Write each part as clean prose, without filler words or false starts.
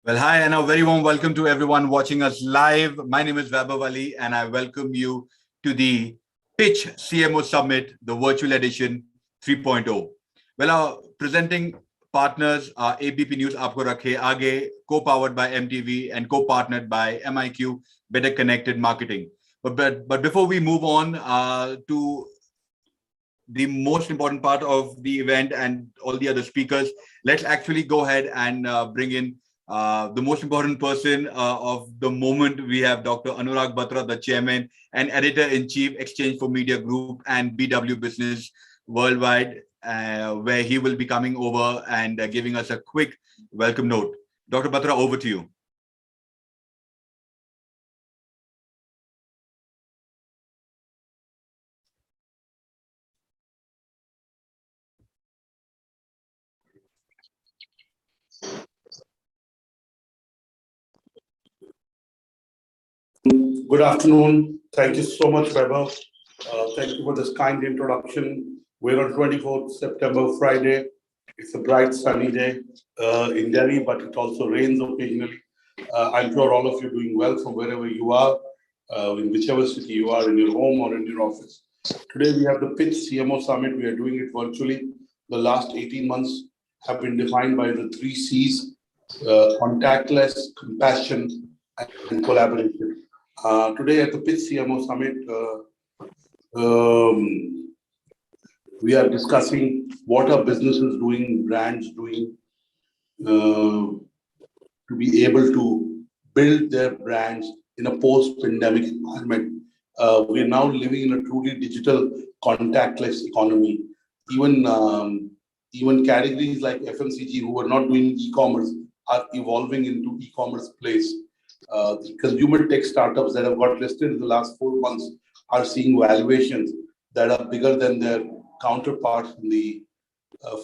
Well, hi, and a very warm welcome to everyone watching us live. My name is Vaibhav Ali, and I welcome you to the Pitch CMO Summit, the virtual edition 3.0. Well, our presenting partners are ABP News Aapko Rakhe Aage, co-powered by MTV and co-partnered by MIQ, Better Connected Marketing. But before we move on to the most important part of the event and all the other speakers, let's actually go ahead and bring in the most important person of the moment. We have Dr. Anurag Batra, the chairman and editor-in-chief, Exchange for Media Group and BW Business Worldwide, where he will be coming over and giving us a quick welcome note. Dr. Batra, over to you. Good afternoon. Thank you so much, Weber. Thank you for this kind introduction. We're on 24th September, Friday. It's a bright sunny day in Delhi, but it also rains occasionally. I'm sure all of you are doing well from wherever you are, in whichever city you are, in your home or in your office. Today we have the Pitch CMO Summit. We are doing it virtually. The last 18 months have been defined by the three C's: contactless, compassion, and collaboration. Today at the Pitch CMO Summit, we are discussing what are businesses doing, brands doing to be able to build their brands in a post-pandemic environment. We are now living in a truly digital, contactless economy. Even categories like FMCG, who are not doing e-commerce, are evolving into e-commerce place. The consumer tech startups that have got listed in the last 4 months are seeing valuations that are bigger than their counterparts in the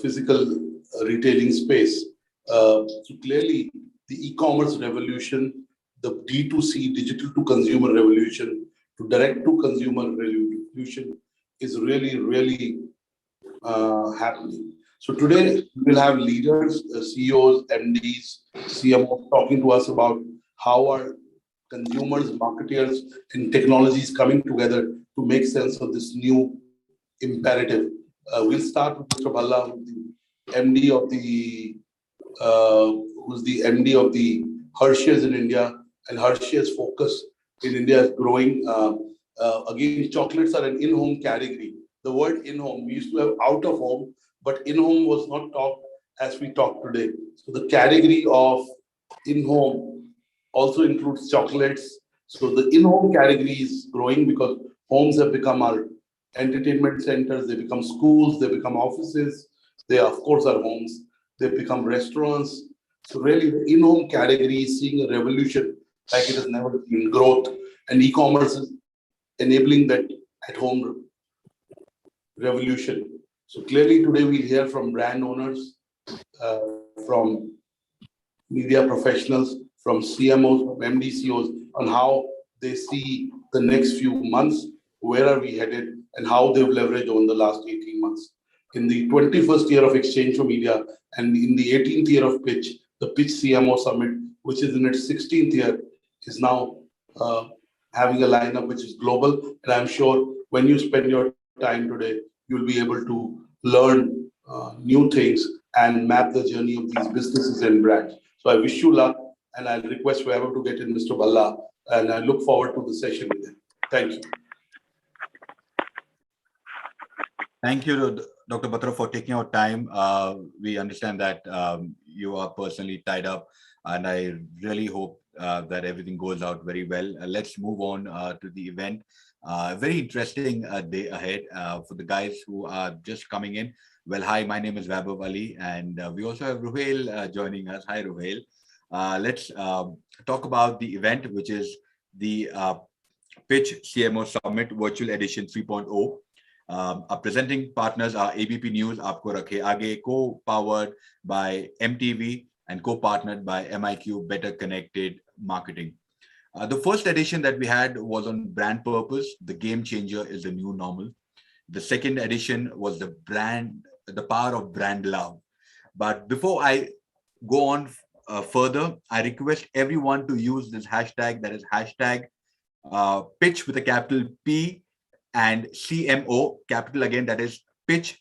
physical retailing space. So clearly, the e-commerce revolution, the D2C, digital to consumer revolution, to direct to consumer revolution is really, really happening. So today we will have leaders, CEOs, MDs, CMOs talking to us about how our consumers, marketeers, and technologies coming together to make sense of this new imperative. We'll start with Mr. Bhalla, who's the MD of the Hershey's in India, and Hershey's focus in India is growing. Again, chocolates are an in-home category. The word in-home, we used to have out of home, but in-home was not talked as we talk today. So the category of in-home also includes chocolates. So the in-home category is growing because homes have become our entertainment centers, they become schools, they become offices, they of course are homes, they become restaurants. So really the in-home category is seeing a revolution like it has never seen growth, and e-commerce is enabling that at-home revolution. So clearly today we'll hear from brand owners, from media professionals, from CMOs, from MDCOs on how they see the next few months, where are we headed, and how they've leveraged over the last 18 months. In the 21st year of Exchange for Media and in the 18th year of Pitch, the Pitch CMO Summit, which is in its 16th year, is now having a lineup which is global. And I'm sure when you spend your time today, you'll be able to learn new things and map the journey of these businesses and brands. So I wish you luck, and I'll request whoever to get in Mr. Bhalla, and I look forward to the session with him. Thank you. Thank you, Dr. Batra, for taking our time. We understand that you are personally tied up, and I really hope that everything goes out very well. Let's move on to the event. Very interesting day ahead for the guys who are just coming in. Well, hi, my name is Vaibhav Ali, and we also have Ruhail joining us. Hi, Ruhail. Let's talk about the event, which is the Pitch CMO Summit Virtual Edition 3.0. Our presenting partners are ABP News Aapko Rakhe Aage, co-powered by MTV and co-partnered by MIQ, Better Connected Marketing. The first edition that we had was on brand purpose. The game changer is the new normal. The second edition was the power of brand love. But before I go on further, I request everyone to use this hashtag, that is hashtag pitch with a capital P and CMO, capital again, that is pitch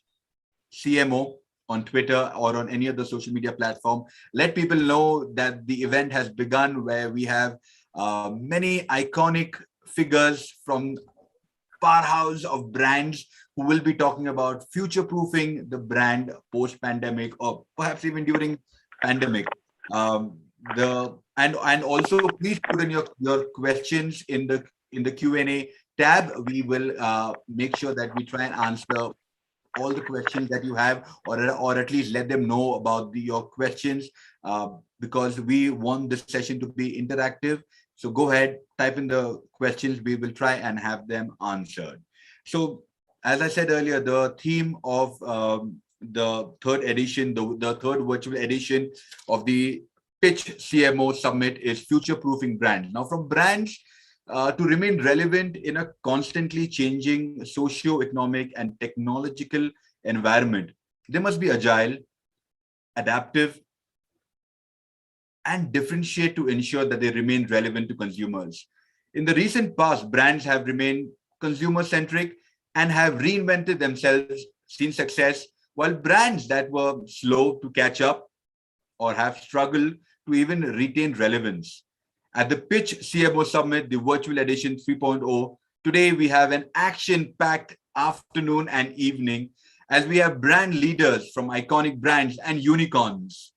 CMO on Twitter or on any other social media platform. Let people know that the event has begun, where we have many iconic figures from powerhouse of brands who will be talking about future-proofing the brand post-pandemic, or perhaps even during pandemic. The and also please put in your questions in the Q&A tab. We will make sure that we try and answer all the questions that you have, or at least let them know about your questions, because we want this session to be interactive. So go ahead, type in the questions. We will try and have them answered. So as I said earlier, the theme of the third edition, the third virtual edition of the Pitch CMO Summit is future-proofing brands. Now, from brands to remain relevant in a constantly changing socio-economic and technological environment, they must be agile, adaptive, and differentiate to ensure that they remain relevant to consumers. In the recent past, brands have remained consumer-centric and have reinvented themselves, seen success, while brands that were slow to catch up or have struggled to even retain relevance. At the Pitch CMO Summit, the virtual edition 3.0, today we have an action-packed afternoon and evening, as we have brand leaders from iconic brands and unicorns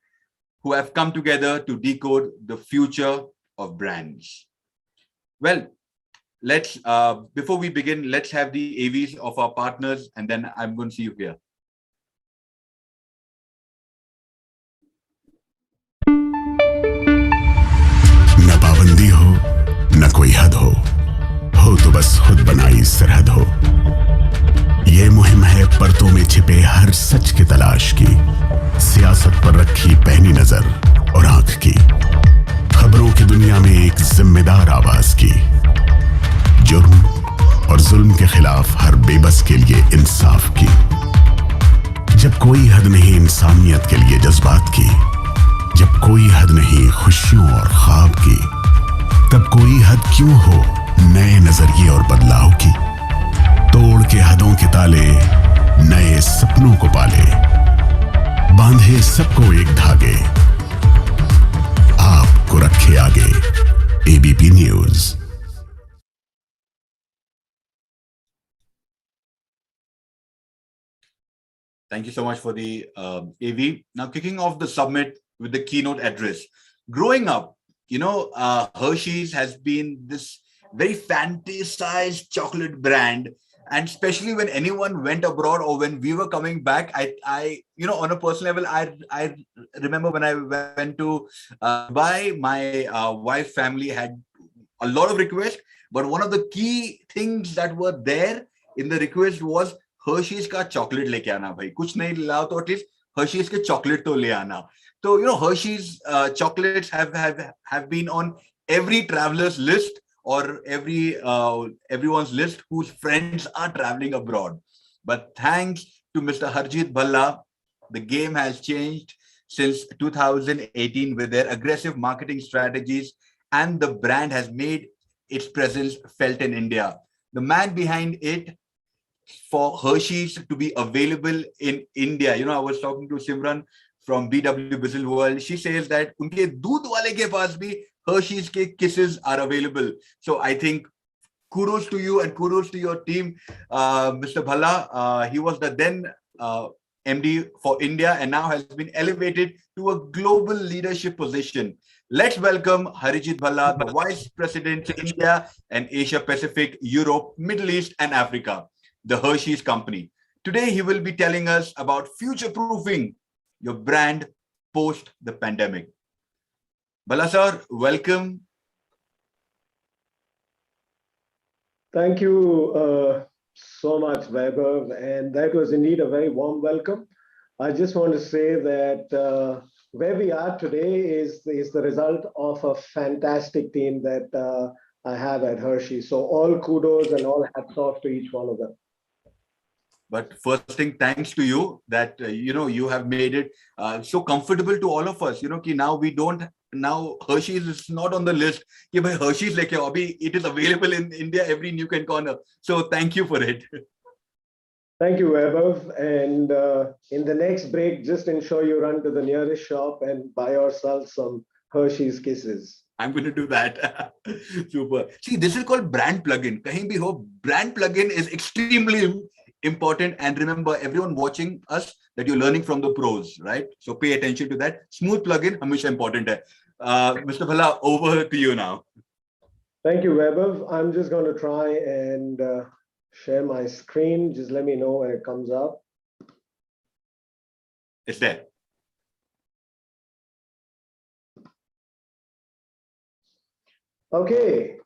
who have come together to decode the future of brands. Well, let's before we begin, let's have the AVs of our partners, and then I'm going to see you here. न पाबंदी हो न कोई हद हो तो बस खुद बनाई सरहद हो। ये मुहिम है परतों में छिपे हर सच की तलाश की, सियासत पर रखी पैनी नजर और आंख की, खबरों की दुनिया में एक जिम्मेदार आवाज की, जुर्म और जुल्म के खिलाफ हर बेबस के लिए इंसाफ की। जब कोई हद नहीं इंसानियत के लिए जज्बात की, जब कोई हद नहीं खुशियों और ख्वाब की, तब कोई हद क्यों हो नए नजरिए और बदलाव की। तोड़ के हदों के ताले, नए सपनों को पाले, बांधे सबको एक धागे, आपको रखे आगे। ABP news. Thank you so much for the AV. Now, kicking off the summit with the keynote address. Growing up, Hershey's has been this very fantasized chocolate brand. And especially when anyone went abroad or when we were coming back, I on a personal level, I remember when I went to Dubai, my wife's family had a lot of requests, but one of the key things that were there in the request was Hershey's का chocolate लेके आना भाई, कुछ नहीं लाओ तो at least Hershey's के chocolate तो ले आना. So Hershey's chocolates have been on every traveler's list or everyone's list whose friends are traveling abroad. But thanks to Mr. Harjit Bhalla, the game has changed since 2018 with their aggressive marketing strategies, and the brand has made its presence felt in India. The man behind it for Hershey's to be available in India. I was talking to Simran from BW Business World. She says that unke doodh wale ke paas bhi Hershey's ke kisses are available. So I think kudos to you and kudos to your team, Mr. Bhalla. He was the then MD for India and now has been elevated to a global leadership position. Let's welcome Harijit Bhalla, the Vice President, India and Asia Pacific, Europe, Middle East and Africa, the Hershey's company. Today, he will be telling us about future-proofing your brand post the pandemic. Bhalla sir, welcome. Thank you so much, Vaibhav, and that was indeed a very warm welcome. I just want to say that where we are today is the result of a fantastic team that I have at Hershey. So all kudos and all hats off to each one of them. But first thing, thanks to you that you have made it so comfortable to all of us. Ki now we don't now Hershey's is not on the list. Ki bhai Hershey's leke aao. Abhi it is available in India every nook and corner. So thank you for it. Thank you, Vaibhav. And in the next break, just ensure you run to the nearest shop and buy yourself some Hershey's Kisses. I'm going to do that. Super. See, this is called brand plugin. Kahin bhi ho, brand plugin is extremely important. And remember, everyone watching us, that you're learning from the pros, right? So pay attention to that. Smooth plugin, hamisha important hai. Mr. Bhala, over to you now. Thank you, Vaibhav. I'm just going to try and share my screen. Just let me know when it comes up. It's there. Okay.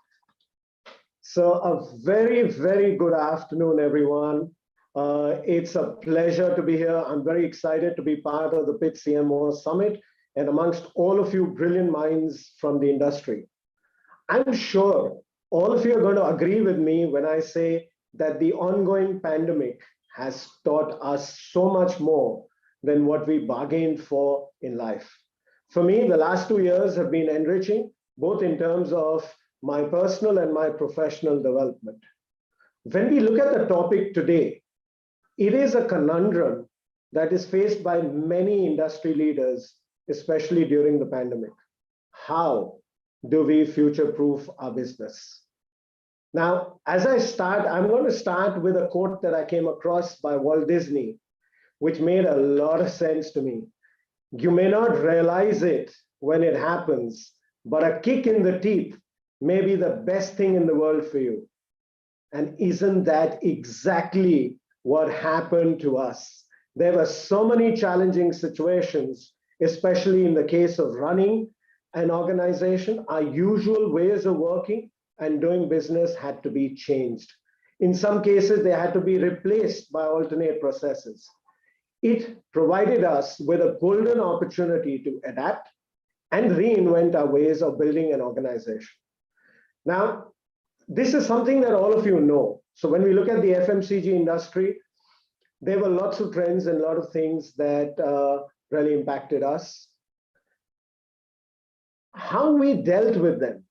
So a very, very good afternoon, everyone. It's a pleasure to be here. I'm very excited to be part of the PIT CMO Summit and amongst all of you brilliant minds from the industry. I'm sure all of you are going to agree with me when I say that the ongoing pandemic has taught us so much more than what we bargained for in life. For me, the last 2 years have been enriching, both in terms of my personal and my professional development. When we look at the topic today, it is a conundrum that is faced by many industry leaders, especially during the pandemic. How do we future-proof our business? Now, as I start, I'm going to start with a quote that I came across by Walt Disney, which made a lot of sense to me. You may not realize it when it happens, but a kick in the teeth may be the best thing in the world for you. And isn't that exactly what happened to us? There were so many challenging situations, especially in the case of running an organization. Our usual ways of working and doing business had to be changed. In some cases, they had to be replaced by alternate processes. It provided us with a golden opportunity to adapt and reinvent our ways of building an organization. Now, this is something that all of you know. So when we look at the FMCG industry, there were lots of trends and a lot of things that really impacted us. How we dealt with them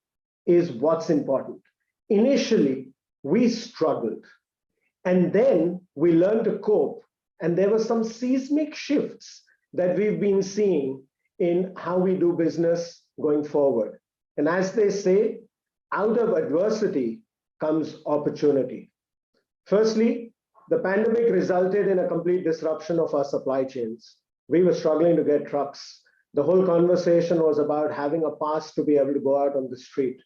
is what's important. Initially, we struggled, and then we learned to cope. And there were some seismic shifts that we've been seeing in how we do business going forward. And as they say, out of adversity comes opportunity. Firstly, the pandemic resulted in a complete disruption of our supply chains. We were struggling to get trucks. The whole conversation was about having a pass to be able to go out on the street.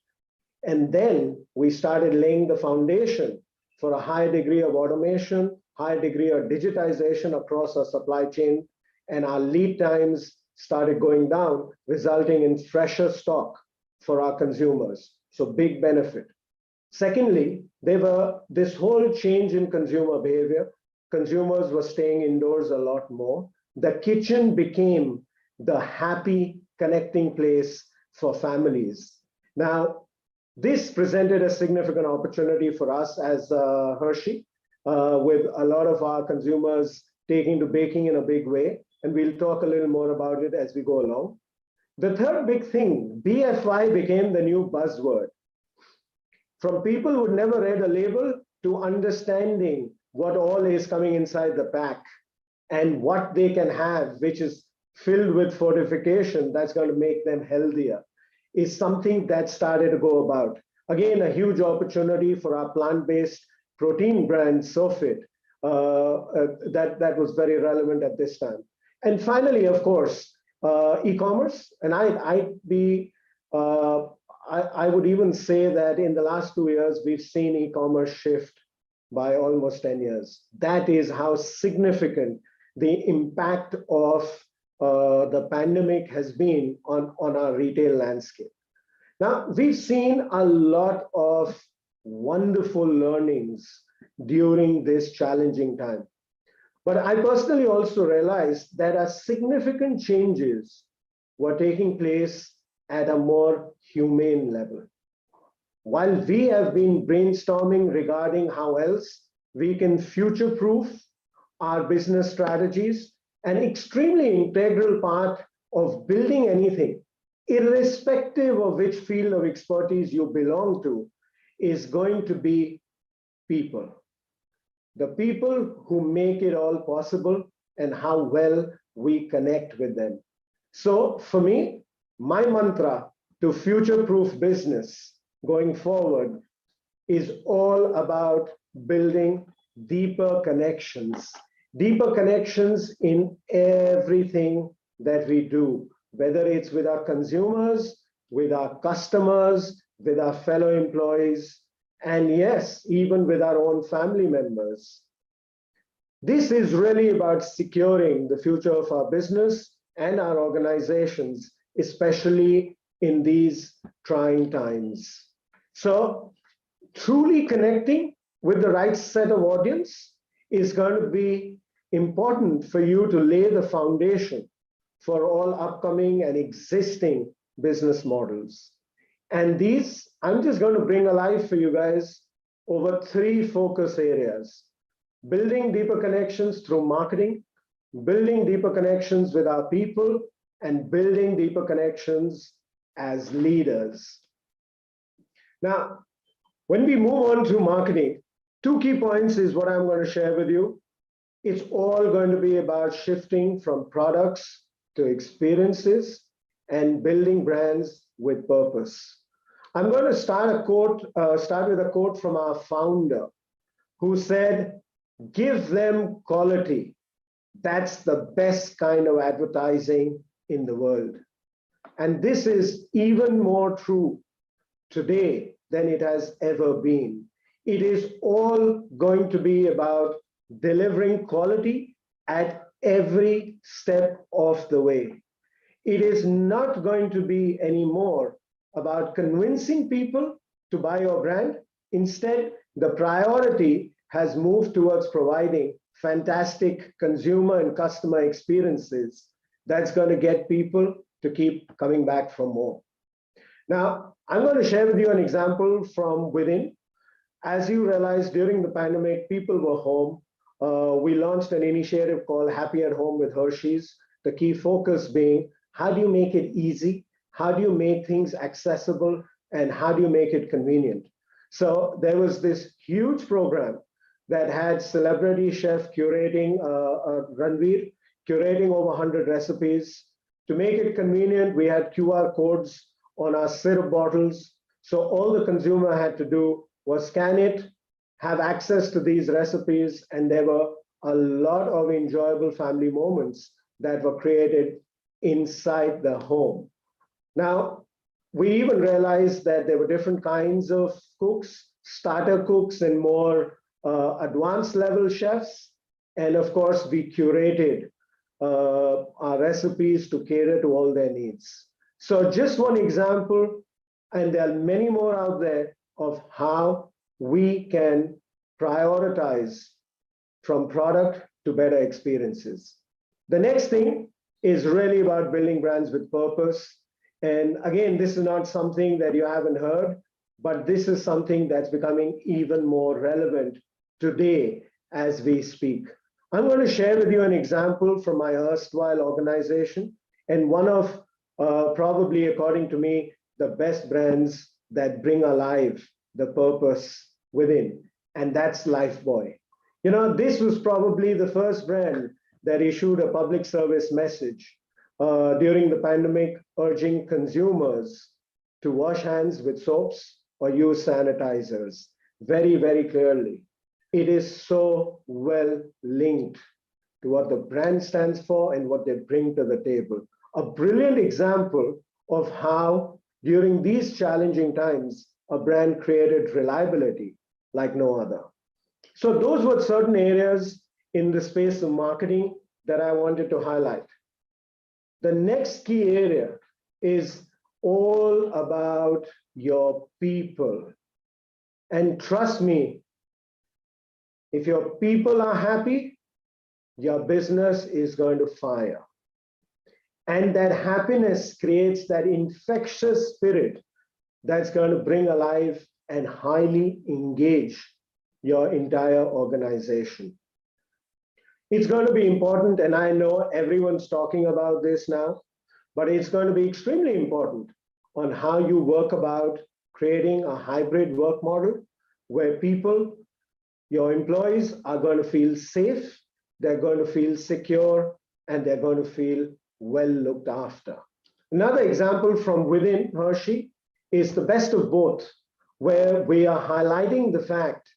And then we started laying the foundation for a high degree of automation, high degree of digitization across our supply chain, and our lead times started going down, resulting in fresher stock for our consumers. So big benefit. Secondly, there were this whole change in consumer behavior. Consumers were staying indoors a lot more. The kitchen became the happy connecting place for families. Now, this presented a significant opportunity for us as Hershey, with a lot of our consumers taking to baking in a big way. And we'll talk a little more about it as we go along. The third big thing, BFI became the new buzzword. From people who'd never read a label to understanding what all is coming inside the pack and what they can have, which is filled with fortification that's going to make them healthier, is something that started to go about. Again, a huge opportunity for our plant-based protein brand, SoFit, that was very relevant at this time. And finally, of course, e-commerce. And I would even say that in the last 2 years, we've seen e-commerce shift by almost 10 years. That is how significant the impact of the pandemic has been on our retail landscape. Now, we've seen a lot of wonderful learnings during this challenging time. But I personally also realized that a significant changes were taking place at a more humane level. While we have been brainstorming regarding how else we can future-proof our business strategies, an extremely integral part of building anything, irrespective of which field of expertise you belong to, is going to be people. The people who make it all possible and how well we connect with them. So for me, my mantra to future-proof business going forward is all about building deeper connections in everything that we do, whether it's with our consumers, with our customers, with our fellow employees, and yes, even with our own family members. This is really about securing the future of our business and our organizations, especially in these trying times. So truly connecting with the right set of audience is going to be important for you to lay the foundation for all upcoming and existing business models. And these, I'm just going to bring alive for you guys over 3 focus areas: building deeper connections through marketing, building deeper connections with our people, and building deeper connections as leaders. Now, when we move on to marketing, 2 key points is what I'm going to share with you. It's all going to be about shifting from products to experiences and building brands with purpose. I'm going to start with a quote from our founder, who said, "Give them quality. That's the best kind of advertising in the world." And this is even more true today than it has ever been. It is all going to be about delivering quality at every step of the way. It is not going to be anymore about convincing people to buy your brand. Instead, the priority has moved towards providing fantastic consumer and customer experiences that's going to get people to keep coming back for more. Now, I'm going to share with you an example from within. As you realize, during the pandemic, people were home. We launched an initiative called Happy at Home with Hershey's. The key focus being, how do you make it easy? How do you make things accessible? And how do you make it convenient? So there was this huge program that had celebrity chef curating, Ranveer, curating over 100 recipes. To make it convenient, we had QR codes on our syrup bottles. So all the consumer had to do was scan it, have access to these recipes, and there were a lot of enjoyable family moments that were created inside the home. Now, we even realized that there were different kinds of cooks, starter cooks and more advanced level chefs. And of course, we curated our recipes to cater to all their needs. So just one example, and there are many more out there, of how we can prioritize from product to better experiences. The next thing is really about building brands with purpose. And again, this is not something that you haven't heard, but this is something that's becoming even more relevant today as we speak. I'm going to share with you an example from my erstwhile organization, and one of probably, according to me, the best brands that bring alive the purpose within, and that's Lifebuoy. You know, this was probably the first brand that issued a public service message during the pandemic, urging consumers to wash hands with soaps or use sanitizers very, very clearly. It is so well linked to what the brand stands for and what they bring to the table. A brilliant example of how, during these challenging times, a brand created reliability like no other. So those were certain areas in the space of marketing that I wanted to highlight. The next key area is all about your people. And trust me, if your people are happy, your business is going to fire. And that happiness creates that infectious spirit that's going to bring alive and highly engage your entire organization. It's going to be important, and I know everyone's talking about this now, but it's going to be extremely important on how you work about creating a hybrid work model where people, your employees, are going to feel safe, they're going to feel secure, and they're going to feel well looked after. Another example from within Hershey is the best of both, where we are highlighting the fact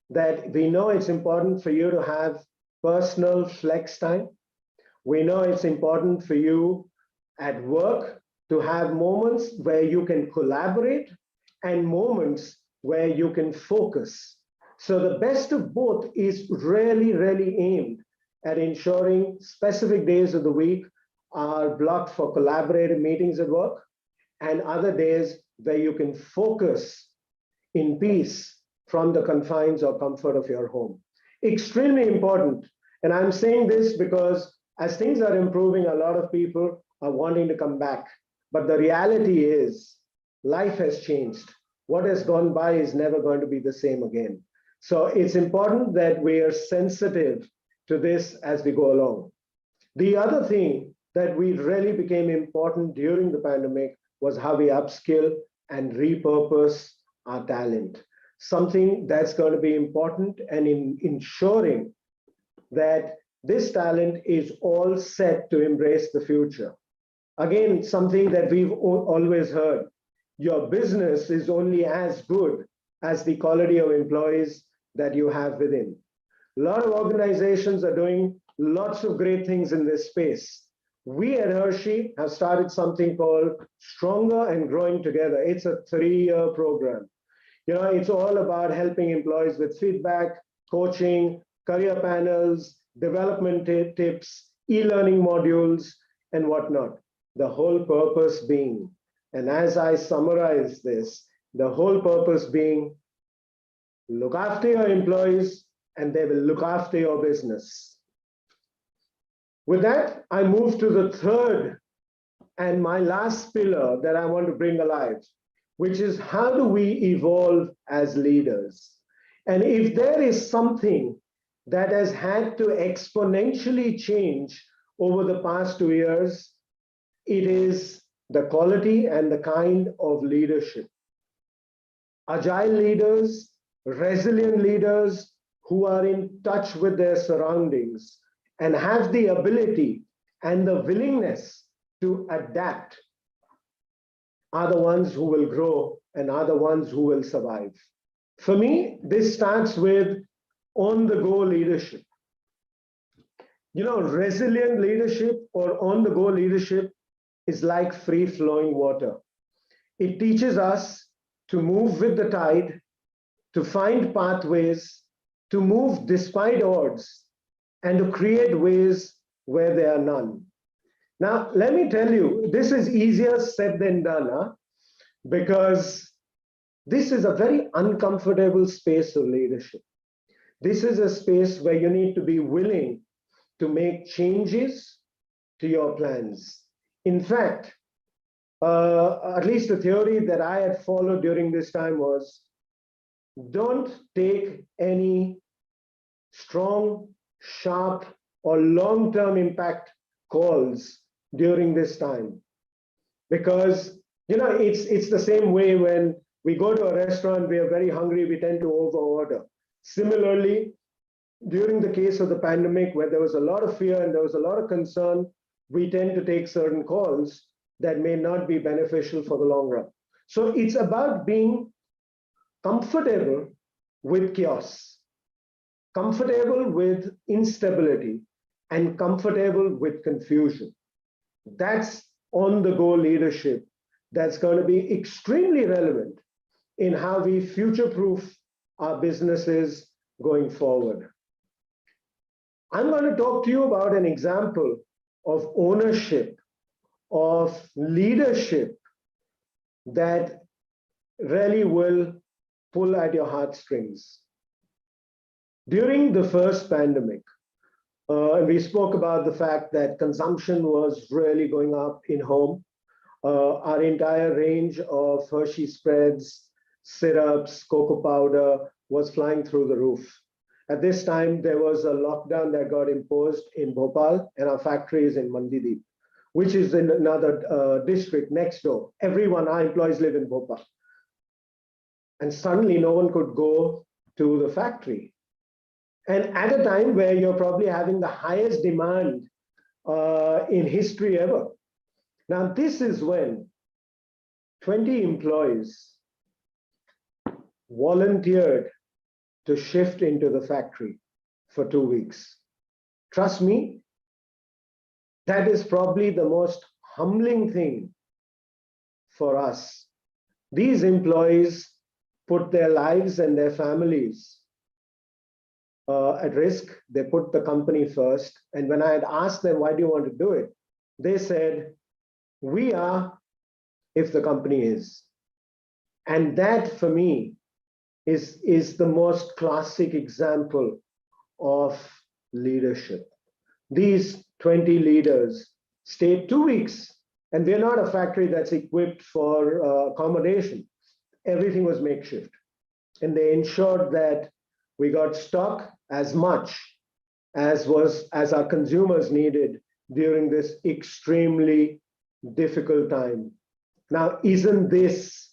that we know it's important for you to have personal flex time. We know it's important for you at work to have moments where you can collaborate and moments where you can focus. So the best of both is really, really aimed at ensuring specific days of the week are blocked for collaborative meetings at work and other days where you can focus in peace from the confines or comfort of your home. Extremely important. And I'm saying this because as things are improving, a lot of people are wanting to come back. But the reality is life has changed. What has gone by is never going to be the same again. So it's important that we are sensitive to this as we go along. The other thing that we really became important during the pandemic was how we upskill and repurpose our talent. Something that's going to be important and in ensuring that this talent is all set to embrace the future. Again, something that we've always heard, your business is only as good as the quality of employees that you have within. A lot of organizations are doing lots of great things in this space. We at Hershey have started something called Stronger and Growing Together. It's a 3-year program. You know, it's all about helping employees with feedback, coaching, career panels, development tips, e-learning modules, and whatnot. The whole purpose being, and as I summarize this, the whole purpose being look after your employees and they will look after your business. With that, I move to the third and my last pillar that I want to bring alive, which is how do we evolve as leaders? And if there is something that has had to exponentially change over the past 2 years, it is the quality and the kind of leadership. Agile leaders, resilient leaders who are in touch with their surroundings and have the ability and the willingness to adapt are the ones who will grow and are the ones who will survive. For me, this starts with on-the-go leadership. You know, resilient leadership or on-the-go leadership is like free-flowing water. It teaches us to move with the tide, to find pathways, to move despite odds, and to create ways where there are none. Now, let me tell you, this is easier said than done, because this is a very uncomfortable space of leadership. This is a space where you need to be willing to make changes to your plans. In fact, at least the theory that I had followed during this time was, don't take any strong, sharp, or long-term impact calls during this time. Because, you know, it's the same way when we go to a restaurant, we are very hungry, we tend to overorder. Similarly, during the case of the pandemic, where there was a lot of fear and there was a lot of concern, we tend to take certain calls that may not be beneficial for the long run. So it's about being comfortable with chaos, comfortable with instability, and comfortable with confusion. That's on-the-go leadership that's going to be extremely relevant in how we future-proof our businesses going forward. I'm going to talk to you about an example of ownership, of leadership that really will pull at your heartstrings. During the first pandemic, we spoke about the fact that consumption was really going up in home. Our entire range of Hershey spreads, syrups, cocoa powder was flying through the roof. At this time, there was a lockdown that got imposed in Bhopal, and our factory is in Mandideep, which is in another district next door. Our employees live in Bhopal. And suddenly no one could go to the factory. And at a time where you're probably having the highest demand in history ever. Now, this is when 20 employees volunteered to shift into the factory for 2 weeks. Trust me, that is probably the most humbling thing for us. These employees put their lives and their families at risk. They put the company first. And when I had asked them, why do you want to do it? They said, we are if the company is. And that for me is the most classic example of leadership. These 20 leaders stayed 2 weeks, and we're not a factory that's equipped for accommodation. Everything was makeshift. And they ensured that we got stock as much as our consumers needed during this extremely difficult time. Now, isn't this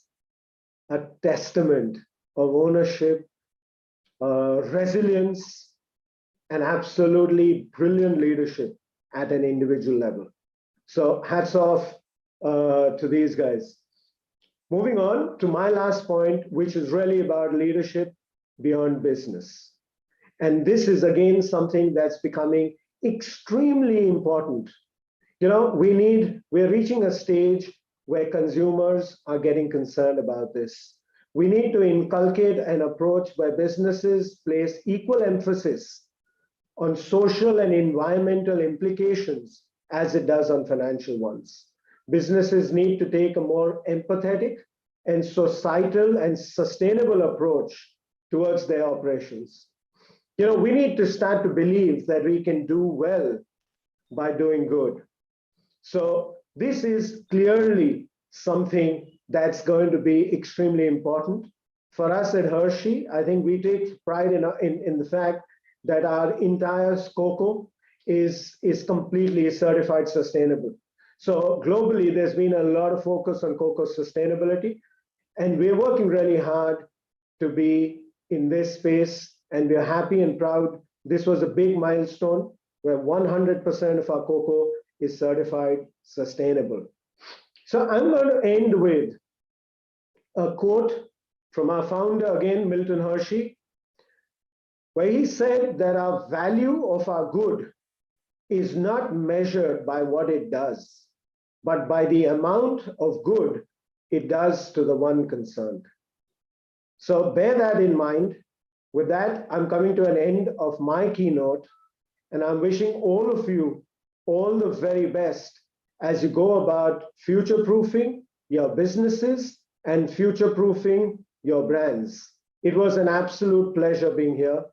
a testament of ownership, resilience, and absolutely brilliant leadership at an individual level? So hats off to these guys. Moving on to my last point, which is really about leadership beyond business. And this is again something that's becoming extremely important. You know, we're reaching a stage where consumers are getting concerned about this. We need to inculcate an approach where businesses place equal emphasis on social and environmental implications as it does on financial ones. Businesses need to take a more empathetic and societal and sustainable approach towards their operations. You know, we need to start to believe that we can do well by doing good. So this is clearly something that's going to be extremely important. For us at Hershey, I think we take pride in the fact that our entire cocoa is completely certified sustainable. So globally, there's been a lot of focus on cocoa sustainability, and we're working really hard to be in this space, and we're happy and proud. This was a big milestone where 100% of our cocoa is certified sustainable. So I'm going to end with a quote from our founder, again, Milton Hershey, where he said that our value of our good is not measured by what it does, but by the amount of good it does to the one concerned. So bear that in mind. With that, I'm coming to an end of my keynote, and I'm wishing all of you all the very best as you go about future-proofing your businesses and future-proofing your brands. It was an absolute pleasure being here.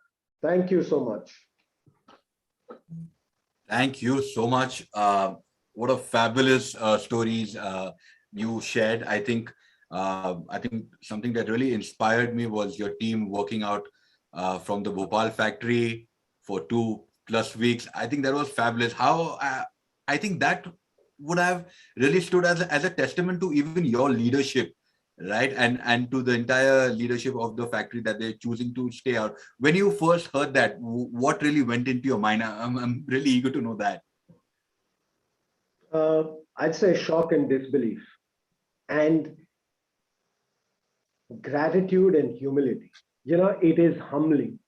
Thank you so much. Thank you so much. What a fabulous stories you shared. I think something that really inspired me was your team working out from the Bhopal factory for 2+ weeks. I think that was fabulous. How I think that would have really stood as a testament to even your leadership, right? And to the entire leadership of the factory that they're choosing to stay out. When you first heard that, what really went into your mind? I'm really eager to know that. I'd say shock and disbelief, and gratitude and humility. You know, it is humbling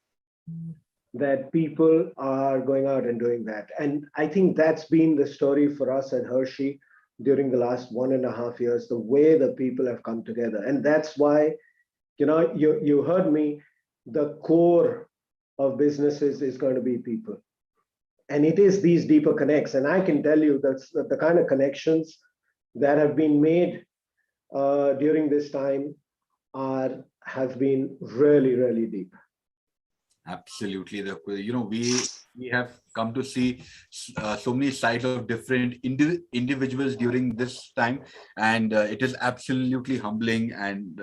that people are going out and doing that. And I think that's been the story for us at Hershey during the last 1.5 years, the way the people have come together. And that's why, you know, you heard me, the core of businesses is going to be people. And it is these deeper connects. And I can tell you that the kind of connections that have been made during this time have been really, really deep. Absolutely. You know, we we have come to see so many sides of different individuals during this time, and it is absolutely humbling. And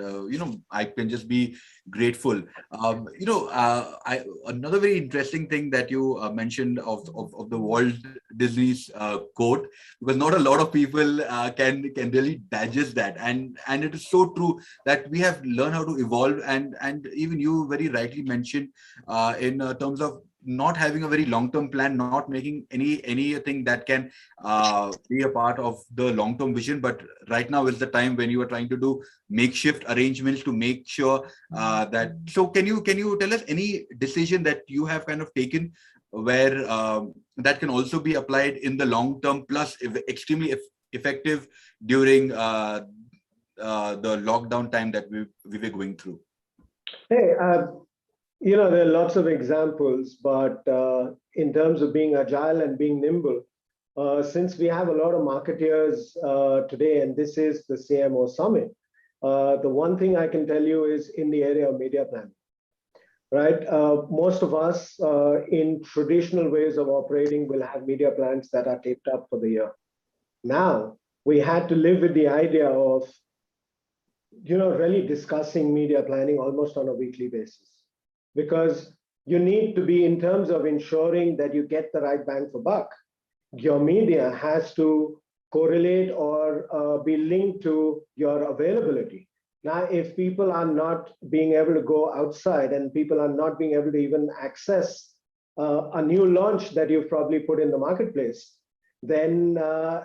I can just be grateful. Another very interesting thing that you mentioned of the Walt Disney's quote, because not a lot of people can really digest that, and it is so true that we have learned how to evolve, and even you very rightly mentioned in terms of not having a very long-term plan, not making anything that can be a part of the long-term vision. But right now is the time when you are trying to do makeshift arrangements to make sure that. So can you tell us any decision that you have kind of taken where that can also be applied in the long term, plus extremely effective during the lockdown time that we were going through? Hey, there are lots of examples, but in terms of being agile and being nimble, since we have a lot of marketeers today, and this is the CMO Summit, the one thing I can tell you is in the area of media planning, right? Most of us in traditional ways of operating will have media plans that are taped up for the year. Now, we had to live with the idea of, really discussing media planning almost on a weekly basis, because you need to be, in terms of ensuring that you get the right bang for buck, your media has to correlate or be linked to your availability. Now, if people are not being able to go outside and people are not being able to even access a new launch that you've probably put in the marketplace, then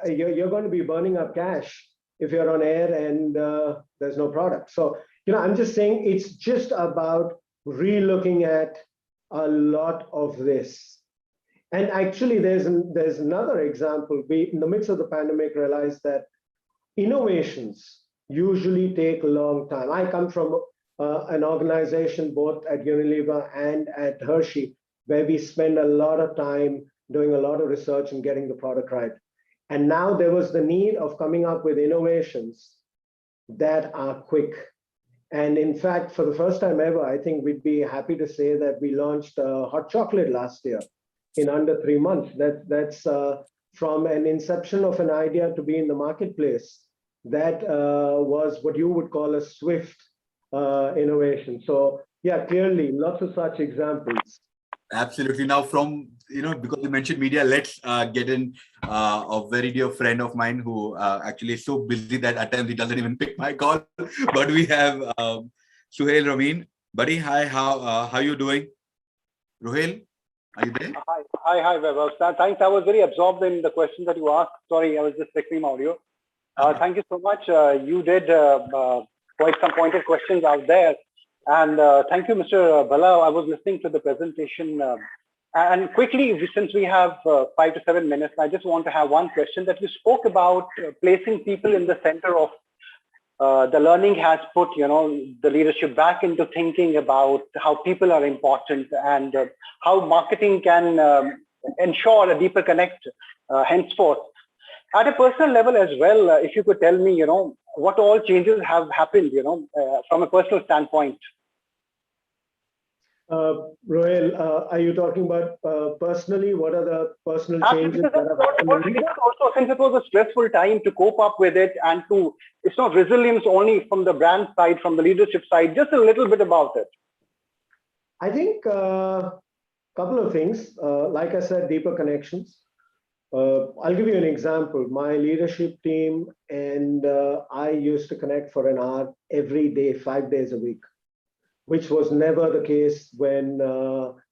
you're going to be burning up cash if you're on air and there's no product. So, I'm just saying it's just about re-looking at a lot of this. And actually, there's another example. We, in the midst of the pandemic, realized that innovations usually take a long time. I come from an organization both at Unilever and at Hershey, where we spend a lot of time doing a lot of research and getting the product right. And now there was the need of coming up with innovations that are quick. And in fact, for the first time ever, I think we'd be happy to say that we launched hot chocolate last year in under 3 months. That's from an inception of an idea to be in the marketplace. That was what you would call a swift innovation. So yeah, clearly lots of such examples. Absolutely. Now, from because you mentioned media, let's get in a very dear friend of mine who actually is so busy that at times he doesn't even pick my call. But we have Suhail Ramin. Buddy, hi. How you doing? Ruhail, are you there? Hi, Vaibhav. Thanks. I was very absorbed in the question that you asked. Sorry, I was just checking my audio. Thank you so much. You did quite some pointed questions out there. And thank you, Mr. Bala. I was listening to the presentation. And quickly, since we have 5 to 7 minutes, I just want to have one question that you spoke about placing people in the center of the learning has put, the leadership back into thinking about how people are important and how marketing can ensure a deeper connect henceforth. At a personal level as well, if you could tell me, what all changes have happened, from a personal standpoint. Rohel, are you talking about personally? What are the personal changes that have happened? Also, since it was a stressful time to cope up with it and it's not resilience only from the brand side, from the leadership side, just a little bit about it. I think a couple of things. Like I said, deeper connections. I'll give you an example. My leadership team and I used to connect for an hour every day, 5 days a week, which was never the case when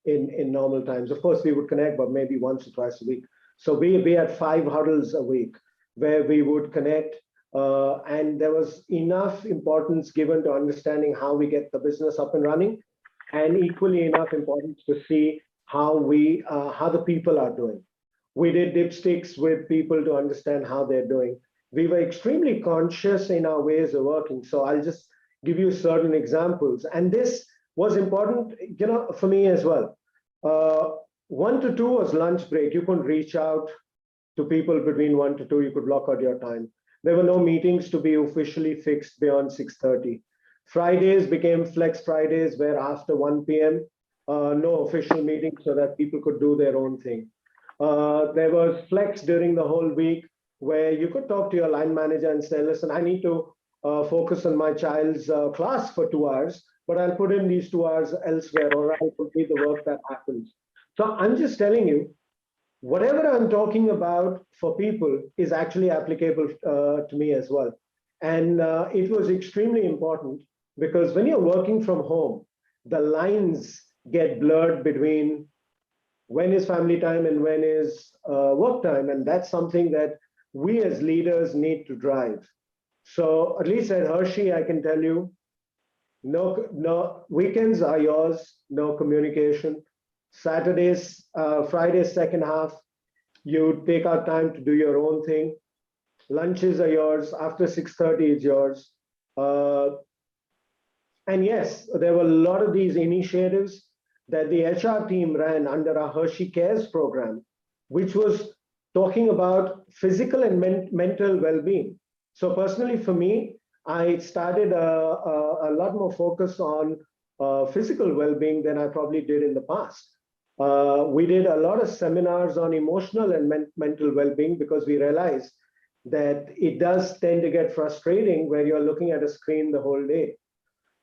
in normal times. Of course, we would connect, but maybe once or twice a week. So we had 5 huddles a week where we would connect, and there was enough importance given to understanding how we get the business up and running, and equally enough importance to see how the people are doing. We did dipsticks with people to understand how they're doing. We were extremely conscious in our ways of working. So I'll just give you certain examples. And this was important, for me as well. 1 to 2 was lunch break. You couldn't reach out to people between 1 to 2. You could block out your time. There were no meetings to be officially fixed beyond 6:30. Fridays became flex Fridays, where after 1 p.m., no official meetings so that people could do their own thing. There was flex during the whole week where you could talk to your line manager and say, listen, I need to focus on my child's class for 2 hours, but I'll put in these 2 hours elsewhere, or I'll complete the work that happens. So I'm just telling you, whatever I'm talking about for people is actually applicable to me as well. And it was extremely important because when you're working from home, the lines get blurred between when is family time and when is work time. And that's something that we as leaders need to drive. So at least at Hershey, I can tell you, no, weekends are yours, no communication. Saturdays, Fridays, second half, you take out time to do your own thing. Lunches are yours. After 6:30, it's yours. And yes, there were a lot of these initiatives that the HR team ran under our Hershey Cares program, which was talking about physical and mental well-being. So personally, for me, I started a lot more focus on physical well-being than I probably did in the past. We did a lot of seminars on emotional and mental well-being because we realized that it does tend to get frustrating where you're looking at a screen the whole day.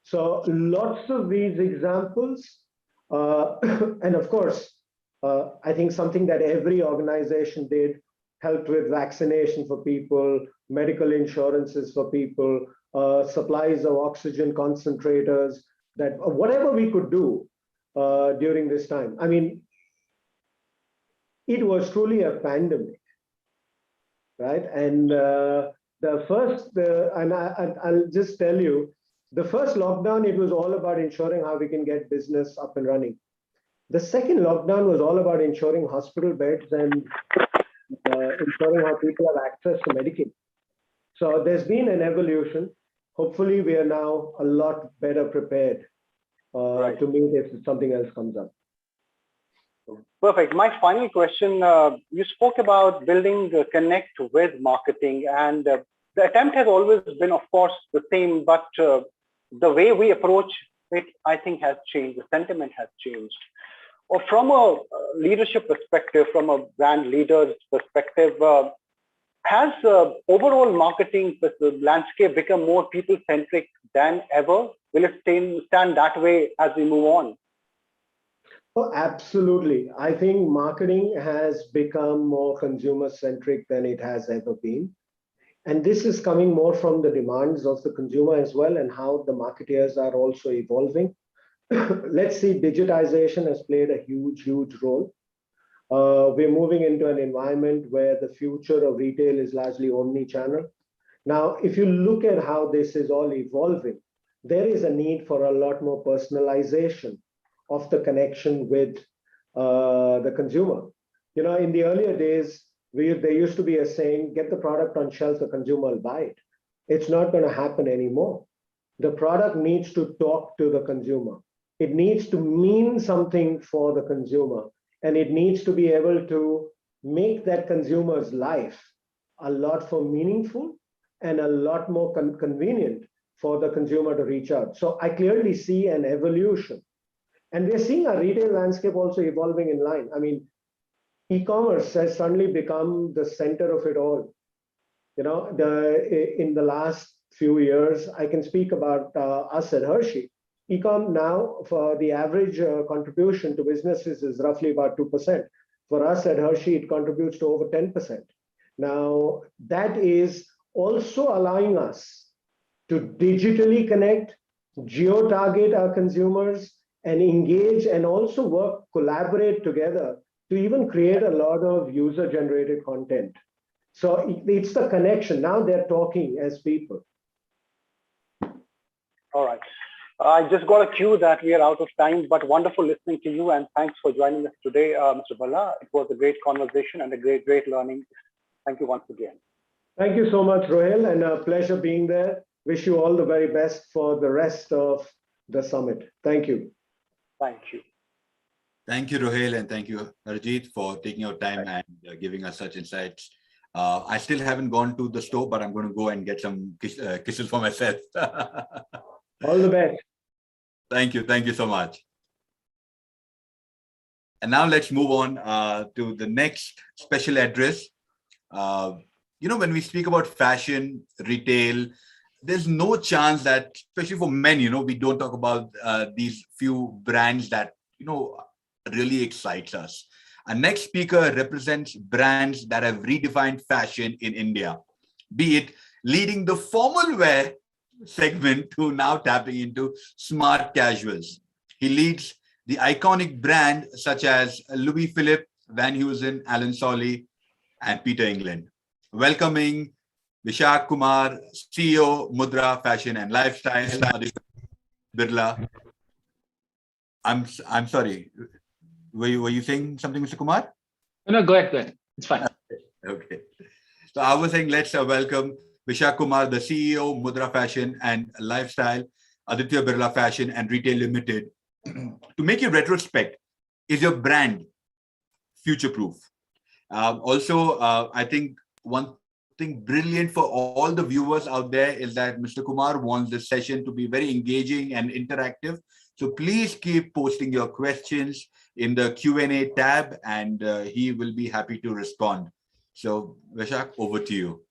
So lots of these examples, and of course, I think something that every organization did helped with vaccination for people, medical insurances for people, supplies of oxygen concentrators, that whatever we could do during this time. I mean, it was truly a pandemic, right? And I'll just tell you, the first lockdown, it was all about ensuring how we can get business up and running. The second lockdown was all about ensuring hospital beds and ensuring how people have access to Medicaid. So there's been an evolution. Hopefully, we are now a lot better prepared to meet if something else comes up. Perfect. My final question, you spoke about building the connect with marketing, and the attempt has always been, of course, the same, but the way we approach it, I think, has changed. The sentiment has changed. Or from a leadership perspective, from a brand leader's perspective, has overall marketing landscape become more people-centric than ever? Will it stand that way as we move on? Oh, absolutely. I think marketing has become more consumer-centric than it has ever been. And this is coming more from the demands of the consumer as well, and how the marketeers are also evolving. Let's see, digitization has played a huge, huge role. We're moving into an environment where the future of retail is largely omni-channel. Now, if you look at how this is all evolving, there is a need for a lot more personalization of the connection with the consumer. You know, in the earlier days, there used to be a saying, get the product on shelf, the consumer will buy it. It's not going to happen anymore. The product needs to talk to the consumer. It needs to mean something for the consumer, and it needs to be able to make that consumer's life a lot more meaningful and a lot more convenient for the consumer to reach out. So I clearly see an evolution. And we're seeing our retail landscape also evolving in line. I mean, e-commerce has suddenly become the center of it all. You know, in the last few years, I can speak about us at Hershey. E-com now, for the average contribution to businesses is roughly about 2%. For us at Hershey, it contributes to over 10%. Now, that is also allowing us to digitally connect, geo-target our consumers, and engage and also work, collaborate together to even create a lot of user-generated content. So it's the connection. Now they're talking as people. All right. I just got a cue that we are out of time, but wonderful listening to you, and thanks for joining us today, Mr. Bhalla. It was a great conversation and a great learning. Thank you once again. Thank you so much, Rohil, and a pleasure being there. Wish you all the very best for the rest of the summit. Thank you. Thank you. Thank you, Rohil, and thank you, Harjeet, for taking your time and giving us such insights. I still haven't gone to the store, but I'm going to go and get some kisses for myself. All the best. Thank you. Thank you so much. And now let's move on to the next special address. When we speak about fashion, retail, there's no chance that, especially for men, we don't talk about these few brands that, really excites us. Our next speaker represents brands that have redefined fashion in India, be it leading the formal wear segment to now tapping into smart casuals. He leads the iconic brand such as Louis Philippe, Van Heusen, Alan Solly, and Peter England. Welcoming Vishak Kumar, CEO, Mudra Fashion and Lifestyle, Aditya Birla. I'm sorry. Were you saying something, Mr. Kumar? No, go ahead. It's fine. Okay. So I was saying let's welcome Vishak Kumar, the CEO, Mudra Fashion and Lifestyle, Aditya Birla Fashion and Retail Limited. To make a retrospect, is your brand future-proof? Also, I think one thing brilliant for all the viewers out there is that Mr. Kumar wants this session to be very engaging and interactive. So please keep posting your questions in the Q&A tab, and he will be happy to respond. So Vishak, over to you.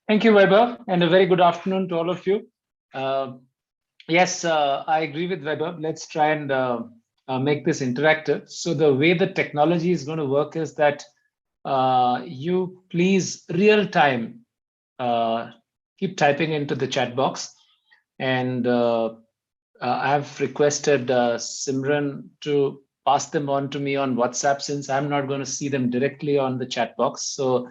Thank you, Vaibhav, and a very good afternoon to all of you. Yes, I agree with Vaibhav. Let's try and make this interactive. So the way the technology is going to work is that you please real time keep typing into the chat box, and I've requested Simran to pass them on to me on WhatsApp, since I'm not going to see them directly on the chat box. So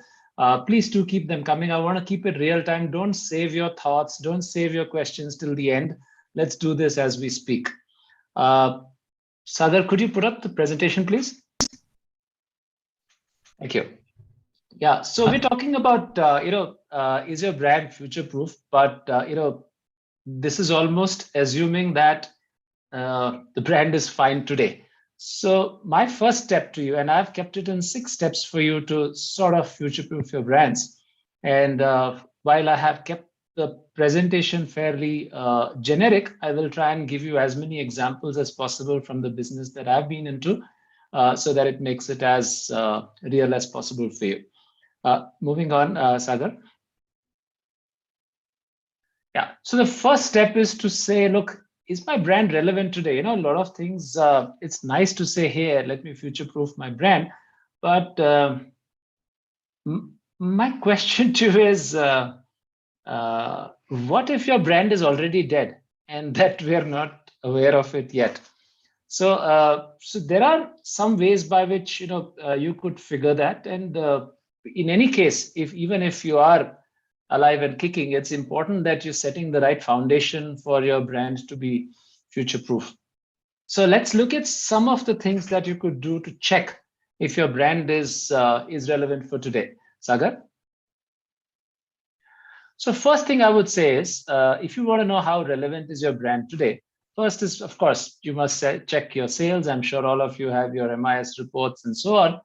please do keep them coming. I want to keep it real time. Don't save your thoughts. Don't save your questions till the end. Let's do this as we speak. Sagar, could you put up the presentation, please? Thank you. Yeah, so we're talking about, is your brand future-proof? But, this is almost assuming that the brand is fine today. So my first step to you, and I've kept it in 6 steps for you to sort of future-proof your brands. And while I have kept the presentation fairly generic, I will try and give you as many examples as possible from the business that I've been into, so that it makes it as real as possible for you. Moving on, Sagar. Yeah, so the first step is to say, look, is my brand relevant today? A lot of things, it's nice to say, hey, let me future-proof my brand. But my question to you is, what if your brand is already dead and that we are not aware of it yet? So, so there are some ways by which you could figure that. And in any case, even if you are alive and kicking, it's important that you're setting the right foundation for your brand to be future-proof. So let's look at some of the things that you could do to check if your brand is relevant for today. Sagar? So first thing I would say is, if you want to know how relevant is your brand today, first is, of course, you must check your sales. I'm sure all of you have your MIS reports and so on.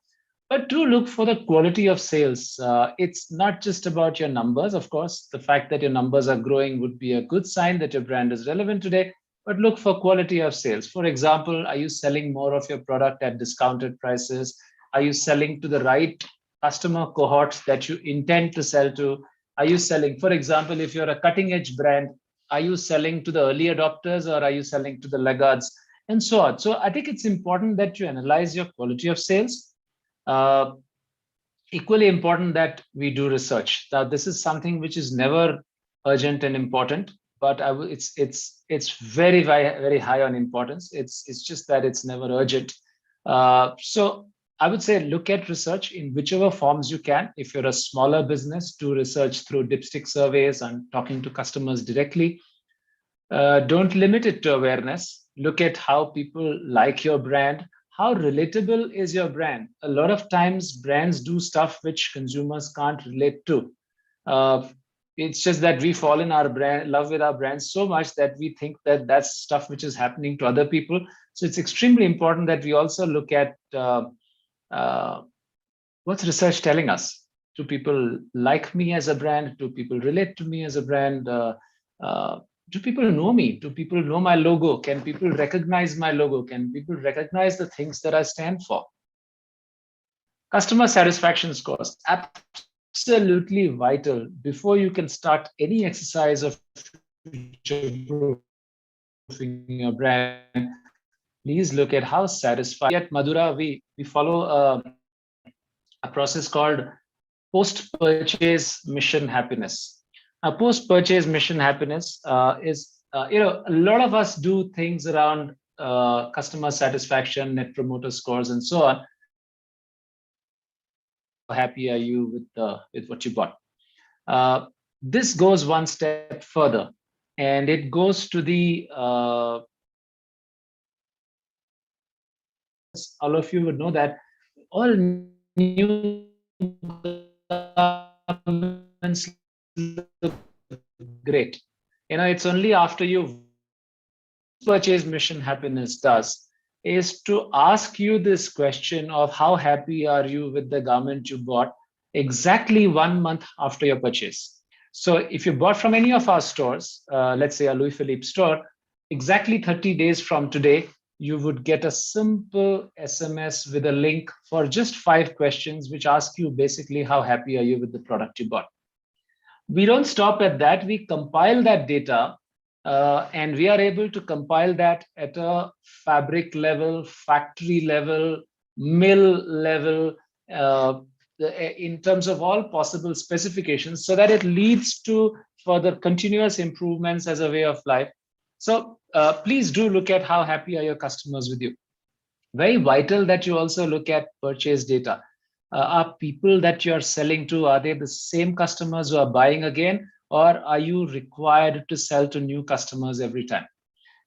But do look for the quality of sales. It's not just about your numbers. Of course, the fact that your numbers are growing would be a good sign that your brand is relevant today, but look for quality of sales. For example, are you selling more of your product at discounted prices? Are you selling to the right customer cohorts that you intend to sell to? Are you selling, for example, if you're a cutting edge brand, are you selling to the early adopters or are you selling to the laggards, and so on? So I think it's important that you analyze your quality of sales. Equally important that we do research. Now, this is something which is never urgent and important, but it's very, very high on importance. It's just that it's never urgent. So I would say look at research in whichever forms you can. If you're a smaller business, do research through dipstick surveys and talking to customers directly. Don't limit it to awareness. Look at how people like your brand. How relatable is your brand? A lot of times brands do stuff which consumers can't relate to. It's just that we fall in love with our brand so much that we think that that's stuff which is happening to other people. So it's extremely important that we also look at what's research telling us. Do people like me as a brand? Do people relate to me as a brand? do people know me? Do people know my logo? Can people recognize my logo? Can people recognize the things that I stand for? Customer satisfaction scores, absolutely vital before you can start any exercise of future-proofing your brand. Please look at how satisfied. At Madura, we follow a process called post-purchase mission happiness. Now, post-purchase mission happiness is, a lot of us do things around customer satisfaction, net promoter scores, and so on. How happy are you with what you bought? This goes one step further, and it goes to the all of you would know that all new garments look great. It's only after you purchase mission happiness does is to ask you this question of how happy are you with the garment you bought exactly 1 month after your purchase. So if you bought from any of our stores, let's say a Louis Philippe store, exactly 30 days from today, you would get a simple SMS with a link for just 5 questions, which ask you basically how happy are you with the product you bought. We don't stop at that. We compile that data, and we are able to compile that at a fabric level, factory level, mill level, in terms of all possible specifications, so that it leads to further continuous improvements as a way of life. So please do look at how happy are your customers with you. Very vital that you also look at purchase data. Are people that you're selling to, are they the same customers who are buying again, or are you required to sell to new customers every time?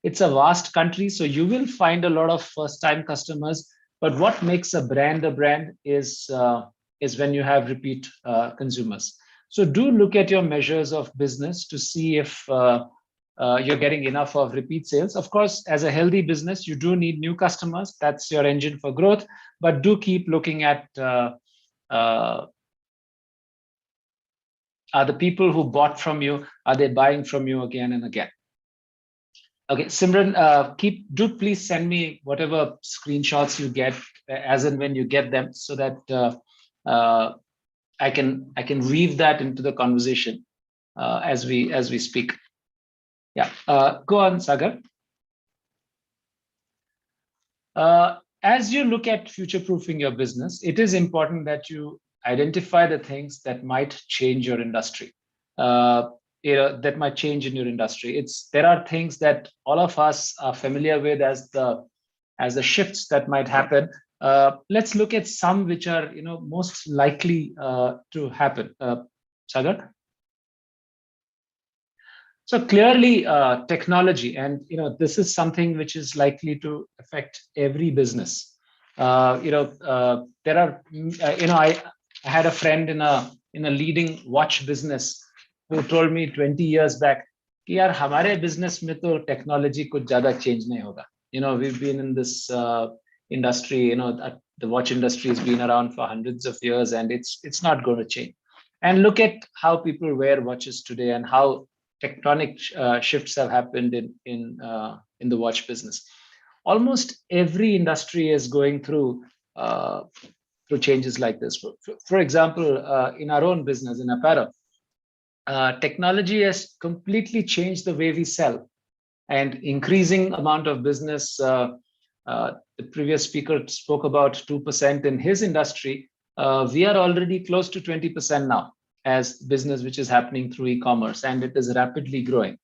It's a vast country, so you will find a lot of first-time customers, but what makes a brand is when you have repeat consumers. So do look at your measures of business to see if you're getting enough of repeat sales. Of course, as a healthy business, you do need new customers. That's your engine for growth, but do keep looking at are the people who bought from you, are they buying from you again and again? Okay, Simran, do please send me whatever screenshots you get as and when you get them, so that I can weave that into the conversation as we speak. Yeah, go on, Sagar. As you look at future-proofing your business, it is important that you identify the things that might change your industry. That might change in your industry. There are things that all of us are familiar with as the shifts that might happen. Let's look at some which are most likely to happen. Sagar. So clearly, technology, and this is something which is likely to affect every business. There are, I had a friend in a leading watch business who told me 20 years back, कि यार हमारे business में तो technology कुछ ज़्यादा change नहीं होगा. We've been in this industry. The watch industry has been around for hundreds of years, and it's not going to change. And look at how people wear watches today, and how tectonic shifts have happened in the watch business. Almost every industry is going through changes like this. For example, in our own business, in apparel, technology has completely changed the way we sell, and increasing amount of business. The previous speaker spoke about 2% in his industry. We are already close to 20% now as business which is happening through e-commerce, and it is rapidly growing.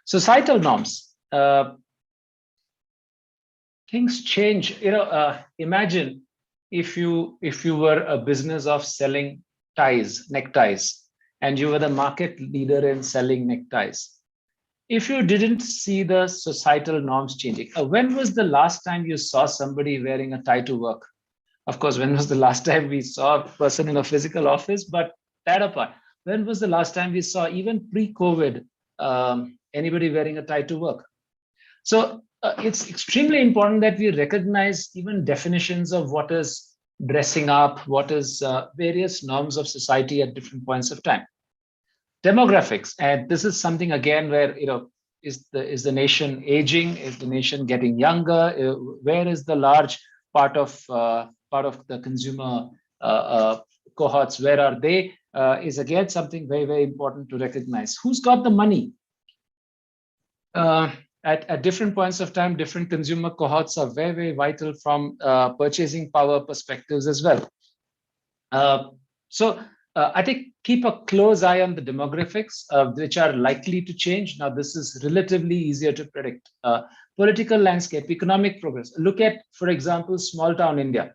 Societal norms. Things change. Imagine if you were a business of selling neckties, and you were the market leader in selling neckties. If you didn't see the societal norms changing, when was the last time you saw somebody wearing a tie to work? Of course, when was the last time we saw a person in a physical office? But that apart, when was the last time we saw, even pre-COVID, anybody wearing a tie to work? So it's extremely important that we recognize even definitions of what is dressing up, what is various norms of society at different points of time. demographics, and this is something again where is the nation aging? Is the nation getting younger? Where is the large part of the consumer cohorts? Where are they? Is again something very, very important to recognize. Who's got the money? At different points of time, different consumer cohorts are very, very vital from purchasing power perspectives as well. So I think keep a close eye on the demographics, which are likely to change. Now, this is relatively easier to predict. Political landscape, economic progress. Look at, for example, small town India.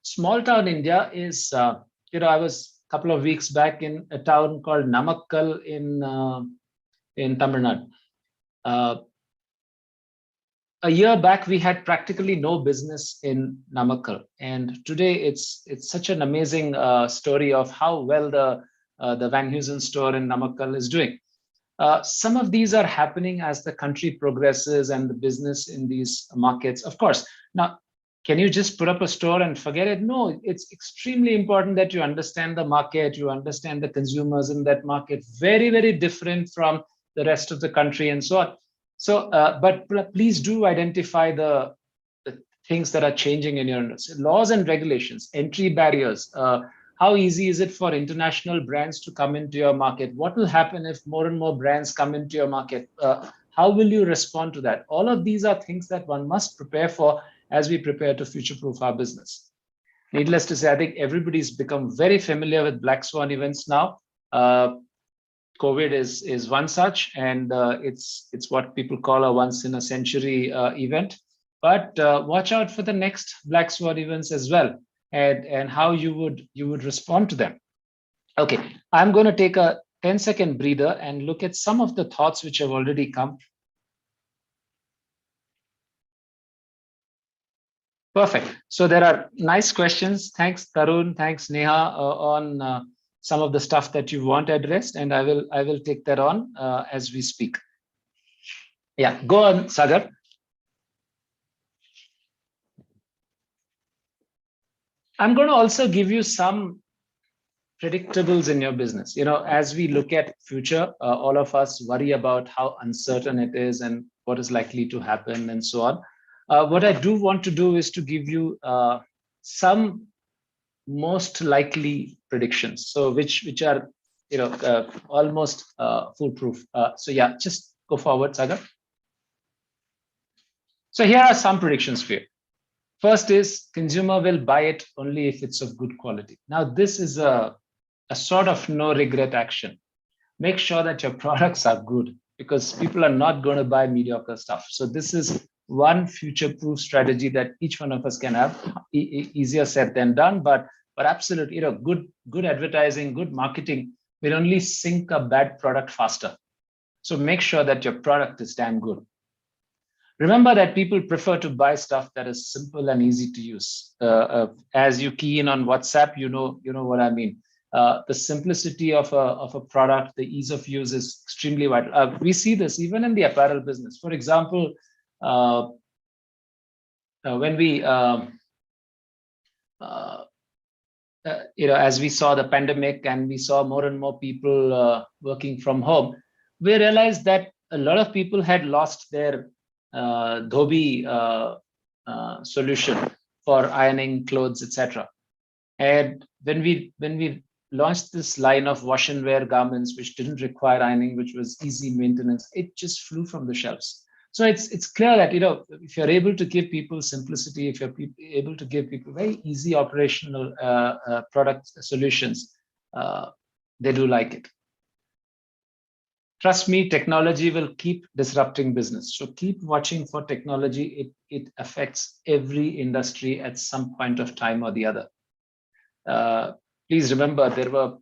Small town India is, I was a couple of weeks back in a town called Namakkal in Tamil Nadu. A year back, we had practically no business in Namakkal, and today it's such an amazing story of how well the Van Heusen store in Namakkal is doing. Some of these are happening as the country progresses and the business in these markets. Of course, now, can you just put up a store and forget it? No, it's extremely important that you understand the market, you understand the consumers in that market. Very, very different from the rest of the country and so on. So, but please do identify the things that are changing in your industry. Laws and regulations, entry barriers. How easy is it for international brands to come into your market? What will happen if more and more brands come into your market? How will you respond to that? All of these are things that one must prepare for as we prepare to future-proof our business. Needless to say, I think everybody's become very familiar with Black Swan events now. COVID is one such, and it's what people call a once in a century event. But watch out for the next Black Swan events as well, and how you would respond to them. Okay, I'm going to take a 10-second breather and look at some of the thoughts which have already come. Perfect. So there are nice questions. Thanks, Tarun. Thanks, Neha, on some of the stuff that you want addressed, and I will take that on as we speak. Yeah, go on, Sagar. I'm going to also give you some predictables in your business. As we look at future, all of us worry about how uncertain it is and what is likely to happen and so on. What I do want to do is to give you some most likely predictions, so which are almost foolproof. So yeah, just go forward, Sagar. So here are some predictions for you. First is consumer will buy it only if it's of good quality. Now this is a sort of no regret action. Make sure that your products are good, because people are not going to buy mediocre stuff. So this is one future-proof strategy that each one of us can have. Easier said than done, but absolutely, good advertising, good marketing will only sink a bad product faster. So make sure that your product is damn good. Remember that people prefer to buy stuff that is simple and easy to use. As you key in on WhatsApp, you know what I mean. The simplicity of a product, the ease of use is extremely vital. We see this even in the apparel business. For example, when we as we saw the pandemic and we saw more and more people working from home, we realized that a lot of people had lost their dhobi solution for ironing clothes, etc. And when we launched this line of wash and wear garments which didn't require ironing, which was easy maintenance, it just flew from the shelves. So it's clear that if you're able to give people simplicity, if you're able to give people very easy operational product solutions, they do like it. Trust me, technology will keep disrupting business. So keep watching for technology. It affects every industry at some point of time or the other. Please remember,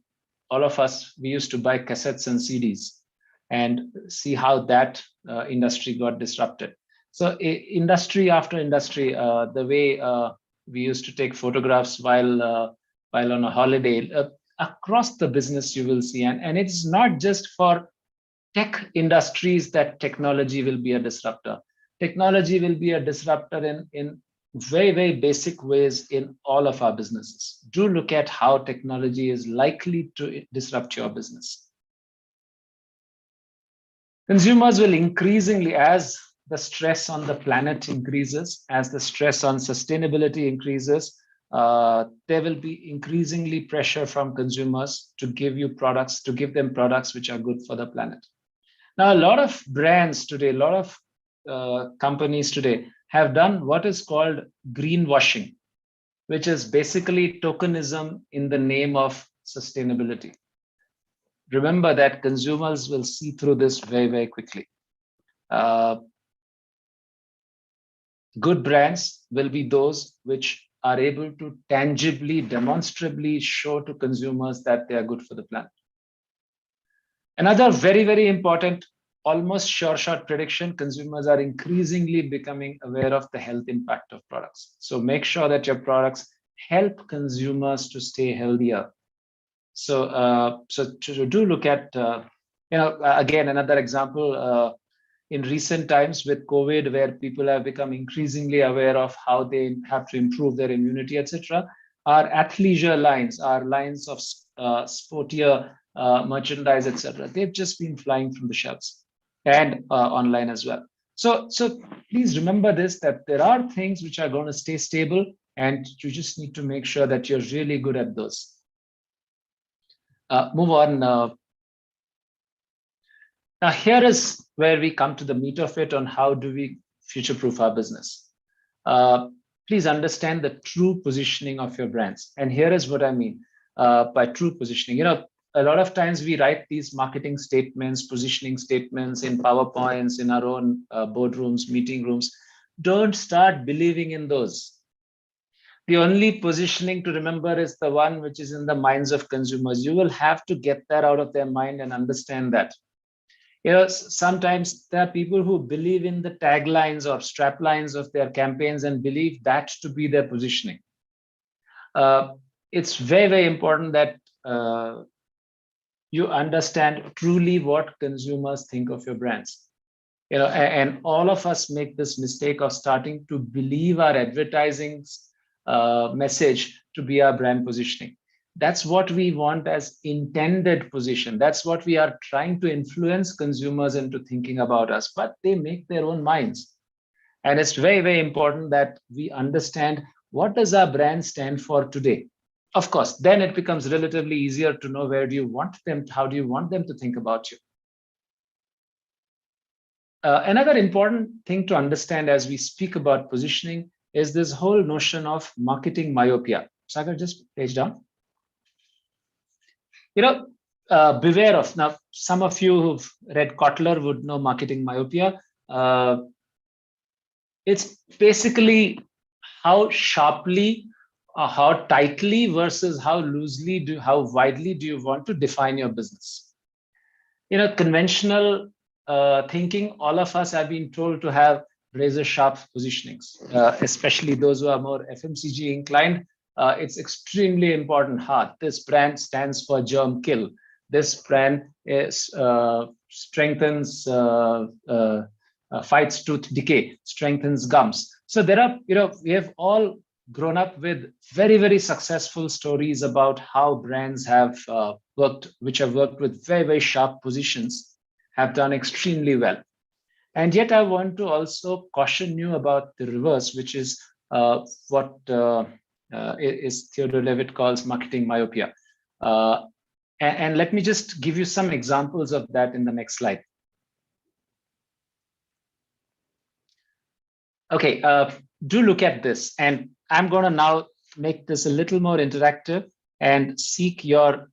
all of us, we used to buy cassettes and CDs and see how that industry got disrupted. So industry after industry, the way we used to take photographs while on a holiday, across the business you will see, and it's not just for tech industries that technology will be a disruptor. Technology will be a disruptor in very, very basic ways in all of our businesses. Do look at how technology is likely to disrupt your business. Consumers will increasingly, as the stress on the planet increases, as the stress on sustainability increases, there will be increasingly pressure from consumers to give them products which are good for the planet. Now, a lot of brands today, a lot of companies today have done what is called greenwashing, which is basically tokenism in the name of sustainability. Remember that consumers will see through this very, very quickly. Good brands will be those which are able to tangibly, demonstrably show to consumers that they are good for the planet. Another very, very important, almost sure shot prediction, consumers are increasingly becoming aware of the health impact of products. So make sure that your products help consumers to stay healthier. So do look at, again, another example, in recent times with COVID, where people have become increasingly aware of how they have to improve their immunity, etc. Our athleisure lines, our lines of sportier merchandise, etc. They've just been flying from the shelves and online as well. So please remember this, that there are things which are going to stay stable, and you just need to make sure that you're really good at those. Move on. Now, here is where we come to the meat of it on how do we future-proof our business. Please understand the true positioning of your brands. And here is what I mean by true positioning. A lot of times we write these marketing statements, positioning statements in PowerPoints, in our own boardrooms, meeting rooms. Don't start believing in those. The only positioning to remember is the one which is in the minds of consumers. You will have to get that out of their mind and understand that. Sometimes there are people who believe in the taglines or straplines of their campaigns and believe that to be their positioning. It's very, very important that you understand truly what consumers think of your brands. And all of us make this mistake of starting to believe our advertising message to be our brand positioning. That's what we want as intended position. That's what we are trying to influence consumers into thinking about us, but they make their own minds. And it's very, very important that we understand what does our brand stand for today. Of course, then it becomes relatively easier to know where do you want them, how do you want them to think about you. Another important thing to understand as we speak about positioning is this whole notion of marketing myopia. Sagar, just page down. Beware of, now some of you who've read Kotler would know marketing myopia. It's basically how sharply, how tightly versus how loosely, how widely do you want to define your business? Conventional thinking, all of us have been told to have razor sharp positionings, especially those who are more FMCG inclined. It's extremely important. This brand stands for germ kill. This brand strengthens, fights tooth decay, strengthens gums. So there are, we have all grown up with very, very successful stories about how brands have worked, which have worked with very, very sharp positions, have done extremely well. And yet I want to also caution you about the reverse, which is what is Theodore Levitt calls marketing myopia. And let me just give you some examples of that in the next slide. Okay, do look at this. And I'm going to now make this a little more interactive and seek your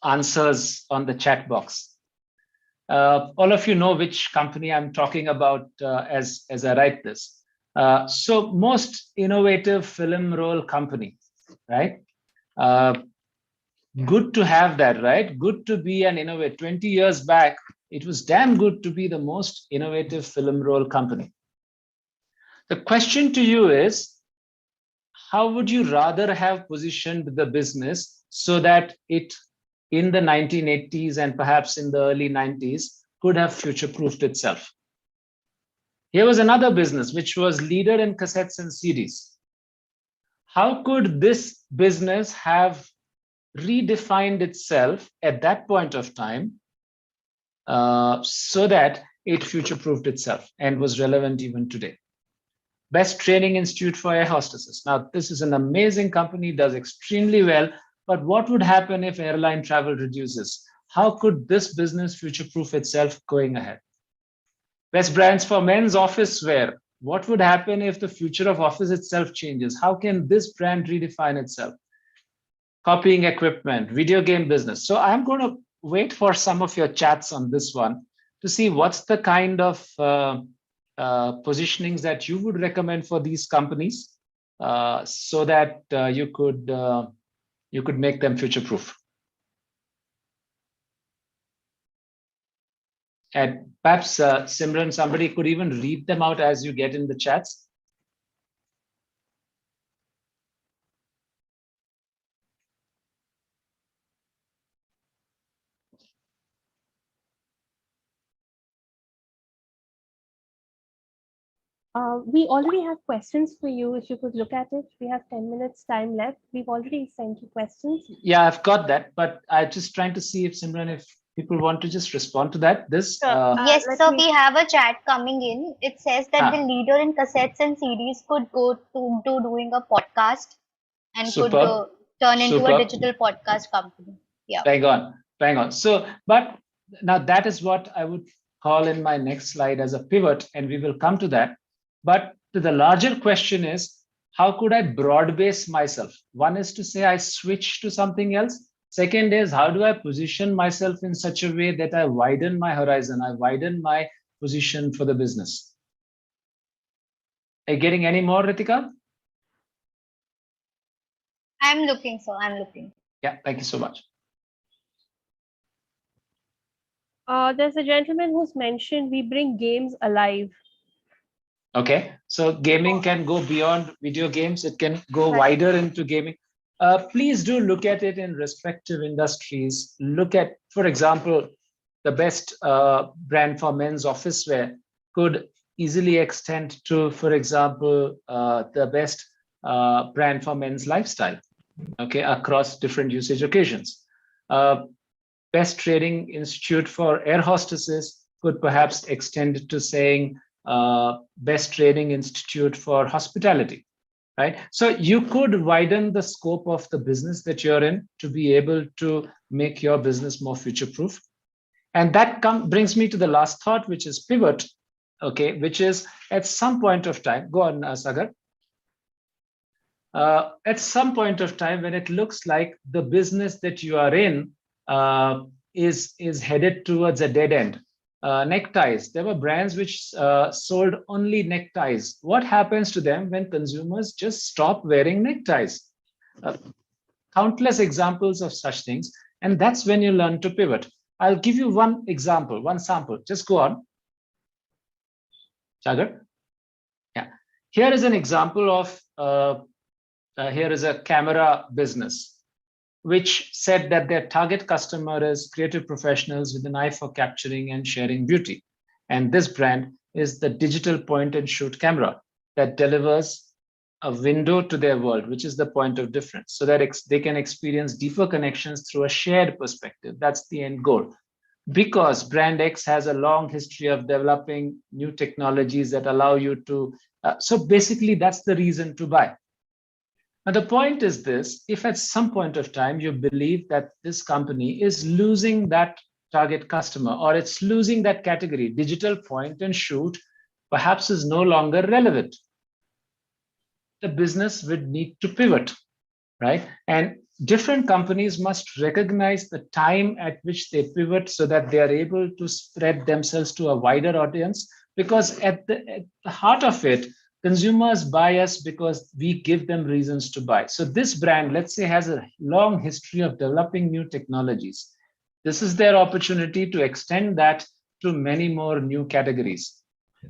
answers on the chat box. All of you know which company I'm talking about as I write this. So most innovative film roll company, right? Good to have that, right? Good to be an innovator. 20 years back, it was damn good to be the most innovative film roll company. The question to you is, how would you rather have positioned the business so that it, in the 1980s and perhaps in the early 90s, could have future-proofed itself? Here was another business which was leader in cassettes and CDs. How could this business have redefined itself at that point of time so that it future-proofed itself and was relevant even today. Best Training Institute for Air Hostesses. Now, this is an amazing company, does extremely well, but what would happen if airline travel reduces? How could this business future-proof itself going ahead? Best Brands for Men's Office Wear. What would happen if the future of office itself changes? How can this brand redefine itself? Copying equipment, video game business. So I'm going to wait for some of your chats on this one to see what's the kind of positionings that you would recommend for these companies, so that you could make them future-proof. And perhaps Simran, somebody could even read them out as you get in the chats. We already have questions for you. If you could look at it, we have 10 minutes time left. We've already sent you questions. Yeah, I've got that, but I'm just trying to see if Simran, if people want to just respond to that. This yes, so we have a chat coming in. It says that the leader in cassettes and CDs could go to doing a podcast and could turn into a digital podcast company. Yeah. Bang on. So, but now that is what I would call in my next slide as a pivot, and we will come to that. But the larger question is, how could I broad base myself? One is to say I switch to something else. Second is, how do I position myself in such a way that I widen my horizon, I widen my position for the business? Are you getting any more, Ritika? I'm looking. Yeah, thank you so much. There's a gentleman who's mentioned we bring games alive. Okay, so gaming can go beyond video games. It can go wider into gaming. Please do look at it in respective industries. Look at, for example, the best brand for men's office wear could easily extend to, for example, the best brand for men's lifestyle, okay, across different usage occasions. Best Training Institute for Air Hostesses could perhaps extend to saying Best Training Institute for Hospitality, right? So you could widen the scope of the business that you're in to be able to make your business more future-proof. And that brings me to the last thought, which is pivot, okay, which is at some point of time, go on, Sagar. At some point of time, when it looks like the business that you are in is headed towards a dead end. Neckties, there were brands which sold only neckties. What happens to them when consumers just stop wearing neckties? Countless examples of such things, and that's when you learn to pivot. I'll give you one example, one sample. Just go on. Sagar? Yeah. Here is an example of, here is a camera business, which said that their target customer is creative professionals with an eye for capturing and sharing beauty. And this brand is the digital point and shoot camera that delivers a window to their world, which is the point of difference, so that they can experience deeper connections through a shared perspective. That's the end goal. Because brand X has a long history of developing new technologies that allow you to, so basically that's the reason to buy. Now, the point is this: if at some point of time you believe that this company is losing that target customer, or it's losing that category, digital point and shoot perhaps is no longer relevant, the business would need to pivot, right? And different companies must recognize the time at which they pivot so that they are able to spread themselves to a wider audience, because at the heart of it, consumers buy us because we give them reasons to buy. So this brand, let's say, has a long history of developing new technologies. This is their opportunity to extend that to many more new categories.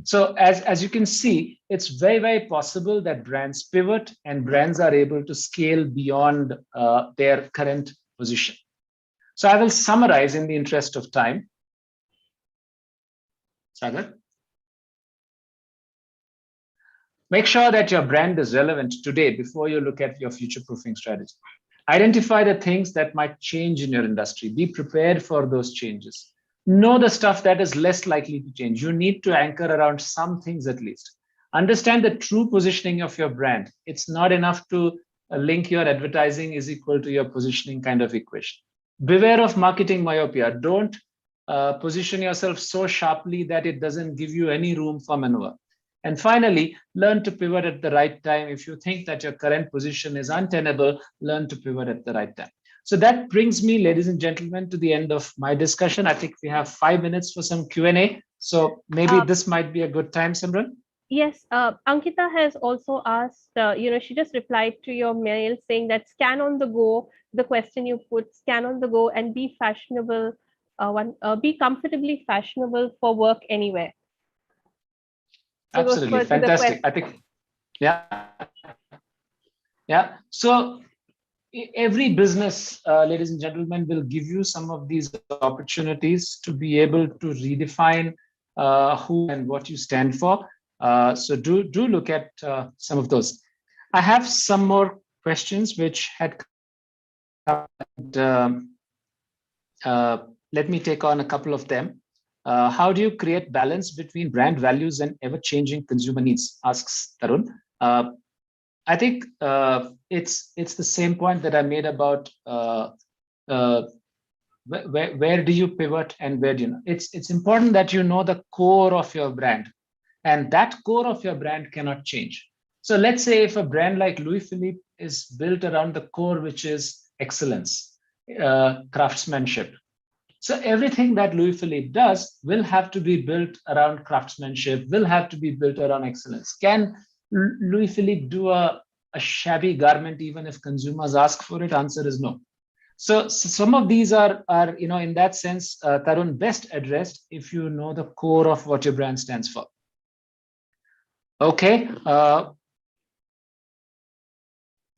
So as you can see, it's very, very possible that brands pivot and brands are able to scale beyond their current position. So I will summarize in the interest of time. Sagar? Make sure that your brand is relevant today before you look at your future-proofing strategy. Identify the things that might change in your industry. Be prepared for those changes. Know the stuff that is less likely to change. You need to anchor around some things at least. Understand the true positioning of your brand. It's not enough to link your advertising is equal to your positioning kind of equation. Beware of marketing myopia. Don't position yourself so sharply that it doesn't give you any room for maneuver. And finally, learn to pivot at the right time. If you think that your current position is untenable, learn to pivot at the right time. So that brings me, ladies and gentlemen, to the end of my discussion. I think we have 5 minutes for some Q&A. So maybe this might be a good time, Simran. Yes, Ankita has also asked, she just replied to your mail saying that scan on the go, the question you put, scan on the go and be fashionable, be comfortably fashionable for work anywhere. So absolutely fantastic. I think, yeah. So every business, ladies and gentlemen, will give you some of these opportunities to be able to redefine who and what you stand for. So do look at some of those. I have some more questions which had come. Let me take on a couple of them. How do you create balance between brand values and ever-changing consumer needs? Asks Tarun. I think it's the same point that I made about where do you pivot and where do you know. It's important that you know the core of your brand, and that core of your brand cannot change. So let's say if a brand like Louis Philippe is built around the core, which is excellence, craftsmanship. So everything that Louis Philippe does will have to be built around craftsmanship, will have to be built around excellence. Can Louis Philippe do a shabby garment even if consumers ask for it? Answer is no. So some of these are in that sense, Tarun, best addressed if you know the core of what your brand stands for. Okay.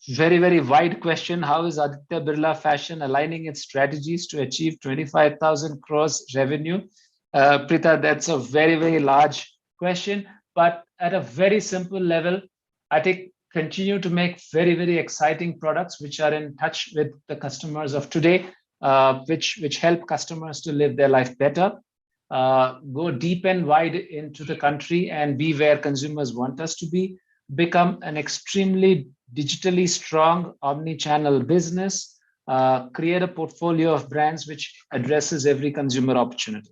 Very, very wide question. How is Aditya Birla Fashion aligning its strategies to achieve 25,000 crores revenue? Prita, that's a very, very large question. But at a very simple level, I think continue to make very, very exciting products which are in touch with the customers of today, which help customers to live their life better. Go deep and wide into the country and be where consumers want us to be. Become an extremely digitally strong omni-channel business, create a portfolio of brands which addresses every consumer opportunity.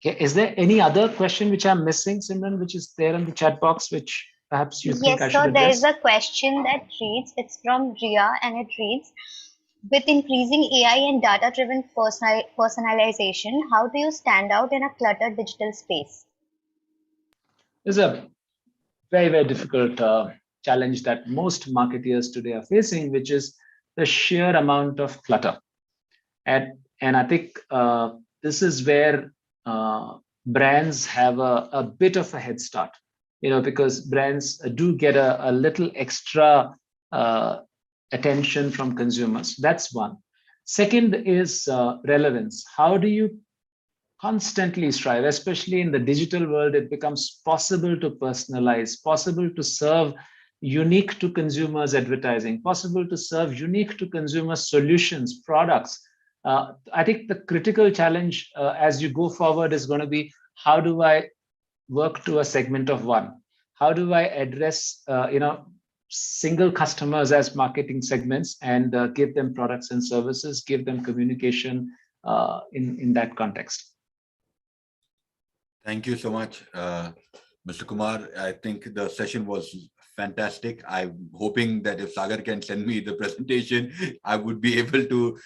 Okay, is there any other question which I'm missing, Simran, which is there in the chat box, which perhaps you think I should address? Yes, so there is a question that reads, it's from Ria, and it reads, with increasing AI and data-driven personalization, how do you stand out in a cluttered digital space? It's a very, very difficult challenge that most marketeers today are facing, which is the sheer amount of clutter. And I think this is where brands have a bit of a head start, because brands do get a little extra attention from consumers. That's one. Second is relevance. How do you constantly strive, especially in the digital world? It becomes possible to personalize, possible to serve unique to consumers advertising, possible to serve unique to consumer solutions, products. I think the critical challenge as you go forward is going to be, how do I work to a segment of one? How do I address single customers as marketing segments and give them products and services, give them communication in that context? Thank you so much, Mr. Kumar. I think the session was fantastic. I'm hoping that if Sagar can send me the presentation, I would be able to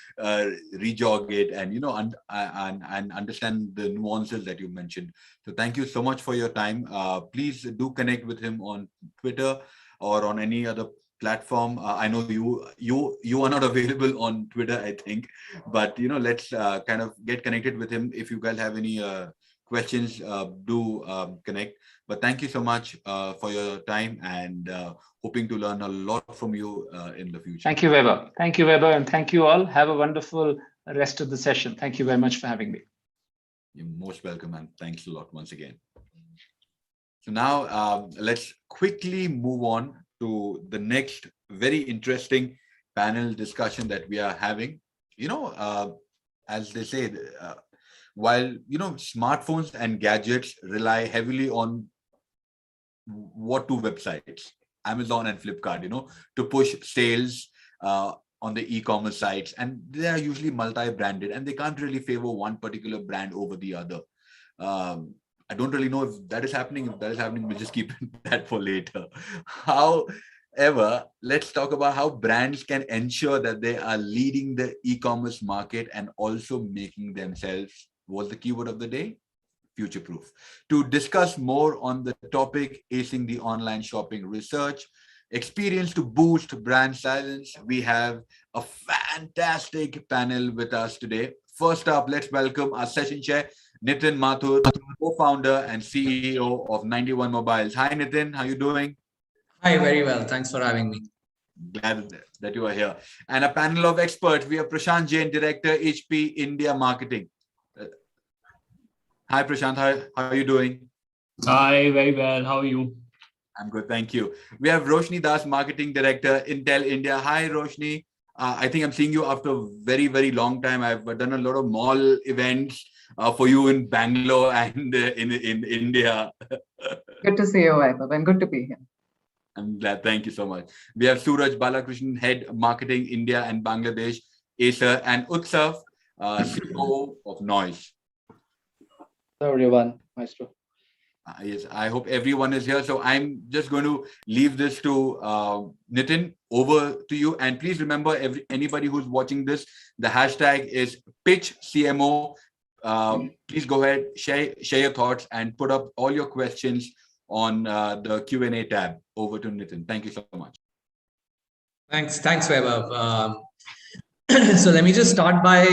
rejog it and and understand the nuances that you mentioned. So thank you so much for your time. Please do connect with him on Twitter or on any other platform. I know you are not available on Twitter, I think, but let's kind of get connected with him. If you guys have any questions, do connect. But thank you so much for your time, and hoping to learn a lot from you in the future. Thank you, Weber. Thank you, Weber, and thank you all. Have a wonderful rest of the session. Thank you very much for having me. You're most welcome, and thanks a lot once again. So now let's quickly move on to the next very interesting panel discussion that we are having. as they say, while smartphones and gadgets rely heavily on what two websites, Amazon and Flipkart, to push sales on the e-commerce sites, and they are usually multi-branded, and they can't really favor one particular brand over the other. I don't really know if that is happening. If that is happening, we'll just keep that for later. However, let's talk about how brands can ensure that they are leading the e-commerce market and also making themselves, what's the keyword of the day? Future-proof. To discuss more on the topic, acing the online shopping research experience to boost brand silence, we have a fantastic panel with us today. First up, let's welcome our session chair, Nitin Mathur, co-founder and CEO of 91 Mobiles. Hi, Nitin. How are you doing? Hi, very well. Thanks for having me. Glad that you are here. And a panel of experts. We have Prashant Jain, Director, HP India Marketing. Hi, Prashant. How are you doing? Hi, very well. How are you? I'm good. Thank you. We have Roshni Das, Marketing Director, Intel India. Hi, Roshni. I think I'm seeing you after a very, very long time. I've done a lot of mall events for you in Bangalore and in India. Good to see you, Vaibhav, and good to be here. I'm glad. Thank you so much. We have Suraj Balakrishnan, Head Marketing India and Bangladesh, Acer, and Utsav, CMO of Noise. Hello, everyone. Maestro. Yes, I hope everyone is here. So I'm just going to leave this to Nitin. Over to you. And please remember, anybody who's watching this, the hashtag is PitchCMO. Please go ahead, share your thoughts, and put up all your questions on the Q&A tab. Over to Nitin. Thank you so much. Thanks, Vaibhav. So let me just start by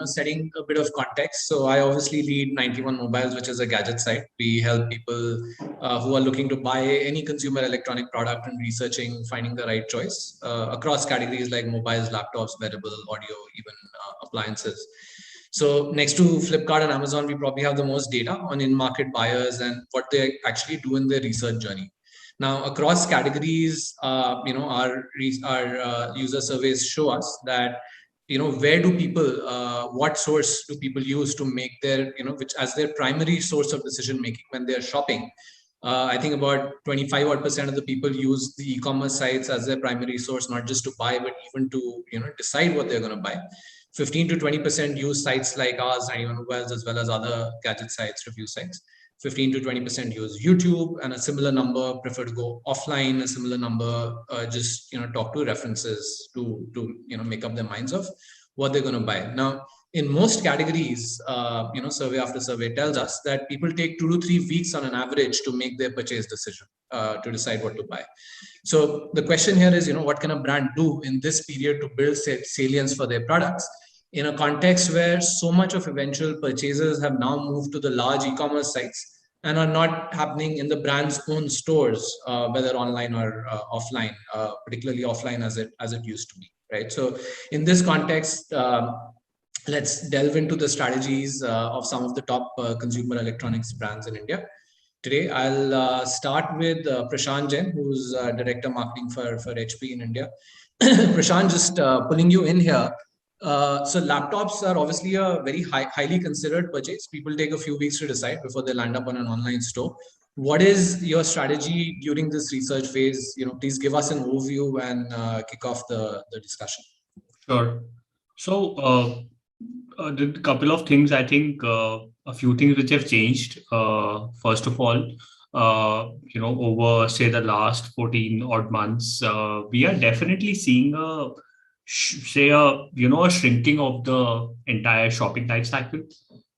setting a bit of context. So I obviously lead 91 Mobiles, which is a gadget site. We help people who are looking to buy any consumer electronic product and researching, finding the right choice across categories like mobiles, laptops, wearable, audio, even appliances. So next to Flipkart and Amazon, we probably have the most data on in-market buyers and what they actually do in their research journey. Now, across categories, our user surveys show us that, where do people, what source do people use to make their, which as their primary source of decision making when they're shopping. I think about 25% of the people use the e-commerce sites as their primary source, not just to buy, but even to, decide what they're going to buy. 15 to 20% use sites like ours, 91 Mobiles, as well as other gadget sites, review sites. 15 to 20% use YouTube, and a similar number prefer to go offline. A similar number just talk to references to make up their minds of what they're going to buy. Now, in most categories, survey after survey tells us that people take 2 to 3 weeks on an average to make their purchase decision, to decide what to buy. So the question here is, what can a brand do in this period to build salience for their products? In a context where so much of eventual purchases have now moved to the large e-commerce sites and are not happening in the brand's own stores, whether online or offline, particularly offline as it used to be, right? So in this context, let's delve into the strategies of some of the top consumer electronics brands in India. Today, I'll start with Prashant Jain, who's Director Marketing for HP in India. Prashant, just pulling you in here. So laptops are obviously a very highly considered purchase. People take a few weeks to decide before they land up on an online store. What is your strategy during this research phase? Please give us an overview and kick off the discussion. Sure. So a couple of things, I think a few things which have changed. First of all, over say the last 14 odd months, we are definitely seeing a shrinking of the entire shopping life cycle.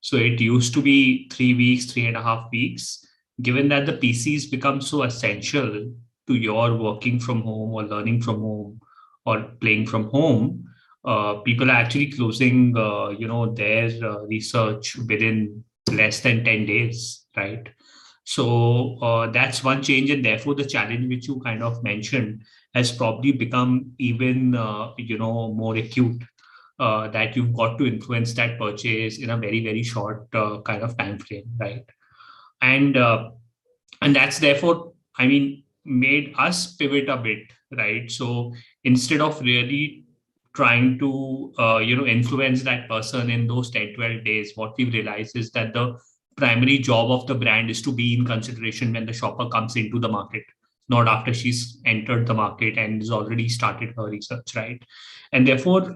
So it used to be 3 weeks, 3.5 weeks. Given that the PCs become so essential to your working from home or learning from home or playing from home, people are actually closing, their research within less than 10 days, right? So that's one change, and therefore the challenge which you kind of mentioned has probably become even, more acute, that you've got to influence that purchase in a very, very short kind of time frame, right? And that's therefore, made us pivot a bit, right? So instead of really trying to influence that person in those 10-12 days, what we've realized is that the primary job of the brand is to be in consideration when the shopper comes into the market, not after she's entered the market and has already started her research, right? And therefore,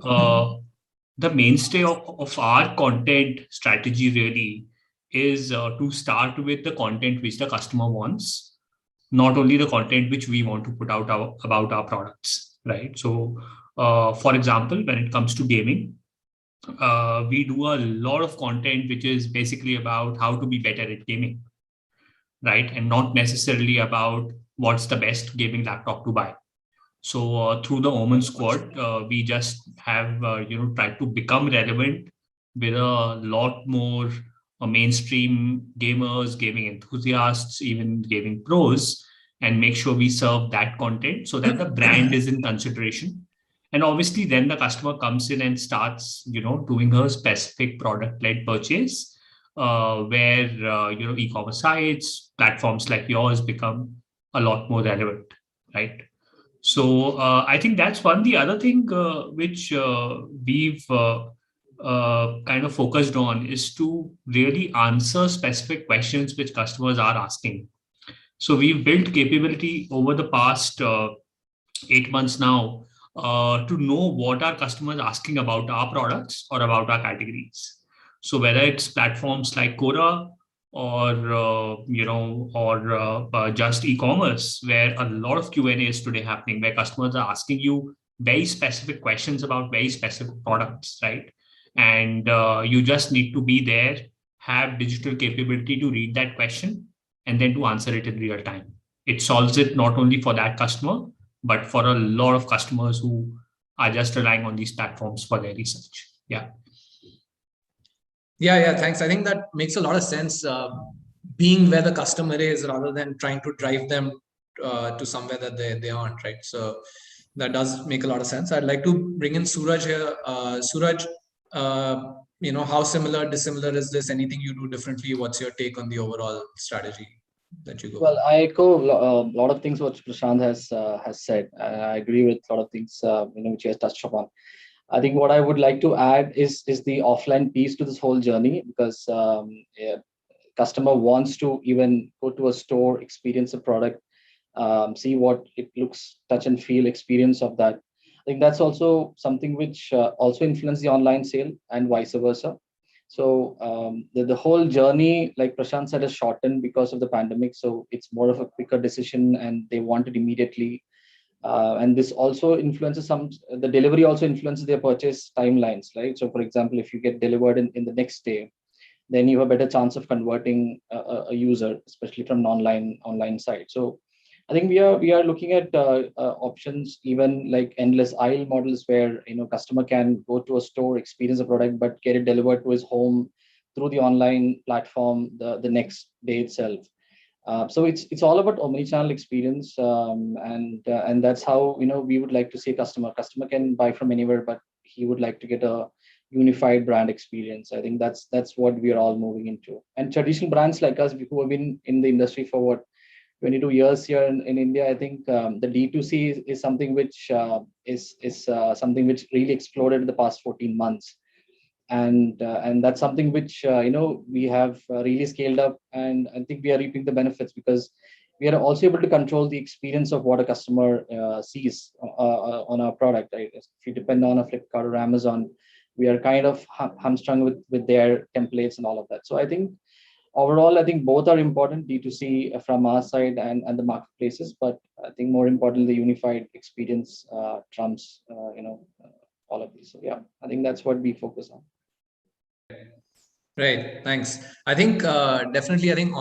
the mainstay of our content strategy really is to start with the content which the customer wants, not only the content which we want to put out about our products, right? So, for example, when it comes to gaming, we do a lot of content which is basically about how to be better at gaming, right? And not necessarily about what's the best gaming laptop to buy. So through the Omen Squad, we just have tried to become relevant with a lot more mainstream gamers, gaming enthusiasts, even gaming pros, and make sure we serve that content so that the brand is in consideration. And obviously, then the customer comes in and starts, doing her specific product-led purchase, where e-commerce sites, platforms like yours become a lot more relevant, right? So I think that's one. The other thing which we've kind of focused on is to really answer specific questions which customers are asking. So we've built capability over the past 8 months now to know what our customers are asking about our products or about our categories. So whether it's platforms like Quora or just e-commerce, where a lot of Q&A is today happening, where customers are asking you very specific questions about very specific products, right? And you just need to be there, have digital capability to read that question, and then to answer it in real time. It solves it not only for that customer, but for a lot of customers who are just relying on these platforms for their research. Yeah. Yeah, thanks. I think that makes a lot of sense, being where the customer is rather than trying to drive them to somewhere that they aren't, right? So that does make a lot of sense. I'd like to bring in Suraj here. Suraj, how similar, dissimilar is this? Anything you do differently? What's your take on the overall strategy that you go? Well, I echo a lot of things what Prashant has said. I agree with a lot of things which he has touched upon. I think what I would like to add is the offline piece to this whole journey, because customer wants to even go to a store, experience a product, see what it looks, touch and feel, experience of that. I think that's also something which also influences the online sale and vice versa. So the whole journey, like Prashant said, is shortened because of the pandemic. So it's more of a quicker decision and they want it immediately. And this also influences the delivery also influences their purchase timelines, right? So for example, if you get delivered in the next day, then you have a better chance of converting a user, especially from an online site. So I think we are looking at options, even like endless aisle models, where customer can go to a store, experience a product, but get it delivered to his home through the online platform the next day itself. So it's all about omnichannel experience, and that's how we would like to see customer. Customer can buy from anywhere, but he would like to get a unified brand experience. I think that's what we are all moving into. And traditional brands like us, who have been in the industry for 22 years here in India, I think the D2C is something which is something which really exploded in the past 14 months. And that's something which we have really scaled up, and I think we are reaping the benefits, because we are also able to control the experience of what a customer sees on our product, right? If you depend on a Flipkart or Amazon, we are kind of hamstrung with their templates and all of that. So I think overall, I think both are important, D2C from our side and the marketplaces, but I think more importantly, the unified experience trumps all of these. So yeah, I think that's what we focus on. Right. Thanks. I think definitely. I think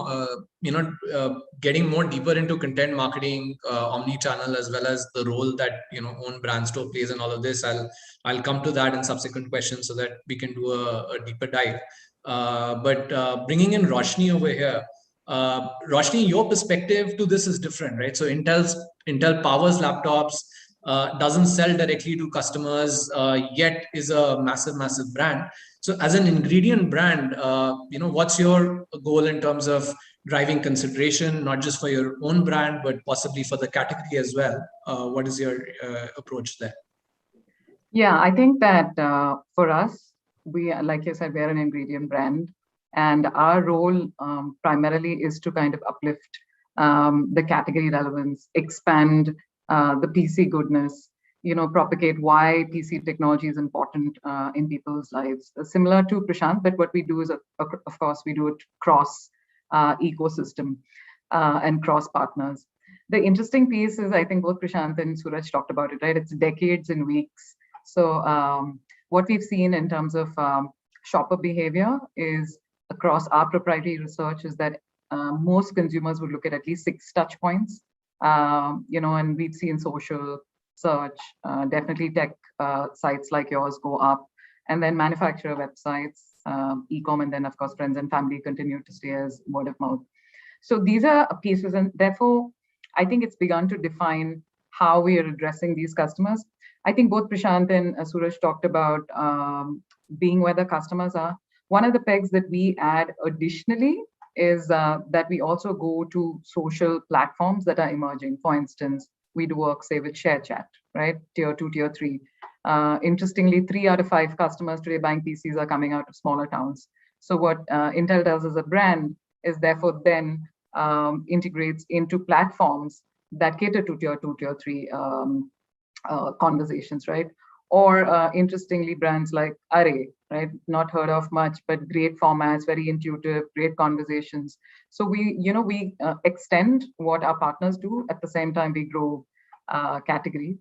getting more deeper into content marketing, omni-channel, as well as the role that own brand store plays in all of this. I'll come to that in subsequent questions so that we can do a deeper dive. But bringing in Roshni over here, Roshni, your perspective to this is different, right? So Intel powers laptops, doesn't sell directly to customers, yet is a massive brand. So as an ingredient brand, what's your goal in terms of driving consideration, not just for your own brand, but possibly for the category as well? What is your approach there? Yeah, I think that for us, we, like you said, we're an ingredient brand, and our role primarily is to kind of uplift the category relevance, expand the PC goodness, propagate why PC technology is important in people's lives. Similar to Prashant, but what we do is, of course, we do it cross ecosystem and cross partners. The interesting piece is, I think both Prashant and Suraj talked about it, right? It's decades in weeks. So what we've seen in terms of shopper behavior is across our proprietary research is that most consumers would look at least 6 touch points, and we've seen social search, definitely tech sites like yours go up, and then manufacturer websites, e-com, and then of course friends and family continue to stay as word of mouth. So these are pieces, and therefore I think it's begun to define how we are addressing these customers. I think both Prashant and Suraj talked about being where the customers are. One of the pegs that we add additionally is that we also go to social platforms that are emerging. For instance, we do work, say, with ShareChat, right? Tier 2, Tier 3. Interestingly, 3 out of 5 customers today buying PCs are coming out of smaller towns. So what Intel does as a brand is therefore then integrates into platforms that cater to Tier 2, Tier 3 conversations, right? Or interestingly, brands like Array, right? Not heard of much, but great formats, very intuitive, great conversations. So we extend what our partners do. At the same time, we grow category.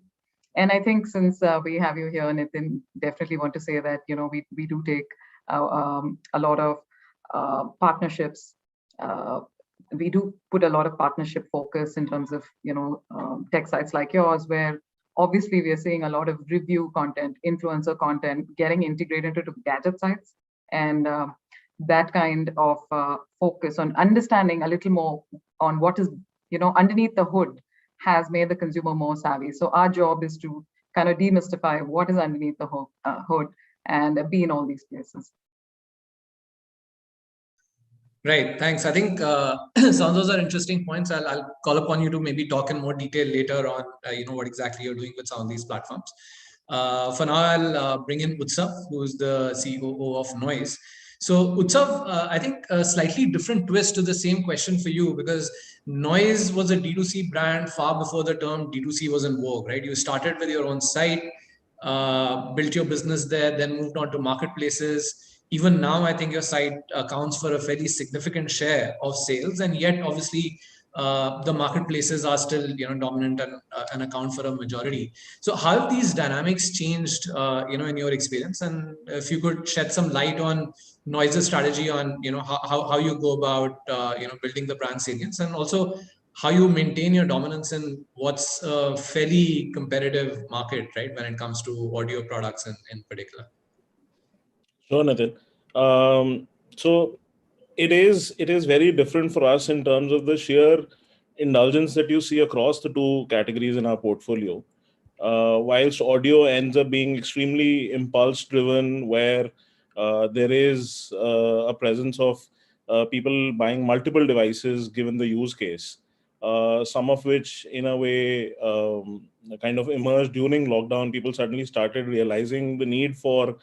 And I think since we have you here, Nitin, definitely want to say that we do take a lot of partnerships. We do put a lot of partnership focus in terms of tech sites like yours, where obviously we are seeing a lot of review content, influencer content getting integrated into gadget sites, and that kind of focus on understanding a little more on what is underneath the hood has made the consumer more savvy. So our job is to kind of demystify what is underneath the hood and be in all these places. Right. Thanks. I think some of those are interesting points. I'll call upon you to maybe talk in more detail later on, what exactly you're doing with some of these platforms. For now, I'll bring in Utsav, who is the COO of Noise. So Utsav, I think a slightly different twist to the same question for you, because Noise was a D2C brand far before the term D2C was in vogue, right? You started with your own site, built your business there, then moved on to marketplaces. Even now, I think your site accounts for a fairly significant share of sales, and yet obviously the marketplaces are still dominant and account for a majority. So how have these dynamics changed in your experience? And if you could shed some light on Noise's strategy on how you go about building the brand salience, and also how you maintain your dominance in what's a fairly competitive market, right, when it comes to audio products in particular. Sure, Nitin. So it is very different for us in terms of the sheer indulgence that you see across the two categories in our portfolio. Whilst audio ends up being extremely impulse driven, where there is a presence of people buying multiple devices given the use case, some of which in a way kind of emerged during lockdown. People suddenly started realizing the need for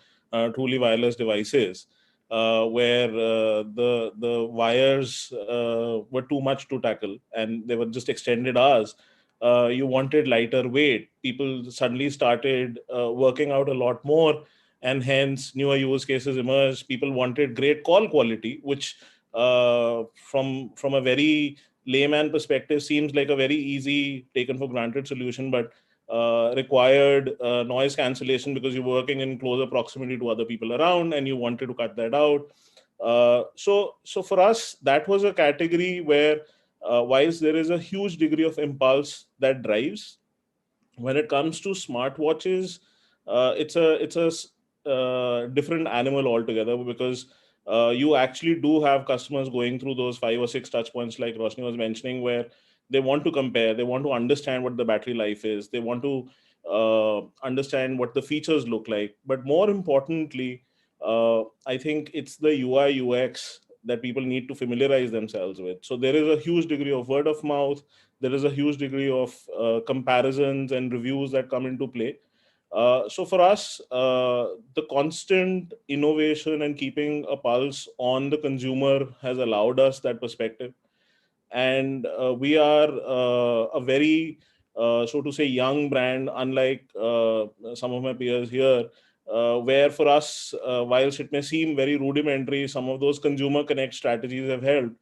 truly wireless devices, where the wires were too much to tackle and they were just extended hours. You wanted lighter weight. People suddenly started working out a lot more, and hence newer use cases emerged. People wanted great call quality, which from a very layman perspective seems like a very easy, taken for granted solution, but required noise cancellation because you're working in closer proximity to other people around and you wanted to cut that out. So for us, that was a category where whilst there is a huge degree of impulse that drives, when it comes to smartwatches, it's a different animal altogether, because you actually do have customers going through those 5 or 6 touch points like Roshni was mentioning, where they want to compare, they want to understand what the battery life is, they want to understand what the features look like. But more importantly, I think it's the UI UX that people need to familiarize themselves with. So there is a huge degree of word of mouth, there is a huge degree of comparisons and reviews that come into play. So for us, the constant innovation and keeping a pulse on the consumer has allowed us that perspective. And we are a very, so to say, young brand, unlike some of my peers here, where for us, whilst it may seem very rudimentary, some of those consumer connect strategies have helped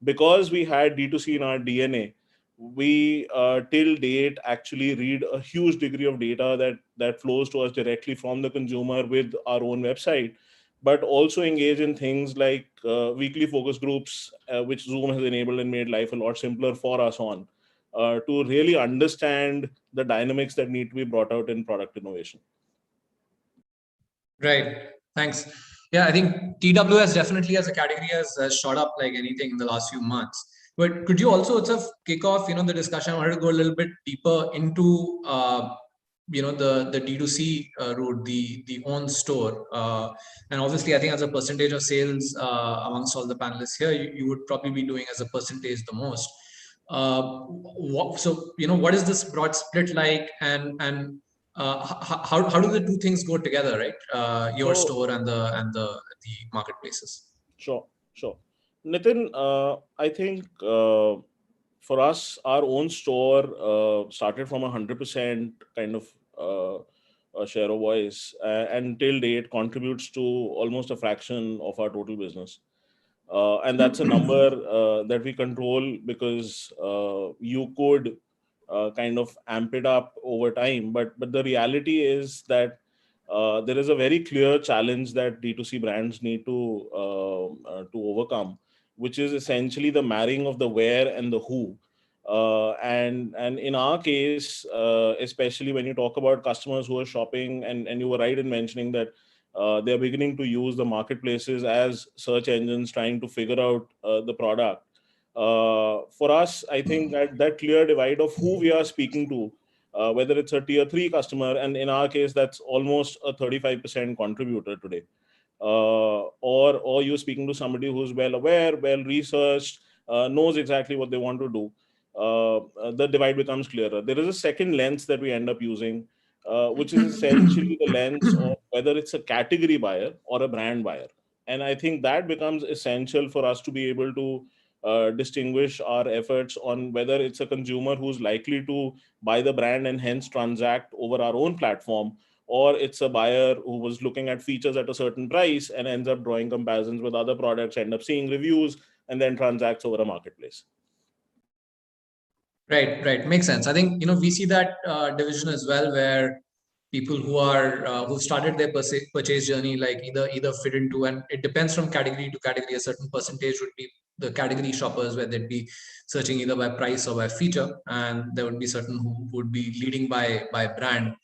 because we had D2C in our DNA. We till date actually read a huge degree of data that flows to us directly from the consumer with our own website, but also engage in things like weekly focus groups, which Zoom has enabled and made life a lot simpler for us on, to really understand the dynamics that need to be brought out in product innovation. Right. Thanks. Yeah, I think TWS definitely as a category has shot up like anything in the last few months. But could you also sort of kick off, the discussion? I wanted to go a little bit deeper into, the D2C route, the own store. And obviously, I think as a percentage of sales amongst all the panelists here, you would probably be doing as a percentage the most. What is this broad split like, and how do the two things go together, right? Your store and the marketplaces. Sure. Nitin, I think for us, our own store started from 100% kind of share of voice, and till date contributes to almost a fraction of our total business. And that's a number that we control because you could kind of amp it up over time. But the reality is that there is a very clear challenge that D2C brands need to overcome, which is essentially the marrying of the where and the who. And in our case, especially when you talk about customers who are shopping, and you were right in mentioning that they're beginning to use the marketplaces as search engines trying to figure out the product. For us, I think that clear divide of who we are speaking to, whether it's a tier 3 customer, and in our case, that's almost a 35% contributor today, or you're speaking to somebody who's well aware, well researched, knows exactly what they want to do, the divide becomes clearer. There is a second lens that we end up using, which is essentially the lens of whether it's a category buyer or a brand buyer. And I think that becomes essential for us to be able to distinguish our efforts on whether it's a consumer who's likely to buy the brand and hence transact over our own platform, or it's a buyer who was looking at features at a certain price and ends up drawing comparisons with other products, end up seeing reviews, and then transacts over a marketplace. Right. Makes sense. I think, we see that division as well, where people who started their purchase journey, like either fit into, and it depends from category to category. A certain percentage would be the category shoppers, where they'd be searching either by price or by feature, and there would be certain who would be leading by brand.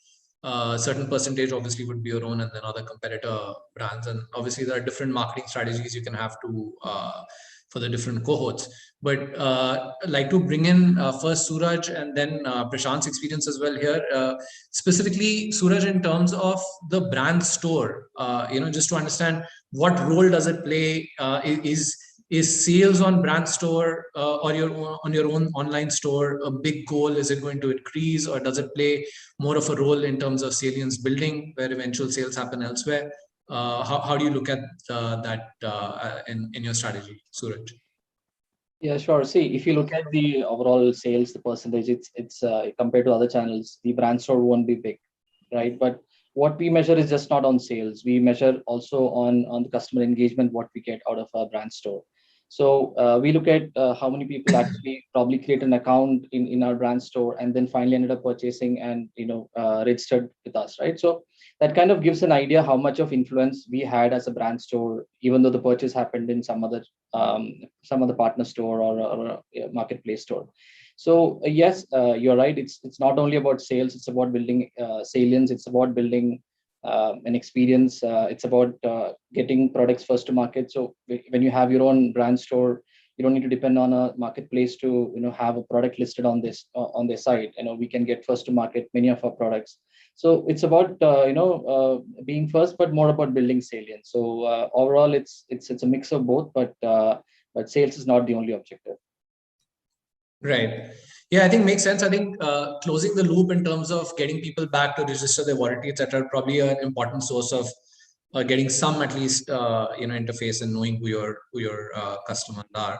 Certain percentage obviously would be your own, and then other competitor brands, and obviously there are different marketing strategies you can have to for the different cohorts. But I'd like to bring in first Suraj and then Prashant's experience as well here. Specifically, Suraj, in terms of the brand store, just to understand what role does it play? Is sales on brand store or on your own online store a big goal? Is it going to increase, or does it play more of a role in terms of salience building, where eventual sales happen elsewhere? How do you look at that in your strategy, Suraj? Yeah, sure. See, if you look at the overall sales, the percentage, it's compared to other channels, the brand store won't be big, right? But what we measure is just not on sales. We measure also on the customer engagement, what we get out of our brand store. So we look at how many people actually probably create an account in our brand store and then finally ended up purchasing and registered with us, right? So that kind of gives an idea how much of influence we had as a brand store, even though the purchase happened in some other partner store or a marketplace store. So yes, you're right. It's not only about sales. It's about building salience. It's about building an experience. It's about getting products first to market. So when you have your own brand store, you don't need to depend on a marketplace to have a product listed on their site. We can get first to market many of our products. So it's about being first, but more about building salience. So overall, it's a mix of both, but sales is not the only objective. Right. Yeah, I think makes sense. I think closing the loop in terms of getting people back to register their warranty, etc., probably an important source of getting some at least interface and knowing who your customers are.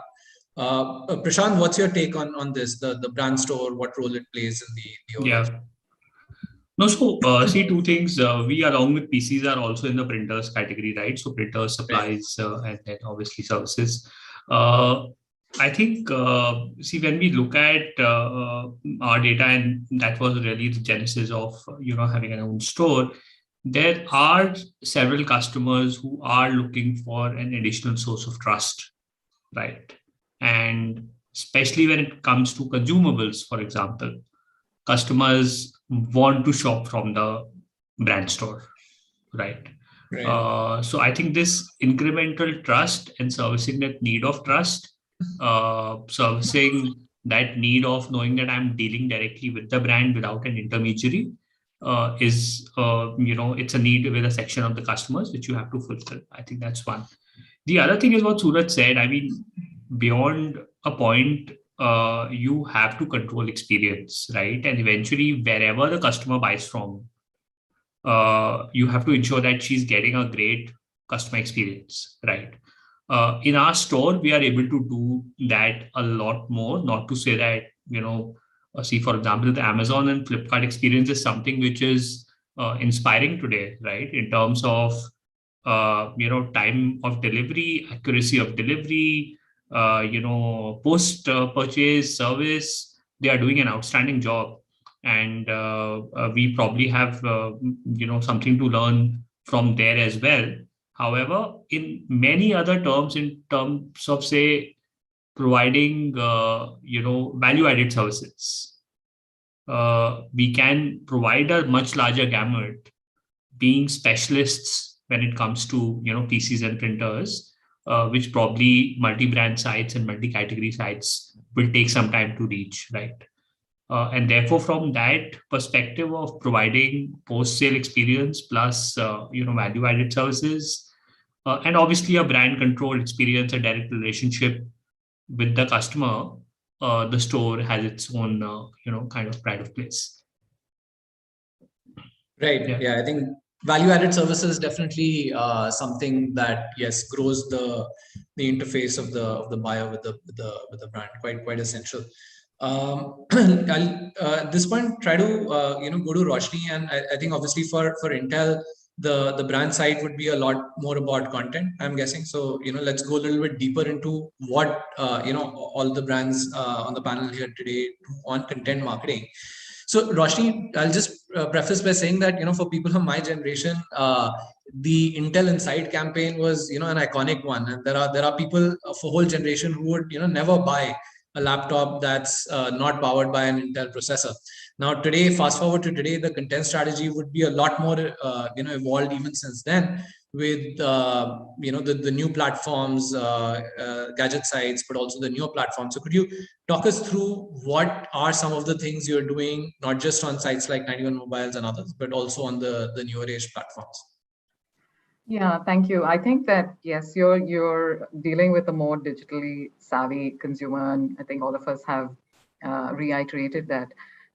Prashant, what's your take on this? The brand store, what role it plays in the overall? Yeah. No, so see, two things. We along with PCs are also in the printers category, right? So printers, supplies, and then obviously services. I think, see, when we look at our data, and that was really the genesis of having an own store. There are several customers who are looking for an additional source of trust, right? And especially when it comes to consumables, for example, customers want to shop from the brand store, right? So I think this incremental trust and servicing that need of trust, servicing that need of knowing that I'm dealing directly with the brand without an intermediary, is it's a need with a section of the customers which you have to fulfill. I think that's one. The other thing is what Suraj said. I mean, beyond a point, you have to control experience, right? And eventually, wherever the customer buys from, you have to ensure that she's getting a great customer experience, right? In our store, we are able to do that a lot more. Not to say that, see, for example, the Amazon and Flipkart experience is something which is inspiring today, right? In terms of, time of delivery, accuracy of delivery, post purchase service, they are doing an outstanding job. And we probably have, something to learn from there as well. However, in many other terms, in terms of, say, providing, value-added services, we can provide a much larger gamut, being specialists when it comes to, PCs and printers, which probably multi-brand sites and multi-category sites will take some time to reach, right? And therefore, from that perspective of providing post-sale experience plus, value-added services, and obviously a brand control experience, a direct relationship with the customer, the store has its own, kind of pride of place. Right. Yeah, I think value-added services definitely something that grows the interface of the buyer with the brand. Quite essential. I'll at this point try to go to Roshni, and I think obviously for Intel the brand side would be a lot more about content, I'm guessing. So let's go a little bit deeper into what all the brands on the panel here today do on content marketing. So Roshni, I'll just preface by saying that for people from my generation, the Intel Inside campaign was an iconic one, and there are people of a whole generation who would never buy a laptop that's not powered by an Intel processor. Now today, fast forward to today, the content strategy would be a lot more evolved even since then, with the new platforms, gadget sites, but also the newer platforms. So could you talk us through what are some of the things you're doing, not just on sites like 91 Mobiles and others, but also on the newer age platforms? Yeah, thank you. I think that, yes, you're dealing with a more digitally savvy consumer, and I think all of us have reiterated that.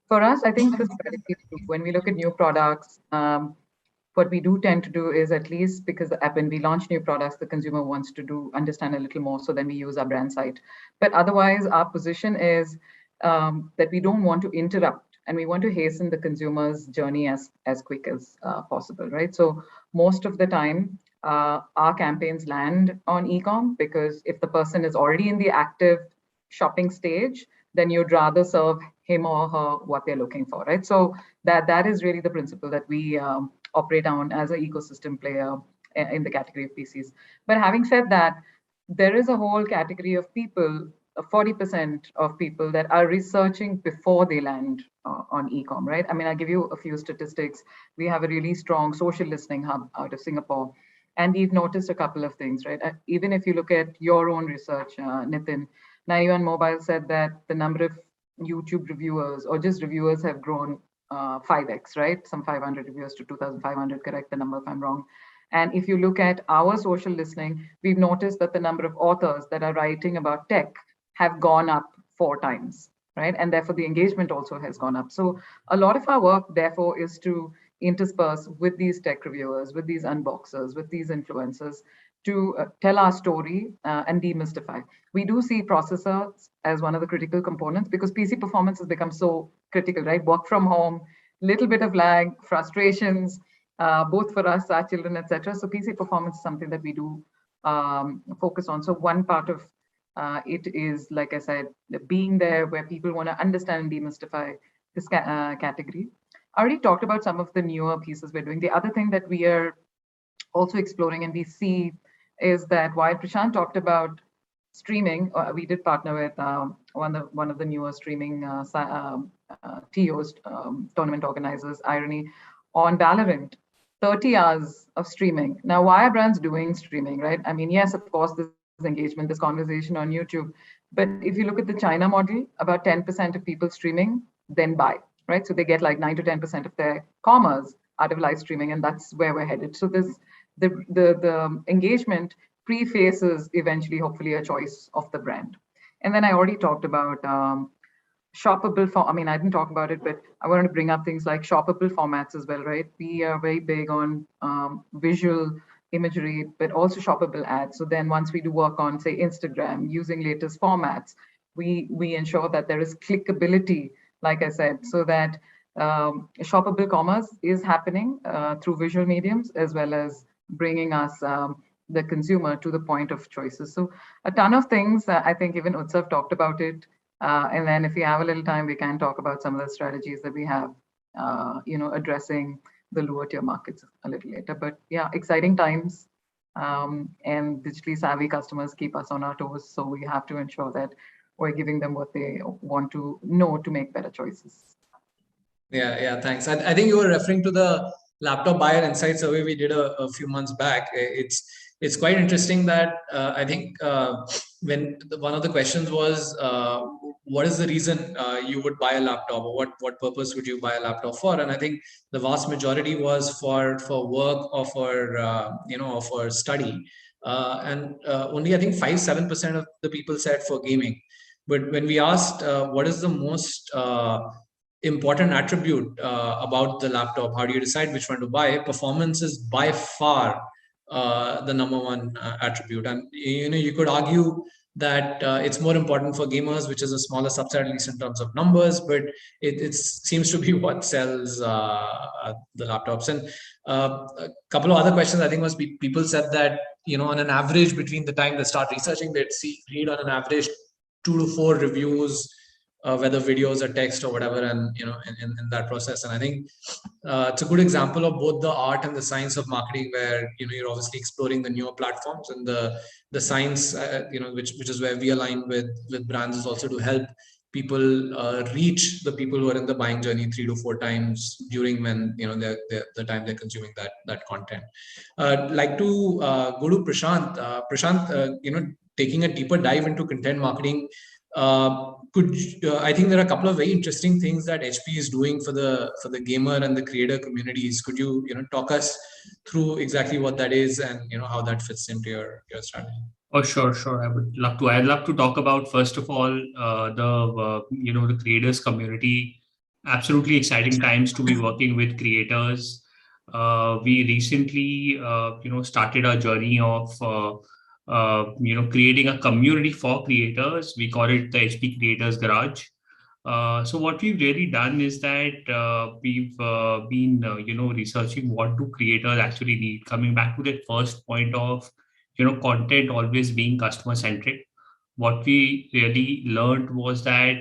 For us, I think the strategy, when we look at new products, what we do tend to do is, at least because when we launch new products, the consumer wants to understand a little more, so then we use our brand site. But otherwise, our position is that we don't want to interrupt, and we want to hasten the consumer's journey as quick as possible, right? So most of the time, our campaigns land on e-com, because if the person is already in the active shopping stage, then you'd rather serve him or her what they're looking for, right? So that is really the principle that we operate on as an ecosystem player in the category of PCs. But having said that, there is a whole category of people, 40% of people that are researching before they land on e-com, right? I mean, I'll give you a few statistics. We have a really strong social listening hub out of Singapore, and we've noticed a couple of things, right? Even if you look at your own research, Nitin, 91 Mobile said that the number of YouTube reviewers or just reviewers have grown 5x, right? Some 500 reviewers to 2,500, correct the number if I'm wrong. And if you look at our social listening, we've noticed that the number of authors that are writing about tech have gone up 4 times, right? And therefore the engagement also has gone up. So a lot of our work, therefore, is to intersperse with these tech reviewers, with these unboxers, with these influencers, to tell our story and demystify. We do see processors as one of the critical components because PC performance has become so critical, right? Work from home, little bit of lag, frustrations, both for us, our children, etc. So PC performance is something that we do focus on. So one part of it is, like I said, being there where people want to understand and demystify this category. I already talked about some of the newer pieces we're doing. The other thing that we are also exploring and we see is that while Prashant talked streaming, we did partner with one of the newer streaming TOs, tournament organizers, Irony, on Valorant. 30 hours of streaming. Now, why are brands doing streaming, right? I mean, yes, of course, this engagement, this conversation on YouTube. But if you look at the China model, about 10% of people streaming then buy, right? So they get like 9 to 10% of their commerce out of live streaming, and that's where we're headed. So this the engagement prefaces eventually, hopefully, a choice of the brand. And then I already talked about shoppable I mean, I didn't talk about it, but I wanted to bring up things like shoppable formats as well, right? We are very big on visual imagery, but also shoppable ads. So then once we do work on, say, Instagram, using latest formats, we ensure that there is clickability, like I said, so that shoppable commerce is happening through visual mediums, as well as bringing us the consumer to the point of choices. So a ton of things. I think even Utsav talked about it. And then if we have a little time, we can talk about some of the strategies that we have, addressing the lower tier markets a little later. But yeah, exciting times, and digitally savvy customers keep us on our toes. So we have to ensure that we're giving them what they want to know to make better choices. Yeah, thanks. I think you were referring to the laptop buyer insight survey we did a few months back. It's quite interesting that I think when one of the questions was, what is the reason you would buy a laptop, or what purpose would you buy a laptop for? And I think the vast majority was for work or for study, and only I think 5-7% of the people said for gaming. But when we asked what is the most important attribute about the laptop, how do you decide which one to buy, performance is by far the number one attribute. And you could argue that it's more important for gamers, which is a smaller subset, at least in terms of numbers, but it seems to be what sells the laptops. And a couple of other questions I think was people said that on an average, between the time they start researching, they'd read on an average 2 to 4 reviews, whether videos or text or whatever, and in that process. And I think it's a good example of both the art and the science of marketing, where you're obviously exploring the newer platforms, and the science which is where we align with brands, is also to help people reach the people who are in the buying journey 3 to 4 times during when the time they're consuming that content. Like to go to Prashant. Taking a deeper dive into content marketing, I think there are a couple of very interesting things that HP is doing for the gamer and the creator communities. Could you talk us through exactly what that is and how that fits into your strategy? Oh, sure. I would love to. I'd love to talk about, first of all, the creators community. Absolutely exciting times to be working with creators. We recently started our journey of creating a community for creators. We call it the HP Creators Garage. So what we've really done is that we've been researching what do creators actually need. Coming back to that first point of content always being customer centric, what we really learned was that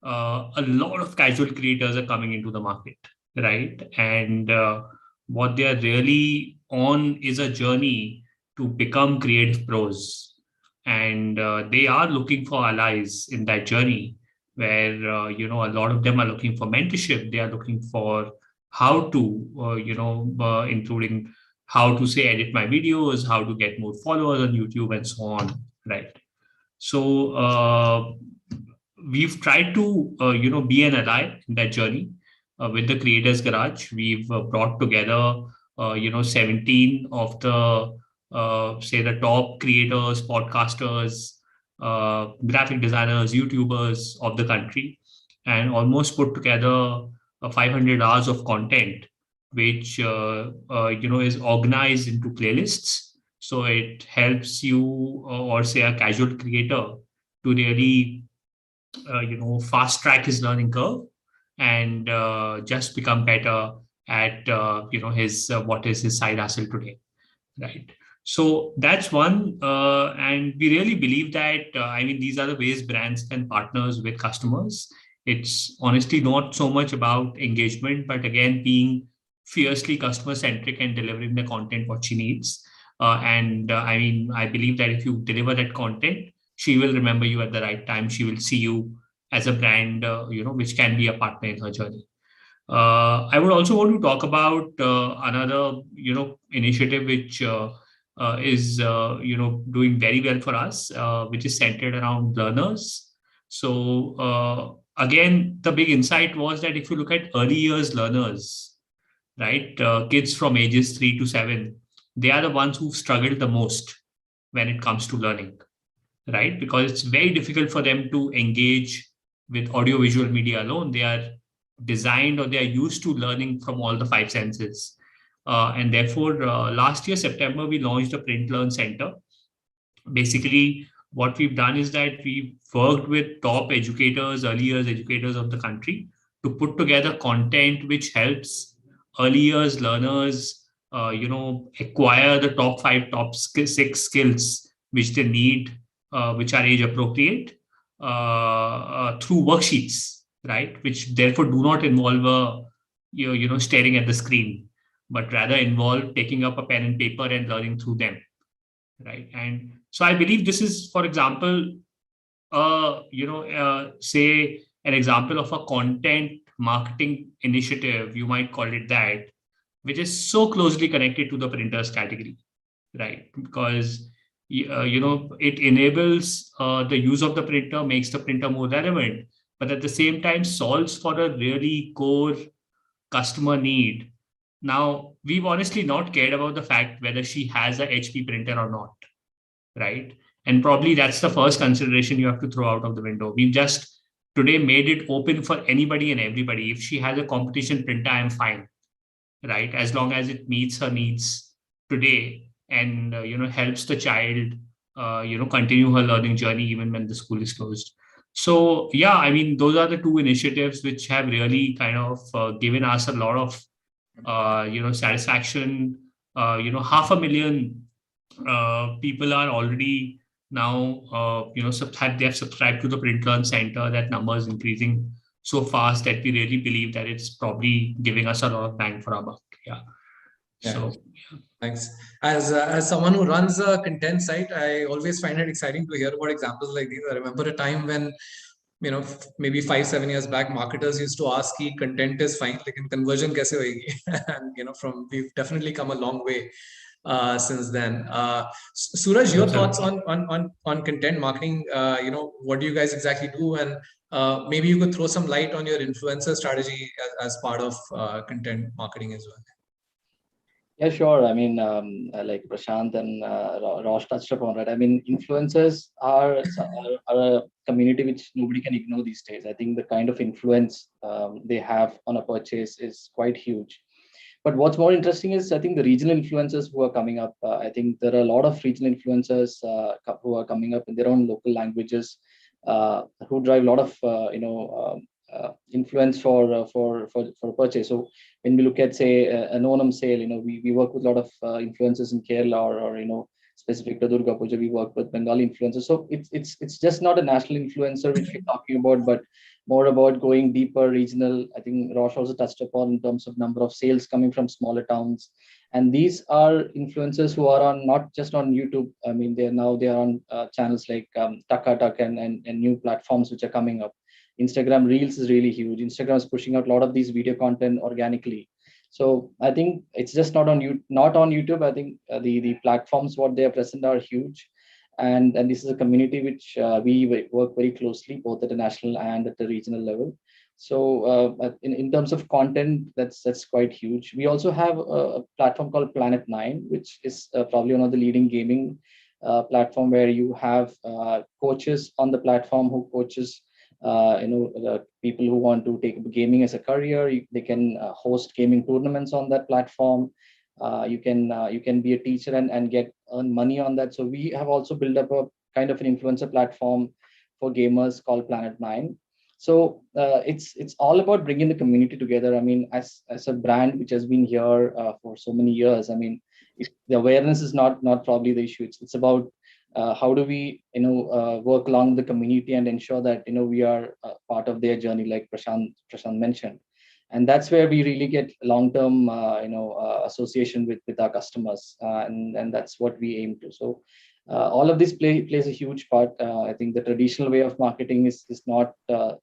a lot of casual creators are coming into the market, right? And what they are really on is a journey to become creative pros, and they are looking for allies in that journey, where a lot of them are looking for mentorship. They are looking for how to including how to say edit my videos, how to get more followers on YouTube, and so on, right? So we've tried to be an ally in that journey. With the Creators Garage, we've brought together 17 of the say the top creators, podcasters, graphic designers, YouTubers of the country. and almost put together 500 hours of content, which is organized into playlists. So it helps you, or say a casual creator, to really fast track his learning curve and just become better at his what is his side hustle today, right? So that's one, and we really believe that these are the ways brands can partners with customers. It's honestly not so much about engagement, but again being fiercely customer centric and delivering the content what she needs. I believe that if you deliver that content, she will remember you at the right time. She will see you as a brand, which can be a partner in her journey. I would also want to talk about another, initiative which is, doing very well for us, which is centered around learners. So again, the big insight was that if you look at early years learners, right, kids from ages 3 to 7, they are the ones who struggled the most when it comes to learning, right? Because it's very difficult for them to engage with audiovisual media alone. They are designed, or they are used to learning from all the five senses. And therefore, last year, September, we launched a Print Learn Center. Basically, what we've done is that we've worked with top educators, early years educators of the country, to put together content which helps early years learners, acquire the top 5, top 6 skills which they need, which are age appropriate, through worksheets, right? Which therefore do not involve staring at the screen, but rather involve taking up a pen and paper and learning through them, right? And so I believe this is, for example, say an example of a content marketing initiative, you might call it that, which is so closely connected to the printers category, right? Because it enables the use of the printer, makes the printer more relevant, but at the same time solves for a really core customer need. Now, we've honestly not cared about the fact whether she has a HP printer or not, right? And probably that's the first consideration you have to throw out of the window. We've just today made it open for anybody and everybody. If she has a competition printer, I'm fine, right? As long as it meets her needs today and helps the child continue her learning journey even when the school is closed. So yeah, I mean, those are the two initiatives which have really kind of given us a lot of satisfaction. 500,000 people are already now they have subscribed to the Print Learn Center. That number is increasing so fast that we really believe that it's probably giving us a lot of bang for our buck. Yeah. So yeah. Thanks. As someone who runs a content site, I always find it exciting to hear about examples like these. I remember a time when, maybe 5-7 years back, marketers used to ask, "Ki content is fine, like conversion kaise hoegi?" And we've definitely come a long way since then. Suraj, your thoughts on content marketing? What do you guys exactly do? And maybe you could throw some light on your influencer strategy as part of content marketing as well. Yeah, sure. I mean, like Prashant and Rosh touched upon, right? I mean, influencers are a community which nobody can ignore these days. I think the kind of influence they have on a purchase is quite huge. But what's more interesting is, I think, the regional influencers who are coming up. I think there are a lot of regional influencers who are coming up in their own local languages, who drive a lot of influence for purchase. So when we look at, say, an Onam sale, we work with a lot of influencers in Kerala or specific to Durga Puja, we work with Bengali influencers. So it's just not a national influencer which we're talking about, but more about going deeper, regional. I think Rosh also touched upon in terms of number of sales coming from smaller towns. And these are influencers who are on not just on YouTube. I mean, they are on channels like Taka and new platforms which are coming up. Instagram Reels is really huge. Instagram is pushing out a lot of these video content organically. So I think it's just not on YouTube. I think the platforms what they are present are huge, and this is a community which we work very closely both at the national and at the regional level. So in terms of content, that's quite huge. We also have a platform called Planet 9, which is probably one of the leading gaming platform where you have coaches on the platform who coaches people who want to take gaming as a career, they can host gaming tournaments on that platform. You can be a teacher and earn money on that. So we have also built up a kind of an influencer platform for gamers called Planet 9. So it's all about bringing the community together. I mean, as a brand which has been here for so many years, I mean, the awareness is not probably the issue. It's about how do we work along the community and ensure that we are part of their journey, like Prashant mentioned. And that's where we really get long-term association with our customers, and that's what we aim to. So all of this plays a huge part. I think the traditional way of marketing is not the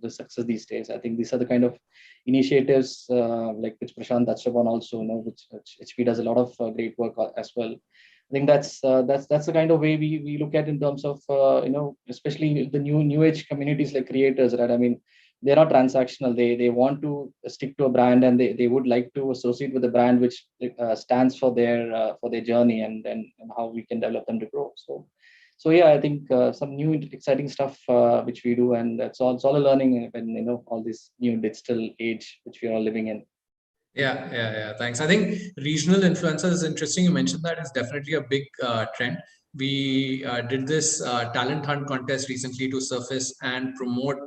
success these days. I think these are the kind of initiatives like which Prashant touched upon also, which HP does a lot of great work as well. I think that's the kind of way we look at in terms of especially the new age communities like creators, right? I mean, they're not transactional. They want to stick to a brand, and they would like to associate with a brand which stands for their journey and how we can develop them to grow. So yeah, I think some new exciting stuff which we do, and it's all a learning when all this new digital age which we are living in. Yeah. Thanks. I think regional influencers is interesting. You mentioned that it's definitely a big trend. We did this talent hunt contest recently to surface and promote,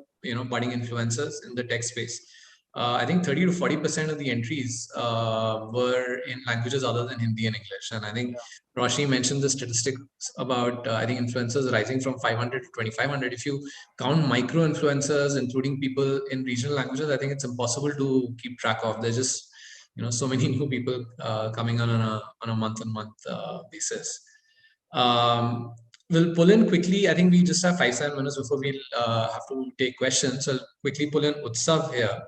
budding influencers in the tech space. I think 30 to 40% of the entries were in languages other than Hindi and English. And I think Roshni mentioned the statistics about, I think, influencers rising from 500 to 2,500. If you count micro influencers, including people in regional languages, I think it's impossible to keep track of. There's just so many new people coming on a month-on-month basis. We'll pull in quickly. I think we just have 5-7 minutes before we'll have to take questions. So I'll quickly pull in Utsav here.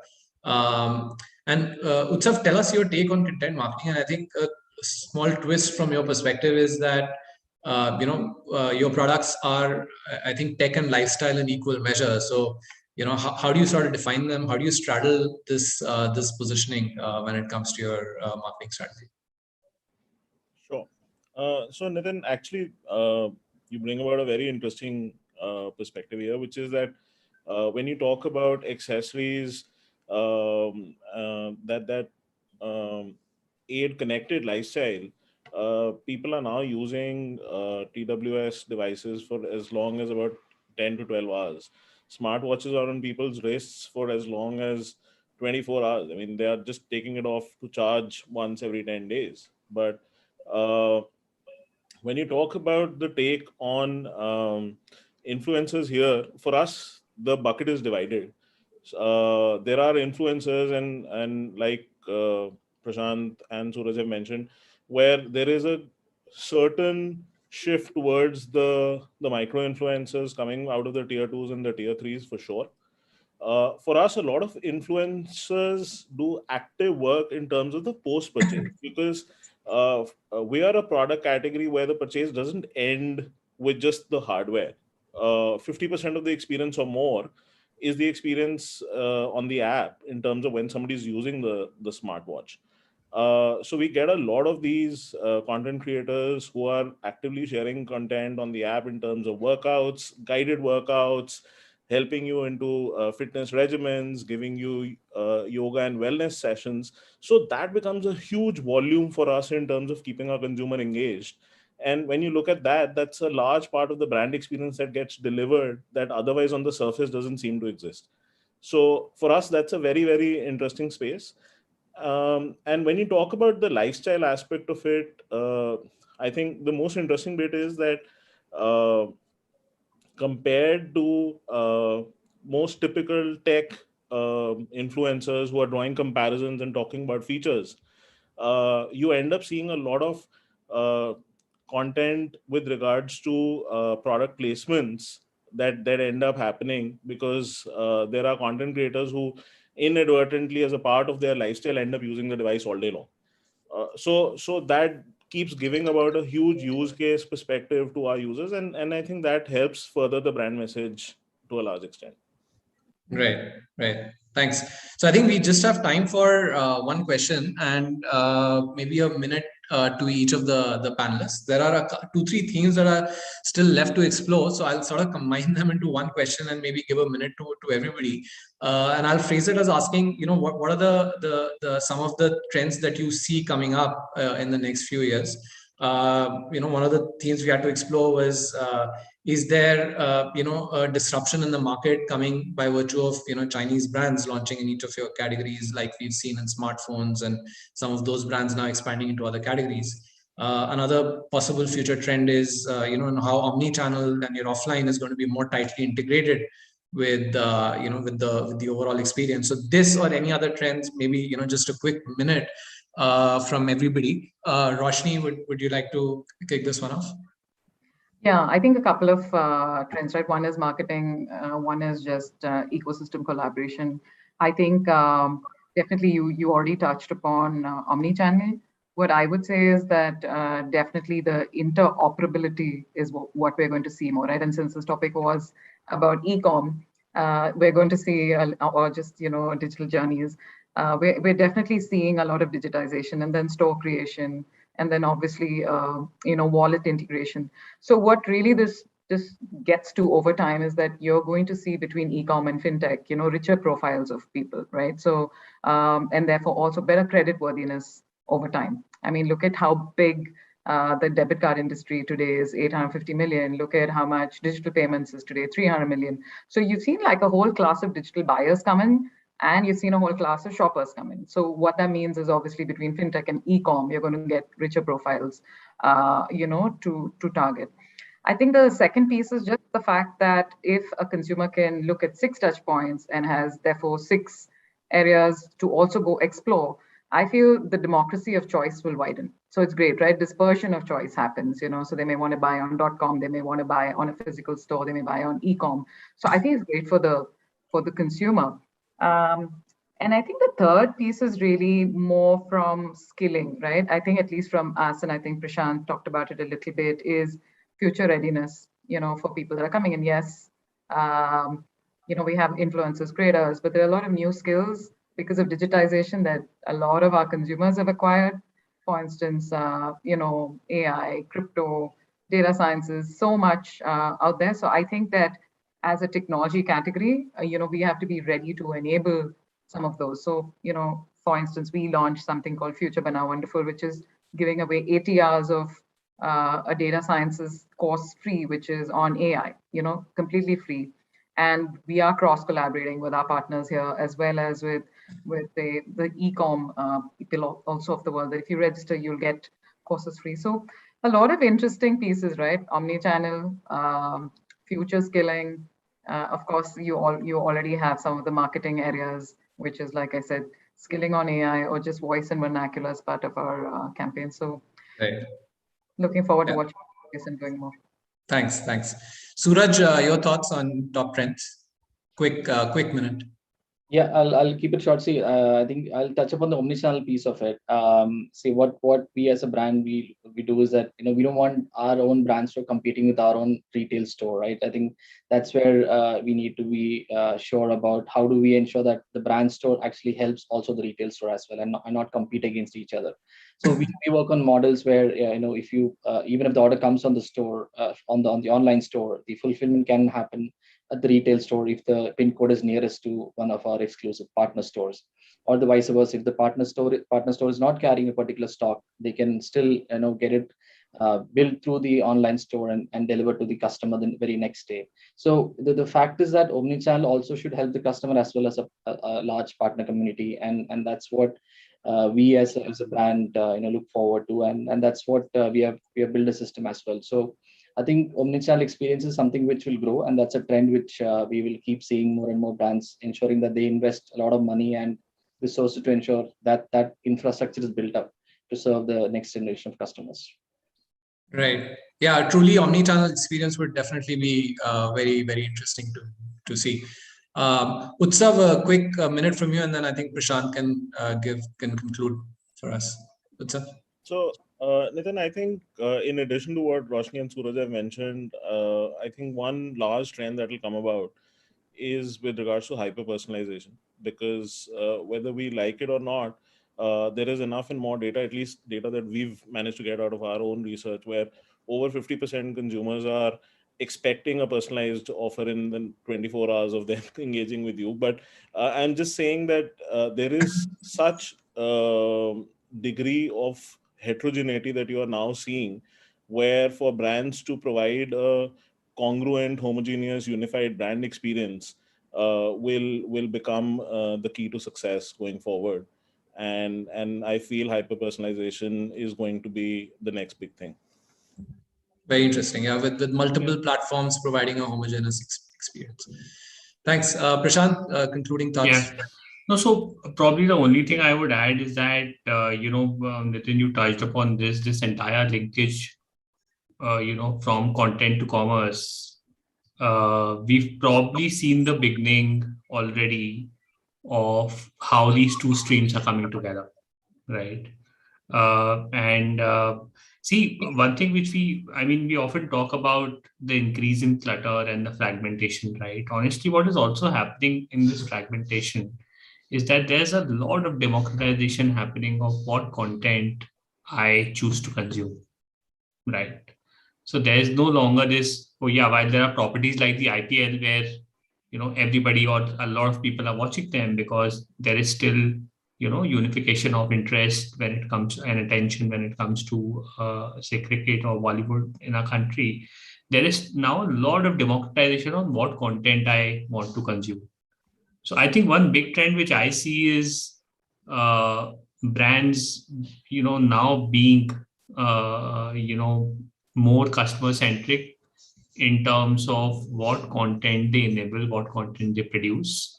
And Utsav, tell us your take on content marketing. And I think a small twist from your perspective is that your products are, I think, tech and lifestyle in equal measure. So how do you sort of define them? How do you straddle this positioning when it comes to your marketing strategy? Sure. So Nitin, actually, you bring about a very interesting perspective here, which is that when you talk about accessories that aid connected lifestyle, people are now using TWS devices for as long as about 10 to 12 hours. Smartwatches are on people's wrists for as long as 24 hours. I mean, they are just taking it off to charge once every 10 days. But when you talk about the take on influencers here, for us, the bucket is divided. There are influencers and like Prashant and Suraj have mentioned, where there is a certain shift towards the micro influencers coming out of the tier 2s and the tier 3s for sure. For us, a lot of influencers do active work in terms of the post purchase, because we are a product category where the purchase doesn't end with just the hardware. 50% of the experience or more is the experience on the app in terms of when somebody's using the smartwatch. So we get a lot of these content creators who are actively sharing content on the app in terms of workouts, guided workouts, helping you into fitness regimens, giving you yoga and wellness sessions. So that becomes a huge volume for us in terms of keeping our consumer engaged. And when you look at that, that's a large part of the brand experience that gets delivered that otherwise on the surface doesn't seem to exist. So for us, that's a very, very interesting space. And when you talk about the lifestyle aspect of it, I think the most interesting bit is that compared to most typical tech influencers who are drawing comparisons and talking about features, you end up seeing a lot of content with regards to product placements that end up happening, because there are content creators who inadvertently, as a part of their lifestyle, end up using the device all day long. So that keeps giving about a huge use case perspective to our users, and I think that helps further the brand message to a large extent. Right. Thanks. So I think we just have time for one question and maybe a minute to each of the panelists. There are 2-3 themes that are still left to explore. So I'll sort of combine them into one question and maybe give a minute to everybody. And I'll phrase it as asking, what are the some of the trends that you see coming up in the next few years? One of the themes we had to explore was, is there, a disruption in the market coming by virtue of, Chinese brands launching in each of your categories, like we've seen in smartphones, and some of those brands now expanding into other categories. Another possible future trend is, how omni-channel and your offline is going to be more tightly integrated with, with the overall experience. So this or any other trends, maybe, just a quick minute from everybody. Roshni, would you like to kick this one off? Yeah, I think a couple of trends, right? One is marketing, one is just ecosystem collaboration. I think definitely you already touched upon omni-channel. What I would say is that definitely the interoperability is what we're going to see more, right? And since this topic was about e-com, we're going to see, or just, digital journeys, we're definitely seeing a lot of digitization, and then store creation, and then obviously, wallet integration. So what really this gets to over time is that you're going to see between e-com and fintech, richer profiles of people, right? So, and therefore also better credit worthiness over time. I mean, look at how big the debit card industry today is, 850 million. Look at how much digital payments is today, 300 million. So you've seen like a whole class of digital buyers come in, and you've seen a whole class of shoppers come in. So what that means is obviously between fintech and e-com, you're going to get richer profiles, to target. I think the second piece is just the fact that if a consumer can look at 6 touch points and has therefore 6 areas to also go explore, I feel the democracy of choice will widen. So it's great, right? Dispersion of choice happens, so they may want to buy on .com, they may want to buy on a physical store, they may buy on e-com. So I think it's great for the consumer. And I think the third piece is really more from skilling, right? I think at least from us, and I think Prashant talked about it a little bit, is future readiness, for people that are coming in. Yes, we have influencers, creators, but there are a lot of new skills because of digitization that a lot of our consumers have acquired. For instance, AI, crypto, data sciences, so much out there. So I think that as a technology category, we have to be ready to enable some of those. So, for instance, we launched something called Future Bana Wonderful, which is giving away 80 hours of a data sciences course free, which is on AI, completely free. And we are cross collaborating with our partners here, as well as with the e-com people also of the world, that if you register, you'll get courses free. So a lot of interesting pieces, right? Omni-channel, future skilling. Of course, you already have some of the marketing areas, which is, like I said, skilling on AI or just voice and vernacular as part of our campaign. So right. Looking forward to watching this and doing more. Thanks. Suraj, your thoughts on top trends? Quick minute. Yeah, I'll keep it short. See, I think I'll touch upon the omnichannel piece of it. See, what we as a brand we do is that we don't want our own brand store competing with our own retail store, right? I think that's where we need to be sure about how do we ensure that the brand store actually helps also the retail store as well, and not compete against each other. So we work on models where if you even if the order comes on the store on the online store, the fulfillment can happen at the retail store if the pin code is nearest to one of our exclusive partner stores, or the vice versa. If the partner store is not carrying a particular stock, they can still get it built through the online store and delivered to the customer the very next day. So the fact is that omnichannel also should help the customer as well as a large partner community, and that's what we as a brand look forward to, and that's what we have built a system as well. So I think omnichannel experience is something which will grow, and that's a trend which we will keep seeing more and more brands ensuring that they invest a lot of money and resources to ensure that that infrastructure is built up to serve the next generation of customers. Right. Yeah, truly omnichannel experience would definitely be very, very interesting to see. Utsav, a quick minute from you, and then I think Prashant can conclude for us. Utsav. So, Nitin, I think in addition to what Roshni and Suraj have mentioned, I think one large trend that will come about is with regards to hyper personalization, because whether we like it or not, there is enough and more data, at least data that we've managed to get out of our own research, where over 50% consumers are expecting a personalized offer in the 24 hours of them engaging with you. But I'm just saying that there is such degree of heterogeneity that you are now seeing, where for brands to provide a congruent, homogeneous, unified brand experience will become the key to success going forward. And I feel hyper personalization is going to be the next big thing. Very interesting. Yeah, with multiple platforms providing a homogeneous experience. Thanks, Prashant. Concluding thoughts. Yeah. No, so probably the only thing I would add is that Nitin, you touched upon this entire linkage, from content to commerce. We've probably seen the beginning already of how these two streams are coming together, right? See, one thing which we often talk about the increase in clutter and the fragmentation, right? Honestly, what is also happening in this fragmentation is that there's a lot of democratization happening of what content I choose to consume, right? So there's no longer this, oh yeah, while there are properties like the IPL where, everybody or a lot of people are watching them because there is still, unification of interest when it comes and attention when it comes to, say, cricket or Bollywood in our country. There is now a lot of democratization on what content I want to consume. So I think one big trend which I see is brands, now being, more customer centric in terms of what content they enable, what content they produce,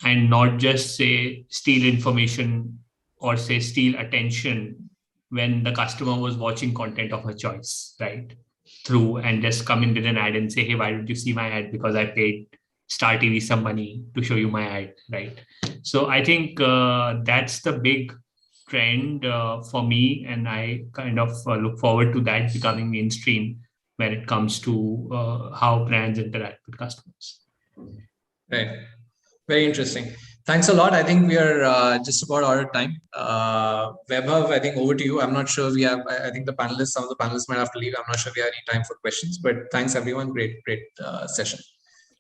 and not just say steal information or say steal attention when the customer was watching content of her choice, right? Through and just come in with an ad and say, hey, why don't you see my ad? Because I paid Star TV some money to show you my ad, right? So I think that's the big trend for me, and I kind of look forward to that becoming mainstream when it comes to how brands interact with customers. Right. Very interesting. Thanks a lot. I think we are just about out of time. Vaibhav, I think over to you. I'm not sure we have, I think some of the panelists might have to leave. I'm not sure we have any time for questions, but thanks everyone. Great session.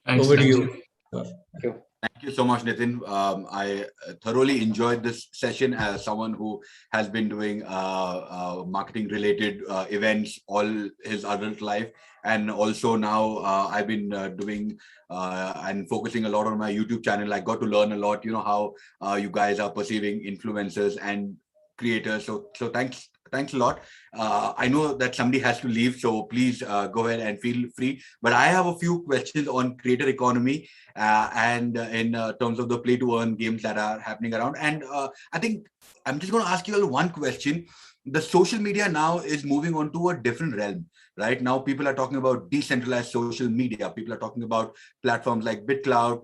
Thanks. Over to you. Thank you. Thank you so much, Nitin. I thoroughly enjoyed this session as someone who has been doing marketing-related events all his adult life. And also now I've been doing and focusing a lot on my YouTube channel. I got to learn a lot, how you guys are perceiving influencers and creators. So thanks a lot. I know that somebody has to leave, so please go ahead and feel free. But I have a few questions on creator economy and in terms of the play to earn games that are happening around. And I think I'm just going to ask you all one question. The social media now is moving on to a different realm. Right now, people are talking about decentralized social media. People are talking about platforms like BitCloud,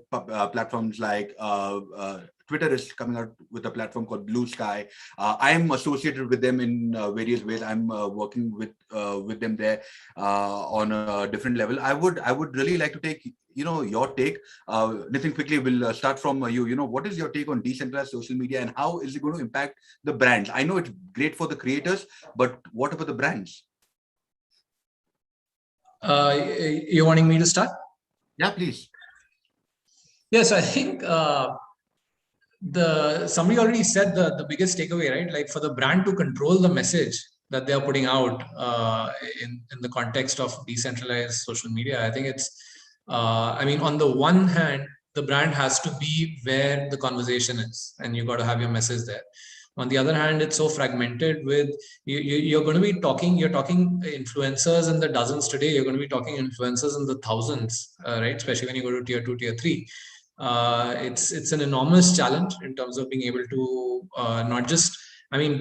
platforms like Twitter is coming out with a platform called Blue Sky. I am associated with them in various ways. I'm working with them there on a different level. I would really like to take your take. Nitin, quickly, we'll start from you. What is your take on decentralized social media and how is it going to impact the brands? I know it's great for the creators, but what about the brands? You're wanting me to start? Yeah, please. Yes, I think somebody already said the biggest takeaway, right? Like for the brand to control the message that they are putting out in the context of decentralized social media, I think it's, on the one hand, the brand has to be where the conversation is, and you got to have your message there. On the other hand, it's so fragmented with you're talking influencers in the dozens today. You're going to be talking influencers in the thousands, right? Especially when you go to tier 2, tier 3. It's an enormous challenge in terms of being able to not just,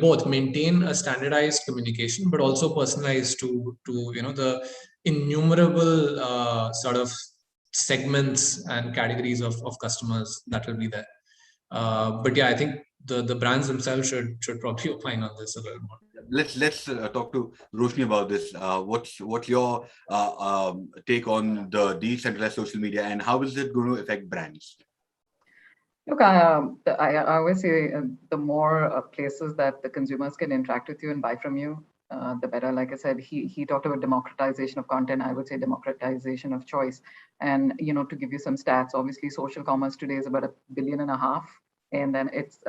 both maintain a standardized communication, but also personalize to the innumerable sort of segments and categories of customers that will be there. But yeah, I think the brands themselves should probably opine on this a little more. Let's talk to Roshni about this. What's your take on the decentralized social media and how is it going to affect brands? Look, I always say the more places that the consumers can interact with you and buy from you, the better. Like I said, he talked about democratization of content. I would say democratization of choice. And to give you some stats, obviously social commerce today is about 1.5 billion, and then it's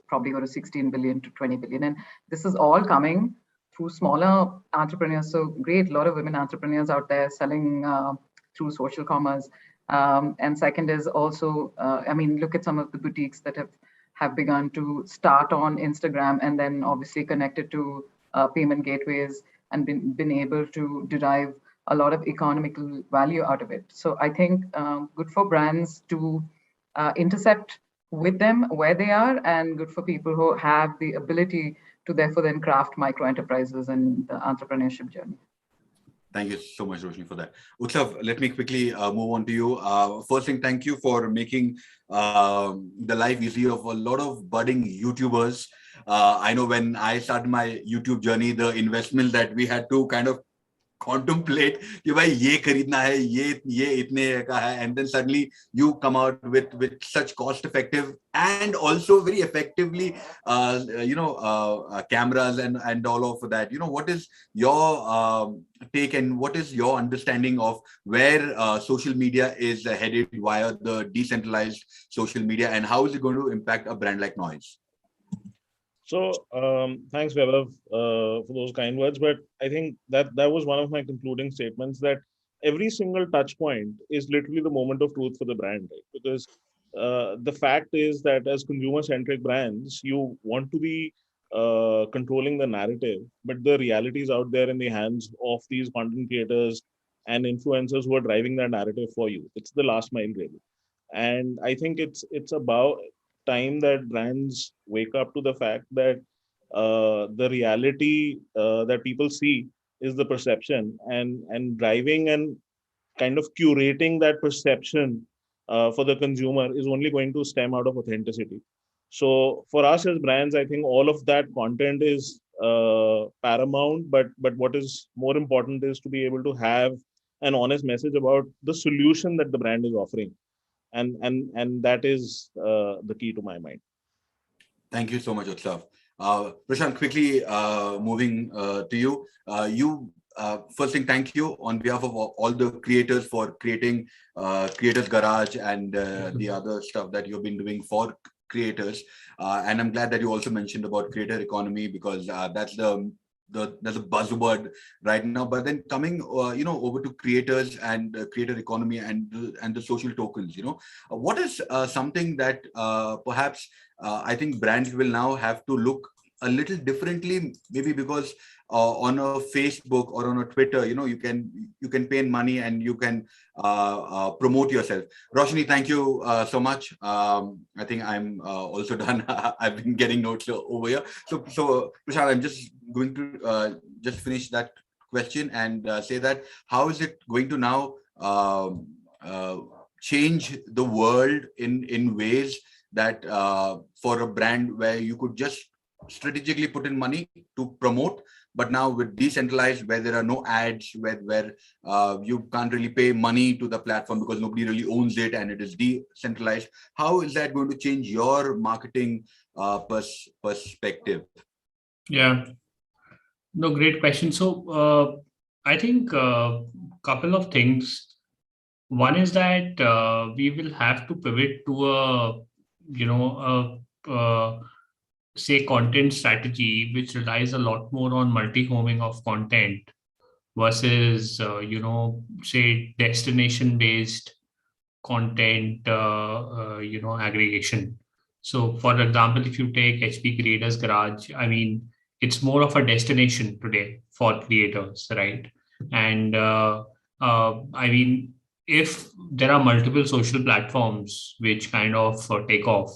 probably go to 16 billion to 20 billion. And this is all coming through smaller entrepreneurs. So great, a lot of women entrepreneurs out there selling through social commerce. And second is also, look at some of the boutiques that have begun to start on Instagram and then obviously connected to payment gateways and been able to derive a lot of economical value out of it. So I think good for brands to intercept with them where they are, and good for people who have the ability to therefore then craft micro enterprises and the entrepreneurship journey. Thank you so much, Roshni, for that. Utsav, let me quickly move on to you. First thing, thank you for making the life easy of a lot of budding YouTubers. I know when I started my YouTube journey, the investment that we had to kind of contemplate कि भाई ये खरीदना है, ये इतने का है, and then suddenly you come out with such cost effective and also very effectively cameras and all of that. What is your take and what is your understanding of where social media is headed via the decentralized social media, and how is it going to impact a brand like Noise? So thanks, Vaibhav, for those kind words. But I think that was one of my concluding statements, that every single touch point is literally the moment of truth for the brand, right? Because the fact is that as consumer-centric brands, you want to be controlling the narrative, but the reality is out there in the hands of these content creators and influencers who are driving that narrative for you. It's the last mile, really. And I think it's about time that brands wake up to the fact that the reality that people see is the perception, and driving and kind of curating that perception for the consumer is only going to stem out of authenticity. So for us as brands, I think all of that content is paramount, but what is more important is to be able to have an honest message about the solution that the brand is offering, and that is the key to my mind. Thank you so much, Utsav. Prashant, quickly moving to you. First thing, thank you on behalf of all the creators for creating Creators Garage and the other stuff that you've been doing for creators. And I'm glad that you also mentioned about creator economy, because that's there's a buzzword right now. But then coming over to creators and creator economy and the social tokens, what is something that perhaps I think brands will now have to look a little differently, maybe because on a Facebook or on a Twitter, you can pay money and you can promote yourself. Roshni, thank you so much. I think I'm also done. I've been getting notes over here. So Prashant, I'm just going to just finish that question and say that how is it going to now change the world in ways that for a brand where you could just strategically put in money to promote, but now with decentralized, where there are no ads, where you can't really pay money to the platform because nobody really owns it and it is decentralized, how is that going to change your marketing perspective? Yeah, no, great question. So I think a couple of things. One is that we will have to pivot to say content strategy which relies a lot more on multi-homing of content versus say destination based content aggregation. So for example, if you take HP Creators Garage, I mean, it's more of a destination today for creators, right? And I mean, if there are multiple social platforms which kind of take off,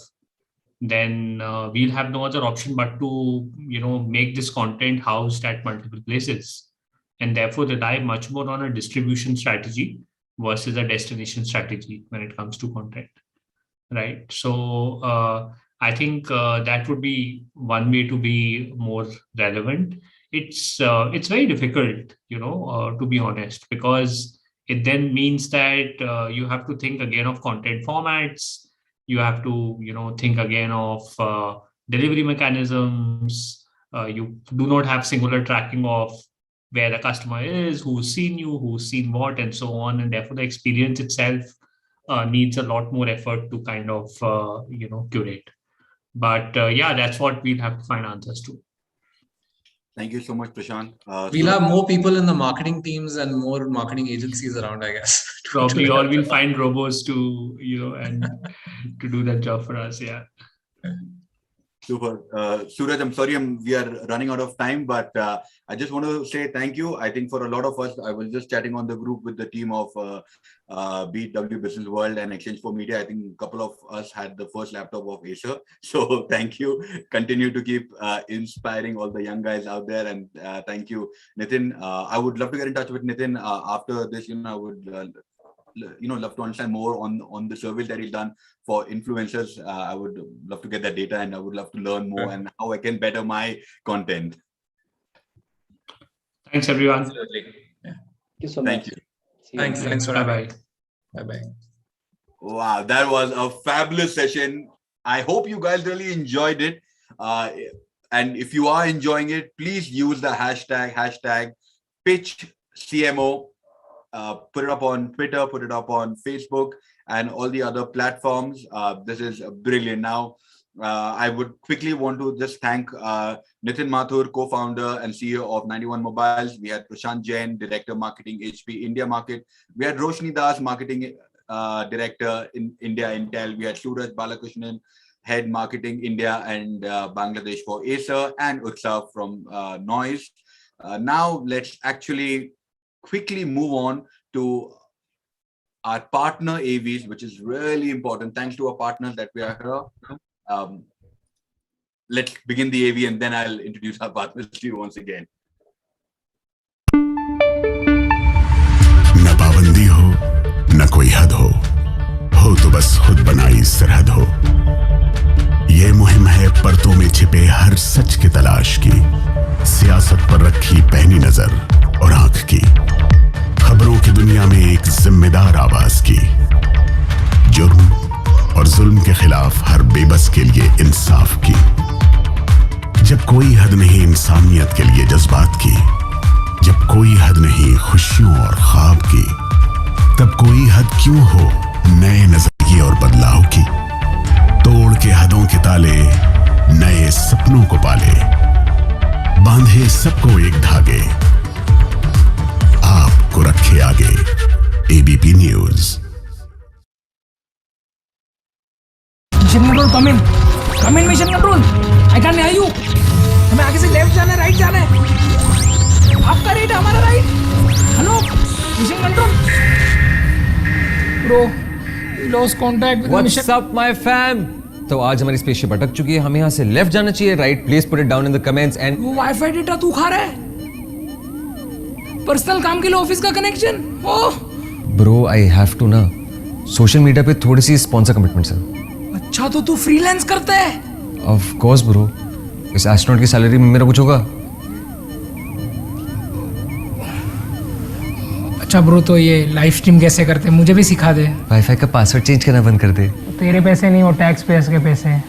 then we'll have no other option but to make this content housed at multiple places, and therefore rely much more on a distribution strategy versus a destination strategy when it comes to content, right? So I think that would be one way to be more relevant. It's very difficult, to be honest, because it then means that you have to think again of content formats. You have to, think again of delivery mechanisms. You do not have singular tracking of where the customer is, who's seen you, who's seen what, and so on. And therefore, the experience itself needs a lot more effort to kind of, curate. But yeah, that's what we'll have to find answers to. Thank you so much, Prashant. We'll have more people in the marketing teams and more marketing agencies around, I guess. Probably all will find robots to, and to do that job for us. Yeah. Super. Suraj, I'm sorry we are running out of time, but I just want to say thank you. I think for a lot of us, I was just chatting on the group with the team of BW Business World and Exchange for Media. I think a couple of us had the first laptop of Acer. So thank you. Continue to keep inspiring all the young guys out there. And thank you, Nitin. I would love to get in touch with Nitin after this. I would love to understand more on the surveys that he's done for influencers. I would love to get that data, and I would love to learn more and how I can better my content. Thanks, everyone. Absolutely. Yeah. Thank you so much. Thank you. Thanks for Bye-bye. Bye-bye. Wow, that was a fabulous session. I hope you guys really enjoyed it. And if you are enjoying it, please use the hashtag pitch CMO. Put it up on Twitter, put it up on Facebook and all the other platforms. This is brilliant. Now, I would quickly want to just thank Nitin Mathur, co-founder and CEO of 91 Mobiles. We had Prashant Jain, Director Marketing, HP India Market. We had Roshni Das, Marketing Director in India Intel. We had Suraj Balakrishnan, Head Marketing India and Bangladesh for Acer, and Utsav from Noise. Now, let's actually quickly move on to our partner AVs, which is really important. Thanks to our partners that we are here. Let's begin the AV and then I'll introduce our partners to you once again. न पाबंदी हो न कोई हद हो तो बस खुद बनाई सरहद हो। ये मुहिम है परतों में छिपे हर सच की तलाश की, सियासत पर रखी पैनी नजर और आंख की, खबरों की दुनिया में एक जिम्मेदार आवाज की, जुर्म और जुल्म के खिलाफ हर बेबस के लिए इंसाफ की। जब कोई हद नहीं इंसानियत के लिए जज्बात की, जब कोई हद नहीं खुशियों और ख्वाब की, तब कोई हद क्यों हो नए नजरिए और बदलाव की। तोड़ के हदों के ताले नए सपनों को पाले, बांधे सबको एक धागे, आपको रखे आगे। ABP news. Mission control come in mission control. I can hear you. हमें आगे से लेफ्ट जाना है, राइट जाना है। आपका राइट, हमारा right. Hello mission control. Bro lost contact with mission. What's up my fam. तो आज हमारी स्पेसशिप अटक चुकी है, हमें यहाँ से लेफ्ट जाना चाहिए, right? Please put it down in the comments. And वो वाईफाई डेटा तू खा रहा है? पर्सनल काम के लिए ऑफिस का connection? Oh bro I have to ना, सोशल मीडिया पे थोड़ी सी स्पॉन्सर कमिटमेंट्स है। अच्छा तो तू फ्रीलांस करता है? ऑफ कोर्स ब्रो, इस एस्ट्रोनॉट की सैलरी में मेरा कुछ होगा? अच्छा ब्रो, तो ये लाइव स्ट्रीम कैसे करते हैं, मुझे भी सिखा दे। वाईफाई का पासवर्ड चेंज करना बंद कर दे। तेरे पैसे नहीं, वो टैक्स पेयर्स के पैसे हैं।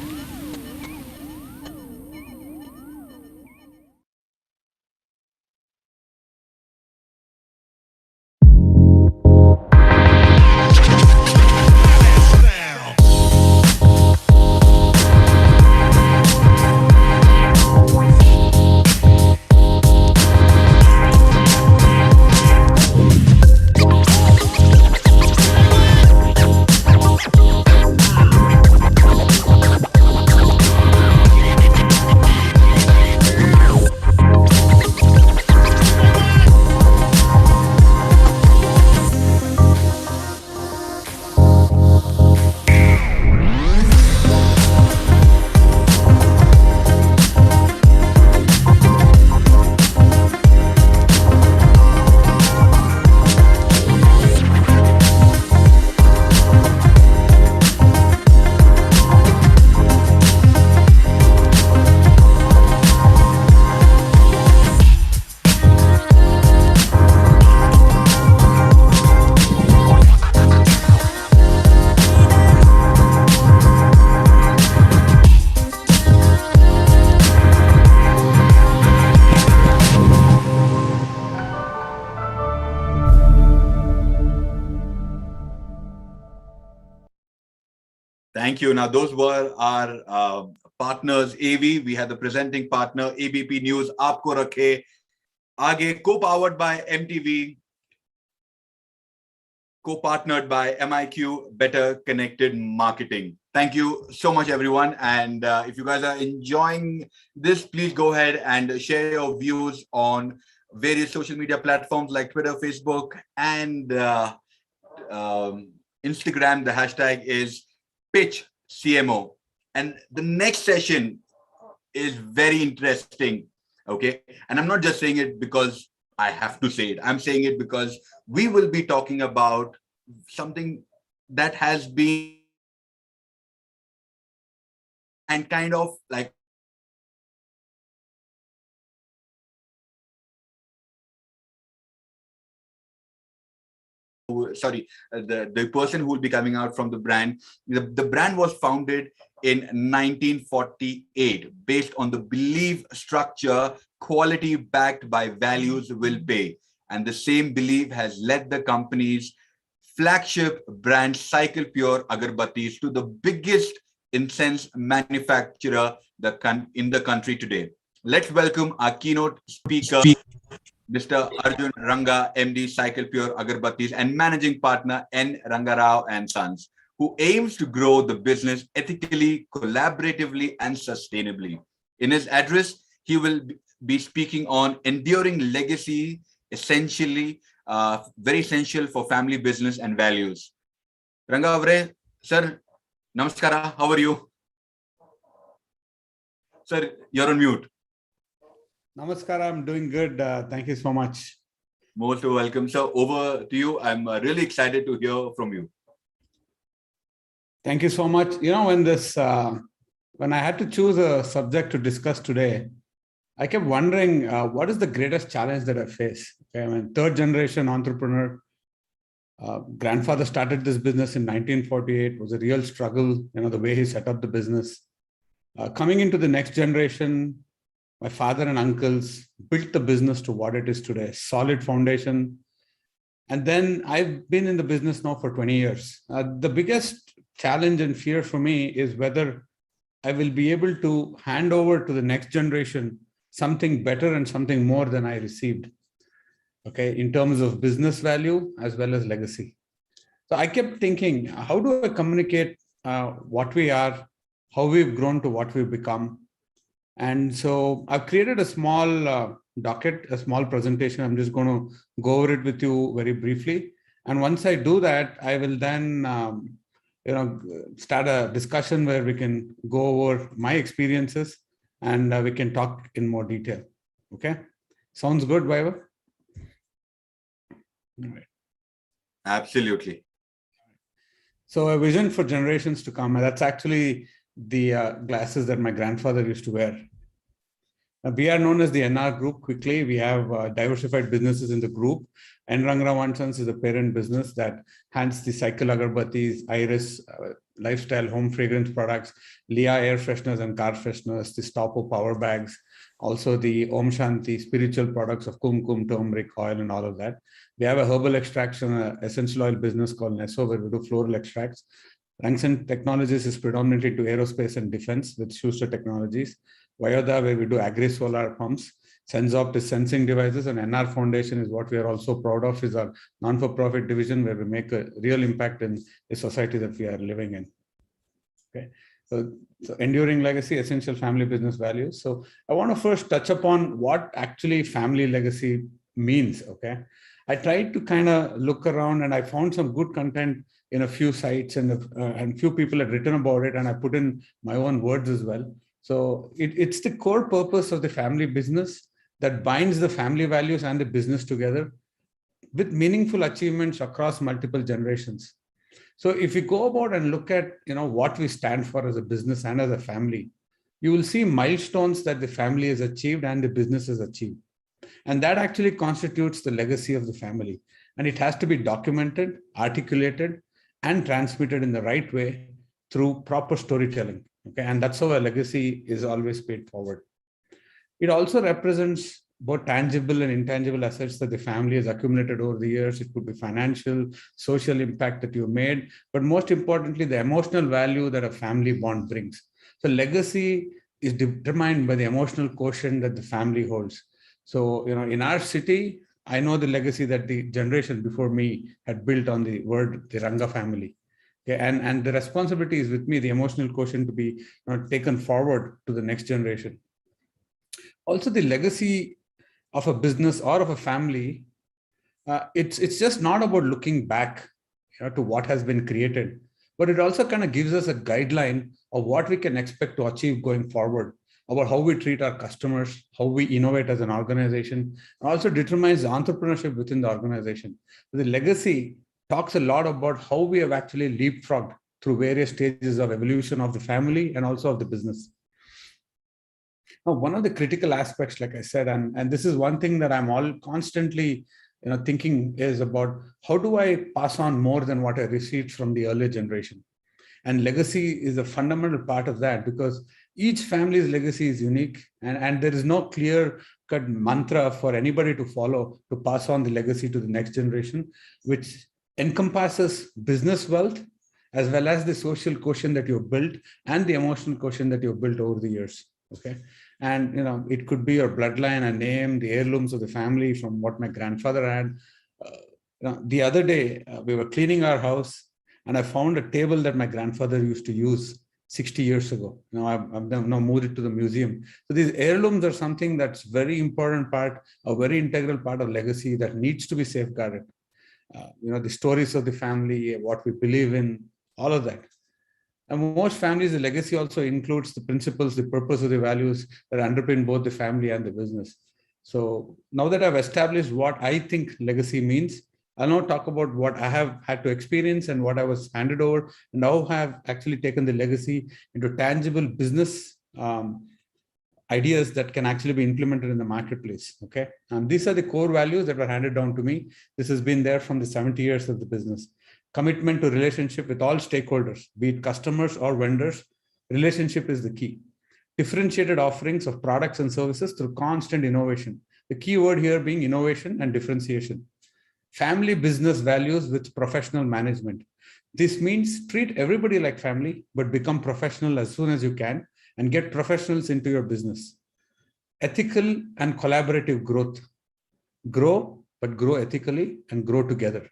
Thank you. Now, those were our partners, AV. We had the presenting partner, ABP News, Aapko Rakhe, Aage, co-powered by MTV, co-partnered by MIQ, Better Connected Marketing. Thank you so much, everyone. And if you guys are enjoying this, please go ahead and share your views on various social media platforms like Twitter, Facebook, and Instagram. The hashtag is Pitch CMO. And the next session is very interesting. Okay. And I'm not just saying it because I have to say it. I'm saying it because we will be talking about something that has been and kind of like the person who will be coming out from the brand. The brand was founded in 1948 based on the belief structure, quality backed by values will pay. And the same belief has led the company's flagship brand Cycle Pure Agarbattis to the biggest incense manufacturer in the country today. Let's welcome our keynote speaker, Mr. Arjun Ranga, MD, Cycle Pure Agarbattis, and Managing Partner, N. Rangarao and Sons, who aims to grow the business ethically, collaboratively, and sustainably. In his address, he will be speaking on enduring legacy, very essential for family business and values. Ranga Avre, sir, namaskara, how are you? Sir, you're on mute. Namaskar, I'm doing good. Thank you so much. Most welcome. So over to you. I'm really excited to hear from you. Thank you so much. You know, when I had to choose a subject to discuss today, I kept wondering, what is the greatest challenge that I face? Okay, I'm a third generation entrepreneur. Grandfather started this business in 1948. It was a real struggle, the way he set up the business. Coming into the next generation, my father and uncles built the business to what it is today, solid foundation. And then I've been in the business now for 20 years. The biggest challenge and fear for me is whether I will be able to hand over to the next generation something better and something more than I received, okay, in terms of business value as well as legacy. So I kept thinking, how do I communicate what we are, how we've grown to what we've become? And so I've created a small docket, a small presentation. I'm just going to go over it with you very briefly. And once I do that, I will then start a discussion where we can go over my experiences and we can talk in more detail. Okay. Sounds good, Vaibhav? Right. Absolutely. So a vision for generations to come. That's actually the glasses that my grandfather used to wear. We are known as the NR Group. Quickly, we have diversified businesses in the group. N. Rangarao & Sons is a parent business that hands the Cycle Agarbattis, Iris lifestyle home fragrance products, Leah air fresheners and car fresheners, the Stoppo power bags, also the Om Shanti spiritual products of kumkum, turmeric oil, and all of that. We have a herbal extraction, essential oil business called Nesso, where we do floral extracts. Rangsen Technologies is predominantly to aerospace and defense with Schuster Technologies. Vayoda, where we do agri-solar pumps. Sensopt is sensing devices, and NR Foundation is what we are also proud of, is our non-for-profit division where we make a real impact in the society that we are living in. Okay, so enduring legacy, essential family business values. So I want to first touch upon what actually family legacy means. Okay, I tried to kind of look around and I found some good content in a few sites and few people had written about it, and I put in my own words as well. So it's the core purpose of the family business that binds the family values and the business together with meaningful achievements across multiple generations. So if you go about and look at what we stand for as a business and as a family, you will see milestones that the family has achieved and the business has achieved. And that actually constitutes the legacy of the family. And it has to be documented, articulated, and transmitted in the right way through proper storytelling. Okay, and that's how a legacy is always paid forward. It also represents both tangible and intangible assets that the family has accumulated over the years. It could be financial, social impact that you made, but most importantly, the emotional value that a family bond brings. So legacy is determined by the emotional quotient that the family holds. So, in our city, I know the legacy that the generation before me had built on the word, the Ranga family. Okay, and the responsibility is with me, the emotional quotient to be taken forward to the next generation. Also, the legacy of a business or of a family, it's just not about looking back to what has been created, but it also kind of gives us a guideline of what we can expect to achieve going forward, about how we treat our customers, how we innovate as an organization, and also determines the entrepreneurship within the organization. The legacy talks a lot about how we have actually leapfrogged through various stages of evolution of the family and also of the business. Now, one of the critical aspects, like I said, and this is one thing that I'm all constantly thinking is about, how do I pass on more than what I received from the earlier generation? And legacy is a fundamental part of that, because each family's legacy is unique, and there is no clear-cut mantra for anybody to follow to pass on the legacy to the next generation, which encompasses business wealth as well as the social quotient that you've built and the emotional quotient that you've built over the years. Okay. And, it could be your bloodline, a name, the heirlooms of the family from what my grandfather had. The other day, we were cleaning our house and I found a table that my grandfather used to use 60 years ago. I've now moved it to the museum. So these heirlooms are something that's very important part, a very integral part of legacy that needs to be safeguarded. The stories of the family, what we believe in, all of that. And most families, the legacy also includes the principles, the purpose of the values that underpin both the family and the business. So now that I've established what I think legacy means, I'll now talk about what I have had to experience and what I was handed over, and how I have actually taken the legacy into tangible business ideas that can actually be implemented in the marketplace. Okay. And these are the core values that were handed down to me. This has been there from the 70 years of the business. Commitment to relationship with all stakeholders, be it customers or vendors. Relationship is the key. Differentiated offerings of products and services through constant innovation. The key word here being innovation and differentiation. Family business values with professional management. This means treat everybody like family, but become professional as soon as you can and get professionals into your business. Ethical and collaborative growth. Grow, but grow ethically and grow together.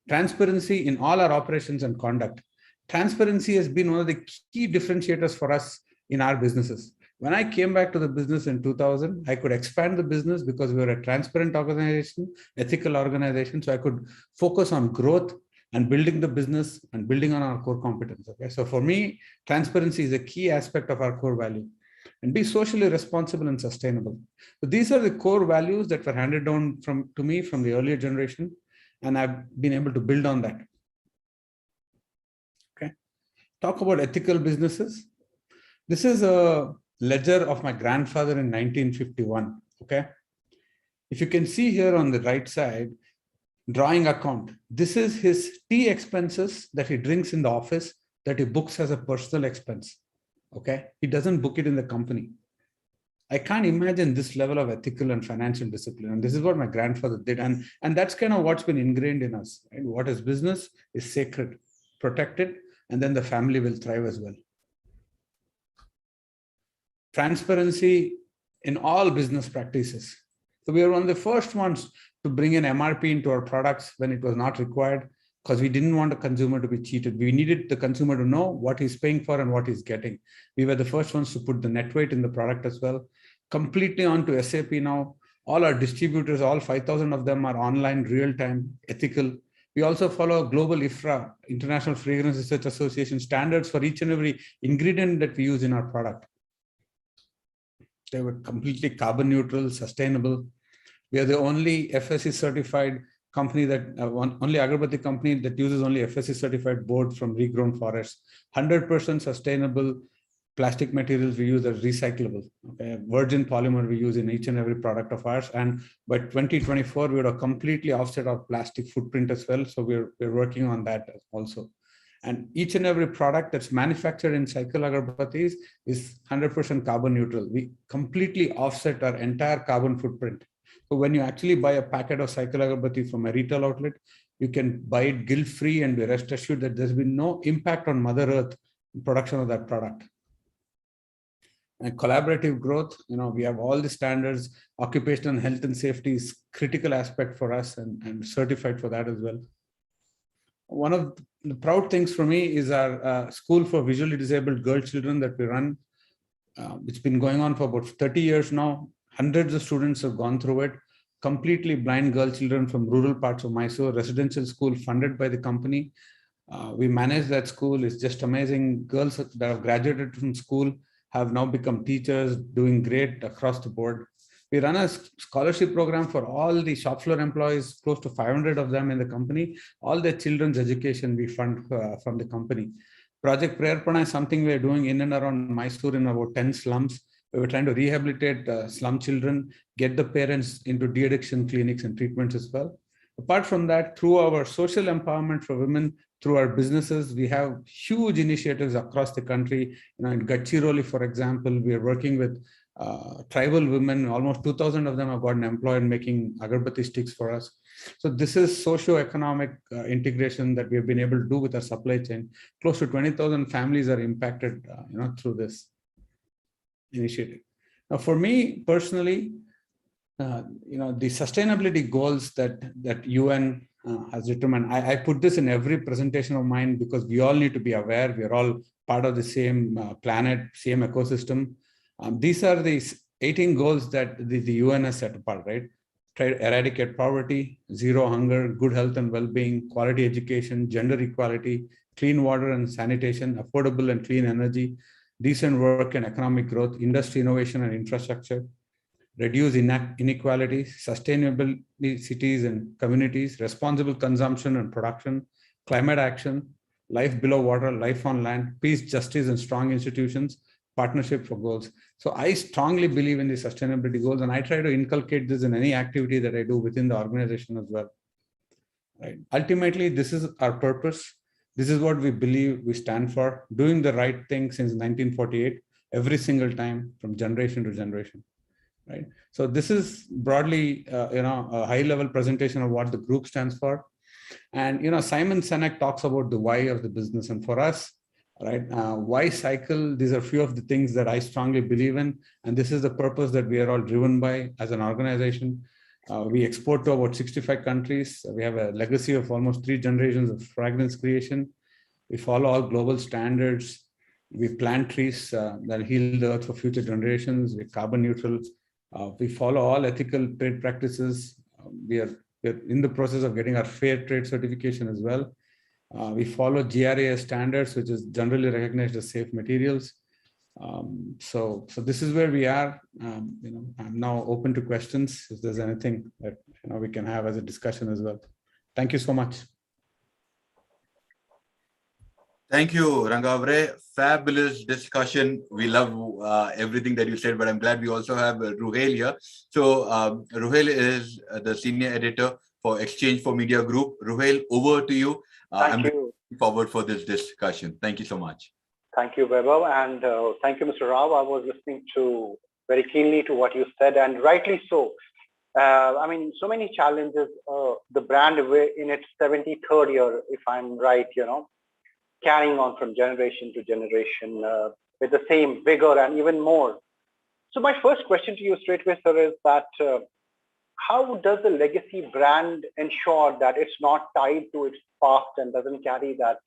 Transparency in all our operations and conduct. Transparency has been one of the key differentiators for us in our businesses. When I came back to the business in 2000, I could expand the business because we were a transparent organization, ethical organization. So I could focus on growth and building the business and building on our core competence. Okay. So for me, transparency is a key aspect of our core value. And be socially responsible and sustainable. So these are the core values that were handed down to me from the earlier generation. And I've been able to build on that. Okay. Talk about ethical businesses. This is a ledger of my grandfather in 1951. Okay. If you can see here on the right side, drawing account. This is his tea expenses that he drinks in the office that he books as a personal expense. Okay. He doesn't book it in the company. I can't imagine this level of ethical and financial discipline. And this is what my grandfather did. And that's kind of what's been ingrained in us. Right? What is business is sacred, protected, and then the family will thrive as well. Transparency in all business practices. So we were one of the first ones to bring in MRP into our products when it was not required, because we didn't want the consumer to be cheated. We needed the consumer to know what he's paying for and what he's getting. We were the first ones to put the net weight in the product as well. Completely onto SAP now. All our distributors, all 5,000 of them are online, real-time, ethical. We also follow global IFRA, International Fragrance Research Association standards for each and every ingredient that we use in our product. They were completely carbon neutral, sustainable. We are the only FSC certified company that only agarbatti company that uses only FSC certified board from regrown forests. 100% sustainable plastic materials we use are recyclable. Okay? Virgin polymer we use in each and every product of ours. And by 2024, we would have completely offset our plastic footprint as well. So we're working on that also. And each and every product that's manufactured in cycle agarbattis is 100% carbon neutral. We completely offset our entire carbon footprint. So when you actually buy a packet of cycle agarbatti from a retail outlet, you can buy it guilt-free and be rest assured that there's been no impact on Mother Earth in production of that product. And collaborative growth, we have all the standards. Occupational health and safety is critical aspect for us and certified for that as well. One of the proud things for me is our school for visually disabled girl children that we run. It's been going on for about 30 years now. Hundreds of students have gone through it. Completely blind girl children from rural parts of Mysore, residential school funded by the company. We manage that school. It's just amazing. Girls that have graduated from school have now become teachers, doing great across the board. We run a scholarship program for all the shop floor employees, close to 500 of them in the company. All their children's education we fund from the company. Project Prayarpana is something we're doing in and around Mysore in about 10 slums. We're trying to rehabilitate slum children, get the parents into de-addiction clinics and treatments as well. Apart from that, through our social empowerment for women, through our businesses, we have huge initiatives across the country. In Gadchiroli, for example, we are working with tribal women. Almost 2,000 of them have gotten employed making agarbatti sticks for us. So this is socio-economic integration that we have been able to do with our supply chain. Close to 20,000 families are impacted, through this initiative. Now, for me personally, the sustainability goals that UN has determined, I put this in every presentation of mine because we all need to be aware. We are all part of the same planet, same ecosystem. These are the 18 goals that the UN has set apart, right? Try to eradicate poverty, zero hunger, good health and well-being, quality education, gender equality, clean water and sanitation, affordable and clean energy, decent work and economic growth, industry innovation and infrastructure, reduce inequality, sustainable cities and communities, responsible consumption and production, climate action, life below water, life on land, peace, justice, and strong institutions, partnership for goals. So I strongly believe in the sustainability goals, and I try to inculcate this in any activity that I do within the organization as well. Right? Ultimately, this is our purpose. This is what we believe we stand for, doing the right thing since 1948, every single time from generation to generation. Right. So this is broadly, a high-level presentation of what the group stands for. And, Simon Sinek talks about the why of the business. And for us, right, why cycle? These are few of the things that I strongly believe in. And this is the purpose that we are all driven by as an organization. We export to about 65 countries. We have a legacy of almost 3 generations of fragrance creation. We follow all global standards. We plant trees that heal the earth for future generations. We're carbon neutral. We follow all ethical trade practices. We're in the process of getting our fair trade certification as well. We follow GRAS standards, which is generally recognized as safe materials. So this is where we are. I'm now open to questions if there's anything that we can have as a discussion as well. Thank you so much. Thank you, Rangavre. Fabulous discussion. We love everything that you said, but I'm glad we also have Ruhail here. So Ruhail is the senior editor for Exchange for Media Group. Ruhail, over to you. I'm looking forward for this discussion. Thank you so much. Thank you, Vaibhav, and thank you, Mr. Rao. I was listening to very keenly to what you said, and rightly so. So many challenges. The brand in its 73rd year, if I'm right, carrying on from generation to generation with the same vigor and even more. So my first question to you straight away, sir, is that how does the legacy brand ensure that it's not tied to its past and doesn't carry that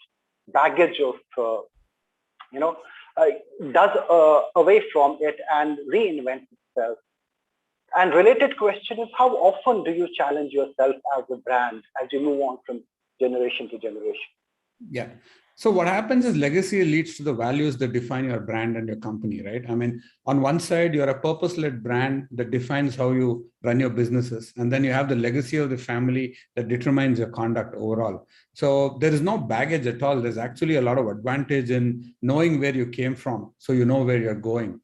baggage of, does away from it and reinvent itself? And related question is, how often do you challenge yourself as a brand as you move on from generation to generation? Yeah. So what happens is legacy leads to the values that define your brand and your company, right? On one side, you're a purpose-led brand that defines how you run your businesses. And then you have the legacy of the family that determines your conduct overall. So there is no baggage at all. There's actually a lot of advantage in knowing where you came from, so you know where you're going.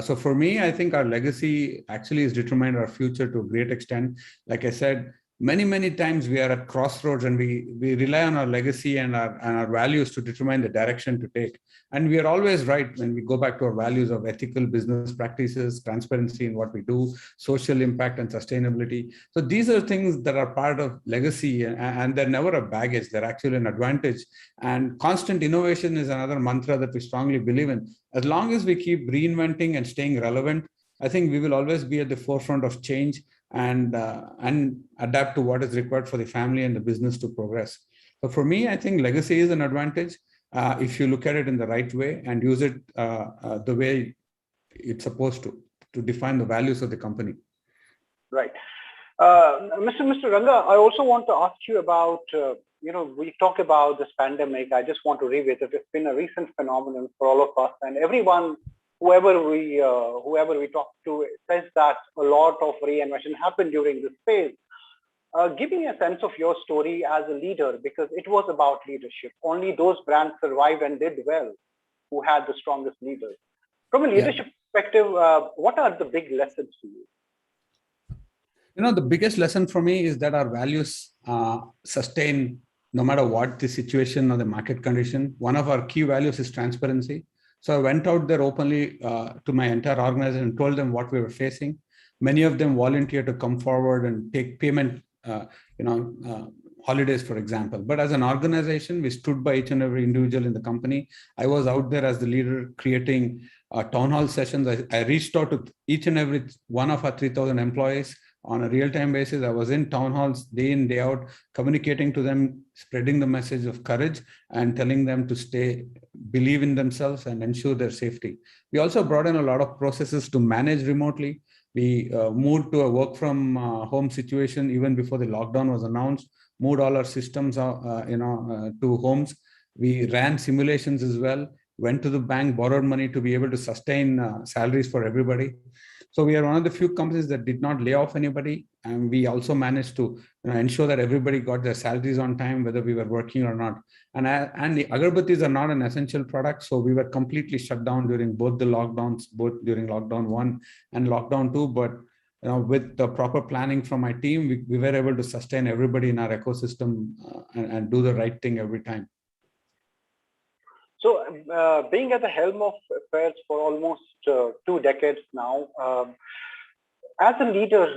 So for me, I think our legacy actually is determined our future to a great extent. Like I said, many times we are at crossroads, and we rely on our legacy and our values to determine the direction to take. And we are always right when we go back to our values of ethical business practices, transparency in what we do, social impact and sustainability. So these are things that are part of legacy, and they're never a baggage, they're actually an advantage. And constant innovation is another mantra that we strongly believe in. As long as we keep reinventing and staying relevant, I think we will always be at the forefront of change and adapt to what is required for the family and the business to progress. So for me, I think legacy is an advantage if you look at it in the right way and use it the way it's supposed to define the values of the company. Right. Mr. Ranga, I also want to ask you about, we talk about this pandemic. I just want to revisit. It's been a recent phenomenon for all of us, and everyone, whoever we talk to, says that a lot of reinvention happened during this phase. Give me a sense of your story as a leader, because it was about leadership. Only those brands survived and did well who had the strongest leaders. From a leadership perspective, what are the big lessons for you? The biggest lesson for me is that our values sustain no matter what the situation or the market condition. One of our key values is transparency. So I went out there openly to my entire organization and told them what we were facing. Many of them volunteered to come forward and take payment, holidays, for example. But as an organization, we stood by each and every individual in the company. I was out there as the leader creating town hall sessions. I reached out to each and every one of our 3,000 employees on a real-time basis. I was in town halls day in, day out, communicating to them, spreading the message of courage and telling them to believe in themselves and ensure their safety. We also brought in a lot of processes to manage remotely. We moved to a work from home situation even before the lockdown was announced, moved all our systems to homes. We ran simulations as well, went to the bank, borrowed money to be able to sustain salaries for everybody. So we are one of the few companies that did not lay off anybody. And we also managed to ensure that everybody got their salaries on time, whether we were working or not. And the agarbattis are not an essential product. So we were completely shut down during both the lockdowns, both during lockdown 1 and lockdown 2. But with the proper planning from my team, we were able to sustain everybody in our ecosystem and do the right thing every time. So being at the helm of affairs for almost 2 decades now, as a leader,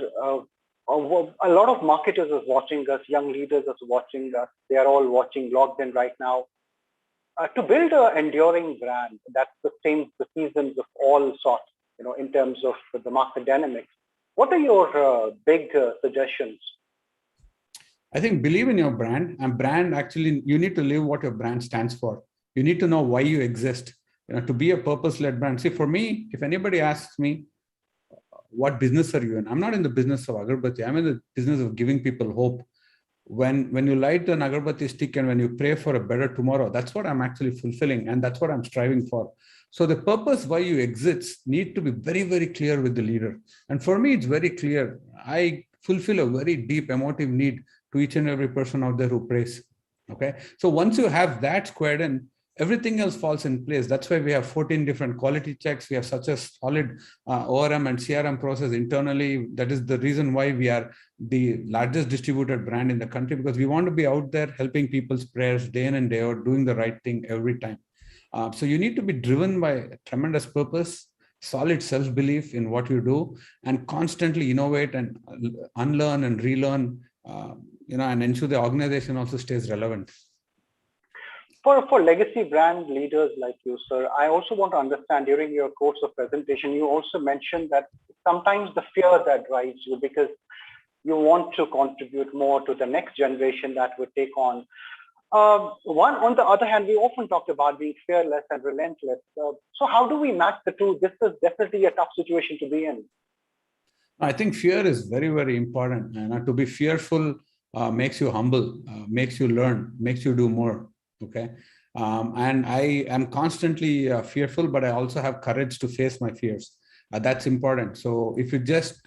a lot of marketers are watching us, young leaders are watching us. They are all watching, logged in right now. To build an enduring brand that sustains the seasons of all sorts, in terms of the market dynamics, what are your big suggestions? I think believe in your brand, and brand actually, you need to live what your brand stands for. You need to know why you exist, to be a purpose-led brand. See, for me, if anybody asks me, what business are you in? I'm not in the business of agarbatti. I'm in the business of giving people hope. When you light an agarbatti stick and when you pray for a better tomorrow, that's what I'm actually fulfilling, and that's what I'm striving for. So the purpose why you exist need to be very, very clear with the leader. And for me, it's very clear. I fulfill a very deep emotive need to each and every person out there who prays. Okay. So once you have that squared in, everything else falls in place. That's why we have 14 different quality checks. We have such a solid ORM and CRM process internally. That is the reason why we are the largest distributed brand in the country, because we want to be out there helping people's prayers day in and day out, doing the right thing every time. So you need to be driven by a tremendous purpose, solid self-belief in what you do, and constantly innovate and unlearn and relearn, and ensure the organization also stays relevant. For legacy brand leaders like you, sir, I also want to understand, during your course of presentation, you also mentioned that sometimes the fear that drives you because you want to contribute more to the next generation that would take on. On the other hand, we often talked about being fearless and relentless. So how do we match the two? This is definitely a tough situation to be in. I think fear is very, very important. And to be fearful makes you humble, makes you learn, makes you do more. Okay. And I am constantly fearful, but I also have courage to face my fears. That's important. So if you just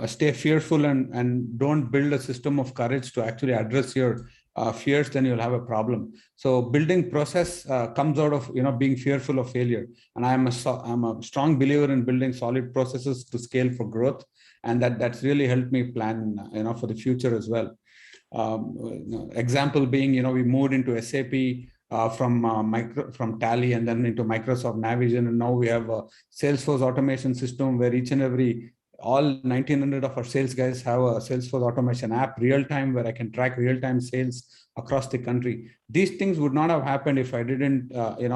stay fearful and don't build a system of courage to actually address your fears, then you'll have a problem. So building process comes out of being fearful of failure. And I'm a strong believer in building solid processes to scale for growth, and that's really helped me plan for the future as well. Example being, we moved into SAP from Tally and then into Microsoft Navision, and now we have a Salesforce automation system where all 1900 of our sales guys have a Salesforce automation app, real time, where I can track real time sales across the country. These things would not have happened if I didn't,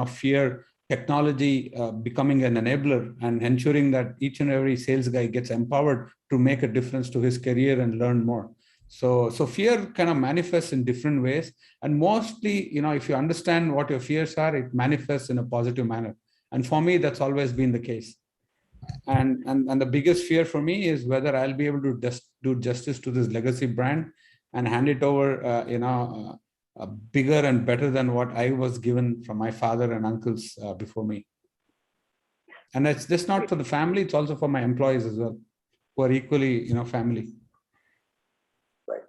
fear technology becoming an enabler and ensuring that each and every sales guy gets empowered to make a difference to his career and learn more. So fear kind of manifests in different ways, and mostly, if you understand what your fears are, it manifests in a positive manner. And for me, that's always been the case. And the biggest fear for me is whether I'll be able to do justice to this legacy brand and hand it over, bigger and better than what I was given from my father and uncles before me. And it's just not for the family; it's also for my employees as well, who are equally, family. Right.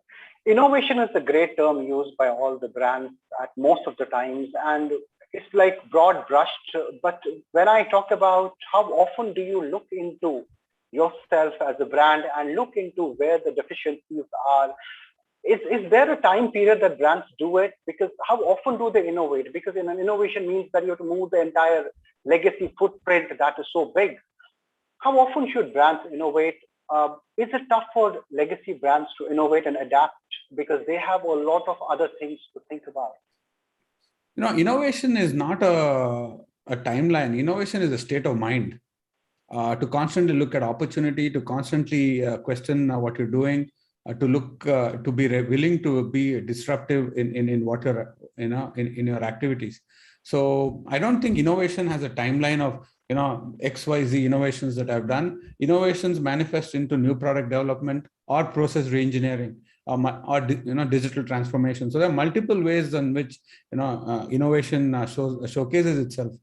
Innovation is a great term used by all the brands at most of the times, and it's like broad brushed. But when I talk about how often do you look into yourself as a brand and look into where the deficiencies are, is there a time period that brands do it? Because how often do they innovate? Because in an innovation means that you have to move the entire legacy footprint that is so big. How often should brands innovate? Is it tough for legacy brands to innovate and adapt because they have a lot of other things to think about? Innovation is not a timeline. Innovation is a state of mind. To constantly look at opportunity, to constantly question what you're doing, to be willing to be disruptive in what you're in your activities. So I don't think innovation has a timeline of XYZ innovations that I've done. Innovations manifest into new product development or process reengineering or digital transformation. So there are multiple ways in which innovation showcases itself.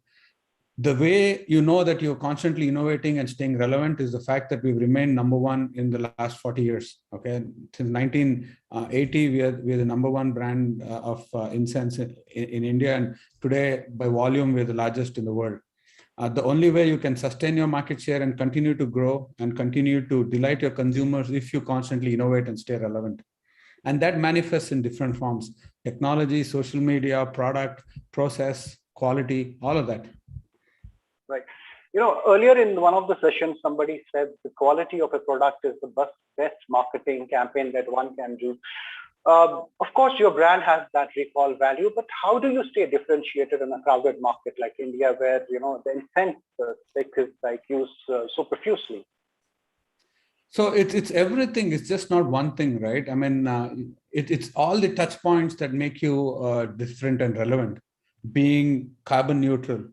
The way that you're constantly innovating and staying relevant is the fact that we've remained number one in the last 40 years. Okay, since 1980, we are the number one brand of incense in India, and today by volume we're the largest in the world. The only way you can sustain your market share and continue to grow and continue to delight your consumers if you constantly innovate and stay relevant. And that manifests in different forms: technology, social media, product, process, quality, all of that. Right. Earlier in one of the sessions, somebody said the quality of a product is the best marketing campaign that one can do. Of course, your brand has that recall value, but how do you stay differentiated in a crowded market like India, where the incense stick is like used so profusely? So it's everything. It's just not one thing, right? I mean, it's all the touch points that make you different and relevant. Being carbon neutral,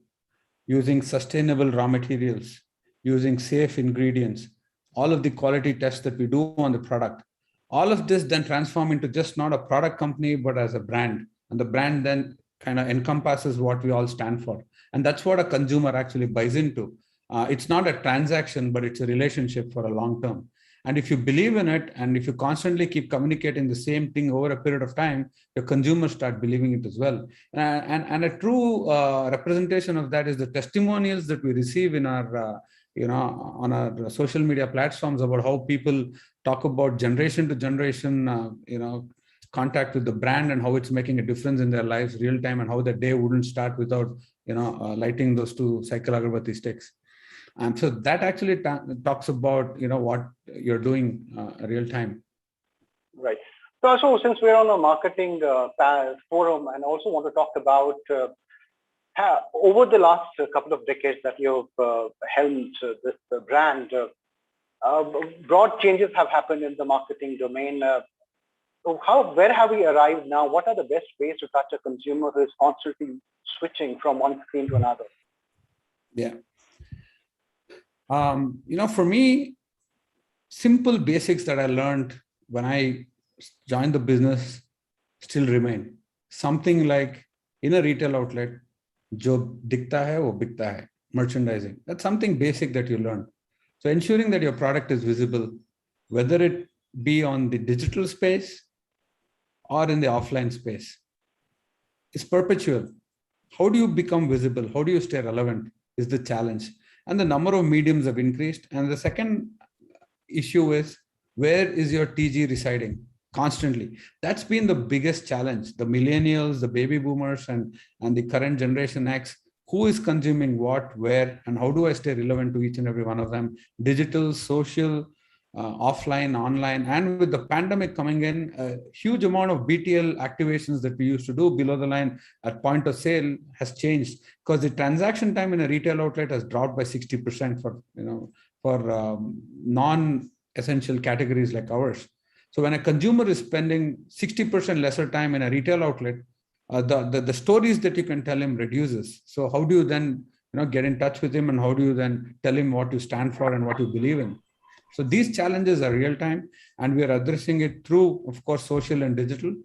using sustainable raw materials, using safe ingredients, all of the quality tests that we do on the product. All of this then transform into just not a product company, but as a brand. And the brand then kind of encompasses what we all stand for. And that's what a consumer actually buys into. It's not a transaction, but it's a relationship for a long term. And if you believe in it, and if you constantly keep communicating the same thing over a period of time, your consumers start believing it as well. And a true representation of that is the testimonials that we receive in our, on our social media platforms about how people talk about generation to generation, contact with the brand and how it's making a difference in their lives real time, and how the day wouldn't start without, lighting those two cycle agarbatti sticks. And so that actually talks about, what you're doing real time. Right. So since we're on a marketing forum, and also want to talk about over the last couple of decades that you've helmed this brand, broad changes have happened in the marketing domain. Where have we arrived now? What are the best ways to touch a consumer who is constantly switching from one screen to another? Yeah. For me, simple basics that I learned when I joined the business still remain. Something like, in a retail outlet, jo dikhta hai, wo bikta hai. Merchandising. That's something basic that you learn. So ensuring that your product is visible, whether it be on the digital space or in the offline space. It's perpetual. How do you become visible? How do you stay relevant is the challenge. And the number of mediums have increased. And the second issue is, where is your TG residing constantly? That's been the biggest challenge. The millennials, the baby boomers, and the current generation X, who is consuming what, where, and how do I stay relevant to each and every one of them? Digital, social, offline, online, and with the pandemic coming in, a huge amount of BTL activations that we used to do below the line at point of sale has changed, because the transaction time in a retail outlet has dropped by 60% for non-essential categories like ours. So when a consumer is spending 60% lesser time in a retail outlet, the stories that you can tell him reduces. So how do you then get in touch with him, and how do you then tell him what you stand for and what you believe in? So these challenges are real time, and we are addressing it through, of course, social and digital.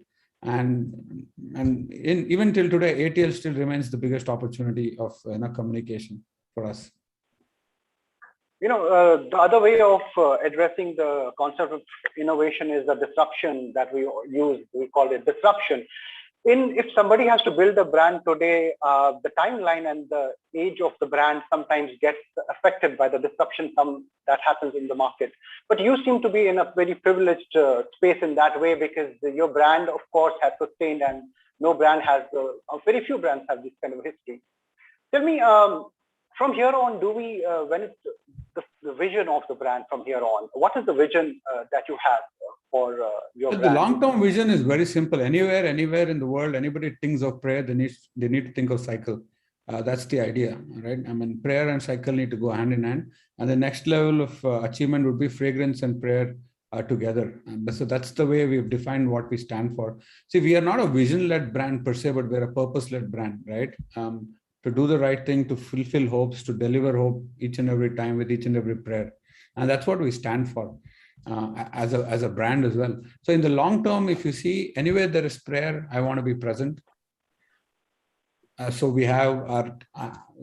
And even till today, ATL still remains the biggest opportunity of communication for us. The other way of addressing the concept of innovation is the disruption that we use. We call it disruption. If somebody has to build a brand today, the timeline and the age of the brand sometimes gets affected by the disruption that happens in the market. But you seem to be in a very privileged space in that way, because your brand, of course, has sustained, and no brand has, very few brands have this kind of history. Tell me, from here on, do we, when it's the vision of the brand from here on, what is the vision that you have for your brand? The long-term vision is very simple. Anywhere in the world, anybody thinks of prayer, they need to think of cycle. That's the idea, right? I mean, prayer and cycle need to go hand in hand. And the next level of achievement would be fragrance and prayer together. So that's the way we've defined what we stand for. See, we are not a vision-led brand per se, but we're a purpose-led brand, right? To do the right thing, to fulfill hopes, to deliver hope each and every time with each and every prayer. And that's what we stand for as a brand as well. So in the long term, if you see anywhere there is prayer, I want to be present. So we have our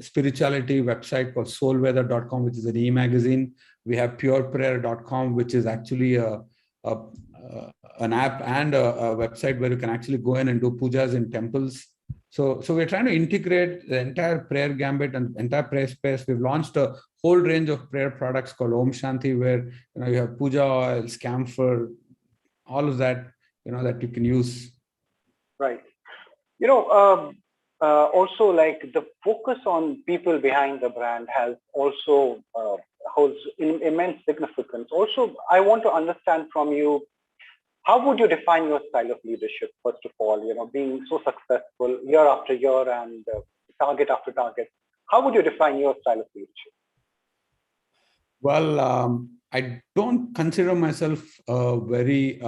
spirituality website called soulweather.com, which is an e-magazine. We have pureprayer.com, which is actually an app and a website where you can actually go in and do pujas in temples. So we're trying to integrate the entire prayer gambit and entire prayer space. We've launched a whole range of prayer products called Om Shanti, where you have puja oils, camphor, all of that, that you can use. Right. Also, like, the focus on people behind the brand has also holds immense significance. Also, I want to understand from you, how would you define your style of leadership, first of all, being so successful year after year and target after target? How would you define your style of leadership? Well, I don't consider myself a very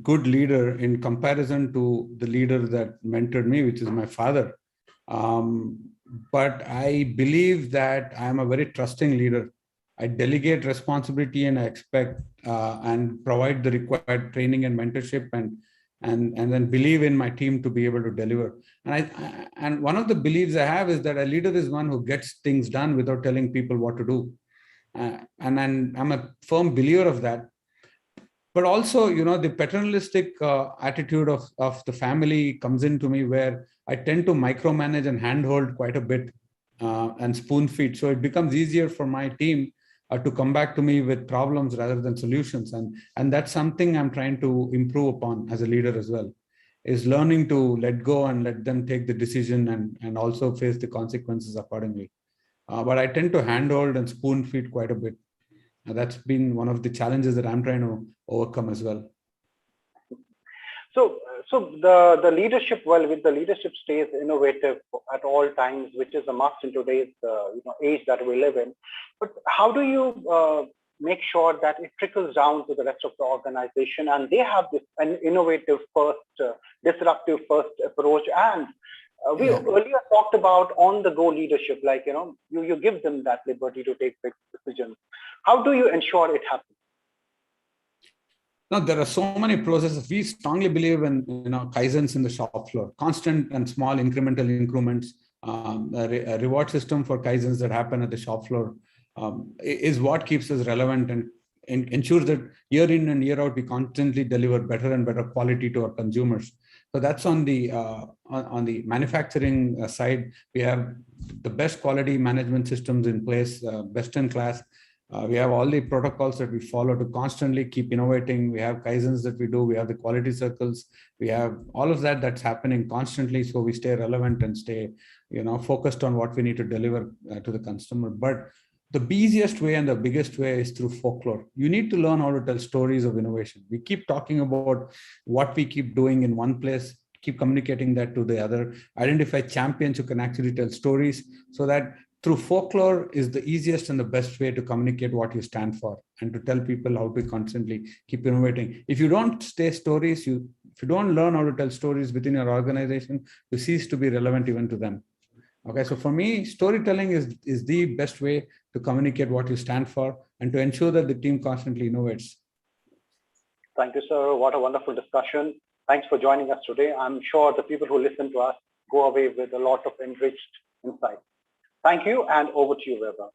good leader in comparison to the leader that mentored me, which is my father. But I believe that I'm a very trusting leader. I delegate responsibility, and I expect and provide the required training and mentorship, and then believe in my team to be able to deliver. And one of the beliefs I have is that a leader is one who gets things done without telling people what to do. And I'm a firm believer of that. But also, the paternalistic attitude of the family comes into me, where I tend to micromanage and handhold quite a bit and spoon feed. So it becomes easier for my team to come back to me with problems rather than solutions. And that's something I'm trying to improve upon as a leader as well, is learning to let go and let them take the decision and also face the consequences accordingly. But I tend to handhold and spoon feed quite a bit. That's been one of the challenges that I'm trying to overcome as well. So the leadership, with the leadership stays innovative at all times, which is a must in today's age that we live in. But how do you make sure that it trickles down to the rest of the organization, and they have an innovative first, disruptive first approach? And we earlier talked about on-the-go leadership, like you give them that liberty to take big decisions. How do you ensure it happens? No, there are so many processes. We strongly believe in kaizens in the shop floor, constant and small incremental increments. A reward system for kaizens that happen at the shop floor is what keeps us relevant and ensures that year in and year out, we constantly deliver better and better quality to our consumers. So that's on the manufacturing side. We have the best quality management systems in place, best in class. We have all the protocols that we follow to constantly keep innovating. We have kaizens that we do. We have the quality circles. We have all of that that's happening constantly, so we stay relevant and stay, focused on what we need to deliver to the customer. But the easiest way and the biggest way is through folklore. You need to learn how to tell stories of innovation. We keep talking about what we keep doing in one place, keep communicating that to the other, identify champions who can actually tell stories, so that through folklore is the easiest and the best way to communicate what you stand for and to tell people how to constantly keep innovating. If you don't stay stories, if you don't learn how to tell stories within your organization, you cease to be relevant even to them. Okay, so for me, storytelling is the best way to communicate what you stand for and to ensure that the team constantly innovates. Thank you, sir. What a wonderful discussion. Thanks for joining us today. I'm sure the people who listen to us go away with a lot of enriched insight. Thank you, and over to you, Weber.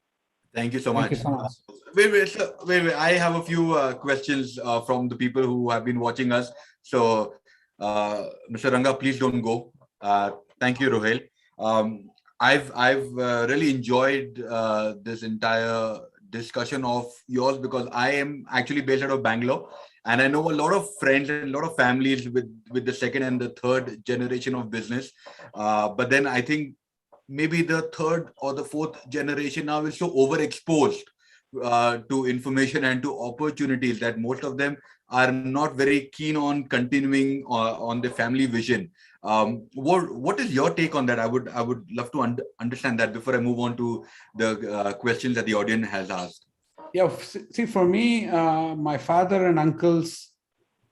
Thank you so much. Thank you so much. Wait. I have a few questions from the people who have been watching us. So, Mr. Ranga, please don't go. Thank you, Rohel. I've really enjoyed this entire discussion of yours, because I am actually based out of Bangalore, and I know a lot of friends and a lot of families with the second and the third generation of business. But then I think maybe the third or the fourth generation now is so overexposed to information and to opportunities that most of them are not very keen on continuing on the family vision. What is your take on that? I would love to understand that before I move on to the questions that the audience has asked. Yeah, see, for me, my father and uncles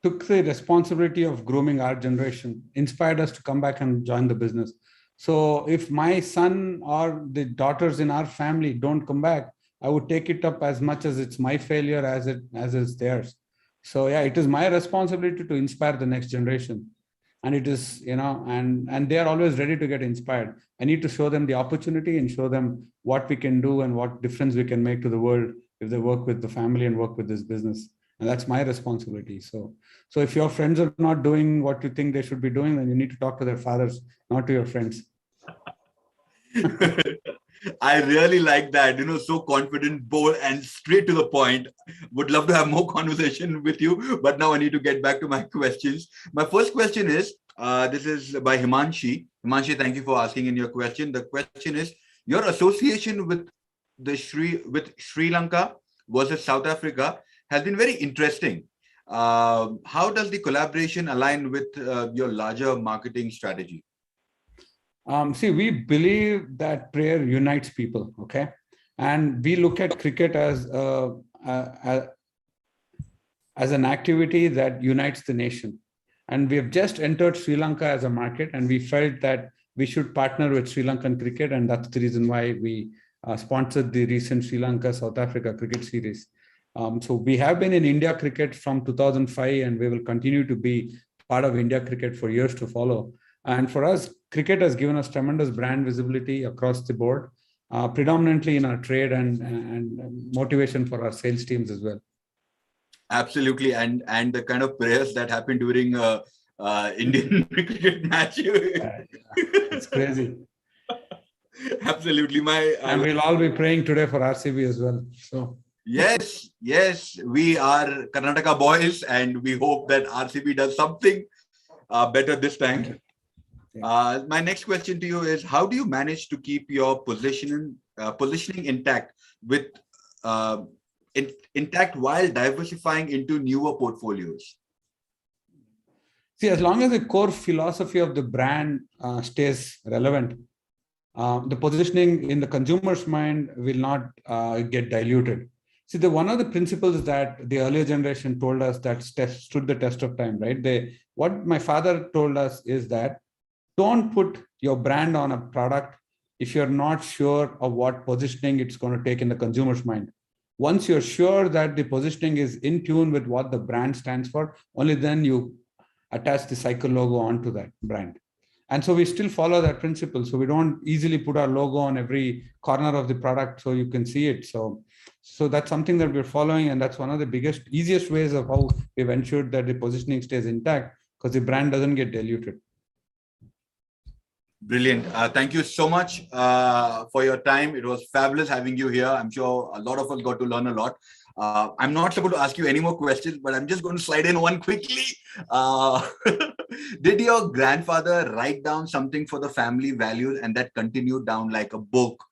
took the responsibility of grooming our generation, inspired us to come back and join the business. So if my son or the daughters in our family don't come back, I would take it up as much as it's my failure as it's theirs. So yeah, it is my responsibility to inspire the next generation. And it is, and they are always ready to get inspired. I need to show them the opportunity and show them what we can do and what difference we can make to the world if they work with the family and work with this business. And that's my responsibility. So if your friends are not doing what you think they should be doing, then you need to talk to their fathers, not to your friends. I really like that, so confident, bold, and straight to the point. Would love to have more conversation with you, but now I need to get back to my questions. My first question is, this is by Himanshi. Himanshi, thank you for asking in your question. The question is, your association with Sri Lanka versus South Africa has been very interesting. How does the collaboration align with your larger marketing strategy? See, we believe that prayer unites people, okay? And we look at cricket as an activity that unites the nation. And we have just entered Sri Lanka as a market, and we felt that we should partner with Sri Lankan cricket, and that's the reason why we sponsored the recent Sri Lanka-South Africa cricket series. So we have been in India cricket from 2005, and we will continue to be part of India cricket for years to follow. And for us, cricket has given us tremendous brand visibility across the board, predominantly in our trade and motivation for our sales teams as well. Absolutely, and the kind of prayers that happen during Indian cricket match. It's crazy. Absolutely, and we'll all be praying today for RCB as well. So. Yes, we are Karnataka boys, and we hope that RCB does something better this time. My next question to you is, how do you manage to keep your positioning intact intact while diversifying into newer portfolios? See, as long as the core philosophy of the brand stays relevant, the positioning in the consumer's mind will not get diluted. See, one of the principles that the earlier generation told us that stood the test of time, right? What my father told us is that don't put your brand on a product if you're not sure of what positioning it's going to take in the consumer's mind. Once you're sure that the positioning is in tune with what the brand stands for, only then you attach the cycle logo onto that brand. And so we still follow that principle. So we don't easily put our logo on every corner of the product so you can see it. So that's something that we're following. And that's one of the biggest, easiest ways of how we've ensured that the positioning stays intact, because the brand doesn't get diluted. Brilliant. Thank you so much for your time. It was fabulous having you here. I'm sure a lot of us got to learn a lot. I'm not supposed to ask you any more questions, but I'm just going to slide in one quickly. Did your grandfather write down something for the family values and that continued down like a book?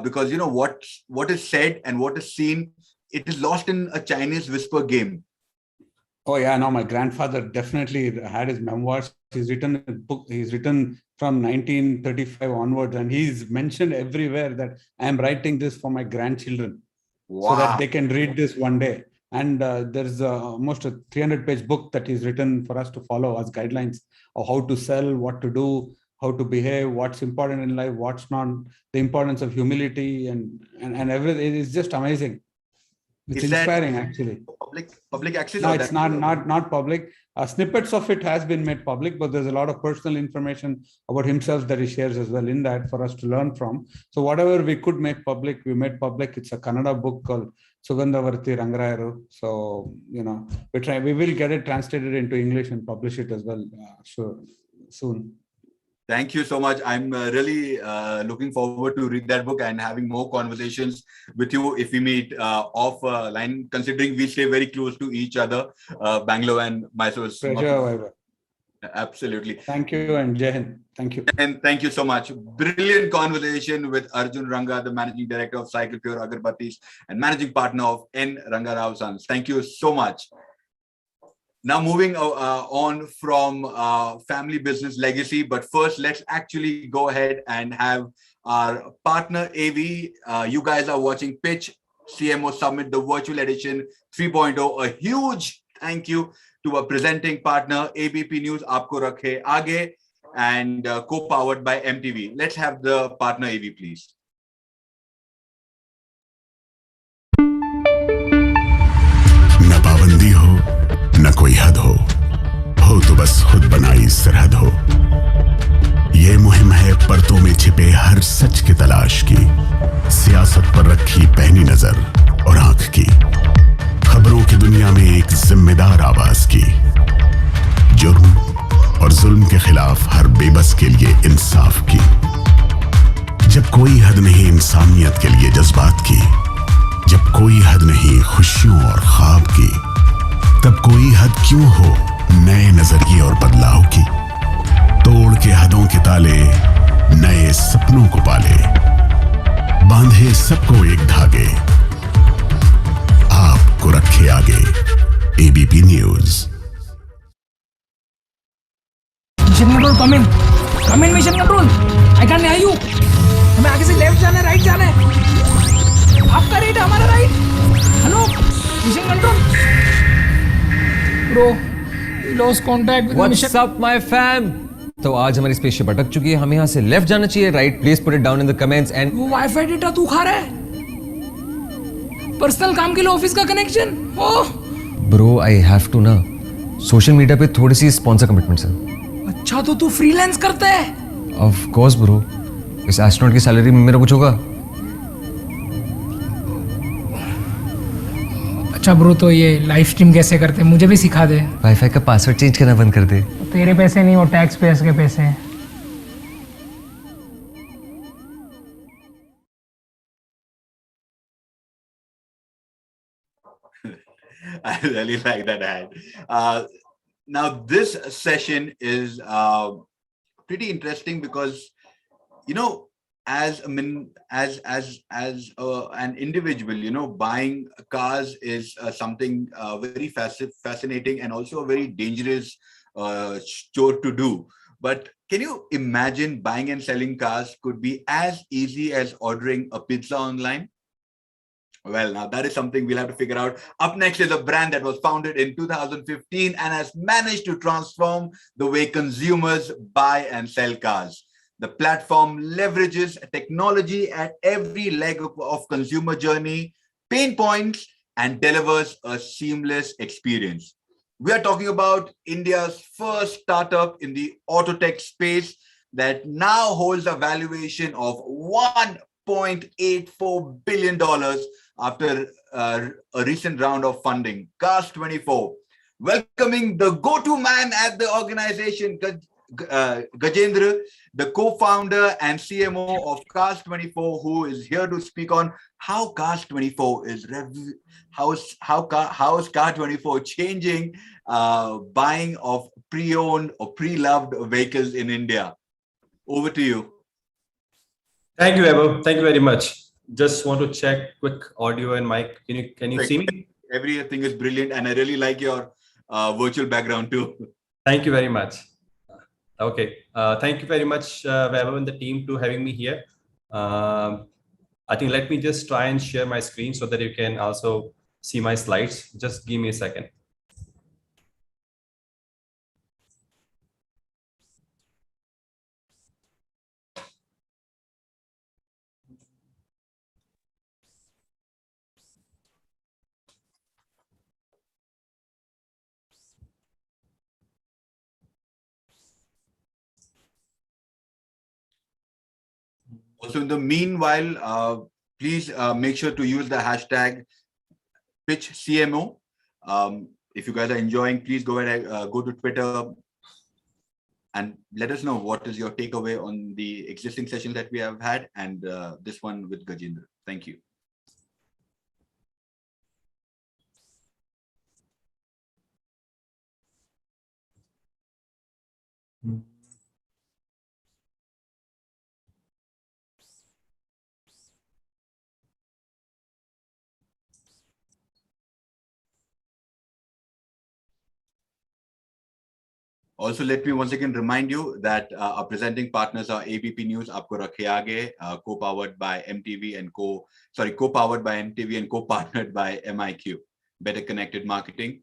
Because, you know, what is said and what is seen, it is lost in a Chinese whisper game. Oh yeah, no, my grandfather definitely had his memoirs. He's written a book. He's written from 1935 onwards, and he's mentioned everywhere that I am writing this for my grandchildren, so that they can read this one day. And there's almost a 300-page book that he's written for us to follow as guidelines of how to sell, what to do, how to behave, what's important in life, what's not, the importance of humility, and everything. It's just amazing. It's inspiring, actually. Public access? No, it's not public. Snippets of it has been made public, but there's a lot of personal information about himself that he shares as well in that for us to learn from. So whatever we could make public, we made public. It's a Kannada book called Sugandavarti Rangarayaru. So, you know, we will get it translated into English and publish it as well soon. Thank you so much. I'm really looking forward to read that book and having more conversations with you if we meet offline, considering we stay very close to each other, Bangalore and Mysore. Pleasure. Absolutely. Thank you, and Jai Hind. Thank you. And thank you so much. Brilliant conversation with Arjun Ranga, the Managing Director of Cycle Pure Agarbattis and Managing Partner of N. Ranga Rao Sons. Thank you so much. Now moving on from family business legacy, but first let's actually go ahead and have our partner AV. You guys are watching Pitch CMO Summit, the virtual edition 3.0. A huge thank you to our presenting partner ABP News Aapko Rakhe Aage and co-powered by MTV. Let's have the partner AV, please. न पाबंदी हो न कोई हद हो तो बस खुद बनाई सरहद हो। ये मुहिम है परतों में छिपे हर सच की तलाश की, सियासत पर रखी पैनी नजर और आंख की, खबरों की दुनिया में एक जिम्मेदार आवाज की, जुर्म और जुल्म के खिलाफ हर बेबस के लिए इंसाफ की। जब कोई हद नहीं इंसानियत के लिए जज्बात की, जब कोई हद नहीं खुशियों और ख्वाब की, तब कोई हद क्यों हो नए नजरिए और बदलाव की। तोड़ के हदों के ताले नए सपनों को पाले, बांधे सबको एक धागे, आपको रखे आगे। ABP news. Mission control come in mission control. I can hear you. हमें आगे से लेफ्ट जाना है, राइट जाना है। आपका राइट, हमारा right. Hello mission control. Bro lost contact with mission. What's up my fam? तो आज हमारी स्पेसशिप अटक चुकी है, हमें यहाँ से लेफ्ट जाना चाहिए, right? Please put it down in the comments. And वो वाईफाई डेटा तू खा रहा है? पर्सनल काम के लिए ऑफिस का connection? Oh bro I have to ना, सोशल मीडिया पे थोड़ी सी स्पॉन्सर कमिटमेंट्स है। अच्छा तो तू फ्रीलांस करता है? ऑफ कोर्स ब्रो, इस एस्ट्रोनॉट की सैलरी में मेरा कुछ होगा? अच्छा ब्रो, तो ये लाइव स्ट्रीम कैसे करते हैं, मुझे भी सिखा दे। वाईफाई का पासवर्ड चेंज करना बंद कर दे। तेरे पैसे नहीं, वो टैक्स पेयर्स के पैसे हैं। I really like that ad. Now this session is pretty interesting because, you know, as an individual, you know, buying cars is something very fascinating and also a very dangerous chore to do. But can you imagine buying and selling cars could be as easy as ordering a pizza online? Well, now that is something we'll have to figure out. Up next is a brand that was founded in 2015 and has managed to transform the way consumers buy and sell cars. The platform leverages technology at every leg of consumer journey, pain points, and delivers a seamless experience. We are talking about India's first startup in the auto tech space, that now holds a valuation of $1.84 billion after a recent round of funding. Cast24, welcoming the go-to man at the organization, Gajendra, the co-founder and CMO of Cast24, who is here to speak on how Cast24 is how is Cast24 changing buying of pre-owned or pre-loved vehicles in India. Over to you. Thank you, Evo. Thank you very much. Just want to check quick audio and mic. Can you see me? Everything is brilliant, and I really like your virtual background too. Thank you very much. Okay. Thank you very much, Vaibhav and the team, to having me here. I think let me just try and share my screen so that you can also see my slides. Just give me a second. Also, in the meanwhile, please make sure to use the hashtag #PitchCMO. If you guys are enjoying, please go ahead and go to Twitter and let us know what is your takeaway on the existing sessions that we have had and this one with Gajendra. Thank you. Also, let me once again remind you that our presenting partners are ABP News, Aapko Rakhe Aage, co-powered by MTV and co-powered by MTV and co-partnered by MIQ, Better Connected Marketing.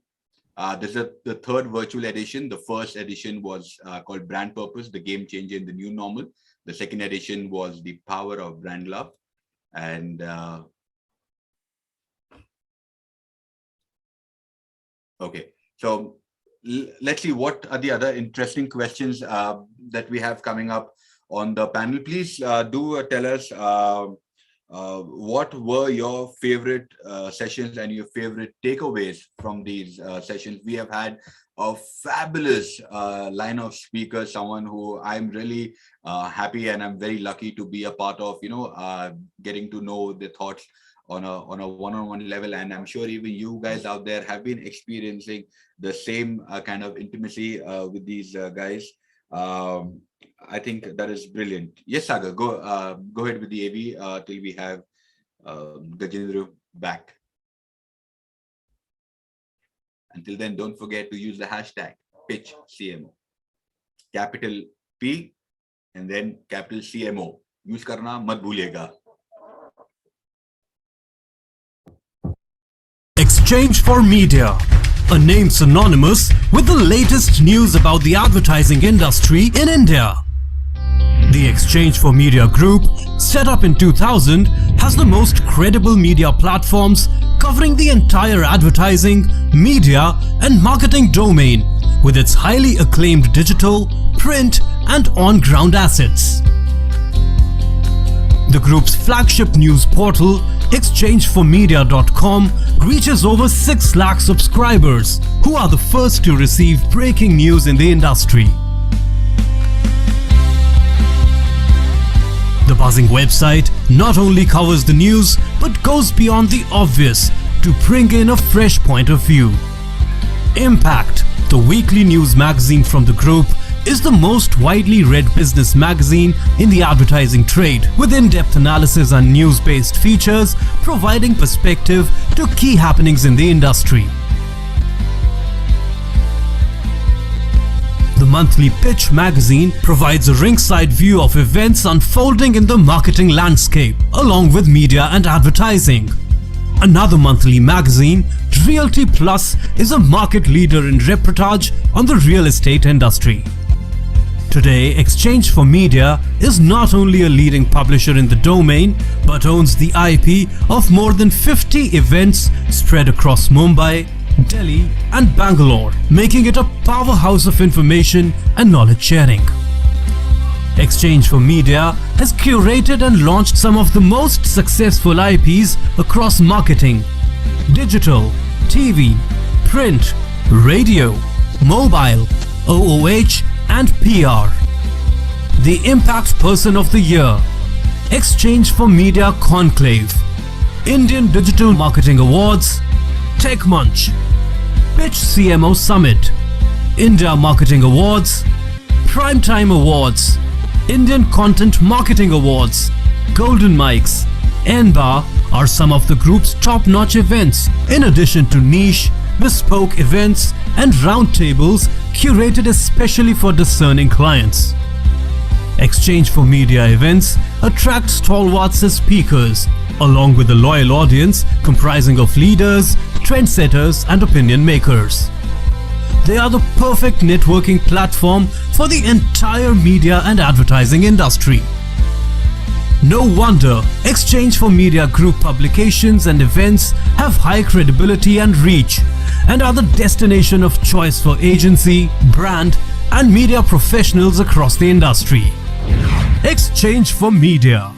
This is the third virtual edition. The first edition was called Brand Purpose, the game changer in the new normal. The second edition was the power of brand love. And okay, so let's see what are the other interesting questions that we have coming up on the panel. Please do tell us what were your favorite sessions and your favorite takeaways from these sessions. We have had a fabulous line of speakers, someone who I'm really happy and I'm very lucky to be a part of, getting to know the thoughts on a one-on-one level. And I'm sure even you guys out there have been experiencing the same kind of intimacy with these guys. I think that is brilliant. Yes, Sagar, go ahead with the AV till we have Gajendra back. Until then, don't forget to use the hashtag #PitchCMO. Capital P and then capital CMO. Use karna mat bhuliega. Exchange for Media, a name synonymous with the latest news about the advertising industry in India. The Exchange for Media Group, set up in 2000, has the most credible media platforms covering the entire advertising, media and marketing domain with its highly acclaimed digital, print and on-ground assets. The group's flagship news portal, exchangeformedia.com, reaches over 6 lakh subscribers who are the first to receive breaking news in the industry. The buzzing website not only covers the news but goes beyond the obvious to bring in a fresh point of view. Impact, the weekly news magazine from the group, is the most widely read business magazine in the advertising trade, with in-depth analysis and news-based features providing perspective to key happenings in the industry. The monthly Pitch magazine provides a ringside view of events unfolding in the marketing landscape, along with media and advertising. Another monthly magazine, Realty Plus, is a market leader in reportage on the real estate industry. Today, Exchange for Media is not only a leading publisher in the domain, but owns the IP of more than 50 events spread across Mumbai, Delhi and Bangalore, making it a powerhouse of information and knowledge sharing. Exchange for Media has curated and launched some of the most successful IPs across marketing, digital, TV, print, radio, mobile, OOH and PR. The Impact Person of the Year, Exchange for Media Conclave, Indian Digital Marketing Awards, Tech Munch, Pitch CMO Summit, India Marketing Awards, Primetime Awards, Indian Content Marketing Awards, Golden Mics, NBAR are some of the group's top-notch events, in addition to niche, bespoke events and roundtables curated especially for discerning clients. Exchange for Media events attract stalwarts as speakers, along with a loyal audience comprising of leaders, trendsetters and opinion makers. They are the perfect networking platform for the entire media and advertising industry. No wonder Exchange for Media Group publications and events have high credibility and reach and are the destination of choice for agency, brand and media professionals across the industry. Exchange for Media.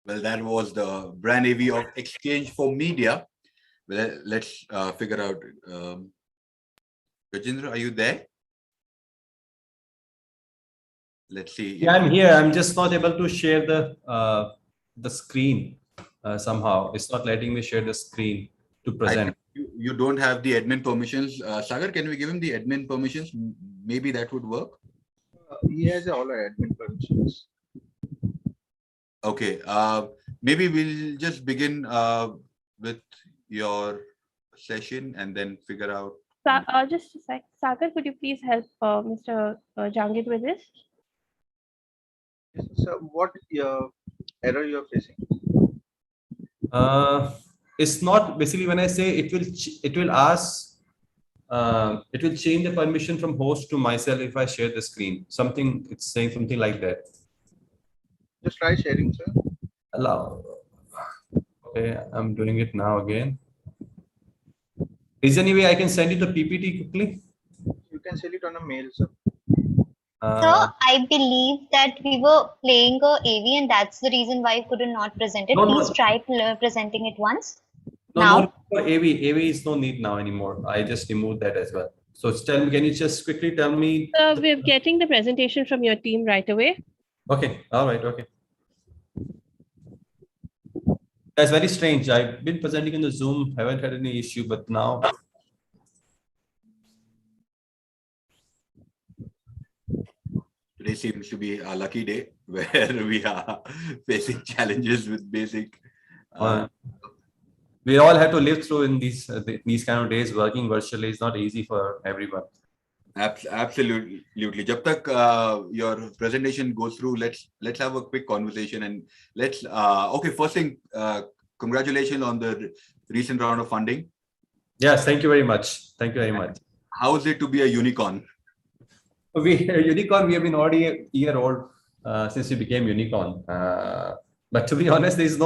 Well, that was the brand AV of Exchange for Media. Well, let's figure out. Rajendra, are you there? Let's see. Yeah, I'm here. I'm just not able to share the screen somehow. It's not letting me share the screen to present. You don't have the admin permissions. Sagar, can we give him the admin permissions? Maybe that would work. He has all our admin permissions. Okay. Maybe we'll just begin with your session and then figure out. Just a sec. Sagar, could you please help Mr. Jangid with this? So what error you're facing? It's not basically when I say it will ask, it will change the permission from host to myself if I share the screen. Something, it's saying something like that. Just try sharing, sir. Allow. Okay, I'm doing it now again. Is there any way I can send you the PPT quickly? You can send it on a mail, sir. So I believe that we were playing a AV and that's the reason why you could not present it. Please try presenting it once. No, AV is no need now anymore. I just removed that as well. So tell me, can you just quickly tell me? We're getting the presentation from your team right away. Okay, all right, okay. That's very strange. I've been presenting in the Zoom, haven't had any issue, but now. Today seems to be a lucky day where we are facing challenges with basic. We all have to live through in these kind of days. Working virtually is not easy for everyone. Absolutely. Jab tak your presentation goes through, let's have a quick conversation and let's okay, first thing, congratulations on the recent round of funding. Yes, thank you very much. Thank you very much. How is it to be a unicorn? Unicorn, we have been already a year old since we became unicorn. But to be honest, there is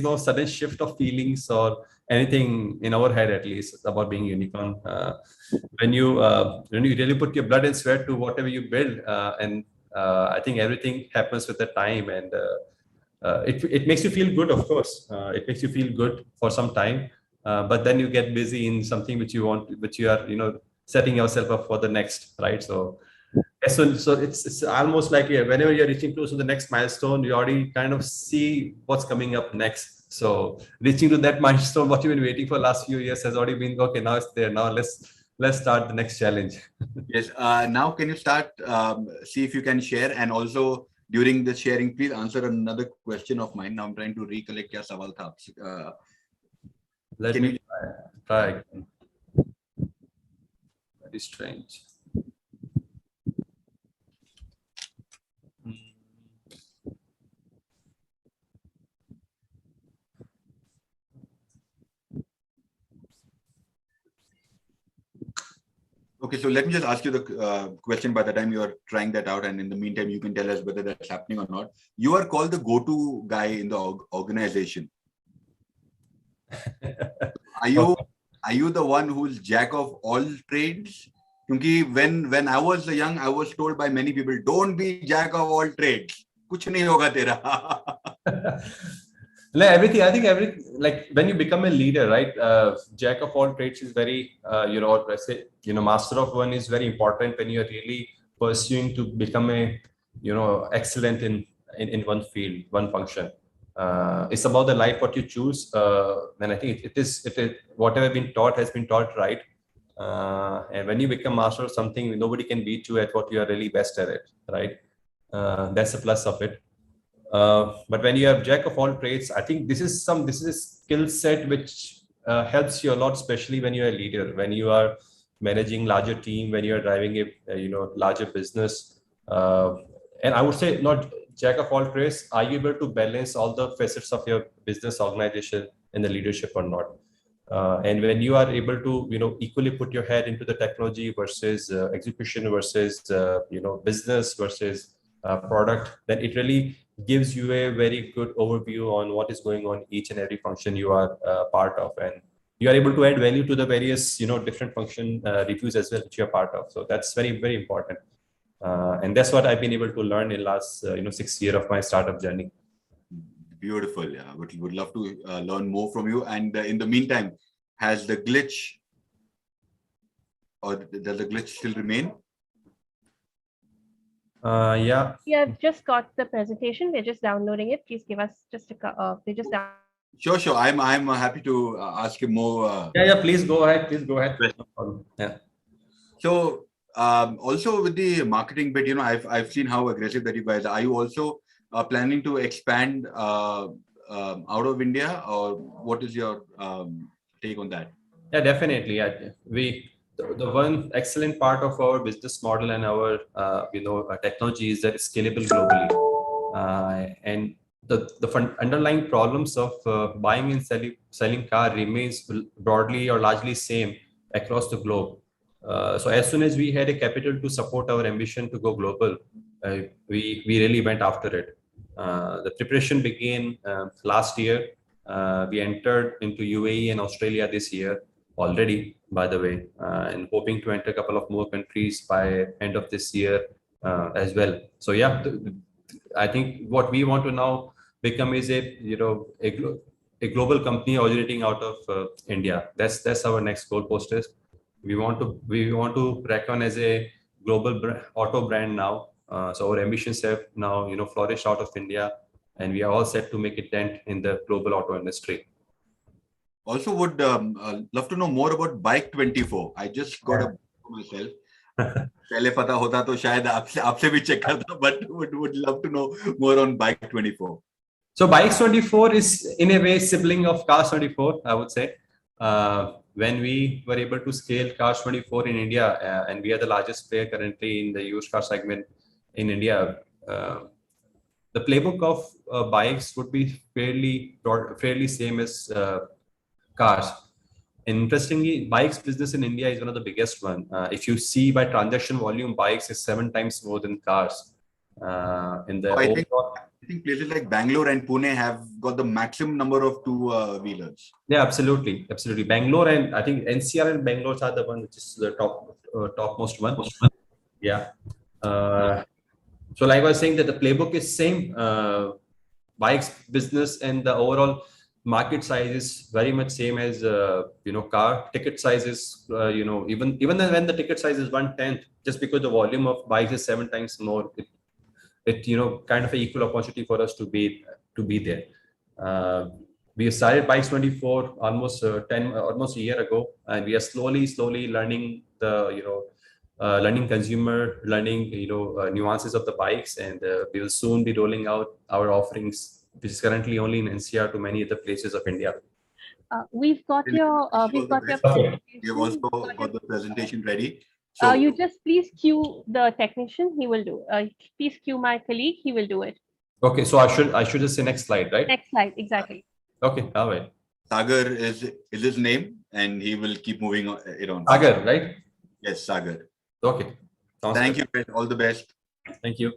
no sudden shift of feelings or anything in our head, at least, about being unicorn. When you really put your blood and sweat to whatever you build, and I think everything happens with the time, and it makes you feel good. Of course, it makes you feel good for some time, but then you get busy in something which you want, which you are setting yourself up for the next, right? So it's almost like whenever you're reaching close to the next milestone, you already kind of see what's coming up next. So reaching to that milestone, what you've been waiting for last few years has already been, okay, now it's there. Now let's start the next challenge. Yes. Now can you start, see if you can share, and also during the sharing, please answer another question of mine. Now I'm trying to recollect your sawal tha. Let me try again. Very strange. Okay, so let me just ask you the question by the time you are trying that out, and in the meantime, you can tell us whether that's happening or not. You are called the go-to guy in the organization. Are you Are you the one who's jack of all trades? Because when I was young, I was told by many people, don't be jack of all trades. Kuch nahi hoga tera. Like everything, I think like when you become a leader, right? Jack of all trades is very, let's say, master of one is very important when you're really pursuing to become a, excellent in one field, one function. It's about the life what you choose, and I think whatever been taught has been taught right. And when you become master of something, nobody can beat you at what you are really best at it, right? That's the plus of it. But when you have jack of all trades, I think this is a skill set which helps you a lot, especially when you're a leader, when you are managing larger team, when you are driving a larger business. And I would say not jack of all trades. Are you able to balance all the facets of your business organization and the leadership or not? And when you are able to equally put your head into the technology versus execution versus business versus product, then it really gives you a very good overview on what is going on each and every function you are part of, and you are able to add value to the various different function reviews as well which you are part of. So that's very, very important, and that's what I've been able to learn in last 6 years of my startup journey. Beautiful. Yeah, would love to learn more from you. And in the meantime, has the glitch, or does the glitch still remain? Yeah. We have just got the presentation. We're just downloading it. Please give us just a. We just. Sure. I'm happy to ask you more. Yeah. Please go ahead. Yeah. So also with the marketing bit, I've seen how aggressive that you guys are. Are you also planning to expand out of India, or what is your take on that? Yeah, definitely. The one excellent part of our business model and our technology is that it's scalable globally, and the underlying problems of buying and selling car remains broadly or largely same across the globe. So as soon as we had a capital to support our ambition to go global, we really went after it. The preparation began last year. We entered into UAE and Australia this year already, by the way, and hoping to enter a couple of more countries by end of this year as well. So yeah, I think what we want to now become is a global company originating out of India. That's our next goal post is. We want to reckon as a global auto brand now. So our ambitions have now flourished out of India, and we are all set to make a dent in the global auto industry. Also would love to know more about Bike 24. I just got a book for myself. पहले पता होता तो शायद आपसे भी check करता, but would love to know more on Bike 24. So Bikes 24 is in a way sibling of Cars 24, I would say. When we were able to scale Cars 24 in India, and we are the largest player currently in the used car segment in India, the playbook of bikes would be fairly same as cars. Interestingly, bikes business in India is one of the biggest one. If you see by transaction volume, bikes is 7 times more than cars. In the I think places like Bangalore and Pune have got the maximum number of two-wheelers. Yeah, absolutely. Bangalore and I think NCR and Bangalore are the one which is the topmost one. Yeah. So like I was saying that the playbook is same. Bikes business and the overall market size is very much same as car. Ticket size is even when the ticket size is 1/10, just because the volume of bikes is 7 times more, it kind of an equal opportunity for us to be there. We started Bikes 24 almost almost a year ago, and we are slowly learning the learning consumer, learning nuances of the bikes, and we will soon be rolling out our offerings, which is currently only in NCR, to many other places of India. We've got your presentation. You've also got the presentation ready. So you just please cue the technician. He will do. Please cue my colleague. He will do it. Okay, so I should just say next slide, right? Next slide, exactly. Okay, all right. Sagar is his name, and he will keep moving it on. Sagar, right? Yes, Sagar. Okay. Thank you. All the best. Thank you.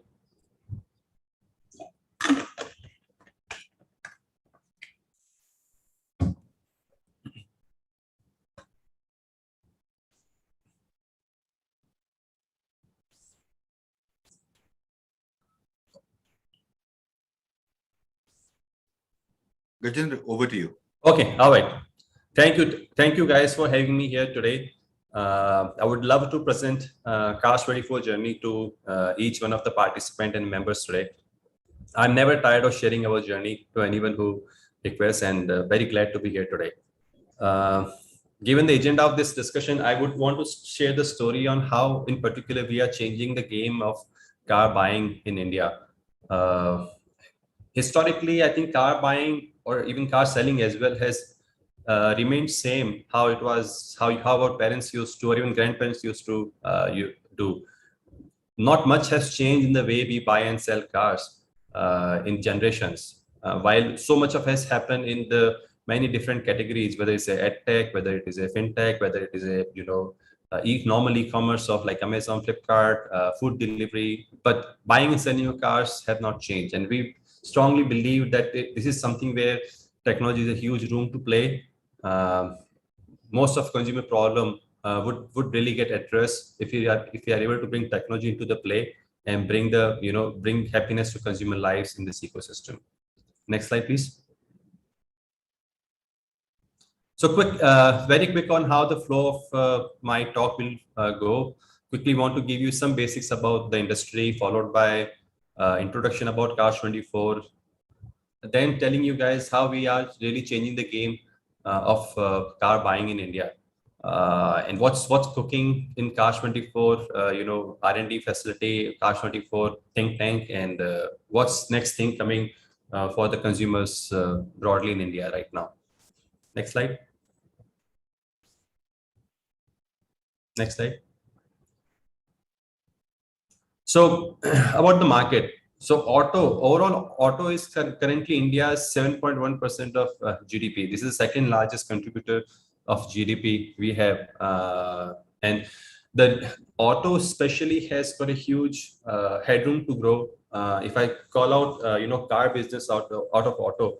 Gajendra, over to you. Okay, all right. Thank you guys for having me here today. I would love to present Cars24 journey to each one of the participants and members today. I'm never tired of sharing our journey to anyone who requests, and very glad to be here today. Given the agenda of this discussion, I would want to share the story on how, in particular, we are changing the game of car buying in India. Historically, I think car buying or even car selling as well has remained same how it was, how our parents used to, or even grandparents used to do. Not much has changed in the way we buy and sell cars in generations. While so much of has happened in the many different categories, whether it's a edtech, whether it is a fintech, whether it is a normal e-commerce of like Amazon, Flipkart, food delivery, but buying and selling of cars have not changed. And we strongly believe that this is something where technology is a huge room to play. Most of consumer problem would really get addressed if you are able to bring technology into the play and bring bring happiness to consumer lives in this ecosystem. Next slide, please. So very quick on how the flow of my talk will go. Quickly want to give you some basics about the industry, followed by introduction about Cars24, then telling you guys how we are really changing the game of car buying in India. And what's cooking in Cars24, R&D facility, Cars24 think tank, and what's next thing coming for the consumers broadly in India right now. Next slide. Next slide. So about the market. So overall auto is currently India's 7.1% of GDP. This is the second largest contributor of GDP we have. And the auto especially has got a huge headroom to grow. If I call out, car business out of auto,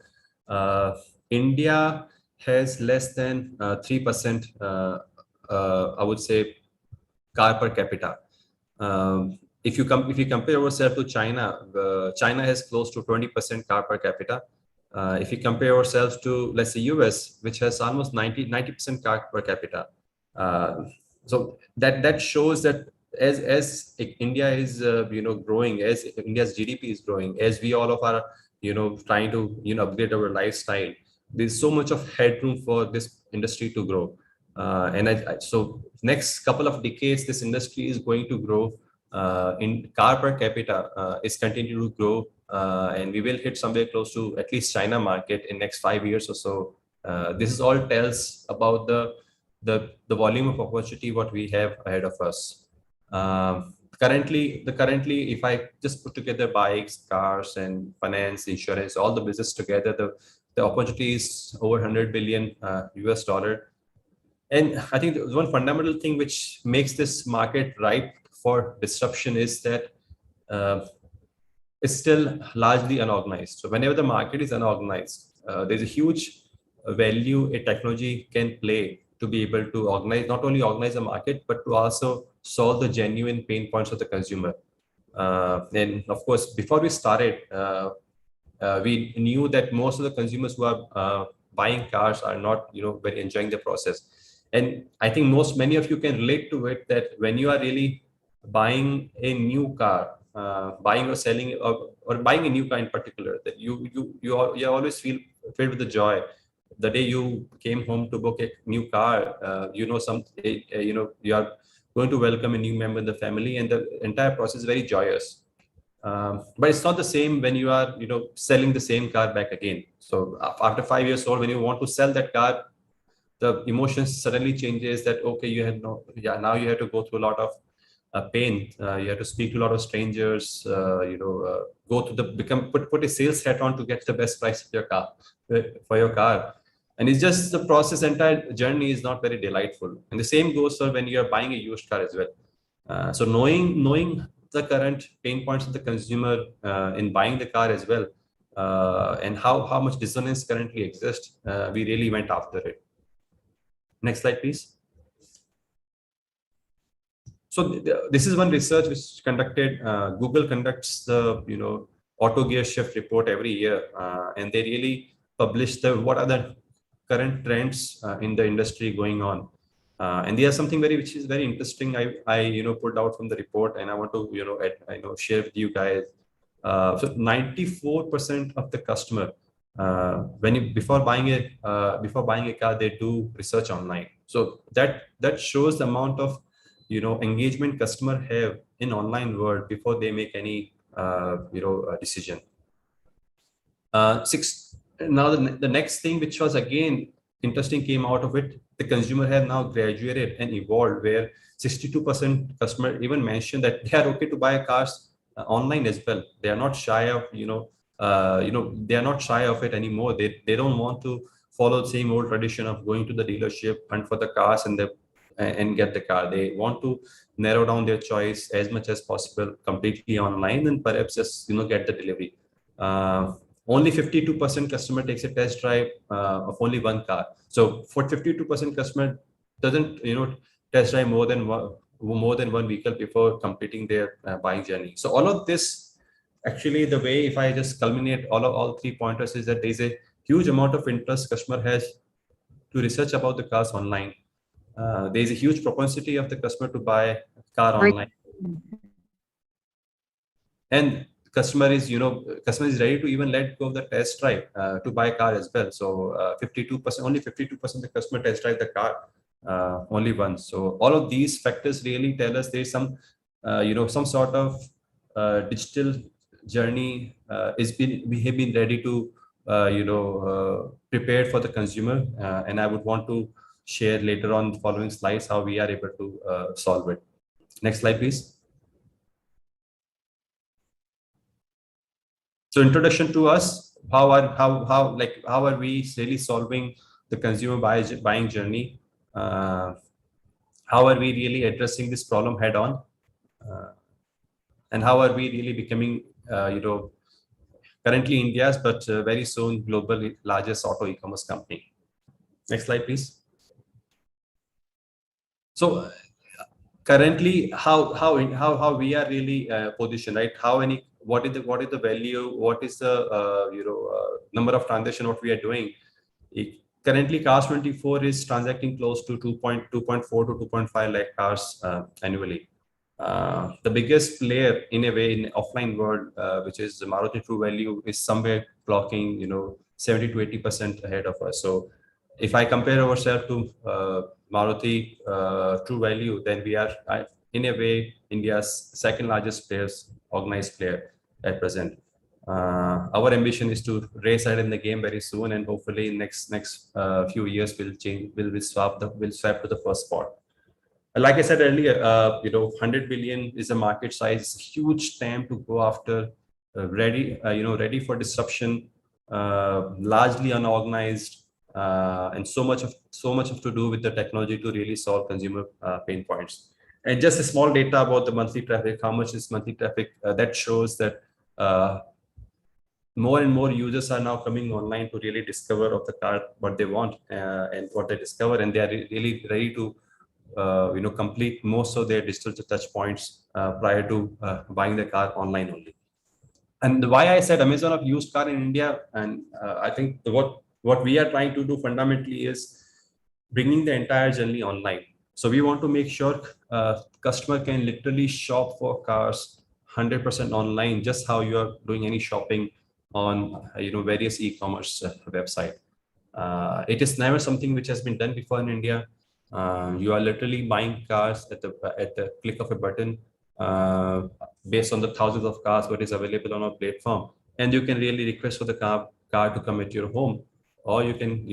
India has less than 3%, I would say, car per capita. If you compare ourselves to China, China has close to 20% car per capita. If you compare ourselves to, let's say, US, which has almost 90% car per capita. So that shows that as India is growing, as India's GDP is growing, as we all of are trying to upgrade our lifestyle, there's so much of headroom for this industry to grow. So next couple of decades, this industry is going to grow. In car per capita is continuing to grow, and we will hit somewhere close to at least China market in next 5 years or so. This is all tells about the volume of opportunity what we have ahead of us. Currently, if I just put together bikes, cars, and finance, insurance, all the business together, the opportunity is over 100 billion US dollar. And I think the one fundamental thing which makes this market ripe for disruption is that it's still largely unorganized. So whenever the market is unorganized, there's a huge value a technology can play to be able to organize, not only organize the market, but to also solve the genuine pain points of the consumer. And of course, before we started, we knew that most of the consumers who are buying cars are not, very enjoying the process. And I think many of you can relate to it, that when you are really buying a new car, buying or selling, or buying a new car in particular, that you always feel filled with the joy. The day you came home to book a new car, you are going to welcome a new member in the family, and the entire process is very joyous. But it's not the same when you are, selling the same car back again. So after 5 years old, when you want to sell that car, the emotions suddenly changes, that okay, now you have to go through a lot of pain. You have to speak to a lot of strangers. Go to put a sales hat on to get the best price for your car, and it's just the process. Entire journey is not very delightful. And the same goes for when you are buying a used car as well. So knowing the current pain points of the consumer in buying the car as well, and how much dissonance currently exists, we really went after it. Next slide, please. So this is one research which conducted. Google conducts the auto gear shift report every year, and they really publish what are the current trends in the industry going on. And there's something which is very interesting. I pulled out from the report, and I want to share with you guys. So 94% of the customer, before buying a car, they do research online. So that shows the amount of engagement customer have in online world before they make any decision. Now the next thing which was again interesting came out of it, the consumer have now graduated and evolved, where 62% customer even mentioned that they are okay to buy cars online as well. They are not shy of they are not shy of it anymore. They don't want to follow the same old tradition of going to the dealership, hunt for the cars and get the car. They want to narrow down their choice as much as possible completely online, and perhaps just get the delivery. Only 52% customer takes a test drive of only one car. So for 52% customer doesn't test drive more than one vehicle before completing their buying journey. So all of this, actually, the way, if I just culminate all 3 pointers, is that there's a huge amount of interest customer has to research about the cars online. There's a huge propensity of the customer to buy a car online, and customer is ready to even let go of the test drive to buy a car as well. So 52%, only 52% of the customer test drive the car only once. So all of these factors really tell us there's some some sort of digital journey we have been ready to prepared for the consumer, and I would want to share later on the following slides how we are able to solve it. Next slide, please. So introduction to us, how are we really solving the consumer buying journey? How are we really addressing this problem head on? And how are we really becoming, currently India's, but very soon global largest auto e-commerce company? Next slide, please. So currently, how we are really positioned, right? What is the value? What is the number of transactions what we are doing? Currently, Cars24 is transacting close to 2.4 to 2.5 lakh cars annually. The biggest player in a way in offline world, which is the Maruti True Value, is somewhere clocking 70 to 80% ahead of us. So if I compare ourselves to Maruti True Value, then we are in a way India's second largest organized player at present. Our ambition is to race ahead in the game very soon, and hopefully next few years we'll swap to the first spot. Like I said earlier, 100 billion is a market size, huge TAM to go after, ready for disruption, largely unorganized, and so much of to do with the technology to really solve consumer pain points. And just a small data about the monthly traffic, how much is monthly traffic, that shows that more and more users are now coming online to really discover of the car what they want and what they discover, and they are really ready to complete most of their digital touch points prior to buying the car online only. And why I said Amazon of used car in India, and I think what we are trying to do fundamentally is bringing the entire journey online. So we want to make sure customer can literally shop for cars 100% online, just how you are doing any shopping on various e-commerce website. It is never something which has been done before in India. You are literally buying cars at the click of a button based on the thousands of cars what is available on our platform, and you can really request for the car to come at your home, or you can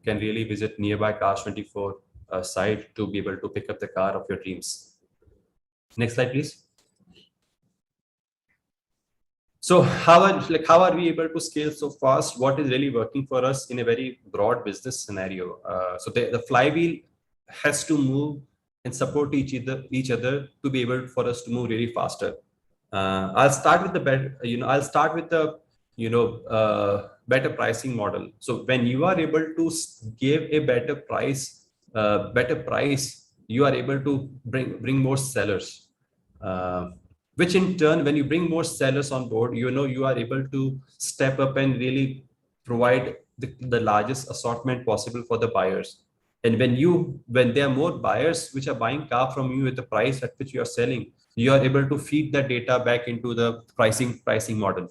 really visit nearby Cars24 site to be able to pick up the car of your dreams. Next slide, please. So how are we able to scale so fast? What is really working for us in a very broad business scenario? So the flywheel has to move and support each other to be able for us to move really faster. I'll start with the better pricing model. So when you are able to give a better price, you are able to bring more sellers, which in turn, when you bring more sellers on board, you are able to step up and really provide the largest assortment possible for the buyers. And when there are more buyers which are buying car from you at the price at which you are selling, you are able to feed that data back into the pricing model,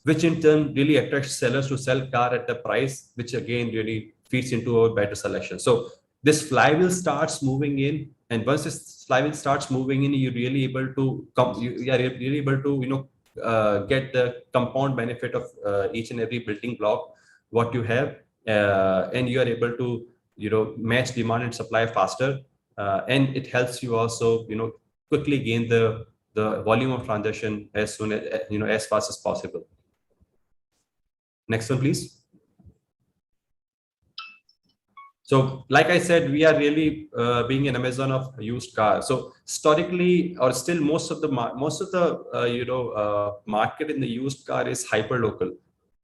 which in turn really attracts sellers to sell car at the price, which again really feeds into our better selection. So this flywheel starts moving in, and once this flywheel starts moving in, you're really able to you are really able to get the compound benefit of each and every building block what you have, and you are able to match demand and supply faster, and it helps you also quickly gain the volume of transaction as soon as as fast as possible. Next one, please. So, like I said, we are really being an Amazon of used cars. So, historically, or still, most of the market in the used car is hyper local.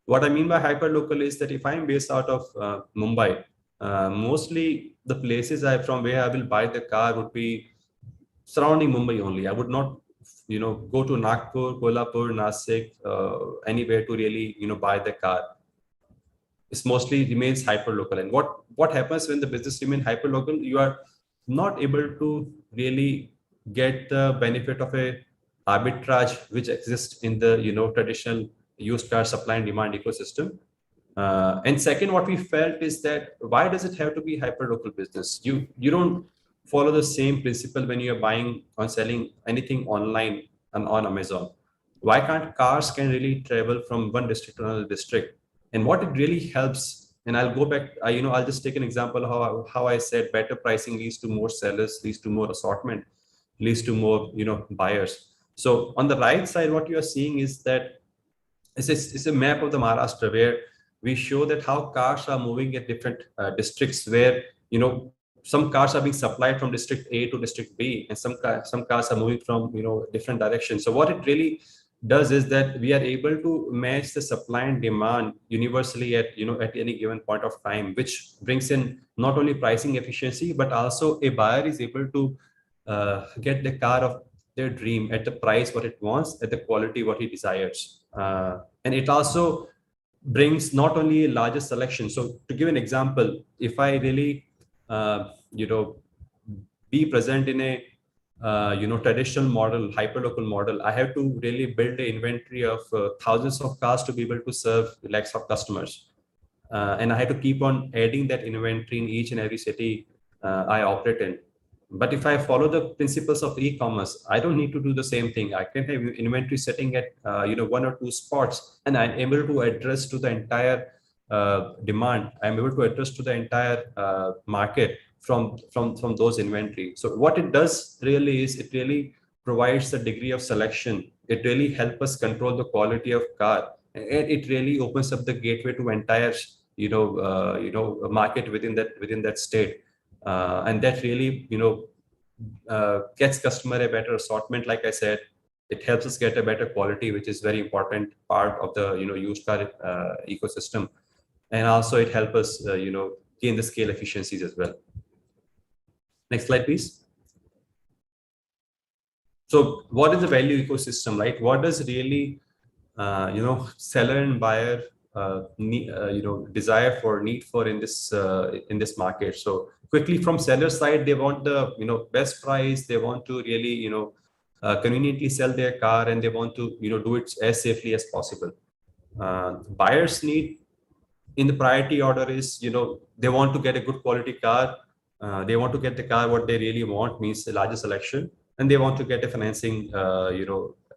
What I mean by hyper local is that if I'm based out of Mumbai, mostly the places from where I will buy the car would be surrounding Mumbai only. I would not go to Nagpur, Kolhapur, Nasik, anywhere to really buy the car. It's mostly remains hyper local. And what happens when the business remains hyper local? You are not able to really get the benefit of a arbitrage which exists in the traditional used car supply and demand ecosystem. And second, what we felt is that why does it have to be hyper local business? You don't follow the same principle when you're buying or selling anything online and on Amazon. Why can't cars can really travel from one district to another district? And what it really helps, and I'll go back, I'll just take an example of how I said better pricing leads to more sellers, leads to more assortment, leads to more buyers. So on the right side, what you are seeing is that it's a map of the Maharashtra where we show that how cars are moving at different districts, where some cars are being supplied from district A to district B, and some cars are moving from different directions. So what it really does is that we are able to match the supply and demand universally at at any given point of time, which brings in not only pricing efficiency, but also a buyer is able to get the car of their dream at the price what it wants, at the quality what he desires. And it also brings not only a larger selection. So to give an example, if I really be present in a traditional model, hyperlocal model, I have to really build an inventory of thousands of cars to be able to serve lakhs of customers. And I have to keep on adding that inventory in each and every city I operate in. But if I follow the principles of e-commerce, I don't need to do the same thing. I can have inventory setting at one or two spots, and I'm able to address to the entire demand. I'm able to address to the entire market from those inventory. So what it does really is it really provides the degree of selection. It really helps us control the quality of car, and it really opens up the gateway to entire market within that state. And that really gets customer a better assortment. Like I said, it helps us get a better quality, which is very important part of the used car ecosystem. And also it helps us gain the scale efficiencies as well. Next slide, please. So what is the value ecosystem, right? What does really seller and buyer desire for, need for in this market? So quickly, from seller side, they want the best price. They want to really conveniently sell their car, and they want to do it as safely as possible. Buyers need, in the priority order, is they want to get a good quality car. They want to get the car what they really want, means a larger selection, and they want to get a financing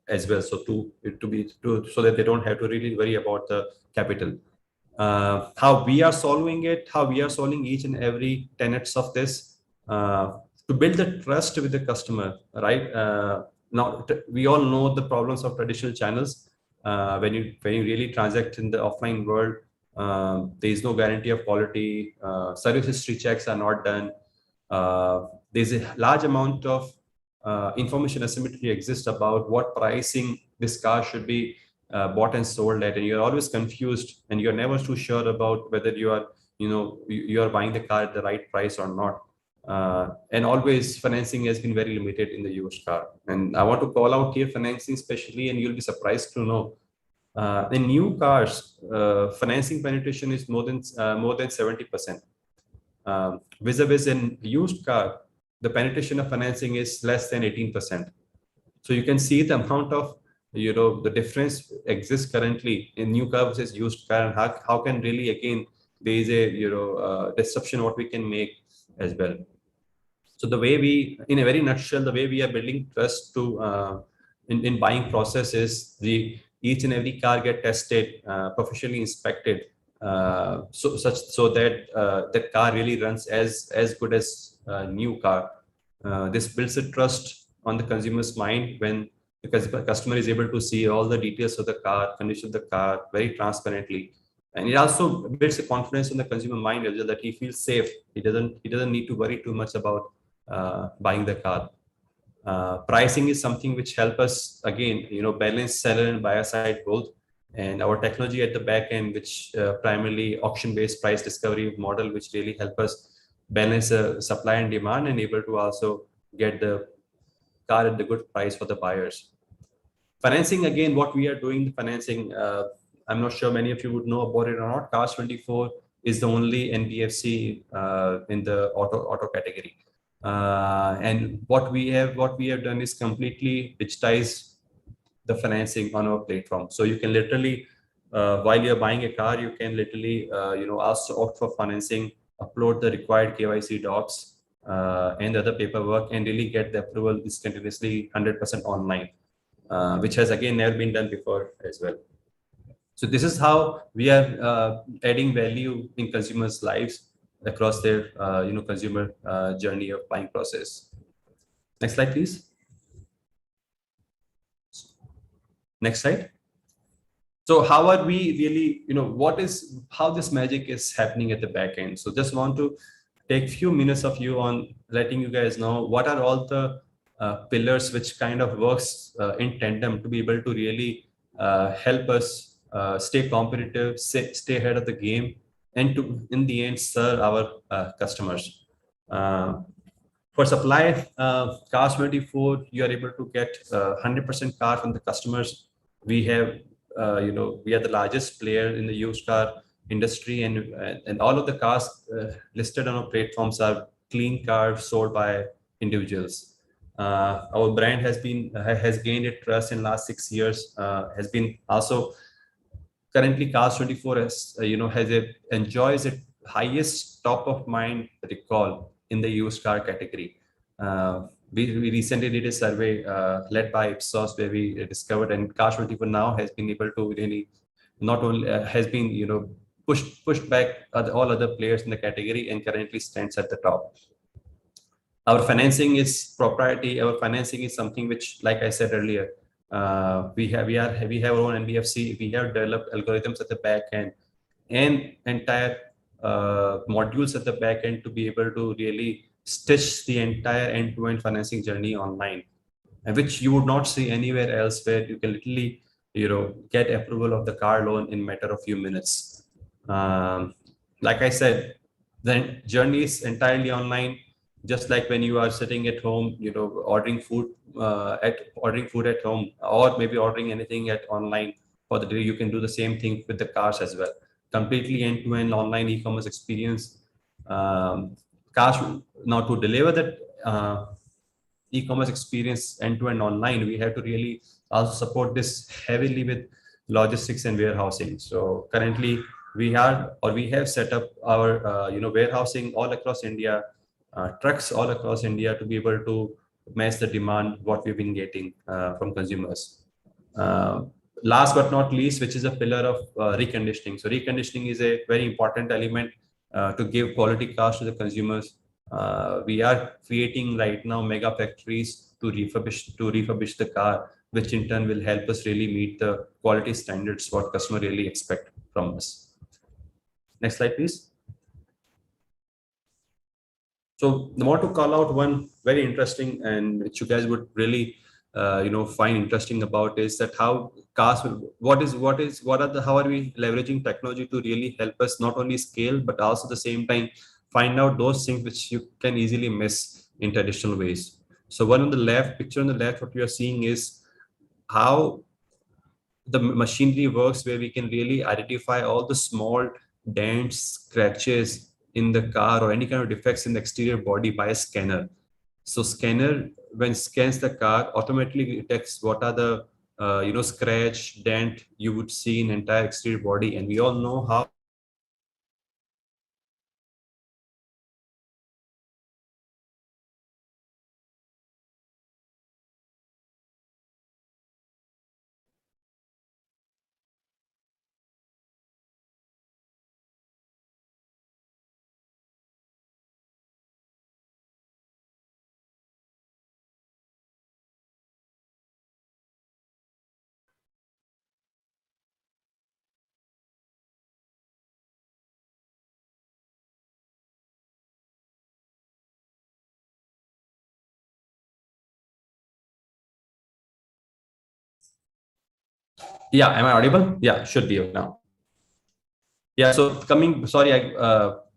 as well, so so that they don't have to really worry about the capital. How we are solving it, how we are solving each and every tenets of this, to build the trust with the customer, right? Now we all know the problems of traditional channels. When you really transact in the offline world, there is no guarantee of quality. Service history checks are not done. There's a large amount of information asymmetry exists about what pricing this car should be bought and sold at, and you're always confused, and you're never too sure about whether you are buying the car at the right price or not. And always financing has been very limited in the used car. And I want to call out here financing especially, and you'll be surprised to know In new cars, financing penetration is more than 70%. Vis-a-vis in used car, the penetration of financing is less than 18%. So you can see the amount of, the difference exists currently in new car versus used car, and how can really, again, there is a, disruption what we can make as well. So the way we, in a very nutshell, the way we are building trust to, in buying process is each and every car get tested, professionally inspected, so that that car really runs as good as new car. This builds a trust on the consumer's mind when the customer is able to see all the details of the car, condition of the car very transparently, and it also builds a confidence in the consumer mind as well, that he feels safe. He doesn't need to worry too much about buying the car. Pricing is something which help us, again, balance seller and buyer side both, and our technology at the back end, which primarily auction-based price discovery model, which really help us balance supply and demand, and able to also get the car at the good price for the buyers. Financing, again, what we are doing, the financing, I'm not sure many of you would know about it or not. Cars24 is the only NBFC in the auto category. And what we have done is completely digitize the financing on our platform. So you can literally, while you're buying a car, you can literally, ask opt for financing, upload the required KYC docs and other paperwork, and really get the approval instantaneously 100% online, which has again never been done before as well. So this is how we are adding value in consumers' lives across their consumer journey of buying process. Next slide, please. Next slide. So how are we really, how this magic is happening at the back end? So just want to take a few minutes of you on letting you guys know what are all the pillars which kind of works in tandem to be able to really help us stay competitive, stay ahead of the game, and to, in the end, serve our customers. For supply, Cars24, you are able to get 100% car from the customers. We have, we are the largest player in the used car industry, and all of the cars listed on our platforms are clean cars sold by individuals. Our brand has gained a trust in last 6 years. Has been also currently Cars24 enjoys the highest top of mind recall in the used car category. We recently did a survey led by Ipsos, where we discovered, and Cars24 now has been able to really not only has been pushed back all other players in the category, and currently stands at the top. Our financing is proprietary. Our financing is something which, like I said earlier, we have our own NBFC. We have developed algorithms at the back end and entire modules at the back end to be able to really stitch the entire end-to-end financing journey online, and which you would not see anywhere else, where you can literally get approval of the car loan in matter of few minutes. Like I said, the journey is entirely online. Just like when you are sitting at home, ordering food at home, or maybe ordering anything online for the day, you can do the same thing with the cars as well. Completely end-to-end online e-commerce experience. Cars, now to deliver that e-commerce experience end-to-end online, we have to really also support this heavily with logistics and warehousing. So currently we have set up our warehousing all across India, trucks all across India, to be able to match the demand what we've been getting from consumers. Last but not least, which is a pillar of reconditioning. So reconditioning is a very important element to give quality cars to the consumers. We are creating right now mega factories to refurbish the car, which in turn will help us really meet the quality standards what customer really expect from us. Next slide, please. So I want to call out one very interesting, and which you guys would really find interesting about, is that how cars will, how are we leveraging technology to really help us not only scale, but also at the same time find out those things which you can easily miss in traditional ways. So one on the left, picture on the left, what we are seeing is how the machinery works, where we can really identify all the small dents, scratches in the car, or any kind of defects in the exterior body by a scanner. So scanner, when scans the car, automatically detects what are the scratch, dent you would see in entire exterior body. And we all know how Yeah, am I audible? Yeah, should be now. Yeah, so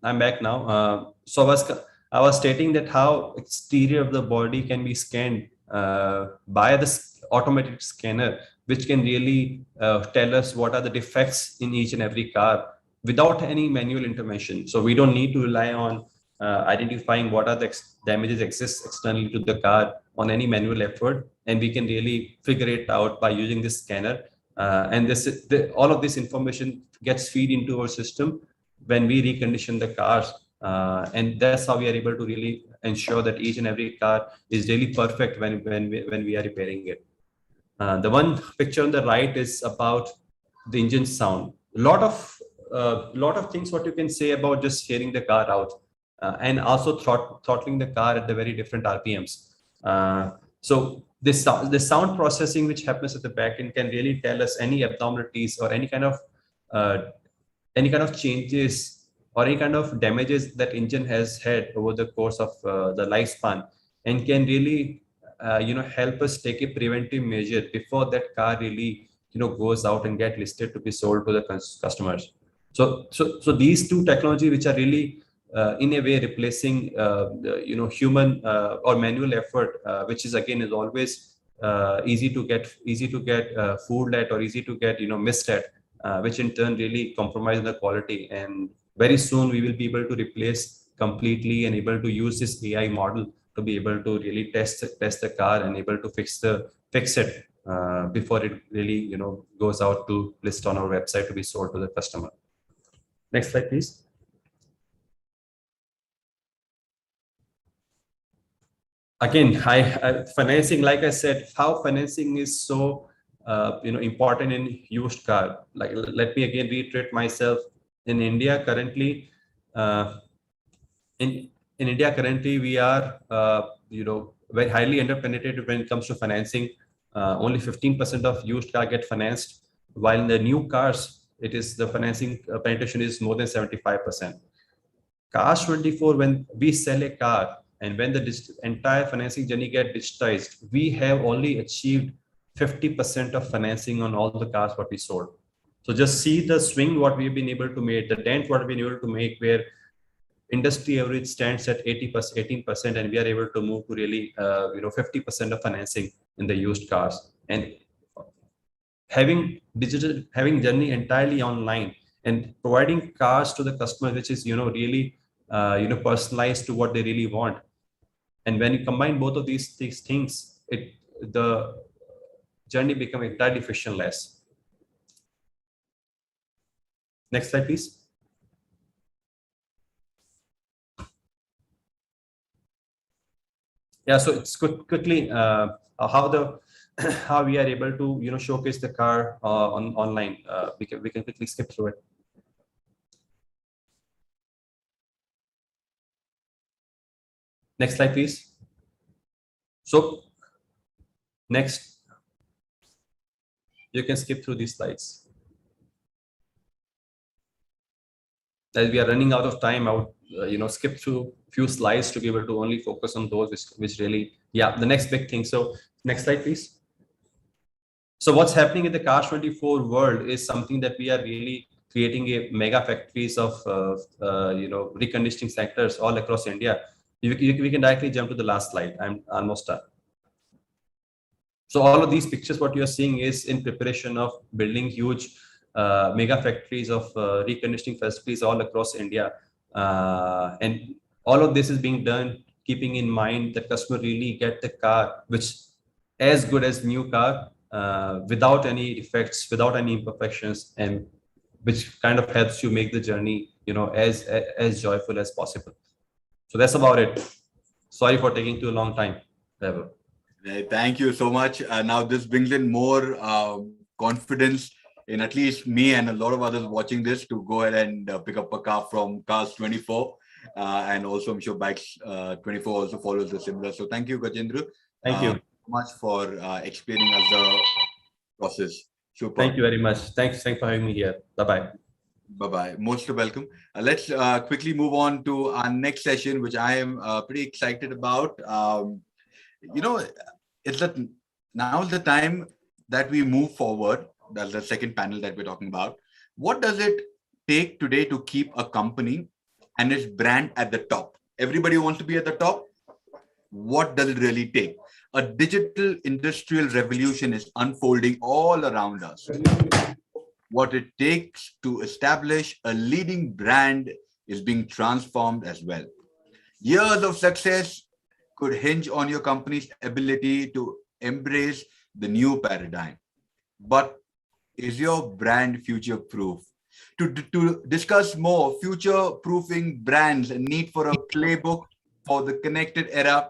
I'm back now. So I was stating that how exterior of the body can be scanned by this automated scanner, which can really tell us what are the defects in each and every car without any manual intervention. So we don't need to rely on identifying what are the damages exist externally to the car on any manual effort, and we can really figure it out by using this scanner. And all of this information gets feed into our system when we recondition the cars, and that's how we are able to really ensure that each and every car is really perfect when we are repairing it. The one picture on the right is about the engine sound. A lot of things what you can say about just hearing the car out, and also throttling the car at the very different RPMs. So this sound processing which happens at the back end can really tell us any abnormalities or any kind of changes or any kind of damages that engine has had over the course of the lifespan, and can really help us take a preventive measure before that car really goes out and get listed to be sold to the customers. So these two technology which are really in a way replacing human or manual effort, which is again is always easy to get fooled at, or easy to get missed at, which in turn really compromise the quality. And very soon we will be able to replace completely and able to use this AI model to be able to really test the car and able to fix it before it really goes out to list on our website to be sold to the customer. Next slide, please. Again, financing, like I said, how financing is so important in used car. Like, let me again reiterate myself. In India currently, in India currently, we are very highly underpenetrated when it comes to financing. Only 15% of used car get financed, while in the new cars, it is the financing penetration is more than 75%. Cars 24, when we sell a car and when the entire financing journey get digitized, we have only achieved 50% of financing on all the cars what we sold. So just see the swing what we've been able to make, the dent what we've been able to make, where industry average stands at 18%, and we are able to move to really 50% of financing in the used cars. And having journey entirely online and providing cars to the customer, which is really personalized to what they really want. And when you combine both of these things, the journey becomes entirely frictionless. Next slide, please. Yeah, so it's quickly how we are able to showcase the car online. We can quickly skip through it. Next slide, please. So next, you can skip through these slides. As we are running out of time, I would skip through few slides to be able to only focus on those which really, yeah, the next big thing. So next slide, please. So what's happening in the Cars 24 world is something that we are really creating a mega factories of reconditioning sectors all across India. We can directly jump to the last slide. I'm almost done. So all of these pictures, what you're seeing is in preparation of building huge mega factories of reconditioning facilities all across India. And all of this is being done keeping in mind the customer really get the car, which as good as new car, without any defects, without any imperfections, and which kind of helps you make the journey, as joyful as possible. So that's about it. Sorry for taking too long time, Trevor. Thank you so much. Now this brings in more confidence in at least me and a lot of others watching this to go ahead and pick up a car from Cars 24. And also I'm sure Bikes 24 also follows the similar. So thank you, Gajendra. Thank you so much for explaining us the process. Super. Thank you very much. Thanks for having me here. Bye-bye. Bye-bye. Most welcome. Let's quickly move on to our next session, which I am pretty excited about. It's that now is the time that we move forward. That's the second panel that we're talking about. What does it take today to keep a company and its brand at the top? Everybody wants to be at the top. What does it really take? A digital industrial revolution is unfolding all around us. What it takes to establish a leading brand is being transformed as well. Years of success could hinge on your company's ability to embrace the new paradigm. But is your brand future-proof? To discuss more future-proofing brands and need for a playbook for the connected era,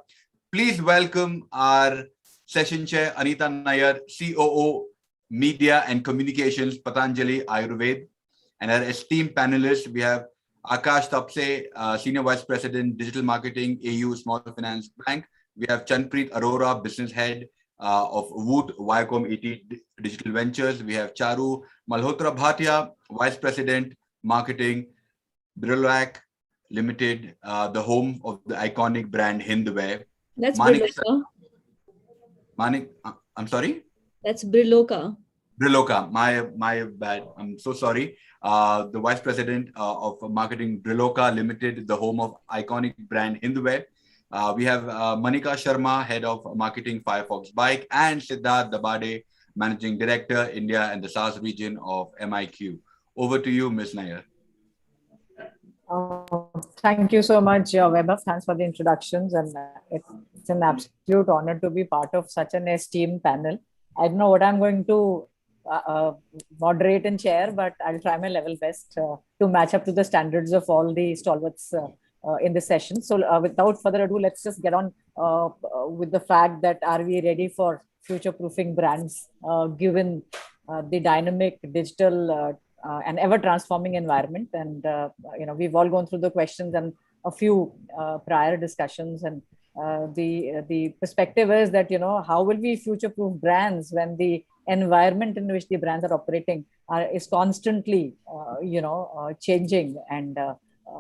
please welcome our session chair, Anita Nair, COO, Media and Communications, Patanjali Ayurved. And our esteemed panelists, we have Akash Tapse, Senior Vice President, Digital Marketing, AU Small Finance Bank. We have Chanpreet Arora, Business Head of Woot Viacom ET Digital Ventures. We have Charu Malhotra Bhatia, Vice President, Marketing, Brilak Limited, the home of the iconic brand Hindware. That's Briloka. I'm sorry? That's Briloka. Briloka, my bad. I'm so sorry. The Vice President of Marketing, Briloka Limited, the home of iconic brand Hindware. We have Manika Sharma, Head of Marketing, Firefox Bike, and Siddharth Dabade, Managing Director, India and the SARS region of MIQ. Over to you, Ms. Nair. Thank you so much, Vaibhav. Thanks for the introductions. And it's an absolute honor to be part of such an esteemed panel. I don't know what I'm going to moderate and chair, but I'll try my level best to match up to the standards of all the stalwarts in this session. So without further ado, let's just get on with the fact that are we ready for future-proofing brands given the dynamic digital and ever-transforming environment. And we've all gone through the questions and a few prior discussions, and the perspective is that how will we future-proof brands when the environment in which the brands are operating is constantly changing. And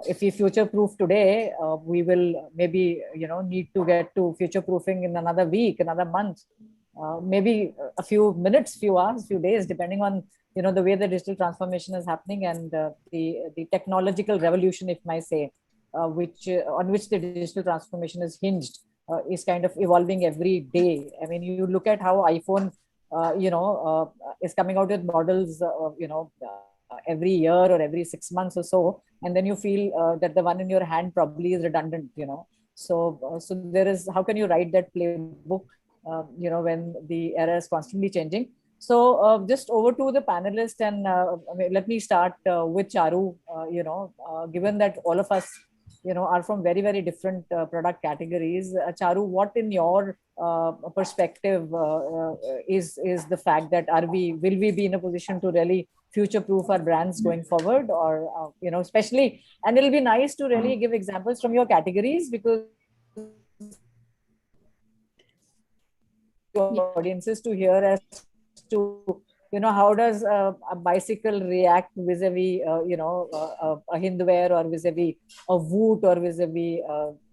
if we future-proof today, we will maybe need to get to future-proofing in another week, another month, maybe a few minutes, few hours, few days, depending on the way the digital transformation is happening and the technological revolution, if I say, on which the digital transformation is hinged, is kind of evolving every day. I mean, you look at how iPhone, is coming out with models, every year or every 6 months or so, and then you feel that the one in your hand probably is redundant. So there is, how can you write that playbook, when the era is constantly changing? So just over to the panelists, and let me start with Charu. Given that all of us, are from very, very different product categories. Charu, what in your perspective is the fact that will we be in a position to really future-proof our brands going forward, or especially, and it'll be nice to really give examples from your categories, because audiences to hear as to how does a bicycle react vis-a-vis a Hindware, or vis-a-vis a Woot, or vis-a-vis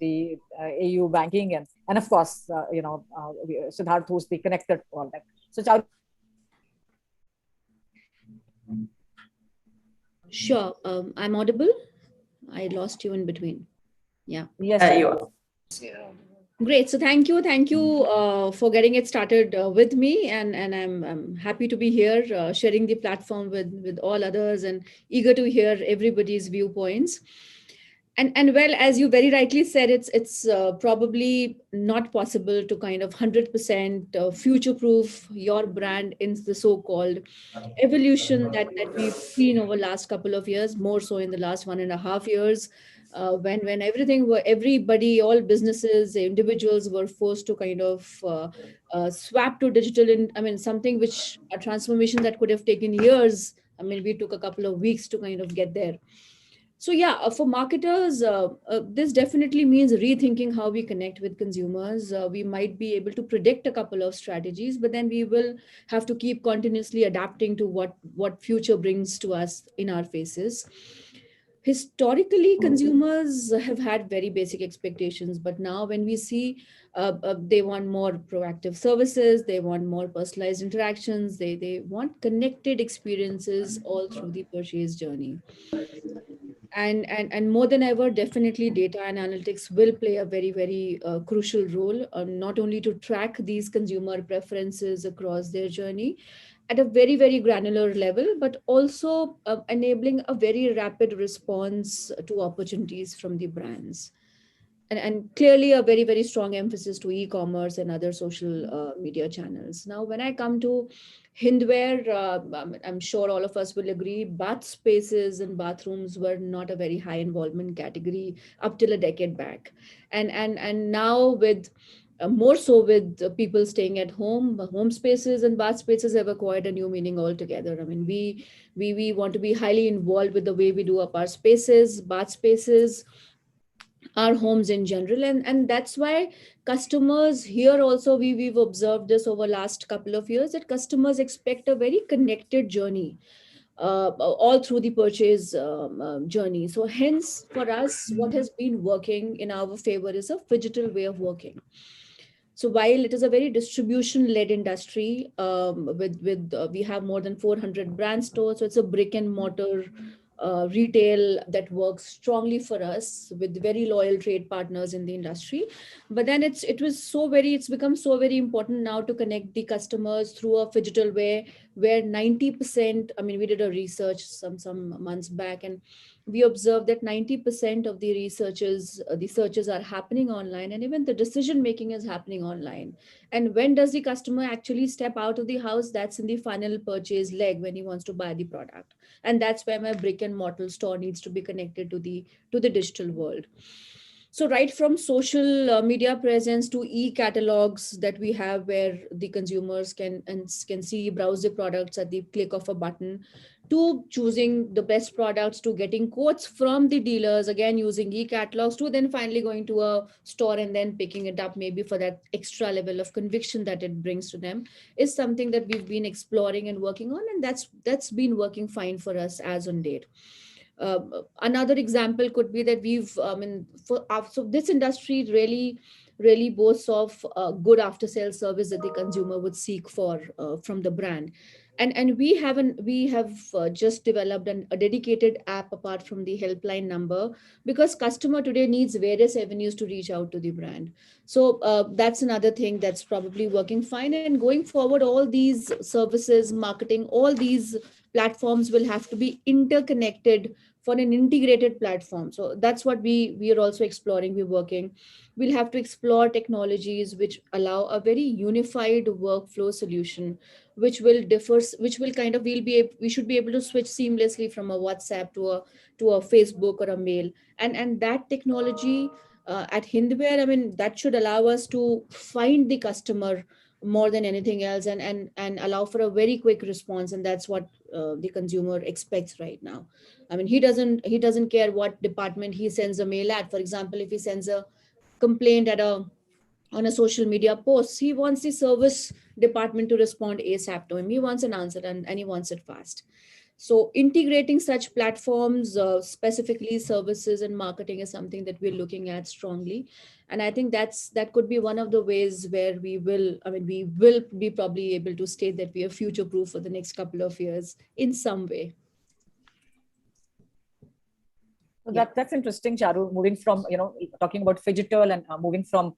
the AU banking, and of course Siddharth, who's the connector to all that. So Charu. Sure. I'm audible. I lost you in between. Yeah. Yes, you are. Great. So thank you for getting it started with me, and I'm happy to be here sharing the platform with all others, and eager to hear everybody's viewpoints. And well, as you very rightly said, it's probably not possible to kind of 100% future proof your brand in the so-called evolution that we've seen over last couple of years, more so in the last 1.5 years, when everybody, all businesses, individuals were forced to kind of swap to digital. I mean, something which a transformation that could have taken years. I mean, we took a couple of weeks to kind of get there. So yeah, for marketers, this definitely means rethinking how we connect with consumers. We might be able to predict a couple of strategies, but then we will have to keep continuously adapting to what future brings to us in our faces. Historically, consumers have had very basic expectations, but now when we see they want more proactive services, they want more personalized interactions, they want connected experiences all through the purchase journey. And more than ever, definitely data and analytics will play a very crucial role, not only to track these consumer preferences across their journey at a very granular level, but also enabling a very rapid response to opportunities from the brands. And clearly a very strong emphasis to e-commerce and other social media channels. Now, when I come to hindware, I'm sure all of us will agree, bath spaces and bathrooms were not a very high involvement category up till a decade back. And now with more so with people staying at home, home spaces and bath spaces have acquired a new meaning altogether. I mean, we want to be highly involved with the way we do up our spaces, bath spaces, our homes in general, and that's why customers here also, we've observed this over last couple of years, that customers expect a very connected journey all through the purchase journey. So hence, for us, what has been working in our favor is a phygital way of working. So while it is a very distribution-led industry, we have more than 400 brand stores, so it's a brick and mortar retail that works strongly for us with very loyal trade partners in the industry. But then it's become so very important now to connect the customers through a phygital way, where 90%, I mean, we did a research some months back, and we observed that 90% of the the searches are happening online, and even the decision making is happening online. And when does the customer actually step out of the house? That's in the final purchase leg, when he wants to buy the product. And that's where my brick and mortar store needs to be connected to the digital world. So right from social media presence to e-catalogs that we have, where the consumers can see, browse the products at the click of a button, to choosing the best products, to getting quotes from the dealers, again using e-catalogs, to then finally going to a store and then picking it up, maybe for that extra level of conviction that it brings to them, is something that we've been exploring and working on, and that's been working fine for us as on date. Another example could be that so this industry really boasts of good after sales service that the consumer would seek for from the brand. And we have just developed a dedicated app apart from the helpline number, because customer today needs various avenues to reach out to the brand. So that's another thing that's probably working fine. And going forward, all these services, marketing, all these platforms will have to be interconnected for an integrated platform. So that's what we are also exploring. We're working. We'll have to explore technologies which allow a very unified workflow solution, which will differ, which will kind of we should be able to switch seamlessly from a WhatsApp to a Facebook or a mail, and that technology at Hindware, I mean, that should allow us to find the customer more than anything else, and allow for a very quick response. And that's what the consumer expects right now. I mean, he doesn't care what department he sends a mail at. For example, if he sends a complaint on a social media post, he wants the service department to respond ASAP to him. He wants an answer, and he wants it fast. So integrating such platforms, specifically services and marketing, is something that we're looking at strongly. And I think that could be one of the ways where we will be probably able to state that we are future proof for the next couple of years in some way. That's interesting, Charu. Moving from talking about phygital and moving from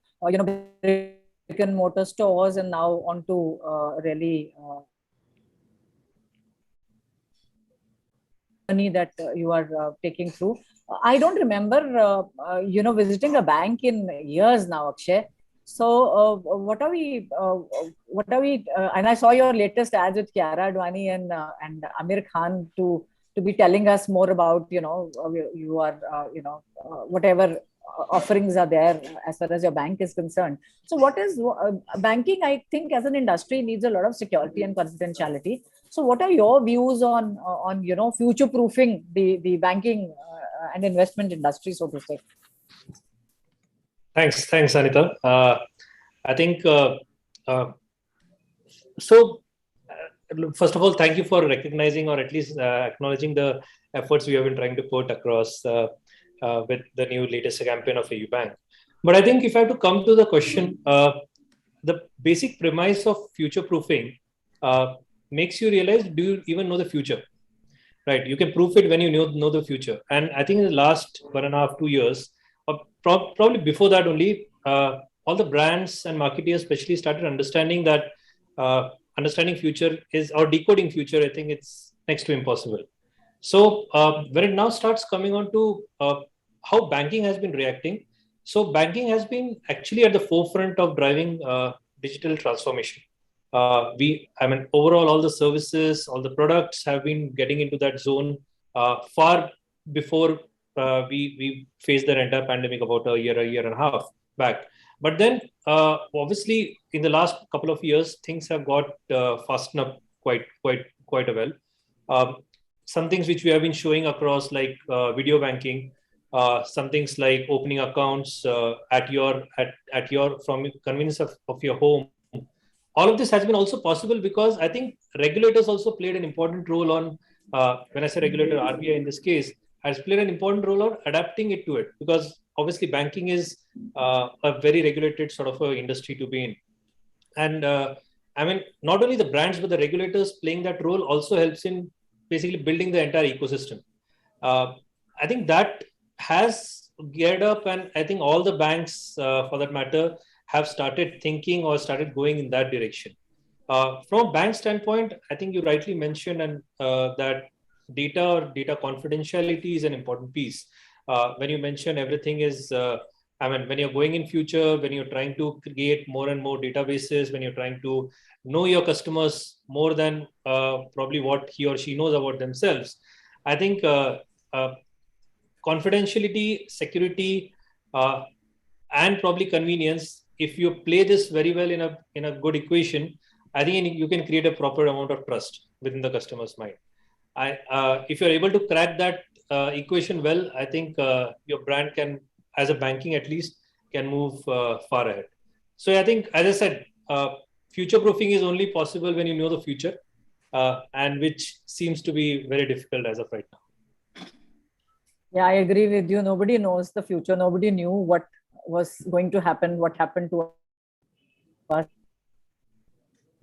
brick and mortar stores and now onto really journey that you are taking through. I don't remember visiting a bank in years now, Akshay. So what are we? And I saw your latest ads with Kiara Advani and Amir Khan to be telling us more about you are whatever offerings are there as far as your bank is concerned. So what is banking? I think as an industry needs a lot of security and confidentiality. So what are your views on future proofing the banking and investment industry, so to say? Thanks, Anita. I think first of all, thank you for recognizing or at least acknowledging the efforts we have been trying to put across with the new latest campaign of AU Bank. But I think if I have to come to the question, the basic premise of future proofing makes you realize, do you even know the future? Right? You can proof it when you know the future. And I think in the last 1.5, 2 years, or probably before that only, all the brands and marketeers especially started understanding that understanding future is, or decoding future, I think it's next to impossible. So when it now starts coming on to how banking has been reacting, so banking has been actually at the forefront of driving digital transformation. Overall, all the services, all the products have been getting into that zone far before we faced the entire pandemic about a year and a half back. But then, obviously, in the last couple of years, things have got fastened up quite well. Some things which we have been showing across, like video banking, some things like opening accounts at your from convenience of your home. All of this has been also possible because I think regulators also played an important role on, when I say regulator, RBI in this case, has played an important role on adapting it to it, because obviously banking is a very regulated sort of a industry to be in. And not only the brands, but the regulators playing that role also helps in basically building the entire ecosystem. I think that has geared up, and I think all the banks, for that matter, have started thinking or started going in that direction. From a bank standpoint, I think you rightly mentioned that data or data confidentiality is an important piece. When you mention everything is, when you're going in future, when you're trying to create more and more databases, when you're trying to know your customers more than probably what he or she knows about themselves, I think confidentiality, security, and probably convenience, if you play this very well in a good equation, I think you can create a proper amount of trust within the customer's mind. If you're able to crack that equation well, I think your brand can, as a banking at least, can move far ahead. So I think, as I said, future proofing is only possible when you know the future, and which seems to be very difficult as of right now. Yeah, I agree with you. Nobody knows the future. Nobody knew what was going to happen, what happened to us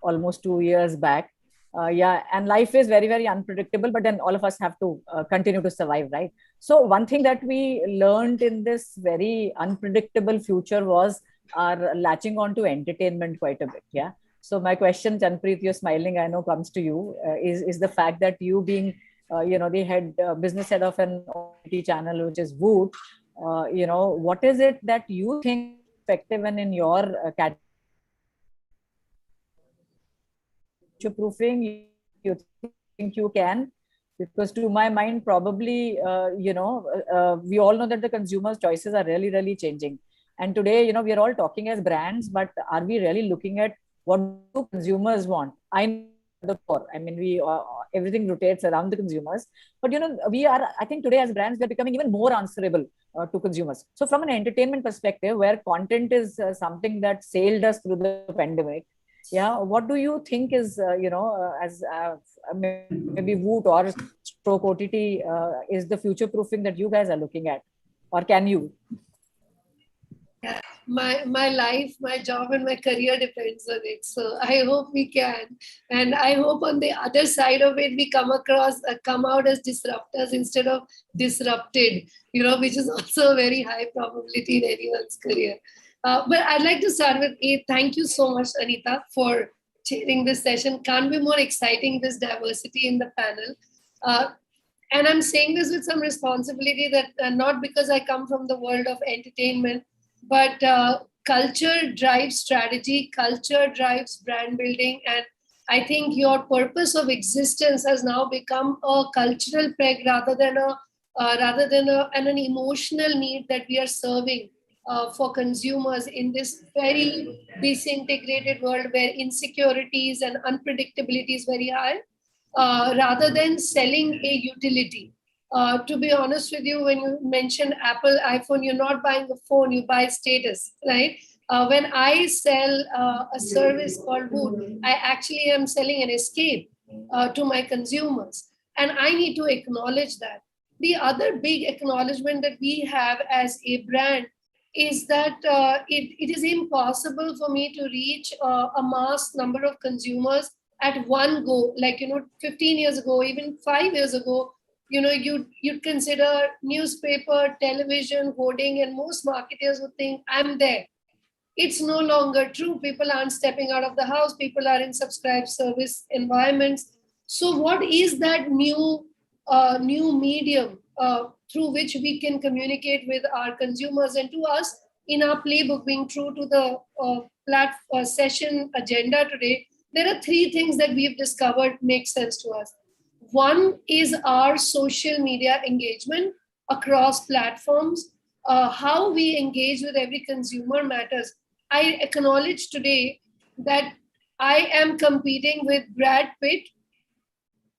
almost 2 years back. And life is very, very unpredictable, but then all of us have to continue to survive, right? So one thing that we learned in this very unpredictable future was our latching on to entertainment quite a bit. Yeah. So my question, Janpreet, you're smiling, I know, comes to you, is the fact that you being, the business head of an OTT channel, which is Woot, what is it that you think is effective and in your future proofing you think you can? Because to my mind, probably, we all know that the consumer's choices are really, really changing. And today, we are all talking as brands, but are we really looking at what do consumers want? Everything rotates around the consumers, but I think today as brands, we're becoming even more answerable to consumers. So from an entertainment perspective, where content is something that sailed us through the pandemic, what do you think is, as maybe Woot or Stroke OTT is the future proofing that you guys are looking at, or can you? my life, my job, and my career depends on it. So I hope we can, and I hope on the other side of it we come out as disruptors instead of disrupted. Which is also a very high probability in anyone's career. But I'd like to start with thank you so much, Anita, for chairing this session. Can't be more exciting, this diversity in the panel. And I'm saying this with some responsibility, that not because I come from the world of entertainment, but culture drives strategy, culture drives brand building. And I think your purpose of existence has now become a cultural peg rather than an emotional need that we are serving for consumers in this very disintegrated world where insecurities and unpredictability is very high. Rather than selling a utility. To be honest with you, when you mentioned Apple iPhone, you're not buying a phone, you buy status, right? When I sell a service called Woot, I actually am selling an escape to my consumers. And I need to acknowledge that. The other big acknowledgement that we have as a brand is that it is impossible for me to reach a mass number of consumers at one go. 15 years ago, even 5 years ago, you'd consider newspaper, television, hoarding, and most marketers would think, I'm there. It's no longer true. People aren't stepping out of the house. People are in subscribed service environments. So what is that new medium through which we can communicate with our consumers? And to us, in our playbook, being true to the session agenda today, there are three things that we've discovered make sense to us. One is our social media engagement across platforms. How we engage with every consumer matters. I acknowledge today that I am competing with Brad Pitt.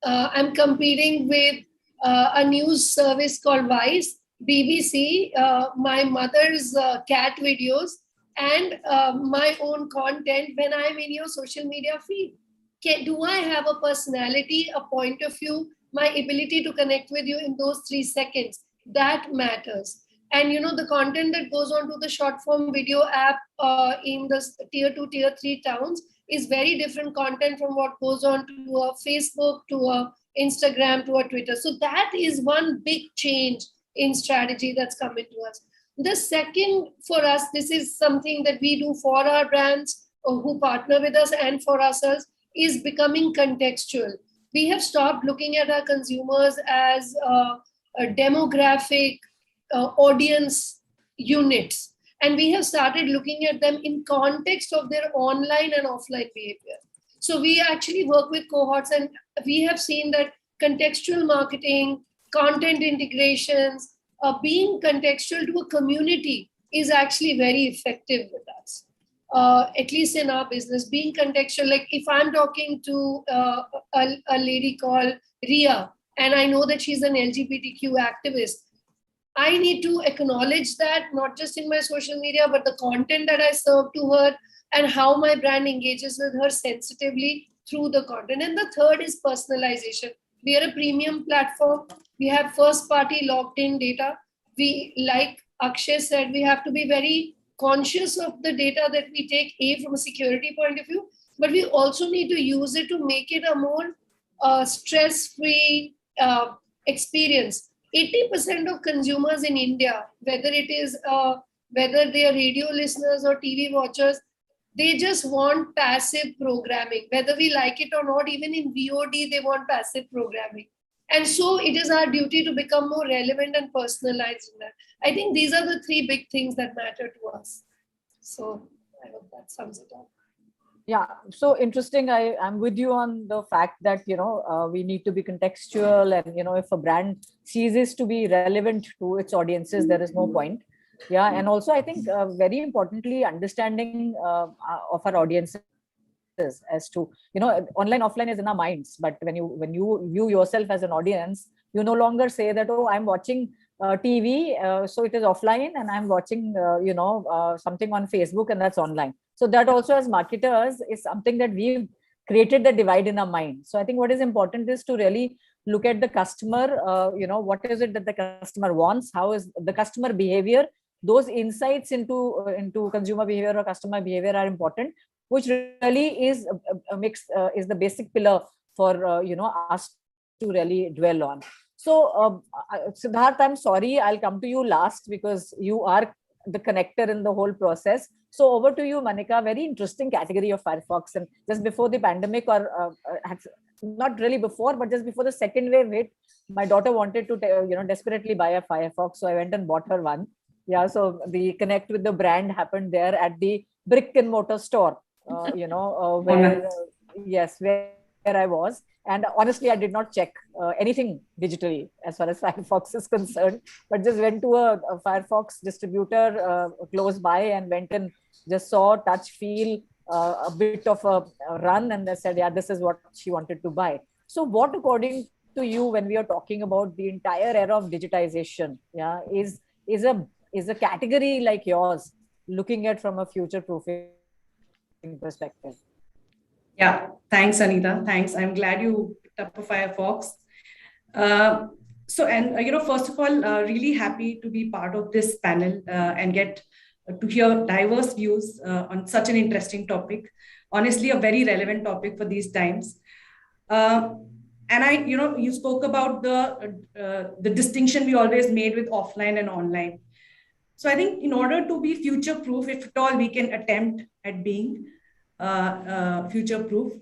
I'm competing with a news service called Vice, BBC, my mother's cat videos, and my own content when I'm in your social media feed. Do I have a personality, a point of view, my ability to connect with you in those 3 seconds? That matters. And the content that goes on to the short form video app in the tier 2, tier 3 towns is very different content from what goes on to a Facebook, to a Instagram, to a Twitter. So that is one big change in strategy that's coming to us. The second for us, this is something that we do for our brands who partner with us and for ourselves, is becoming contextual. We have stopped looking at our consumers as a demographic audience units, and we have started looking at them in context of their online and offline behavior. So we actually work with cohorts, and we have seen that contextual marketing, content integrations, being contextual to a community is actually very effective with us. At least in our business, being contextual. Like if I'm talking to a lady called Ria, and I know that she's an LGBTQ activist, I need to acknowledge that not just in my social media, but the content that I serve to her and how my brand engages with her sensitively through the content. And the third is personalization. We are a premium platform. We have first party logged in data. We, like Akshay said, we have to be very conscious of the data that we take, from a security point of view, but we also need to use it to make it a more stress-free experience. 80% of consumers in India, whether they are radio listeners or TV watchers, they just want passive programming. Whether we like it or not, even in VOD, they want passive programming. And so it is our duty to become more relevant and personalized in that. I think these are the three big things that matter to us. So I hope that sums it up. Yeah, so interesting. I'm with you on the fact that, we need to be contextual, and, if a brand ceases to be relevant to its audiences, there is no point. Yeah. And also I think very importantly, understanding of our audiences as to, online, offline is in our minds, but when you view yourself as an audience, you no longer say that, oh, I'm watching TV, so it is offline, and I'm watching, something on Facebook, and that's online. So that also, as marketers, is something that we've created the divide in our mind. So I think what is important is to really look at the customer, what is it that the customer wants? How is the customer behavior those insights into consumer behavior or customer behavior are important, which really is a mix, is the basic pillar for us to really dwell on. So Siddharth, I'm sorry, I'll come to you last because you are the connector in the whole process. So over to you, Manika. Very interesting category of Firefox. And just before the pandemic, or not really before, but just before the second wave hit, my daughter wanted to desperately buy a Firefox, so I went and bought her one. Yeah, so the connect with the brand happened there at the brick and mortar store, where yes, where I was. And honestly, I did not check anything digitally as far as Firefox is concerned, but just went to a Firefox distributor close by and went and just saw, touch, feel, a bit of a run, and they said, yeah, this is what she wanted to buy. So what, according to you, when we are talking about the entire era of digitization, yeah, is a category like yours looking at from a future-proofing perspective? Yeah, thanks, Anita. Thanks. I'm glad you picked up a Firefox. First of all, really happy to be part of this panel and get to hear diverse views on such an interesting topic. Honestly, a very relevant topic for these times. You spoke about the distinction we always made with offline and online. So I think in order to be future-proof, if at all we can attempt at being future-proof,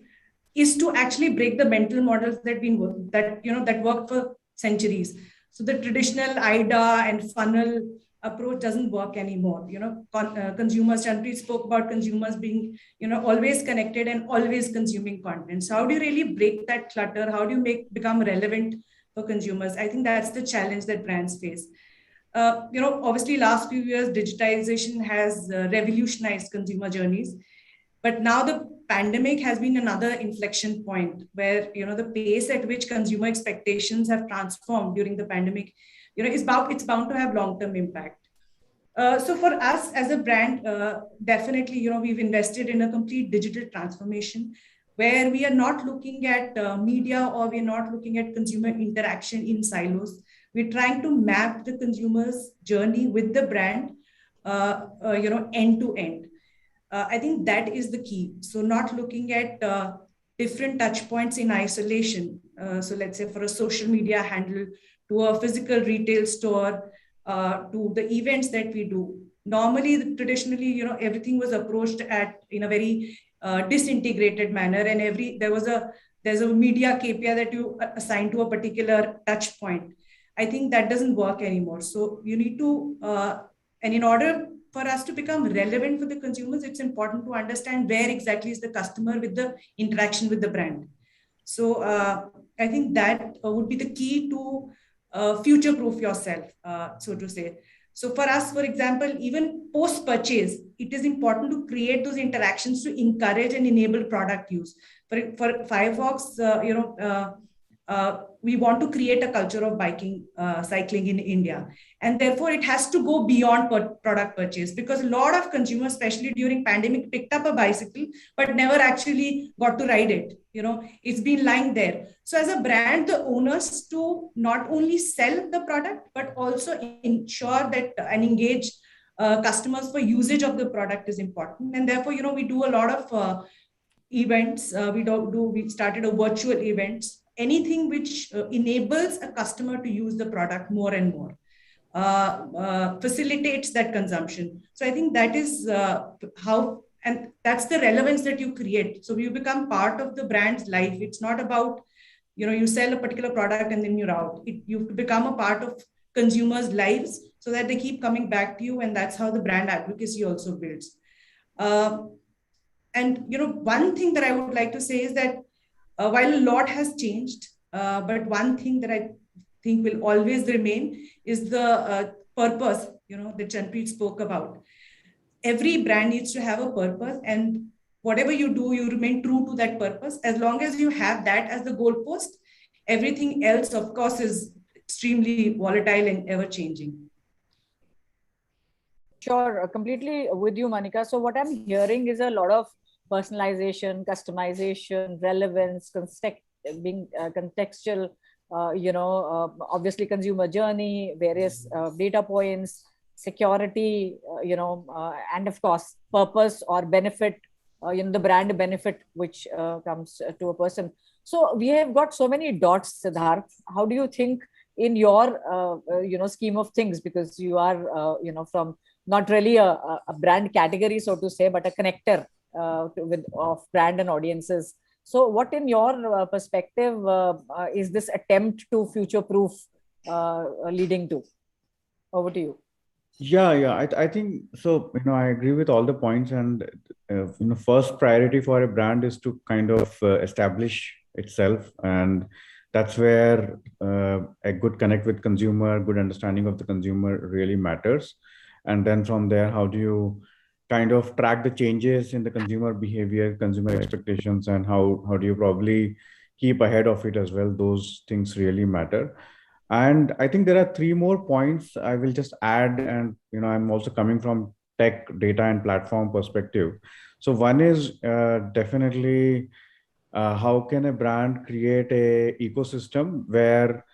is to actually break the mental models that worked for centuries. So the traditional IDA and funnel approach doesn't work anymore. Consumers, Chanpreet spoke about consumers being, always connected and always consuming content. So how do you really break that clutter? How do you become relevant for consumers? I think that's the challenge that brands face. Obviously last few years, digitization has revolutionized consumer journeys. But now the pandemic has been another inflection point where, the pace at which consumer expectations have transformed during the pandemic, it's bound to have long-term impact. So for us as a brand, definitely, we've invested in a complete digital transformation where we are not looking at media, or we're not looking at consumer interaction in silos. We're trying to map the consumer's journey with the brand, end to end. I think that is the key. So not looking at different touch points in isolation. So let's say for a social media handle, to a physical retail store, to the events that we do. Normally, traditionally, everything was approached in a very disintegrated manner, and there's a media KPI that you assign to a particular touch point. I think that doesn't work anymore. So you need to, and in order for us to become relevant for the consumers, it's important to understand where exactly is the customer with the interaction with the brand. So I think that would be the key to future-proof yourself, so to say. So for us, for example, even post-purchase, it is important to create those interactions to encourage and enable product use. For Firefox, we want to create a culture of cycling in India. And therefore, it has to go beyond product purchase, because a lot of consumers, especially during pandemic, picked up a bicycle, but never actually got to ride it. It's been lying there. So as a brand, the onus to not only sell the product, but also ensure that and engage customers for usage of the product is important. And therefore, we do a lot of events. We started a virtual events, anything which enables a customer to use the product more and more, facilitates that consumption. So I think that is how, and that's the relevance that you create. So you become part of the brand's life. It's not about, you sell a particular product and then you're out. You become a part of consumers' lives so that they keep coming back to you. And that's how the brand advocacy also builds. And, one thing that I would like to say is that while a lot has changed, but one thing that I think will always remain is the purpose, that Chanpreet spoke about. Every brand needs to have a purpose, and whatever you do, you remain true to that purpose. As long as you have that as the goalpost, everything else, of course, is extremely volatile and ever changing. Sure, completely with you, Manika. So what I'm hearing is a lot of personalization, customization, relevance, being contextual, obviously consumer journey, various data points, security, and of course, purpose or benefit, the brand benefit which comes to a person. So we have got so many dots, Siddharth. How do you think in your, scheme of things, because you are, from not really a brand category, so to say, but a connector of brand and audiences. So what in your perspective is this attempt to future-proof leading to? Over to you. Yeah. I think so. I agree with all the points, and first priority for a brand is to kind of establish itself, and that's where a good connect with consumer, good understanding of the consumer really matters. And then from there, how do you kind of track the changes in the consumer behavior, consumer expectations, and how do you probably keep ahead of it as well? Those things really matter. And I think there are three more points I will just add. And, I'm also coming from tech, data, and platform perspective. So one is definitely how can a brand create a ecosystem where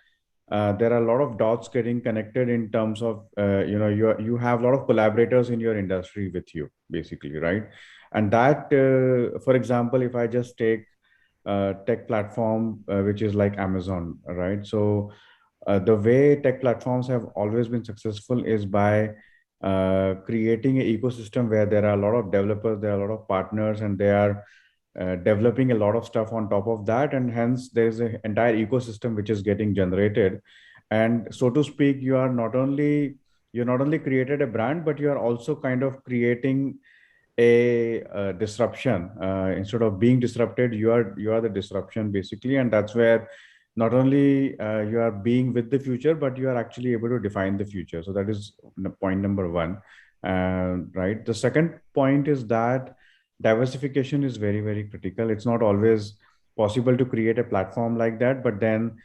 there are a lot of dots getting connected in terms of, you have a lot of collaborators in your industry with you, basically, right? And that, for example, if I just take tech platform, which is like Amazon, right? So the way tech platforms have always been successful is by creating an ecosystem where there are a lot of developers, there are a lot of partners, and they are developing a lot of stuff on top of that. And hence there's an entire ecosystem which is getting generated. And so to speak, you're not only created a brand, but you are also kind of creating a disruption. Instead of being disrupted, you are the disruption, basically. And that's where not only you are being with the future, but you are actually able to define the future. So that is point number one, right? The second point is that diversification is very, very critical. It's not always possible to create a platform like that, but then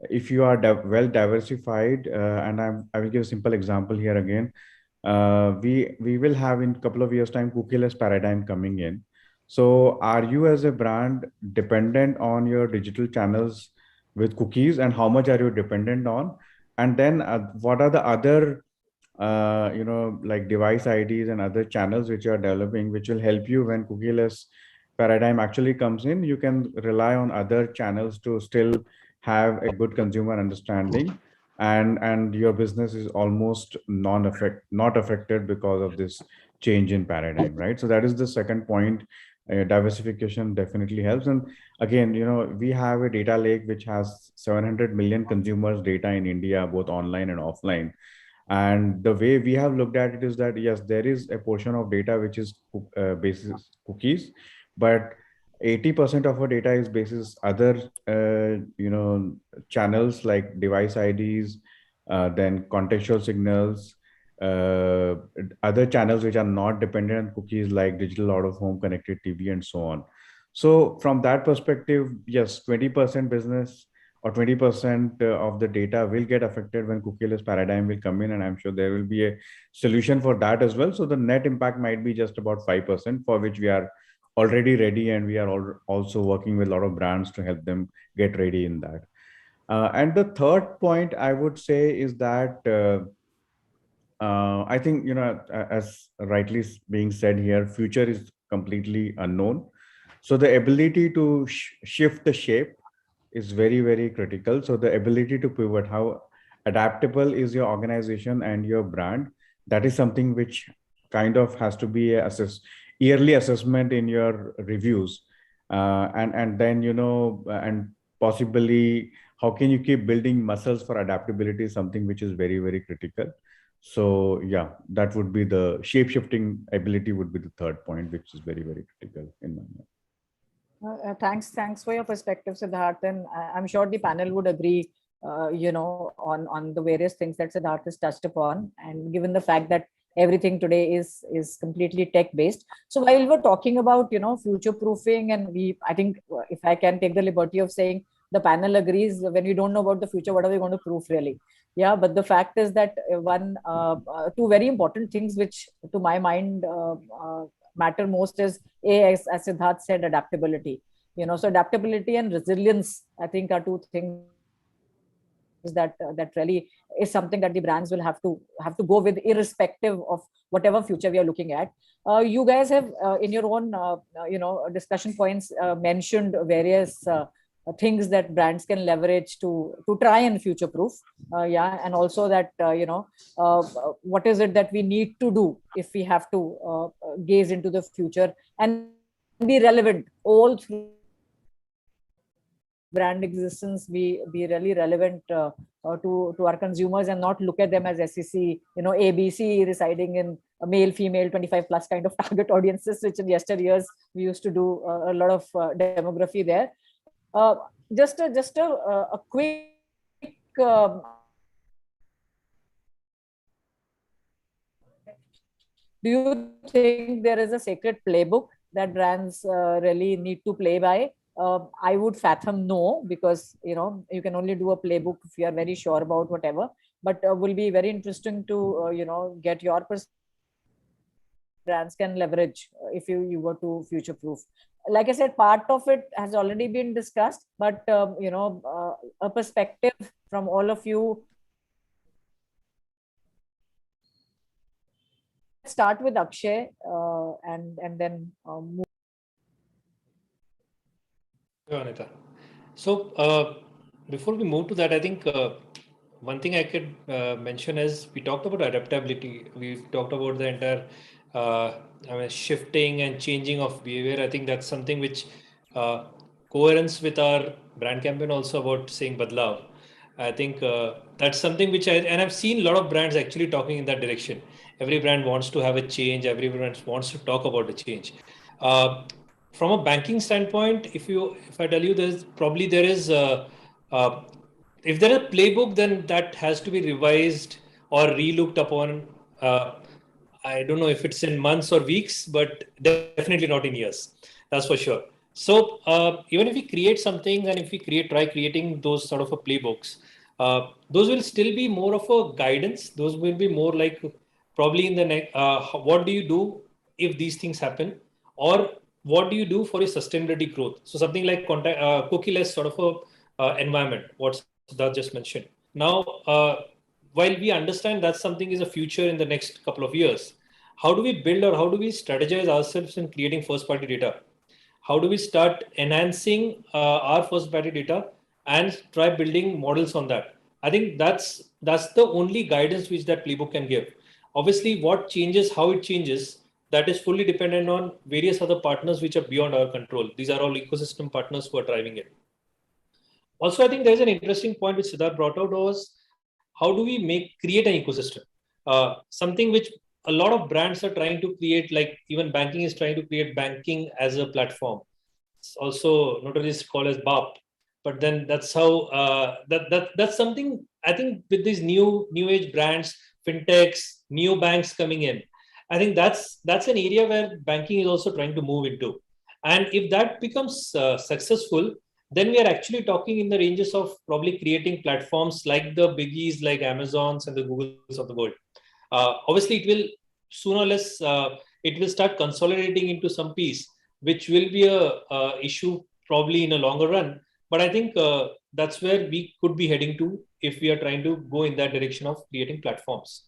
if you are well diversified, and I will give a simple example here again. We will have in a couple of years time cookieless paradigm coming in. So are you as a brand dependent on your digital channels with cookies, and how much are you dependent on? And then what are the other like device IDs and other channels which you are developing, which will help you when cookieless paradigm actually comes in? You can rely on other channels to still have a good consumer understanding, and your business is almost not affected because of this change in paradigm, right? So that is the second point. Diversification definitely helps. And again, we have a data lake which has 700 million consumers data in India, both online and offline. And the way we have looked at it is that, yes, there is a portion of data which is basis cookies, but 80% of our data is basis other, channels like device IDs, then contextual signals, other channels which are not dependent on cookies like digital out of home, connected TV, and so on. So from that perspective, yes, 20% business or 20% of the data will get affected when cookieless paradigm will come in, and I'm sure there will be a solution for that as well. So the net impact might be just about 5%, for which we are already ready, and we are also working with a lot of brands to help them get ready in that. And the third point I would say is that I think, as rightly being said here, future is completely unknown. So the ability to shift the shape is very, very critical. So the ability to pivot, how adaptable is your organization and your brand, that is something which kind of has to be a yearly assessment in your reviews. And then, and possibly how can you keep building muscles for adaptability is something which is very, very critical. So yeah, that would be the shape shifting ability would be the third point, which is very, very critical in my mind. Thanks for your perspective, Siddharth, and I'm sure the panel would agree, on the various things that Siddharth has touched upon. And given the fact that everything today is completely tech based, so while we're talking about future proofing, and I think if I can take the liberty of saying the panel agrees, when we don't know about the future, what are we going to proof really? Yeah, but the fact is that two very important things which to my mind matter most is as Siddharth said, adaptability. So adaptability and resilience, I think, are two things that really is something that the brands will have to go with, irrespective of whatever future we are looking at. You guys have in your own discussion points mentioned various things that brands can leverage to try and future proof, and also that what is it that we need to do if we have to gaze into the future and be relevant all through brand existence, be really relevant to our consumers, and not look at them as SEC, ABC residing in a male, female, 25 plus kind of target audiences, which in yesteryears we used to do a lot of demography there. Just a quick do you think there is a sacred playbook that brands really need to play by? I would fathom no, because you can only do a playbook if you are very sure about whatever. But will be very interesting to get your perspective. Brands can leverage if you were to future proof. Like I said, part of it has already been discussed, but a perspective from all of you. Start with Akshay and then move. Anita. So before we move to that, I think one thing I could mention is we talked about adaptability. We've talked about the entire shifting and changing of behavior. I think that's something which coherence with our brand campaign also about saying badlav. I think that's something which I've seen a lot of brands actually talking in that direction. Every brand wants to have a change. Every brand wants to talk about a change. From a banking standpoint, if I tell you, there is if there is a playbook, then that has to be revised or relooked upon. I don't know if it's in months or weeks, but definitely not in years. That's for sure. So even if we create something, and if we try creating those sort of a playbooks, those will still be more of a guidance. Those will be more like probably in the next, what do you do if these things happen, or what do you do for your sustainability growth? So something like cookie-less sort of a environment, what Siddharth just mentioned. Now, while we understand that something is a future in the next couple of years, how do we build or how do we strategize ourselves in creating first-party data? How do we start enhancing our first-party data and try building models on that? I think that's the only guidance which that playbook can give. Obviously, what changes, how it changes, that is fully dependent on various other partners which are beyond our control. These are all ecosystem partners who are driving it. Also, I think there's an interesting point which Siddharth brought out was, how do we create an ecosystem? Something which a lot of brands are trying to create, like even banking is trying to create banking as a platform. It's also notoriously called as BAP. But then that's how, that's something, I think with these new age brands, fintechs, neobanks coming in, I think that's an area where banking is also trying to move into. And if that becomes successful, then we are actually talking in the ranges of probably creating platforms like the biggies, like Amazons and the Googles of the world. Obviously, it will sooner or less, it will start consolidating into some piece, which will be a issue probably in a longer run. But I think that's where we could be heading to if we are trying to go in that direction of creating platforms.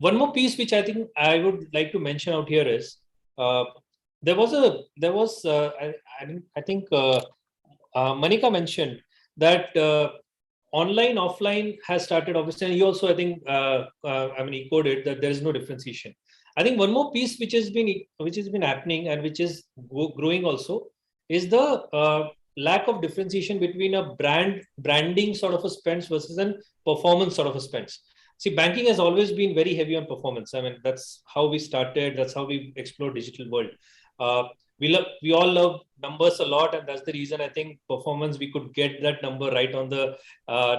One more piece which I think I would like to mention out here is I think Manika mentioned that online, offline has started, obviously, and he also, I think, echoed it, that there is no differentiation. I think one more piece which has been happening and which is growing also is the lack of differentiation between a branding sort of a spends versus a performance sort of a spends. See, banking has always been very heavy on performance. I mean, that's how we started. That's how we explored digital world. We all love numbers a lot, and that's the reason I think performance, we could get that number right on the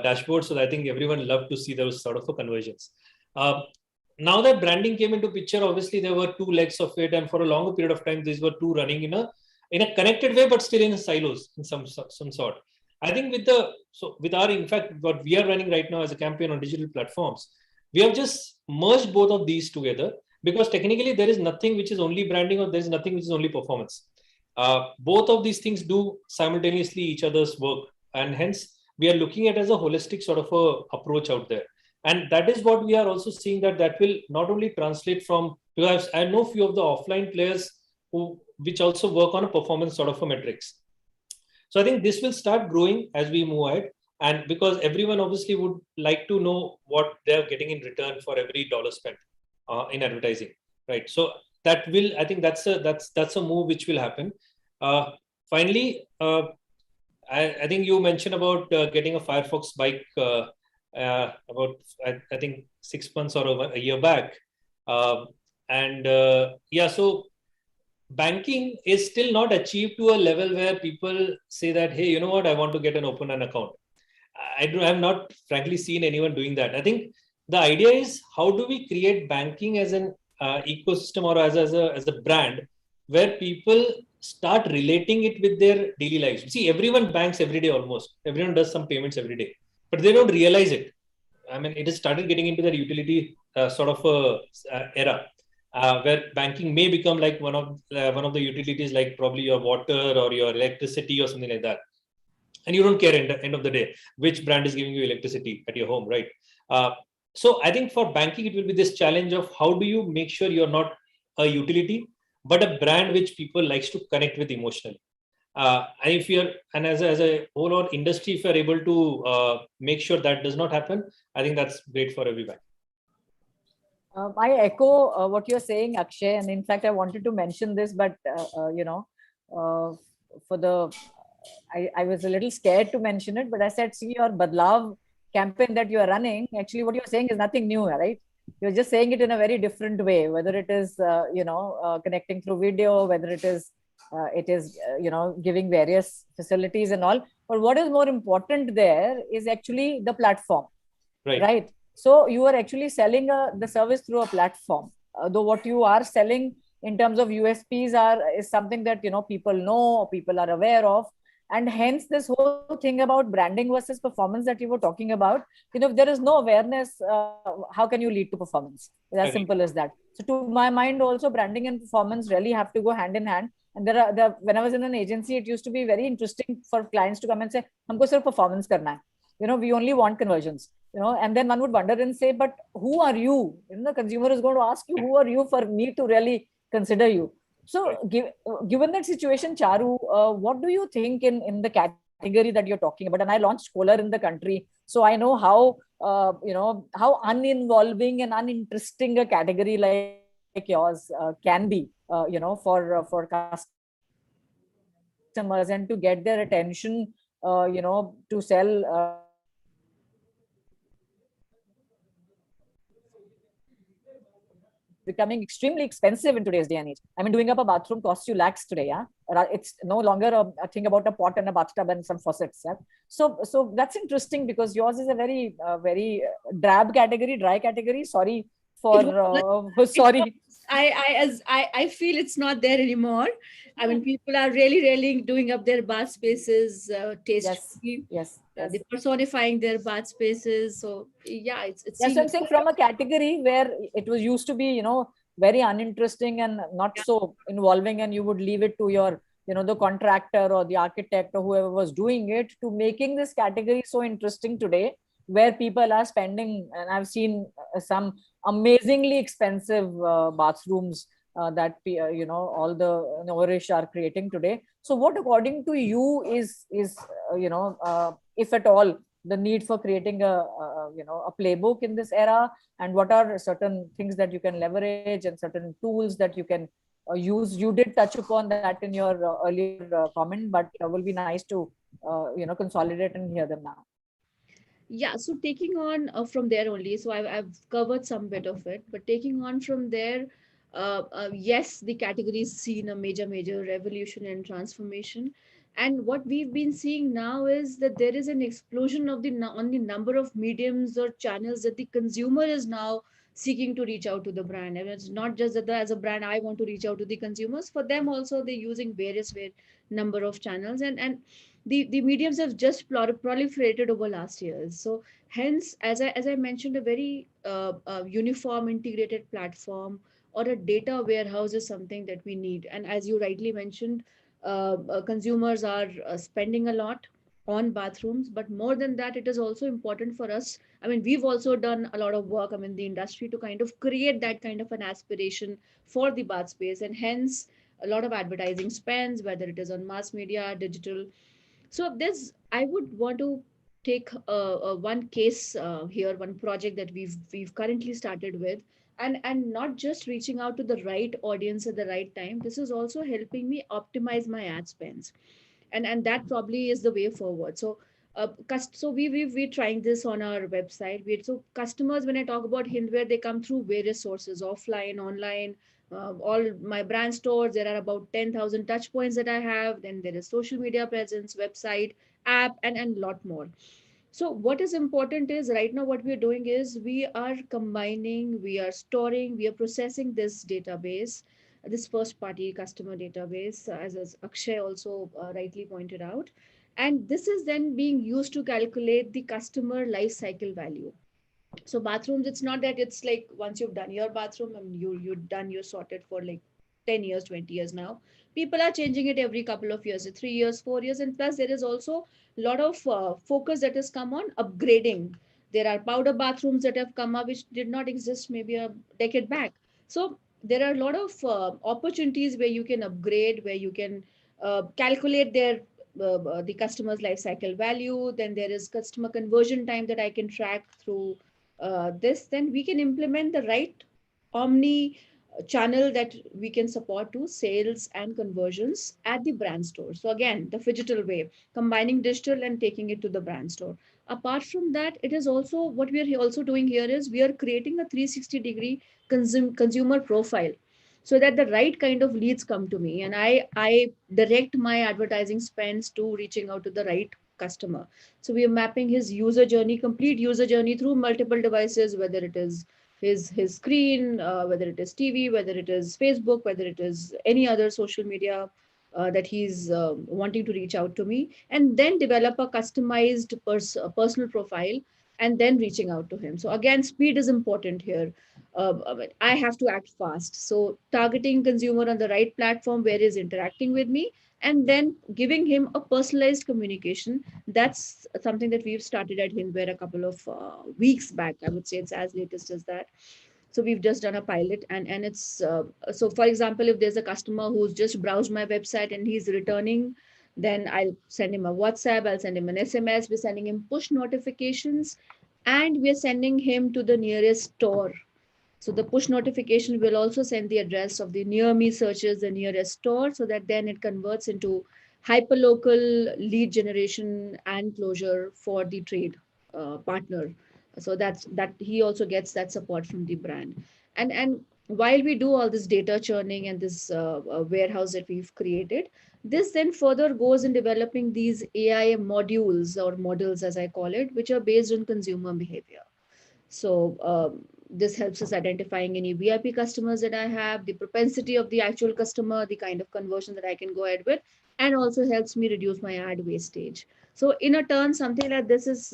dashboard. So I think everyone loved to see those sort of conversions. Now that branding came into picture, obviously there were two legs of it, and for a longer period of time, these were two running in a connected way, but still in silos in some sort. I think with our, in fact, what we are running right now as a campaign on digital platforms, we have just merged both of these together, because technically there is nothing which is only branding, or there is nothing which is only performance. Both of these things do simultaneously each other's work, and hence we are looking at as a holistic sort of a approach out there. And that is what we are also seeing, that will not only translate from, because I know few of the offline players which also work on a performance sort of a metrics. So I think this will start growing as we move ahead. And because everyone obviously would like to know what they're getting in return for every dollar spent in advertising, right? So that will, I think that's a move which will happen. Finally, I think you mentioned about getting a Firefox bike about I think 6 months or a year back, and so banking is still not achieved to a level where people say that, hey, you know what, I want to get an open an account. I have not frankly seen anyone doing that. I think the idea is, how do we create banking as an ecosystem or as a brand where people start relating it with their daily lives. See, everyone banks every day almost. Everyone does some payments every day, but they don't realize it. I mean, it has started getting into that utility sort of era where banking may become like one of the utilities, like probably your water or your electricity or something like that. And you don't care at the end of the day which brand is giving you electricity at your home, right? So I think for banking, it will be this challenge of how do you make sure you're not a utility, but a brand which people likes to connect with emotionally. And if you're, and as a whole industry, if you're able to make sure that does not happen, I think that's great for everybody. I echo what you're saying, Akshay, and in fact, I wanted to mention this, but for the, I was a little scared to mention it, but I said, see, your Badlav campaign that you are running, actually, what you're saying is nothing new, right? You're just saying it in a very different way, whether it is, connecting through video, whether it is, giving various facilities and all. But what is more important there is actually the platform, right? So you are actually selling the service through a platform. Though what you are selling in terms of USPs is something that people know, or people are aware of. And hence this whole thing about branding versus performance that you were talking about, if there is no awareness, how can you lead to performance? It's as simple as that. So to my mind also, branding and performance really have to go hand in hand. And when I was in an agency, it used to be very interesting for clients to come and say, humko sirf performance karna hai. We only want conversions, and then one would wonder and say, but who are you? The consumer is going to ask you, who are you for me to really consider you? So given that situation, Charu, what do you think in the category that you're talking about? And I launched Kohler in the country, so I know how how uninvolving and uninteresting a category like yours can be, for customers, and to get their attention, to sell. Becoming extremely expensive in today's day and age. I mean, doing up a bathroom costs you lakhs today. Yeah, it's no longer a thing about a pot and a bathtub and some faucets. Yeah? So that's interesting, because yours is a very drab category, dry category. Sorry for sorry. I feel it's not there anymore. I mean, people are really doing up their bath spaces, tastefully. Yes. They're personifying their bath spaces. So yeah, it's yes. I'm saying from a category where it was used to be, very uninteresting and not so involving, and you would leave it to your, the contractor or the architect or whoever was doing it, to making this category so interesting today, where people are spending, and I've seen some amazingly expensive bathrooms that all the Nourish are creating today. So what, according to you, is if at all, the need for creating a playbook in this era, and what are certain things that you can leverage and certain tools that you can use? You did touch upon that in your earlier comment, but it will be nice to consolidate and hear them now. Yeah, so taking on from there only, so I've covered some bit of it, but taking on from there, yes, the category's seen a major revolution and transformation. And what we've been seeing now is that there is an explosion of on the number of mediums or channels that the consumer is now seeking to reach out to the brand. And it's not just that as a brand, I want to reach out to the consumers. For them also, they're using various number of channels, and the mediums have just proliferated over last years. So hence, as I mentioned, a very uniform integrated platform or a data warehouse is something that we need. And as you rightly mentioned, consumers are spending a lot on bathrooms, but more than that, it is also important for us. I mean, we've also done a lot of work, I mean, the industry to kind of create that kind of an aspiration for the bath space, and hence a lot of advertising spends, whether it is on mass media, digital. So this, I would want to take one case here, one project that we've currently started with, and not just reaching out to the right audience at the right time. This is also helping me optimize my ad spends, and that probably is the way forward. So so we're trying this on our website. So customers, when I talk about Hindware, they come through various sources, offline, online, all my brand stores. There are about 10,000 touch points that I have. Then there is social media presence, website, app, and lot more. So what is important is, right now what we are doing is we are combining, we are storing, we are processing this database, this first party customer database, as Akshay also rightly pointed out. And this is then being used to calculate the customer life cycle value. So bathrooms, it's not that it's like once you've done your bathroom and you're done, you're sorted for like 10 years, 20 years. Now people are changing it every couple of years, 3 years, 4 years. And plus there is also a lot of focus that has come on upgrading. There are powder bathrooms that have come up which did not exist maybe a decade back. So there are a lot of opportunities where you can upgrade, where you can calculate their the customer's life cycle value. Then there is customer conversion time that I can track through this. Then we can implement the right omni channel that we can support to sales and conversions at the brand store. So again, the phygital way, combining digital and taking it to the brand store. Apart from that, it is also what we are also doing here is we are creating a 360-degree consumer profile, so that the right kind of leads come to me, and I direct my advertising spends to reaching out to the right customer. So we are mapping his user journey, complete user journey, through multiple devices, whether it is his screen, whether it is TV, whether it is Facebook, whether it is any other social media that he's wanting to reach out to me, and then develop a customized personal profile, and then reaching out to him. So again, speed is important here. I have to act fast. So targeting consumer on the right platform where he's interacting with me, and then giving him a personalized communication. That's something that we've started at Hindware a couple of weeks back. I would say it's as latest as that. So we've just done a pilot, and it's so for example, if there's a customer who's just browsed my website and he's returning, then I'll send him a WhatsApp, I'll send him an SMS, we're sending him push notifications, and we're sending him to the nearest store. So the push notification will also send the address of the near me searches, the nearest store, so that then it converts into hyperlocal lead generation and closure for the trade partner. So that he also gets that support from the brand. And while we do all this data churning and this warehouse that we've created, this then further goes in developing these AI modules, or models as I call it, which are based on consumer behavior. So this helps us identifying any VIP customers that I have, the propensity of the actual customer, the kind of conversion that I can go ahead with, and also helps me reduce my ad wastage. So in a turn, something like this is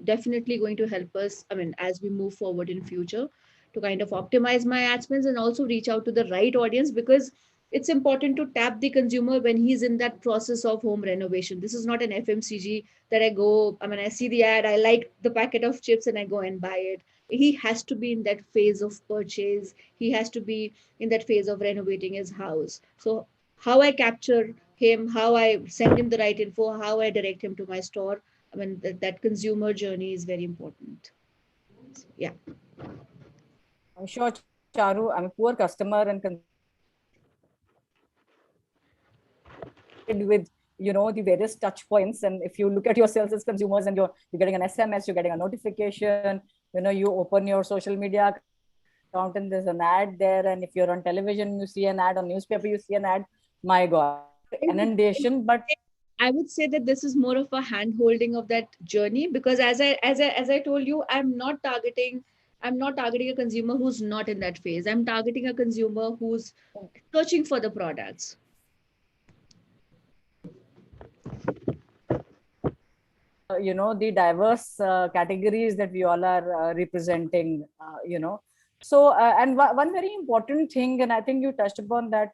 definitely going to help us, I mean, as we move forward in future, to kind of optimize my ad spends and also reach out to the right audience, because it's important to tap the consumer when he's in that process of home renovation. This is not an FMCG that I go, I mean, I see the ad, I like the packet of chips and I go and buy it. He has to be in that phase of purchase. He has to be in that phase of renovating his house. So how I capture him, how I send him the right info, how I direct him to my store, I mean, that consumer journey is very important. So, yeah. I'm sure, Charu, I'm a poor customer and with the various touch points. And if you look at yourselves as consumers and you're getting an SMS, you're getting a notification, you open your social media account and there's an ad there, and if you're on television you see an ad, on newspaper you see an ad, my god, inundation. But I would say that this is more of a hand holding of that journey, because as I told you, I'm not targeting a consumer who's not in that phase. I'm targeting a consumer who's searching for the products. The diverse categories that we all are representing, So, and one very important thing, and I think you touched upon that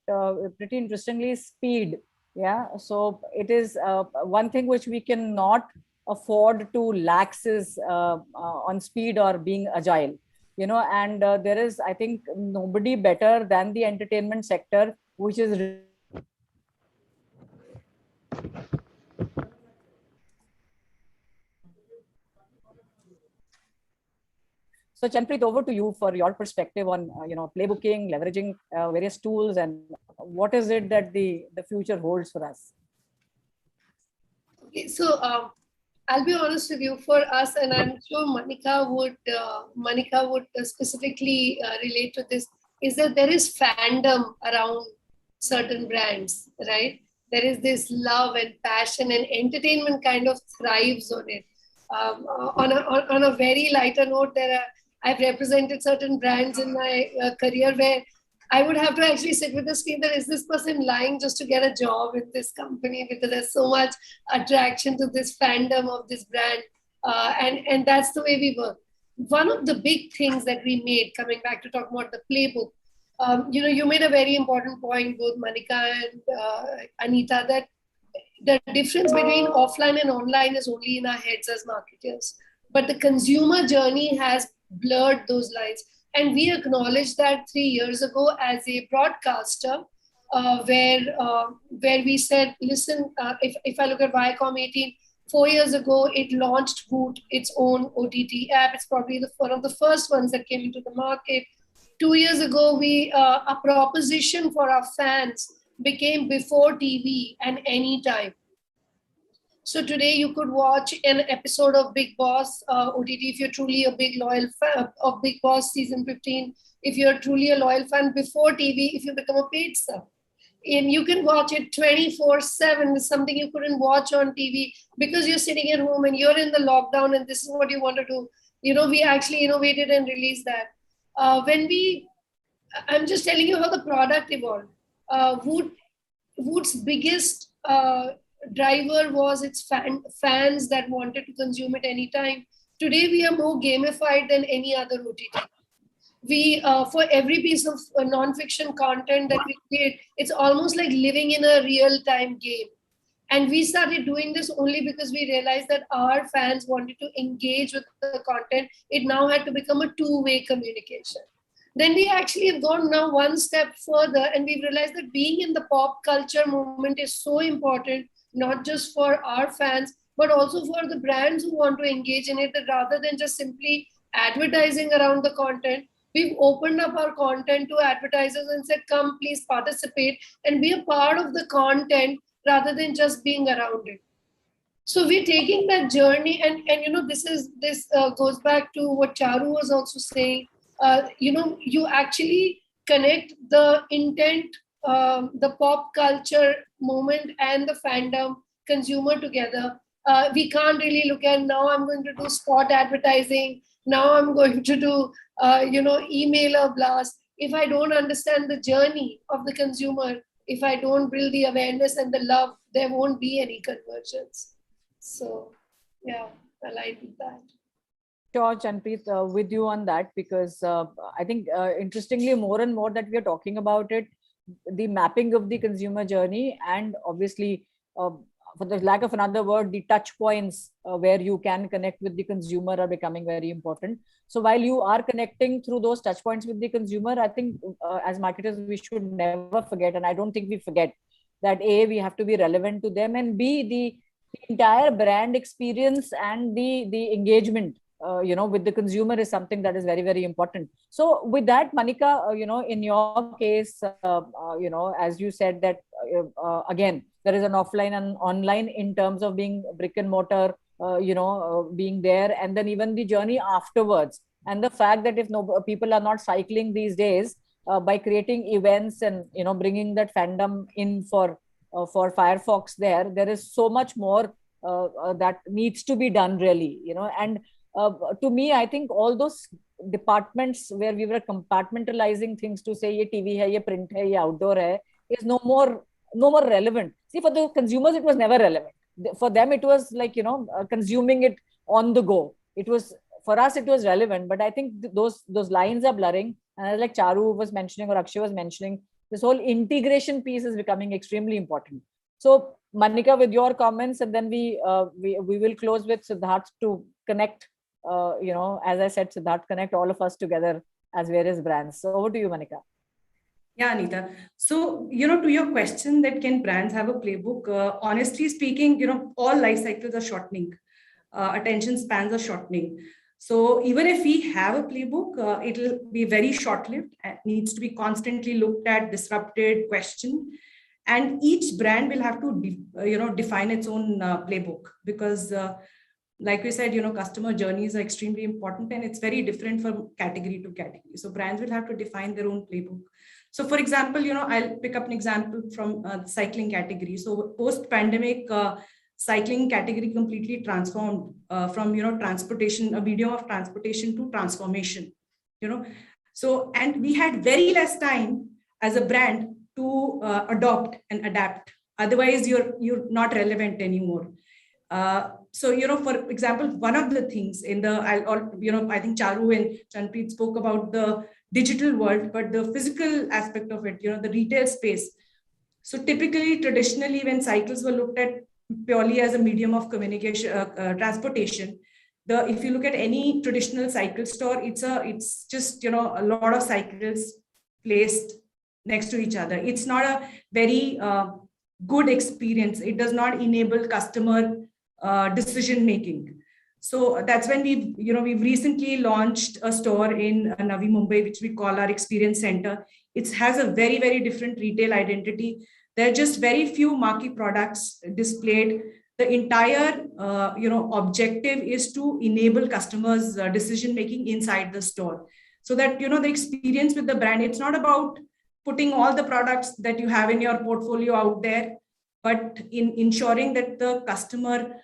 pretty interestingly, is speed. Yeah, so it is one thing which we cannot afford to lax is on speed or being agile, and there is, I think, nobody better than the entertainment sector, which is so. Chanpreet, over to you for your perspective on playbooking, leveraging various tools, and what is it that the future holds for us. Okay, so I'll be honest with you. For us, and I'm sure Manika would specifically relate to this, is that there is fandom around certain brands, right? There is this love and passion, and entertainment kind of thrives on it. On a very lighter note, I've represented certain brands in my career where I would have to actually sit with the screen that is this person lying just to get a job in this company, because there's so much attraction to this fandom of this brand. And that's the way we work. One of the big things that we made, coming back to talk about the playbook, you made a very important point, both Manika and Anita, that the difference between offline and online is only in our heads as marketers. But the consumer journey has blurred those lines. And we acknowledged that 3 years ago as a broadcaster, where we said, listen, if I look at Viacom 18, 4 years ago, it launched Voot, its own OTT app. It's probably one of the first ones that came into the market. 2 years ago, a proposition for our fans became before TV and anytime. So today you could watch an episode of Big Boss OTT if you're truly a big loyal fan of Big Boss season 15. If you're truly a loyal fan before TV, if you become a paid sub. And you can watch it 24/7, something you couldn't watch on TV because you're sitting at home and you're in the lockdown and this is what you want to do. We actually innovated and released that. I'm just telling you how the product evolved. Voot's biggest driver was its fans that wanted to consume it anytime. Today, we are more gamified than any other OTT. For every piece of non-fiction content that we create, it's almost like living in a real-time game. And we started doing this only because we realized that our fans wanted to engage with the content. It now had to become a two-way communication. Then we actually have gone now one step further, and we've realized that being in the pop culture movement is so important, not just for our fans, but also for the brands who want to engage in it, that rather than just simply advertising around the content, we've opened up our content to advertisers and said, come, please participate and be a part of the content rather than just being around it. So we're taking that journey, and this goes back to what Charu was also saying. You actually connect the intent, the pop culture moment and the fandom consumer together. We can't really look at, now I'm going to do spot advertising, now I'm going to do emailer blast. If I don't understand the journey of the consumer, if I don't build the awareness and the love, there won't be any convergence. So yeah, aligned with that. Sure, Chanpreet, with you on that, because I think interestingly, more and more that we are talking about it, the mapping of the consumer journey, and obviously, for the lack of another word, the touch points where you can connect with the consumer are becoming very important. So while you are connecting through those touch points with the consumer, I think as marketers, we should never forget, and I don't think we forget, that A, we have to be relevant to them, and B, the entire brand experience and the engagement with the consumer is something that is very, very important. So with that, Manika, in your case, as you said that, again, there is an offline and online in terms of being brick and mortar, being there, and then even the journey afterwards. And the fact that if people are not cycling these days, by creating events and, bringing that fandom in for Firefox there is so much more that needs to be done really, and to me, I think all those departments where we were compartmentalizing things to say, ye TV hai, ye print hai, ye outdoor hai, is no more relevant. See, for the consumers, it was never relevant. For them, it was like, consuming it on the go. It was, for us, it was relevant, but I think those lines are blurring. And like Charu was mentioning or Akshay was mentioning, this whole integration piece is becoming extremely important. So Manika, with your comments, and then we will close with Siddharth to connect. As I said, Siddharth, connect all of us together as various brands. So over to you, Manika. Yeah, Anita. So, to your question that can brands have a playbook? Honestly speaking, all life cycles are shortening. Attention spans are shortening. So even if we have a playbook, it'll be very short-lived. It needs to be constantly looked at, disrupted, questioned. And each brand will have to, define its own playbook because like we said, customer journeys are extremely important and it's very different from category to category. So brands will have to define their own playbook. So for example, I'll pick up an example from the cycling category. So post-pandemic, cycling category completely transformed from, transportation, a medium of transportation to transformation, So, and we had very less time as a brand to adopt and adapt. Otherwise, you're not relevant anymore. So, for example, one of the things in the, I think Charu and Chanpreet spoke about the digital world, but the physical aspect of it, the retail space. So typically, traditionally, when cycles were looked at purely as a medium of communication, transportation, if you look at any traditional cycle store, it's just, a lot of cycles placed next to each other. It's not a very good experience. It does not enable customer decision making. So that's when we've recently launched a store in Navi Mumbai, which we call our experience center. It has a very, very different retail identity. There are just very few marquee products displayed. The entire, objective is to enable customers' decision making inside the store, so that the experience with the brand. It's not about putting all the products that you have in your portfolio out there, but in ensuring that the customer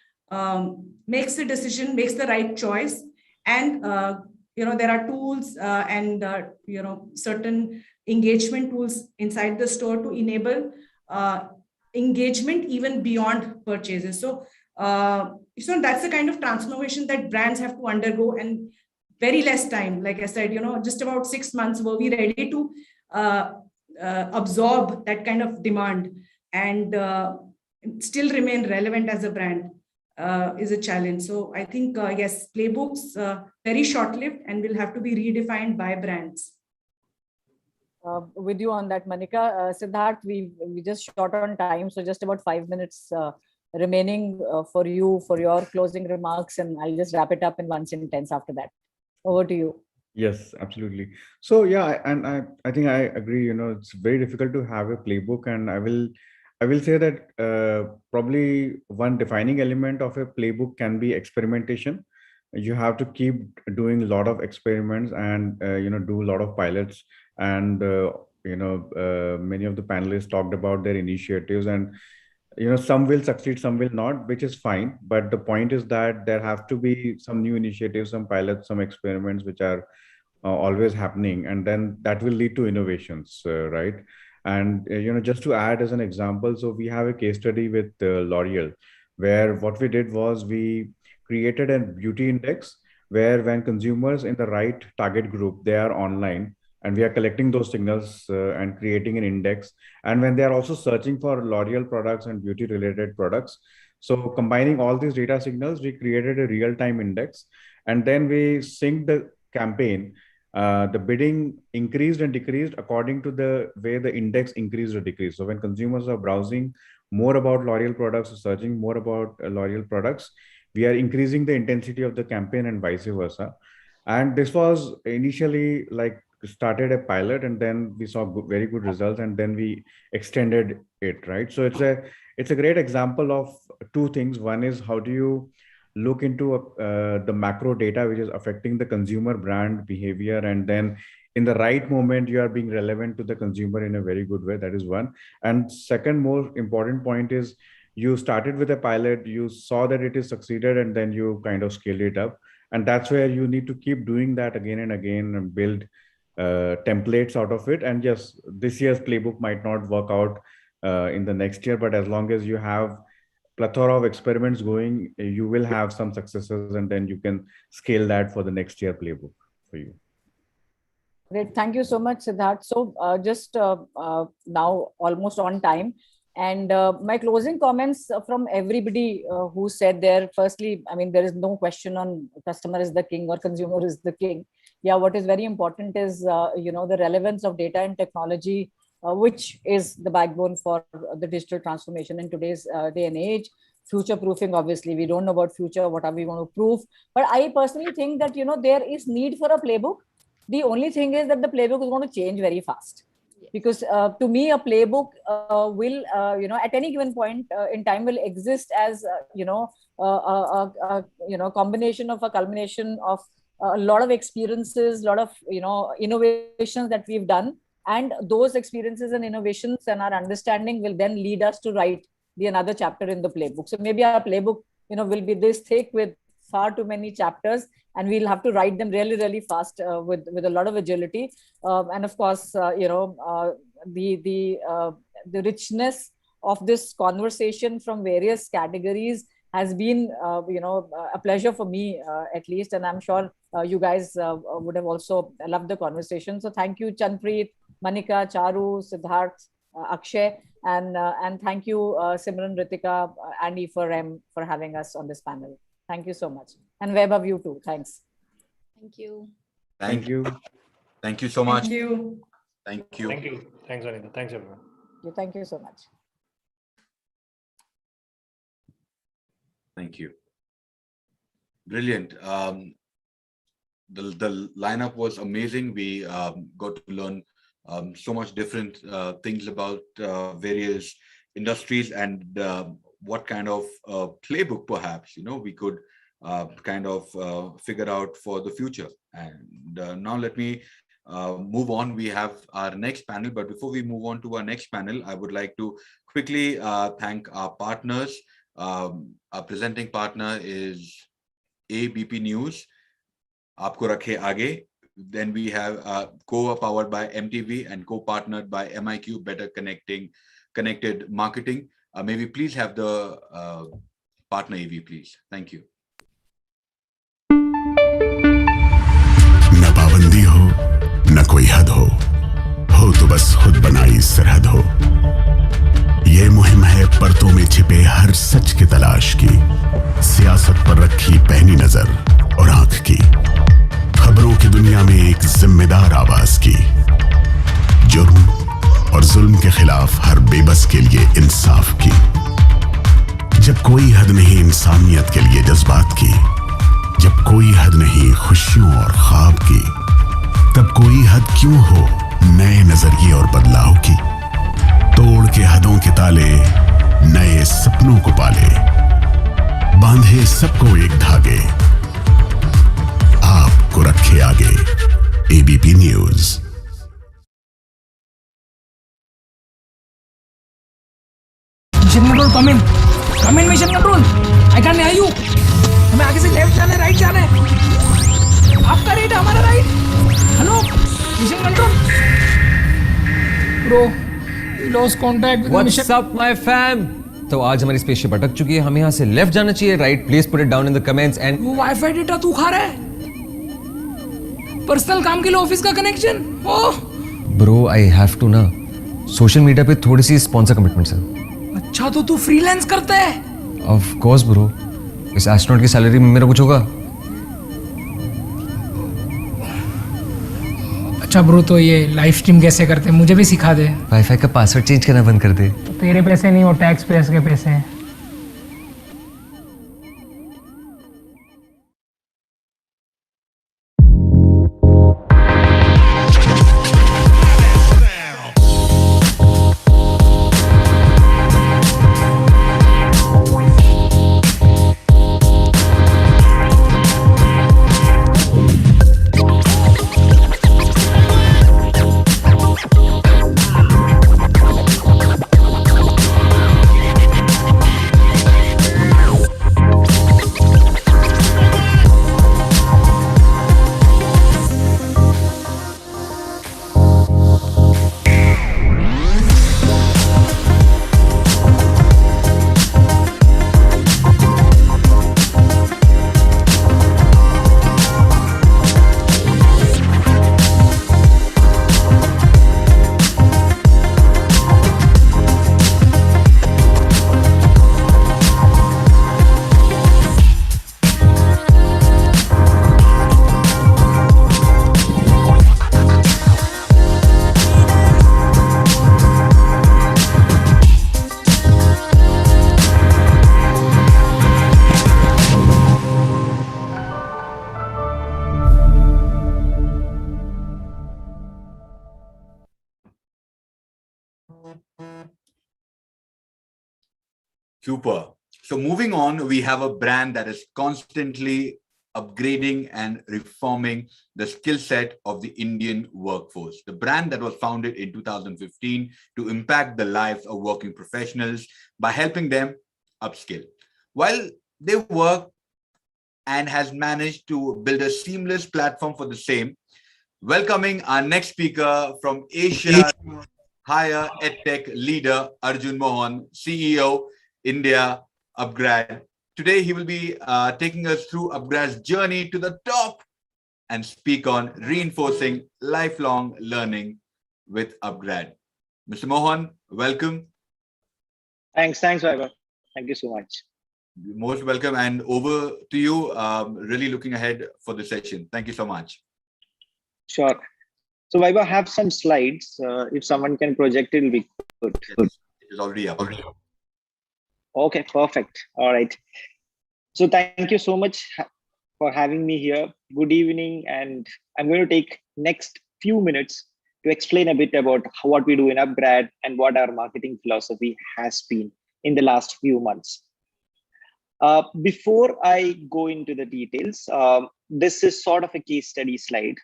makes the decision, makes the right choice, and there are tools and certain engagement tools inside the store to enable engagement even beyond purchases. So that's the kind of transformation that brands have to undergo, and very less time. Like I said, just about 6 months were we ready to absorb that kind of demand and still remain relevant as a brand. Is a challenge. So I think, yes, playbooks very short-lived and will have to be redefined by brands. With you on that, Manika. Siddharth, we just short on time, so just about 5 minutes remaining for you for your closing remarks, and I'll just wrap it up in one sentence after that. Over to you. Yes, absolutely. So yeah, and I think I agree. It's very difficult to have a playbook, and I will say that probably one defining element of a playbook can be experimentation. You have to keep doing a lot of experiments and do a lot of pilots. And many of the panelists talked about their initiatives, and some will succeed, some will not, which is fine. But the point is that there have to be some new initiatives, some pilots, some experiments which are always happening, and then that will lead to innovations, right? And just to add as an example, so we have a case study with L'Oreal, where what we did was we created a beauty index where when consumers in the right target group, they are online, and we are collecting those signals and creating an index. And when they are also searching for L'Oreal products and beauty related products, so combining all these data signals, we created a real-time index, and then we synced the campaign. The bidding increased and decreased according to the way the index increased or decreased. So when consumers are browsing more about L'Oreal products or searching more about L'Oreal products, we are increasing the intensity of the campaign and vice versa. And this was initially like started a pilot, and then we saw very good results, and then we extended it, right? So it's a great example of two things. One is how do you look into the macro data which is affecting the consumer brand behavior, and then in the right moment you are being relevant to the consumer in a very good way. That is one. And second more important point is you started with a pilot, you saw that it is succeeded, and then you kind of scaled it up. And that's where you need to keep doing that again and again and build templates out of it. And yes, this year's playbook might not work out in the next year, but as long as you have plethora of experiments going, you will have some successes, and then you can scale that for the next year playbook for you. Great. Thank you so much, Siddharth. So just now almost on time. And my closing comments from everybody who said there, firstly, I mean, there is no question on customer is the king or consumer is the king. Yeah, what is very important is, the relevance of data and technology, which is the backbone for the digital transformation in today's day and age. Future proofing, obviously, we don't know about future, what are we going to prove? But I personally think that, there is need for a playbook. The only thing is that the playbook is going to change very fast. Because to me, a playbook will, at any given point in time will exist as, combination of a culmination of a lot of experiences, a lot of, innovations that we've done. And those experiences and innovations and our understanding will then lead us to write the another chapter in the playbook. So maybe our playbook, will be this thick with far too many chapters, and we'll have to write them really, really fast with a lot of agility. And of course, the richness of this conversation from various categories has been, a pleasure for me, at least. And I'm sure you guys would have also loved the conversation. So thank you, Chanpreet, Manika, Charu, Siddharth, Akshay, and thank you, Simran, Ritika, Andy, for having us on this panel. Thank you so much. And Vaibhav, you too. Thanks. Thank you. Thank you. Thank you so much. Thank you. Thank you. Thank you. Thanks, Anita. Thanks, everyone. Thank you so much. Thank you. Brilliant. The lineup was amazing. We got to learn so much different things about various industries and what kind of playbook perhaps we could kind of figure out for the future. And now let me move on. We have our next panel, but before we move on to our next panel, I would like to quickly thank our partners. Our presenting partner is ABP News, Aapko Rakhe Aage. Then we have co-powered by MTV and co-partnered by MIQ, Better Connected Marketing. May we please have the partner AV, please. Thank you. न पाबंदी हो न कोई हद हो तो बस खुद बनाई सरहद हो। ये मुहिम है परतों में छिपे हर सच की तलाश की, सियासत पर रखी पैनी नजर और आंख की, खबरों की दुनिया में एक जिम्मेदार आवाज की, जुर्म और जुल्म के खिलाफ हर बेबस के लिए इंसाफ की। जब कोई हद नहीं इंसानियत के लिए जज्बात की, जब कोई हद नहीं खुशियों और ख्वाब की, तब कोई हद क्यों हो नए नजरिए और बदलाव की। तोड़ के हदों के ताले नए सपनों को पाले, बांधे सबको एक धागे, आपको रखे आगे। ABP news. Mission control come in mission control. I can hear you. हमें आगे से लेफ्ट जाना है, राइट जाना है। आपका राइट, हमारा right. Hello mission control. Bro lost contact with what's up my fam. तो आज हमारी स्पेसशिप अटक चुकी है, हमें यहाँ से लेफ्ट जाना चाहिए, right? Please put it down in the comments. And वो वाईफाई डेटा तू खा रहा है? पर्सनल काम के लिए ऑफिस का connection? Oh bro I have to ना, सोशल मीडिया पे थोड़ी सी स्पॉन्सर कमिटमेंट्स है। अच्छा तो तू फ्रीलांस करता है? ऑफ कोर्स ब्रो, इस एस्ट्रोनॉट की सैलरी में मेरा कुछ होगा? अच्छा ब्रो, तो ये लाइव स्ट्रीम कैसे करते हैं, मुझे भी सिखा दे। वाईफाई का पासवर्ड चेंज करना बंद कर दे। तो तेरे पैसे नहीं, वो टैक्स पेयर्स के पैसे हैं। Super. So moving on, we have a brand that is constantly upgrading and reforming the skill set of the Indian workforce. The brand that was founded in 2015 to impact the lives of working professionals by helping them upskill. While they work and has managed to build a seamless platform for the same, welcoming our next speaker from Asia Higher EdTech leader, Arjun Mohan, CEO, India, Upgrad. Today, he will be taking us through Upgrad's journey to the top and speak on reinforcing lifelong learning with Upgrad. Mr. Mohan, welcome. Thanks, Vaibhav. Thank you so much. Most welcome, and over to you. Really looking ahead for the session. Thank you so much. Sure. So Vaibhav, have some slides. If someone can project it, will be good. It is already up. Okay, perfect. All right. So thank you so much for having me here. Good evening, and I'm going to take next few minutes to explain a bit about what we do in Upgrad and what our marketing philosophy has been in the last few months. Before I go into the details, this is sort of a case study slide.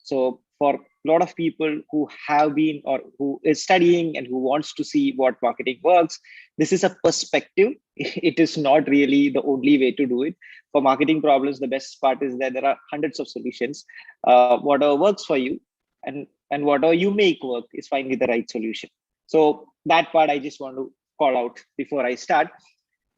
So for a lot of people who have been or who is studying and who wants to see what marketing works, this is a perspective. It is not really the only way to do it. For marketing problems, the best part is that there are hundreds of solutions. Whatever works for you and whatever you make work is finally the right solution. So that part I just want to call out before I start.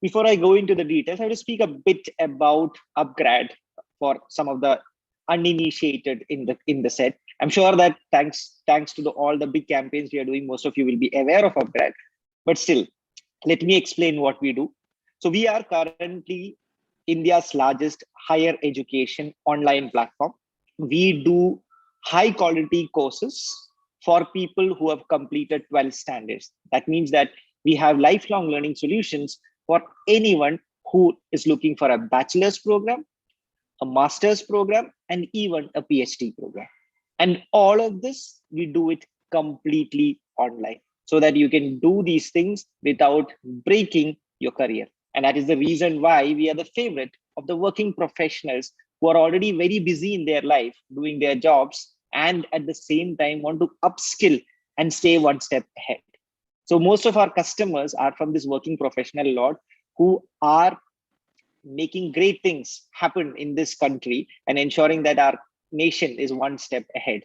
Before I go into the details, I will speak a bit about Upgrad for some of the uninitiated in the set. I'm sure that thanks to all the big campaigns we are doing, most of you will be aware of Upgrad. But still, let me explain what we do. So we are currently India's largest higher education online platform. We do high quality courses for people who have completed 12 standards. That means that we have lifelong learning solutions for anyone who is looking for a bachelor's program, a master's program, and even a PhD program. And all of this, we do it completely online so that you can do these things without breaking your career. And that is the reason why we are the favorite of the working professionals who are already very busy in their life doing their jobs and at the same time want to upskill and stay one step ahead. So most of our customers are from this working professional lot who are making great things happen in this country and ensuring that our nation is one step ahead.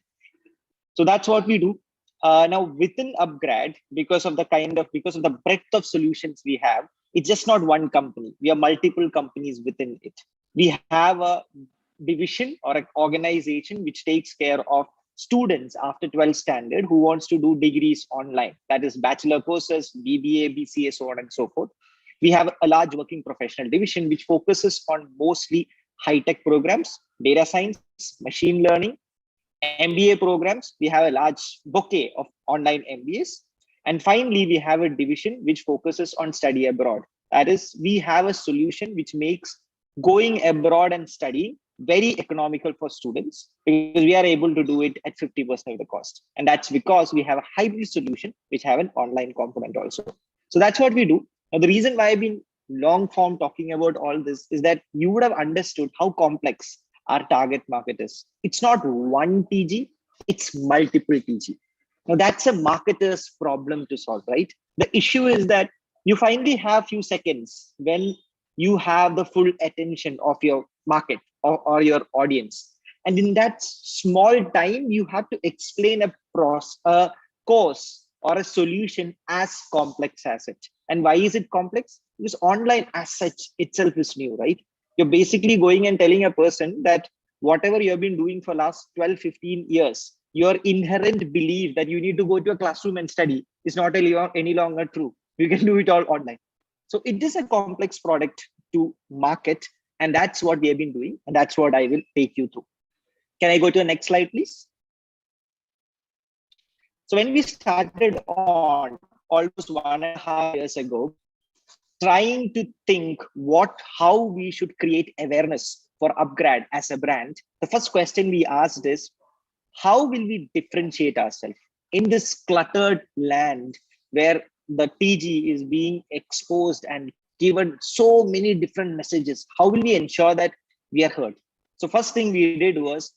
So that's what we do. Now within Upgrad, because of the breadth of solutions we have, it's just not one company. We are multiple companies within it. We have a division or an organization which takes care of students after 12 standard who wants to do degrees online. That is bachelor courses, BBA, BCA, so on and so forth. We have a large working professional division which focuses on mostly high-tech programs, data science, machine learning, MBA programs. We have a large bouquet of online MBAs. And finally, we have a division which focuses on study abroad. That is, we have a solution which makes going abroad and studying very economical for students because we are able to do it at 50% of the cost. And that's because we have a hybrid solution which have an online component also. So that's what we do. Now, the reason why I've been long form talking about all this is that you would have understood how complex our target market is. It's not one TG, it's multiple TG. Now that's a marketer's problem to solve, right? The issue is that you finally have few seconds when you have the full attention of your market or your audience. And in that small time, you have to explain a course or a solution as complex as it. And why is it complex? Because online as such itself is new, right? You're basically going and telling a person that whatever you have been doing for last 12, 15 years, your inherent belief that you need to go to a classroom and study is not any longer true. You can do it all online. So it is a complex product to market, and that's what we have been doing, and that's what I will take you through. Can I go to the next slide, please? So when we started on almost 1.5 years ago, trying to think how we should create awareness for Upgrad as a brand, the first question we asked is, how will we differentiate ourselves in this cluttered land where the TG is being exposed and given so many different messages, how will we ensure that we are heard? So first thing we did was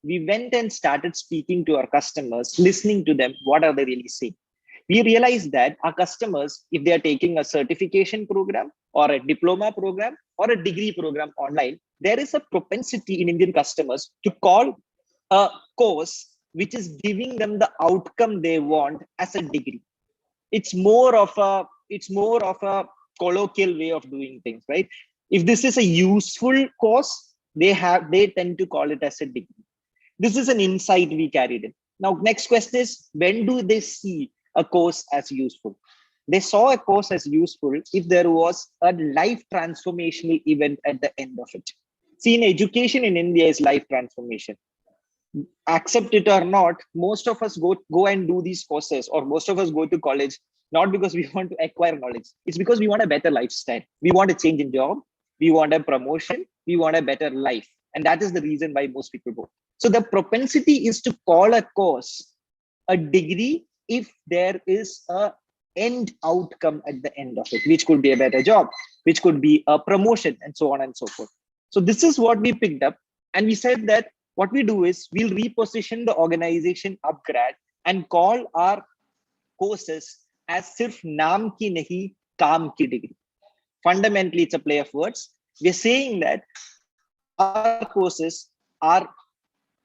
we went and started speaking to our customers, listening to them, what are they really saying. We realized that our customers, if they are taking a certification program or a diploma program or a degree program online, there is a propensity in Indian customers to call a course which is giving them the outcome they want as a degree. It's more of a colloquial way of doing things, right? If this is a useful course, they tend to call it as a degree. This is an insight we carried in. Now, next question is, when do they see a course as useful? They saw a course as useful if there was a life transformational event at the end of it. See, in education in India is life transformation. Accept it or not, most of us go and do these courses, or most of us go to college not because we want to acquire knowledge. It's because we want a better lifestyle. We want a change in job. We want a promotion. We want a better life. And that is the reason why most people go. So the propensity is to call a course a degree if there is a end outcome at the end of it, which could be a better job, which could be a promotion, and so on and so forth. So this is what we picked up. And we said that what we do is we'll reposition the organization upgrade and call our courses as sirf naam ki nahi, kaam ki degree. Fundamentally, it's a play of words. We're saying that our courses are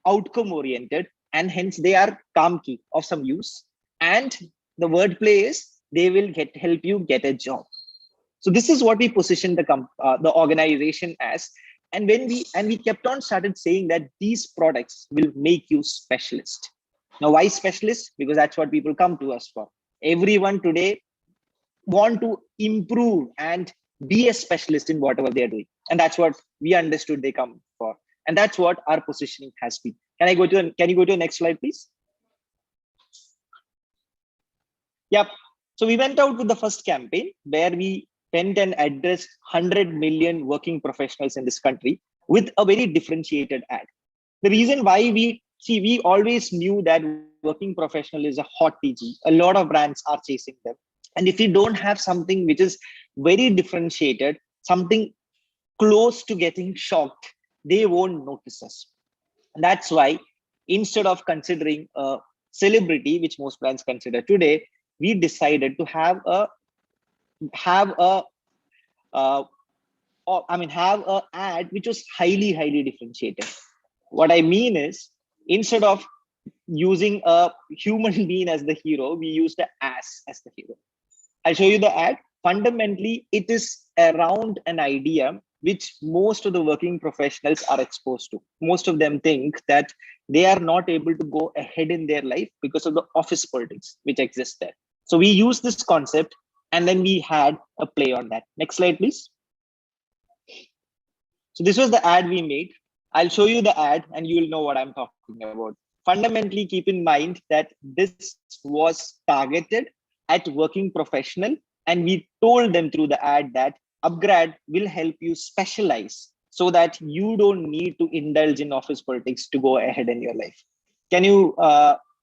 outcome oriented, and hence they are kaam ki, of some use. And the wordplay is they will help you get a job. So this is what we positioned the organization as. And we kept on started saying that these products will make you specialist. Now, why specialist? Because that's what people come to us for. Everyone today want to improve and be a specialist in whatever they're doing. And that's what we understood they come for. And that's what our positioning has been. Can you go to the next slide, please? Yep. So we went out with the first campaign where we went and addressed 100 million working professionals in this country with a very differentiated ad. The reason why we always knew that working professional is a hot TG. A lot of brands are chasing them. And if you don't have something which is very differentiated, something close to getting shocked, they won't notice us. And that's why instead of considering a celebrity, which most brands consider today, we decided to have a ad which was highly differentiated. What I mean is, instead of using a human being as the hero, we used the ass as the hero. I'll show you the ad. Fundamentally, it is around an idea which most of the working professionals are exposed to. Most of them think that they are not able to go ahead in their life because of the office politics which exists there. So we use this concept, and then we had a play on that. Next slide, please. So this was the ad we made. I'll show you the ad and you will know what I'm talking about. Fundamentally, keep in mind that this was targeted at working professional, and we told them through the ad that Upgrad will help you specialize so that you don't need to indulge in office politics to go ahead in your life. Can you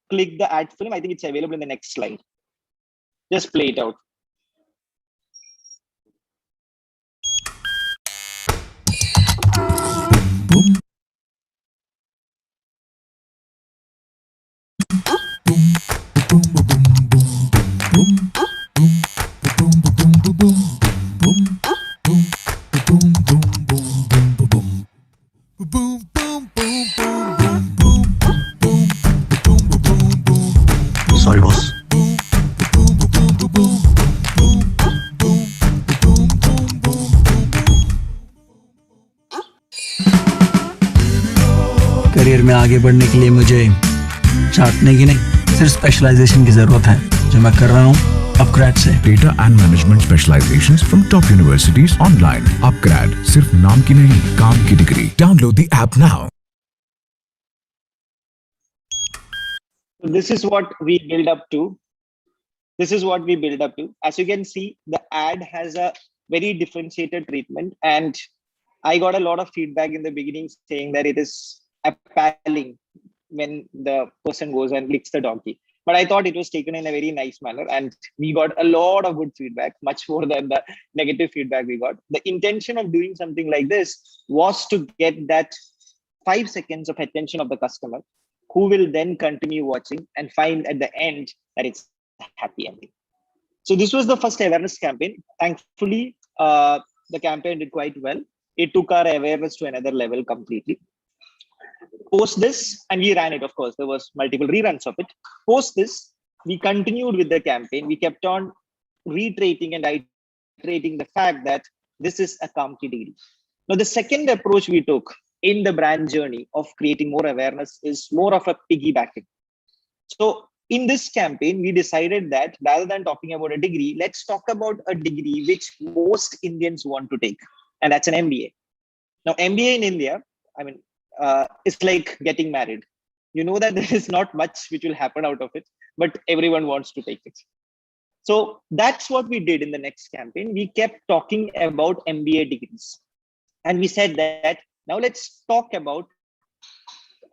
click the ad film? I think it's available in the next slide. Just play it out. Sorry, boss. Career में आगे बढ़ने के लिए मुझे चाटने की नहीं, सिर्फ specialisation की जरूरत है, जो मैं कर रहा हूँ अपग्रेड से। Data and management specializations from top universities online. Upgrad, सिर्फ नाम की नहीं, काम की degree. Download the app now. This is what we build up to. This is what we build up to. As you can see, the ad has a very differentiated treatment, and I got a lot of feedback in the beginning saying that it is appalling when the person goes and licks the donkey. But I thought it was taken in a very nice manner, and we got a lot of good feedback, much more than the negative feedback we got. The intention of doing something like this was to get that 5 seconds of attention of the customer, who will then continue watching and find at the end that it's a happy ending. So this was the first awareness campaign. Thankfully, the campaign did quite well. It took our awareness to another level completely. Post this, and we ran it, of course, there was multiple reruns of it. Post this, we continued with the campaign. We kept on reiterating and iterating the fact that this is a calm degree. Now, the second approach we took in the brand journey of creating more awareness is more of a piggybacking. So in this campaign, we decided that rather than talking about a degree, let's talk about a degree which most Indians want to take, and that's an MBA. Now, MBA in India, I mean, it's like getting married. You know that there is not much which will happen out of it, but everyone wants to take it. So that's what we did in the next campaign. We kept talking about MBA degrees. And we said that now let's talk about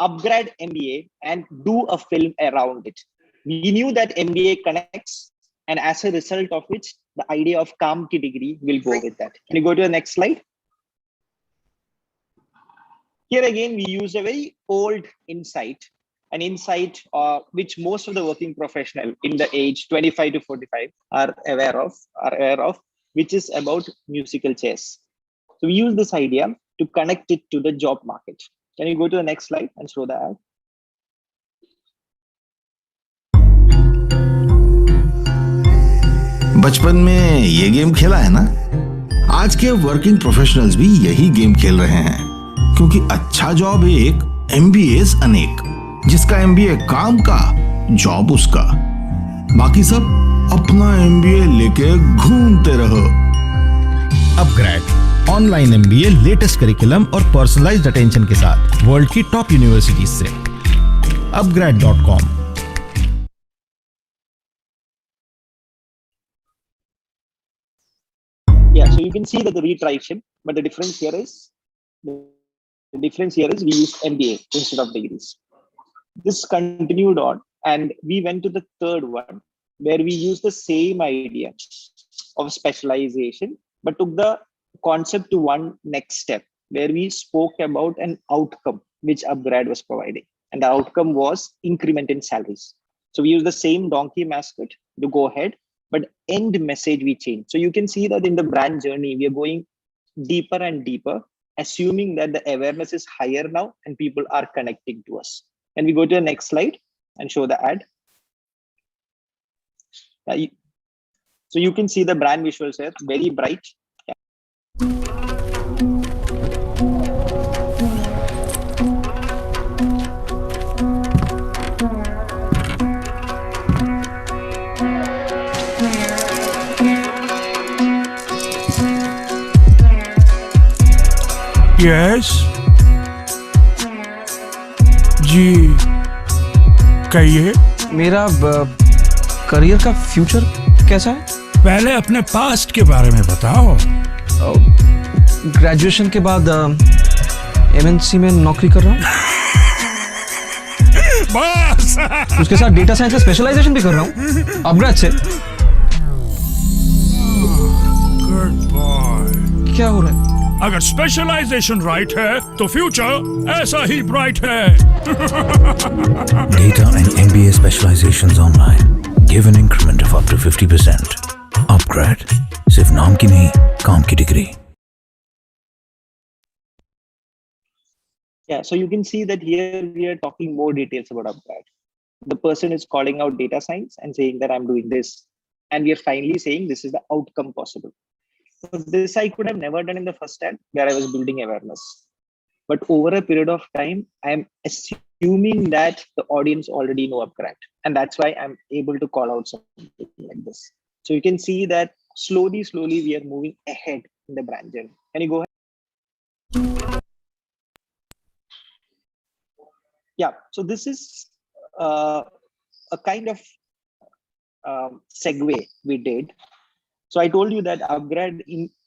upgrade MBA and do a film around it. We knew that MBA connects, and as a result of which, the idea of calm degree will go with that. Can you go to the next slide? Here again, we use a very old insight, an insight which most of the working professional in the age 25 to 45 are aware of, which is about musical chairs. So we use this idea to connect it to the job market. Can you go to the next slide and show the ad? बचपन में ये game खेला है ना? आज के working professionals भी यही गेम खेल रहे हैं, क्योंकि अच्छा जॉब एक, MBAs अनेक, जिसका MBA काम का, जॉब उसका, बाकी सब अपना MBA लेके घूमते रहो। Upgrade online MBA latest curriculum और पर्सनलाइज्ड अटेंशन के साथ वर्ल्ड की टॉप यूनिवर्सिटीज से। upgrad.com। Yeah, so you can see that the reiteration, but the difference here is we used MBA instead of degrees. This continued on, and we went to the third one, where we used the same idea of specialization, but took the concept to one next step, where we spoke about an outcome which Upgrade was providing, and the outcome was increment in salaries. So we used the same donkey mascot to go ahead, but end message we changed. So you can see that in the brand journey, we are going deeper and deeper, assuming that the awareness is higher now and people are connecting to us. And we go to the next slide and show the ad. So you can see the brand visuals here, very bright. Yes जी कहिए। मेरा career का future कैसा है? पहले अपने past के बारे में बताओ। ग्रेजुएशन के बाद MNC में नौकरी कर रहा हूँ। बस उसके साथ डेटा साइंस का स्पेशलाइजेशन भी कर रहा हूँ अपग्रेड से। Good boy. क्या हो रहा है? अगर स्पेशलाइजेशन राइट है तो फ्यूचर ऐसा ही ब्राइट है। Data and MBA specializations online. Give an increment of up to 50%. Upgrade. सिर्फ नाम की नहीं, काम की degree. Yeah, so you can see that here we are talking more details about Upgrade. The person is calling out data science and saying that I'm doing this, and we are finally saying this is the outcome possible. So this I could have never done in the first ad where I was building awareness. But over a period of time, I'm assuming that the audience already know Upgrade. And that's why I'm able to call out something like this. So you can see that slowly, we are moving ahead in the brand journey. Can you go ahead? Yeah, so this is a kind of segue we did. So I told you that Upgrade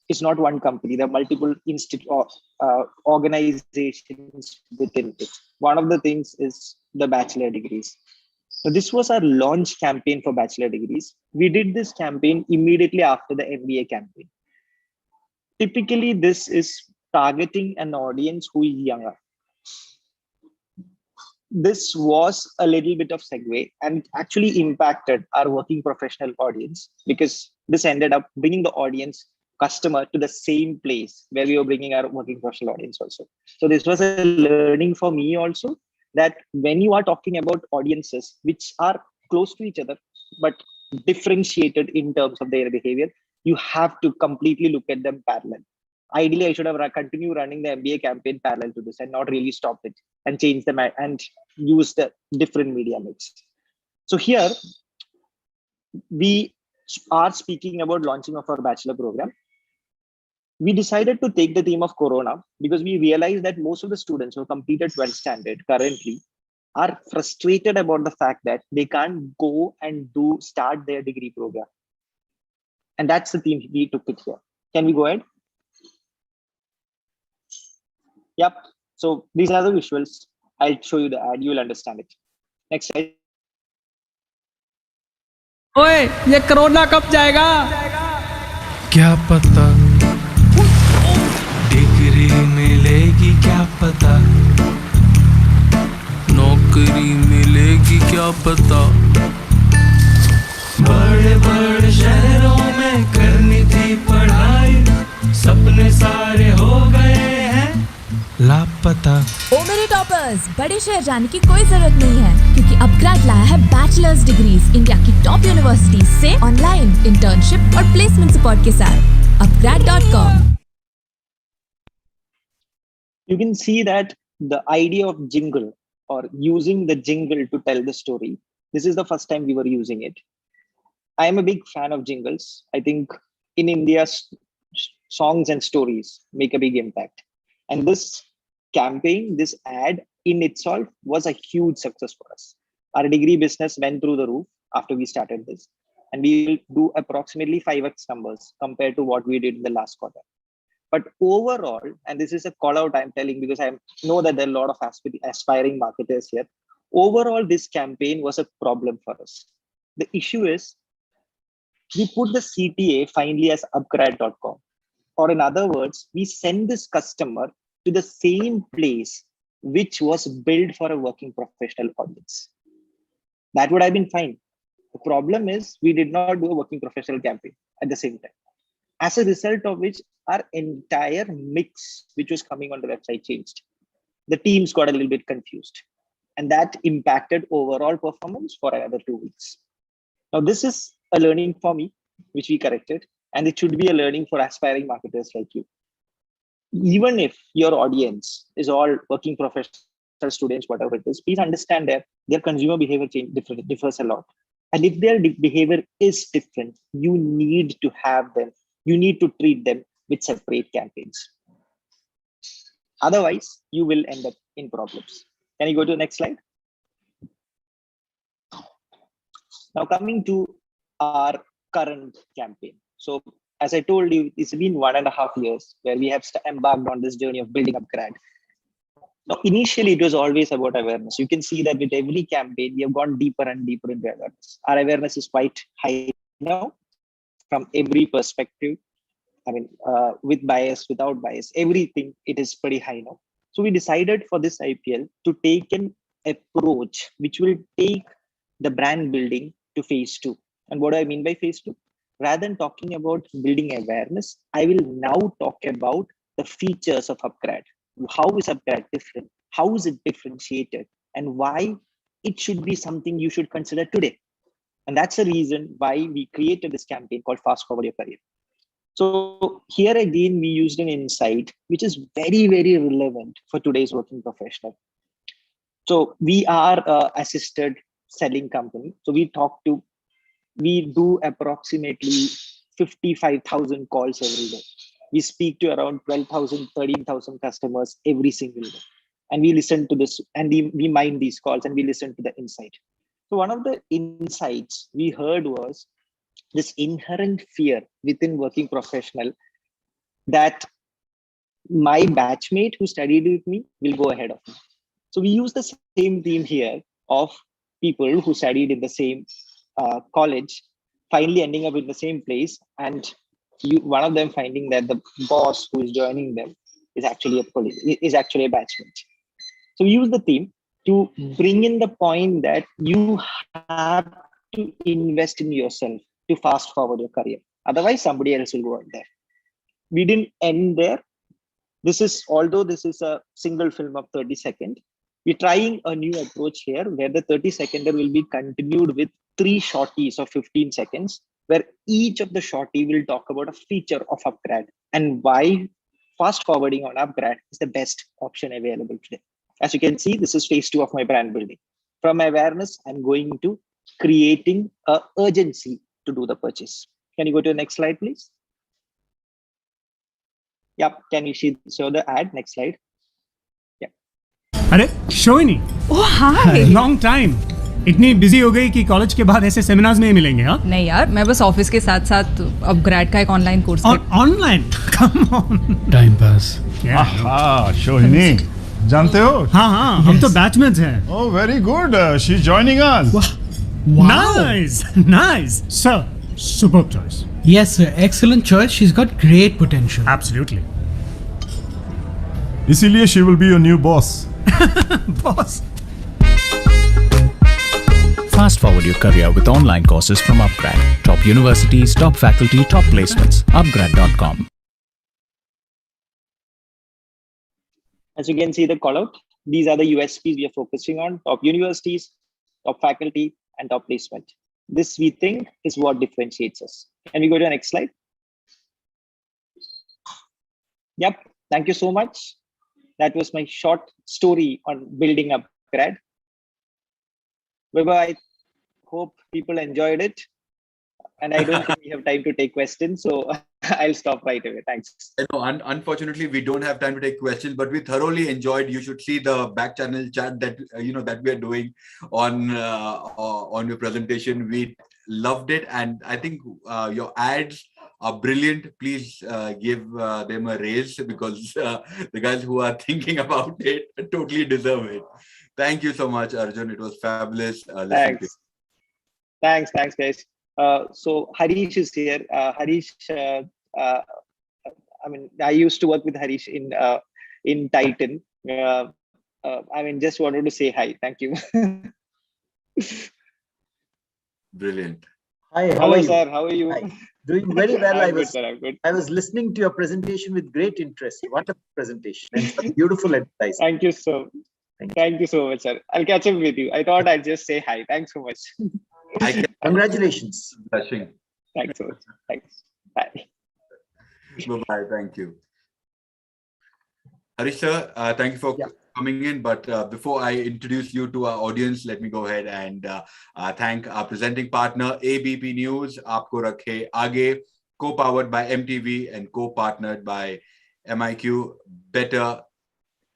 is not one company. There are multiple organizations within it. One of the things is the bachelor degrees. So this was our launch campaign for bachelor degrees. We did this campaign immediately after the MBA campaign. Typically, this is targeting an audience who is younger. This was a little bit of segue and actually impacted our working professional audience, because this ended up bringing the audience customer to the same place where we were bringing our working professional audience also. So this was a learning for me also, that when you are talking about audiences which are close to each other but differentiated in terms of their behavior, you have to completely look at them parallel. Ideally, I should have continued running the MBA campaign parallel to this and not really stopped it and change them and use the different media mix. So here we are speaking about launching of our bachelor program. We decided to take the theme of Corona because we realized that most of the students who completed 12th standard currently are frustrated about the fact that they can't go and start their degree program. And that's the theme we took it here. Can we go ahead? Yep. So these are the visuals. I'll show you the ad. You will understand it. Next slide. ओए, ये corona कब जाएगा? क्या पता, degree मिलेगी क्या पता, नौकरी मिलेगी क्या पता, बड़े बड़े शहरों में करनी थी पढ़ाई, सपने सारे हो गए हैं लापता। ओ मेरे टॉपर्स, बड़े शहर जाने की कोई जरूरत नहीं है, क्योंकि अपग्रेड लाया है बैचलर्स डिग्रीज इंडिया की टॉप यूनिवर्सिटीज से ऑनलाइन इंटर्नशिप और प्लेसमेंट सपोर्ट के साथ। upgrad.com। You can see that the idea of jingle or using the jingle to tell the story, this is the first time we were using it. I am a big fan of jingles. I think in India, songs and stories make a big impact. And this campaign, this ad in itself was a huge success for us. Our degree business went through the roof after we started this. And we will do approximately 5x numbers compared to what we did in the last quarter. But overall, and this is a call out I'm telling because I know that there are a lot of aspiring marketers here. Overall, this campaign was a problem for us. The issue is we put the CTA finally as upgrad.com. Or in other words, we send this customer to the same place which was built for a working professional audience. That would have been fine. The problem is we did not do a working professional campaign at the same time. As a result of which our entire mix, which was coming on the website, changed. The teams got a little bit confused, and that impacted overall performance for another 2 weeks. Now, this is a learning for me, which we corrected, and it should be a learning for aspiring marketers like you. Even if your audience is all working professional students, whatever it is, please understand that their consumer behavior differs a lot. And if their behavior is different, you need to have them. You need to treat them with separate campaigns. Otherwise, you will end up in problems. Can you go to the next slide? Now coming to our current campaign. So as I told you, it's been 1.5 years where we have embarked on this journey of building upgrad. Now, initially, it was always about awareness. You can see that with every campaign, we have gone deeper and deeper into awareness. Our awareness is quite high now from every perspective. I mean, with bias, without bias, everything, it is pretty high now. So we decided for this IPL to take an approach which will take the brand building to phase 2. And what do I mean by phase 2? Rather than talking about building awareness, I will now talk about the features of upgrad. How is upgrad different? How is it differentiated? And why it should be something you should consider today. And that's the reason why we created this campaign called Fast Forward Your Career. So here again, we used an insight which is very, very relevant for today's working professional. So we are an assisted selling company. So we do approximately 55,000 calls every day. We speak to around 12,000, 13,000 customers every single day. And we listen to this and we mine these calls and we listen to the insight. So one of the insights we heard was this inherent fear within working professional that my batchmate who studied with me will go ahead of me. So we use the same theme here of people who studied in the same college finally ending up in the same place, and one of them finding that the boss who is joining them is actually a batchmate. So we use the theme to bring in the point that you have to invest in yourself to fast forward your career. Otherwise, somebody else will go out there. We didn't end there. Although this is a single film of 30 seconds, we're trying a new approach here where the 30 seconder will be continued with 3 shorties of 15 seconds, where each of the shorty will talk about a feature of Upgrad and why fast forwarding on Upgrad is the best option available today. As you can see, this is phase 2 of my brand building. From awareness, I'm going to creating a urgency to do the purchase. Can you go to the next slide, please? Yep. Can you show the ad? Next slide. अरे show ही नहीं। ओह हाय, long time. इतनी busy हो गई कि college के बाद ऐसे seminars में ही मिलेंगे। हाँ नहीं यार, मैं बस ऑफिस के साथ साथ अपग्रेड का एक online course online come on time pass. Shohini जानते हो? हाँ हम तो बैचमेट्स हैं। Oh very good, she is joining us. Nice sir, superb choice. Yes, sir. Excellent choice. She's got great potential. Absolutely. इसीलिए she will be your new boss. Boss. Fast forward your career with online courses from Upgrad. Top universities, top faculty, top placements. Upgrad.com. As you can see the call out, these are the USPs we are focusing on: top universities, top faculty, and top placement. This we think is what differentiates us. Can we go to the next slide? Yep. Thank you so much. That was my short story on building Upgrad. I hope people enjoyed it. And I don't think we have time to take questions, so I'll stop right away. Thanks. No, unfortunately, we don't have time to take questions, but we thoroughly enjoyed. You should see the back channel chat that that we are doing on your presentation. We loved it, and I think your ads are brilliant. Please give them a raise, because the guys who are thinking about it totally deserve it. Thank you so much, Arjun. It was fabulous. Thanks, guys. So Harish is here. Harish, I used to work with Harish in Titan. Just wanted to say hi. Thank you. Brilliant. Hi, hello sir. How are you? Hi. Doing very well. I'm good, sir. I'm good. I was listening to your presentation with great interest. What a presentation and some beautiful advice. Thank you so much, sir. I'll catch up with you. I thought I'd just say hi. Thanks so much. Congratulations. Blushing. Thanks so much. Thanks. Bye. Bye. Thank you. Harish sir, thank you for coming in. But before I introduce you to our audience, let me go ahead and thank our presenting partner, ABP News, Aapko Rakhe Aage, co-powered by MTV and co-partnered by MIQ, Better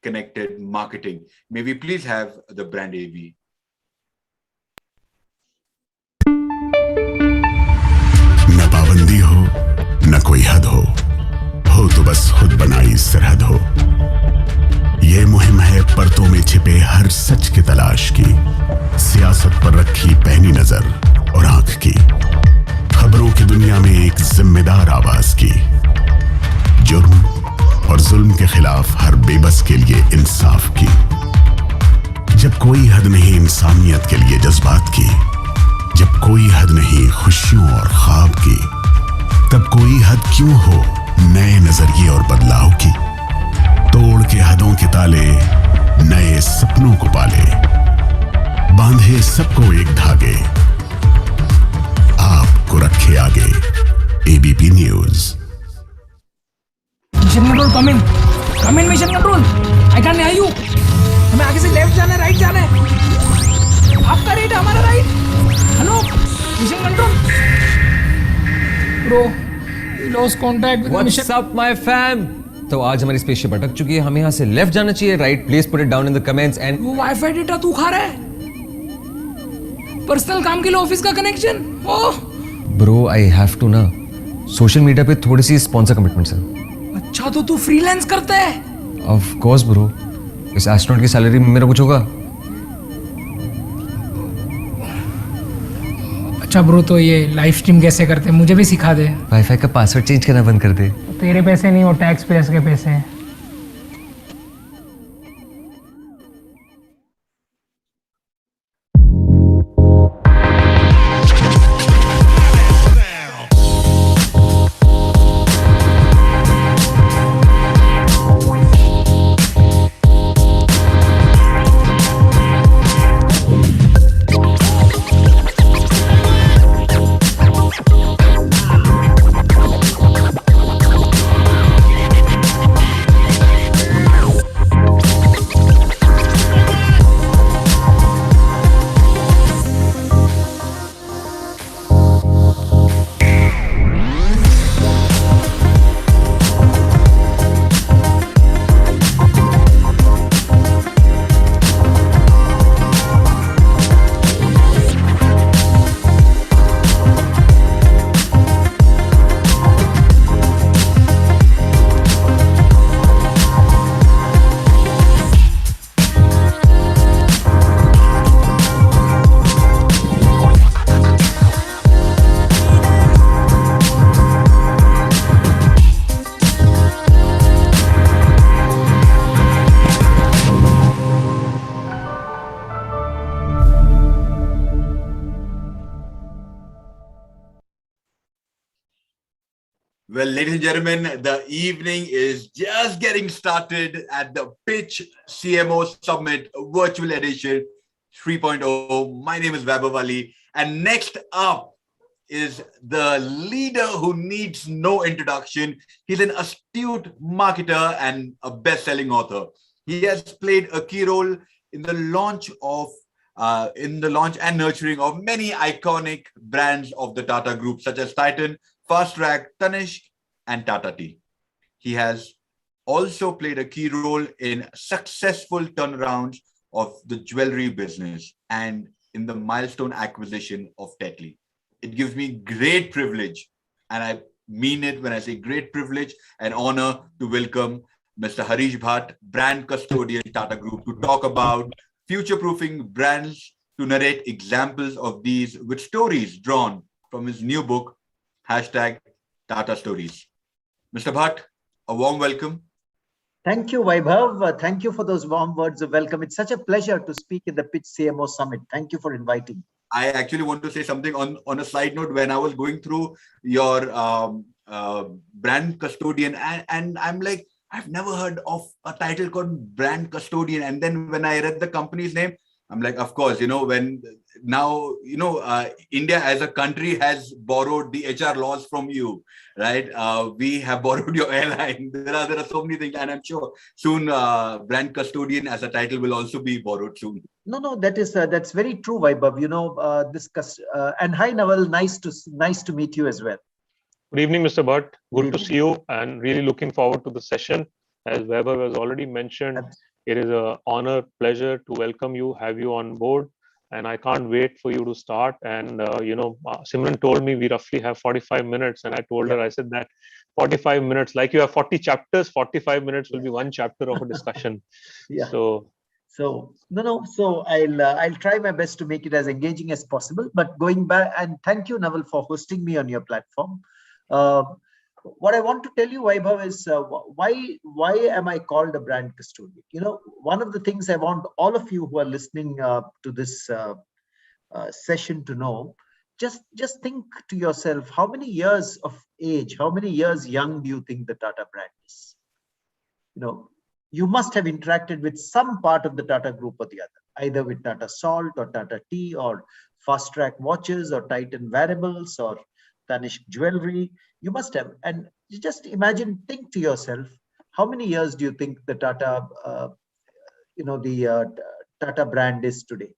Connected Marketing. May we please have the brand AV. न पाबंदी हो न कोई हद हो तो बस खुद बनाई सरहद हो। ये मुहिम है परतों में छिपे हर सच की तलाश की, सियासत पर रखी पैनी नजर और आंख की, खबरों की दुनिया में एक जिम्मेदार आवाज की, जुर्म और जुल्म के खिलाफ हर बेबस के लिए इंसाफ की। जब कोई हद नहीं इंसानियत के लिए जज्बात की, जब कोई हद नहीं खुशियों और ख्वाब की, तब कोई हद क्यों हो नए नजरिए और बदलाव की। तोड़ के हदों के ताले नए सपनों को पाले, बांधे सबको एक धागे, आपको रखे आगे। ABP news. Mission control come in mission control. I can hear you. हमें आगे से लेफ्ट जाना है, राइट जाना है। आपका राइट, हमारा right. Hello mission control. Bro we lost contact with mission. What's up my fam? तो आज हमारी स्पेसशिप अटक चुकी है, हमें यहाँ से लेफ्ट जाना चाहिए, right? Please put it down in the comments. And वो वाईफाई डेटा तू खा रहा है? पर्सनल काम के लिए ऑफिस का connection? Oh bro I have to ना, सोशल मीडिया पे थोड़ी सी स्पॉन्सर कमिटमेंट्स है। अच्छा तो तू फ्रीलांस करता है? ऑफ कोर्स ब्रो, इस एस्ट्रोनॉट की सैलरी में मेरा कुछ होगा? अच्छा ब्रो, तो ये लाइव स्ट्रीम कैसे करते हैं, मुझे भी सिखा दे। वाईफाई का पासवर्ड चेंज करना बंद कर दे। तेरे पैसे नहीं, वो टैक्स पेयर्स के पैसे हैं। Well, ladies and gentlemen, the evening is just getting started at the Pitch CMO Summit Virtual Edition 3.0. My name is Vaibhav Ali, and next up is the leader who needs no introduction. He's an astute marketer and a best-selling author. He has played a key role in the launch and nurturing of many iconic brands of the Tata Group, such as Titan, Fast Track, Tanishq, and Tata Tea. He has also played a key role in successful turnarounds of the jewelry business and in the milestone acquisition of Tetley. It gives me great privilege, and I mean it when I say great privilege and honor, to welcome Mr. Harish Bhatt, brand custodian Tata Group, to talk about future-proofing brands, to narrate examples of these with stories drawn from his new book, #Tata Stories. Mr. Bhatt, a warm welcome. Thank you, Vaibhav. Thank you for those warm words of welcome. It's such a pleasure to speak at the Pitch CMO Summit. Thank you for inviting. I actually want to say something on a side note. When I was going through your brand custodian, and I'm like, I've never heard of a title called brand custodian. And then when I read the company's name, I'm like, of course, when now, India as a country has borrowed the HR laws from you, right? We have borrowed your airline. There are so many things, and I'm sure soon brand custodian as a title will also be borrowed soon. No, that's very true, Vaibhav. And hi, Naval. Nice to meet you as well. Good evening, Mr. Bhatt. Good to see you, and really looking forward to the session. As Vaibhav has already mentioned, it is an honor, pleasure to welcome you, have you on board, and I can't wait for you to start. And Simran told me we roughly have 45 minutes, and I told her, I said that 45 minutes, like you have 40 chapters, 45 minutes will be one chapter of a discussion. So I'll try my best to make it as engaging as possible. But going back, and thank you, Naval, for hosting me on your platform. What I want to tell you, Vaibhav, is why am I called a brand custodian? One of the things I want all of you who are listening to this session to know, just think to yourself, how many years of age, how many years young do you think the Tata brand is? You must have interacted with some part of the Tata Group or the other, either with Tata Salt or Tata Tea or Fast Track watches or Titan wearables or Tanishq jewelry. You must have. And just imagine, think to yourself, how many years do you think the Tata, Tata brand is today?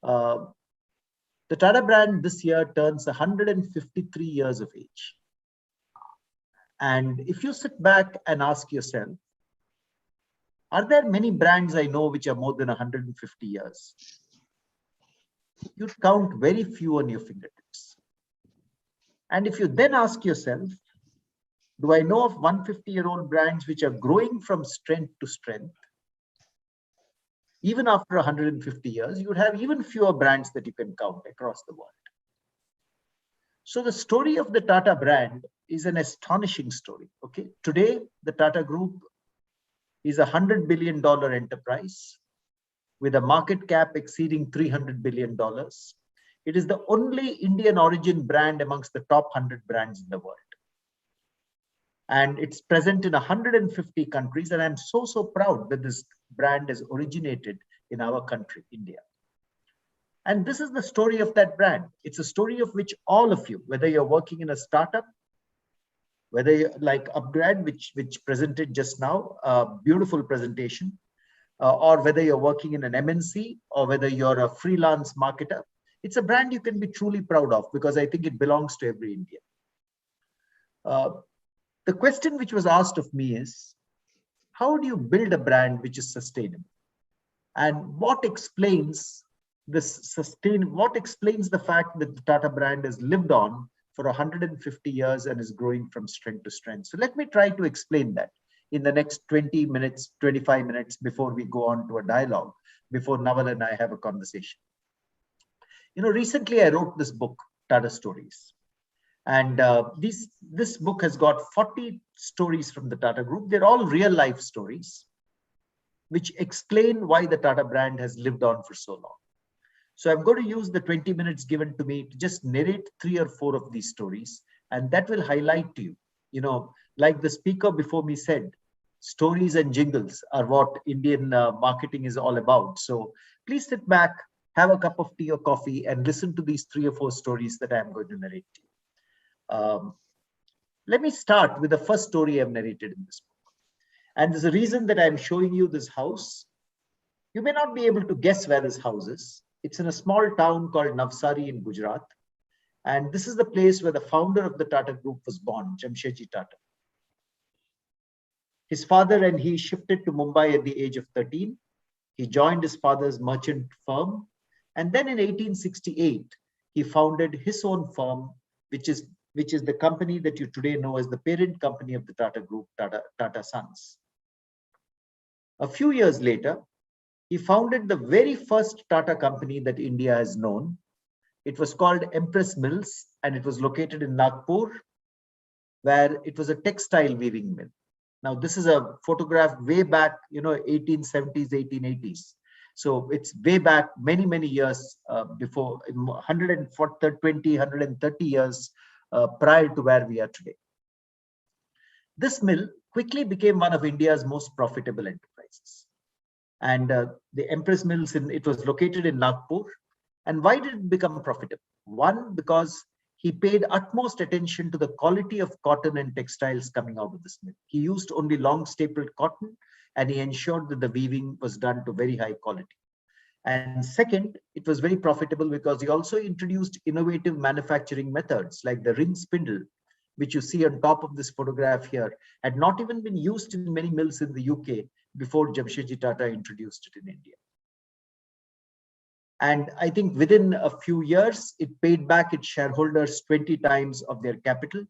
The Tata brand this year turns 153 years of age. And if you sit back and ask yourself, are there many brands I know which are more than 150 years? You'd count very few on your fingertips. And if you then ask yourself, do I know of 150-year-old brands which are growing from strength to strength? Even after 150 years, you would have even fewer brands that you can count across the world. So the story of the Tata brand is an astonishing story. Okay, today the Tata Group is a $100 billion enterprise with a market cap exceeding $300 billion. It is the only Indian origin brand amongst the top 100 brands in the world. And it's present in 150 countries. And I'm so proud that this brand is originated in our country, India. And this is the story of that brand. It's a story of which all of you, whether you're working in a startup, whether you're like Upgrad, which presented just now, a beautiful presentation, or whether you're working in an MNC, or whether you're a freelance marketer, it's a brand you can be truly proud of, because I think it belongs to every Indian. The question which was asked of me is, how do you build a brand which is sustainable? And what explains what explains the fact that the Tata brand has lived on for 150 years and is growing from strength to strength? So let me try to explain that in the next 20 minutes, 25 minutes before we go on to a dialogue, before Naval and I have a conversation. You know, recently I wrote this book, Tata Stories. And this book has got 40 stories from the Tata Group. They're all real life stories, which explain why the Tata brand has lived on for so long. So I'm going to use the 20 minutes given to me to just narrate 3 or 4 of these stories. And that will highlight to you, you know, like the speaker before me said, stories and jingles are what Indian marketing is all about. So please sit back, have a cup of tea or coffee, and listen to these 3 or 4 stories that I'm going to narrate to you. Let me start with the first story I've narrated in this book. And there's a reason that I'm showing you this house. You may not be able to guess where this house is. It's in a small town called Navsari in Gujarat. And this is the place where the founder of the Tata Group was born, Jamshedji Tata. His father and he shifted to Mumbai at the age of 13. He joined his father's merchant firm. And then in 1868, he founded his own firm, which is the company that you today know as the parent company of the Tata Group, Tata Sons. A few years later, he founded the very first Tata company that India has known. It was called Empress Mills, and it was located in Nagpur, where it was a textile weaving mill. Now, this is a photograph way back, you know, 1870s, 1880s. So it's way back many, many years before, 130 years prior to where we are today. This mill quickly became one of India's most profitable enterprises. And the Empress Mills, it was located in Nagpur. And why did it become profitable? One, because he paid utmost attention to the quality of cotton and textiles coming out of this mill. He used only long stapled cotton, and he ensured that the weaving was done to very high quality. And second, it was very profitable because he also introduced innovative manufacturing methods like the ring spindle, which you see on top of this photograph here, had not even been used in many mills in the UK before Jamshedji Tata introduced it in India. And I think within a few years, it paid back its shareholders 20 times of their capital,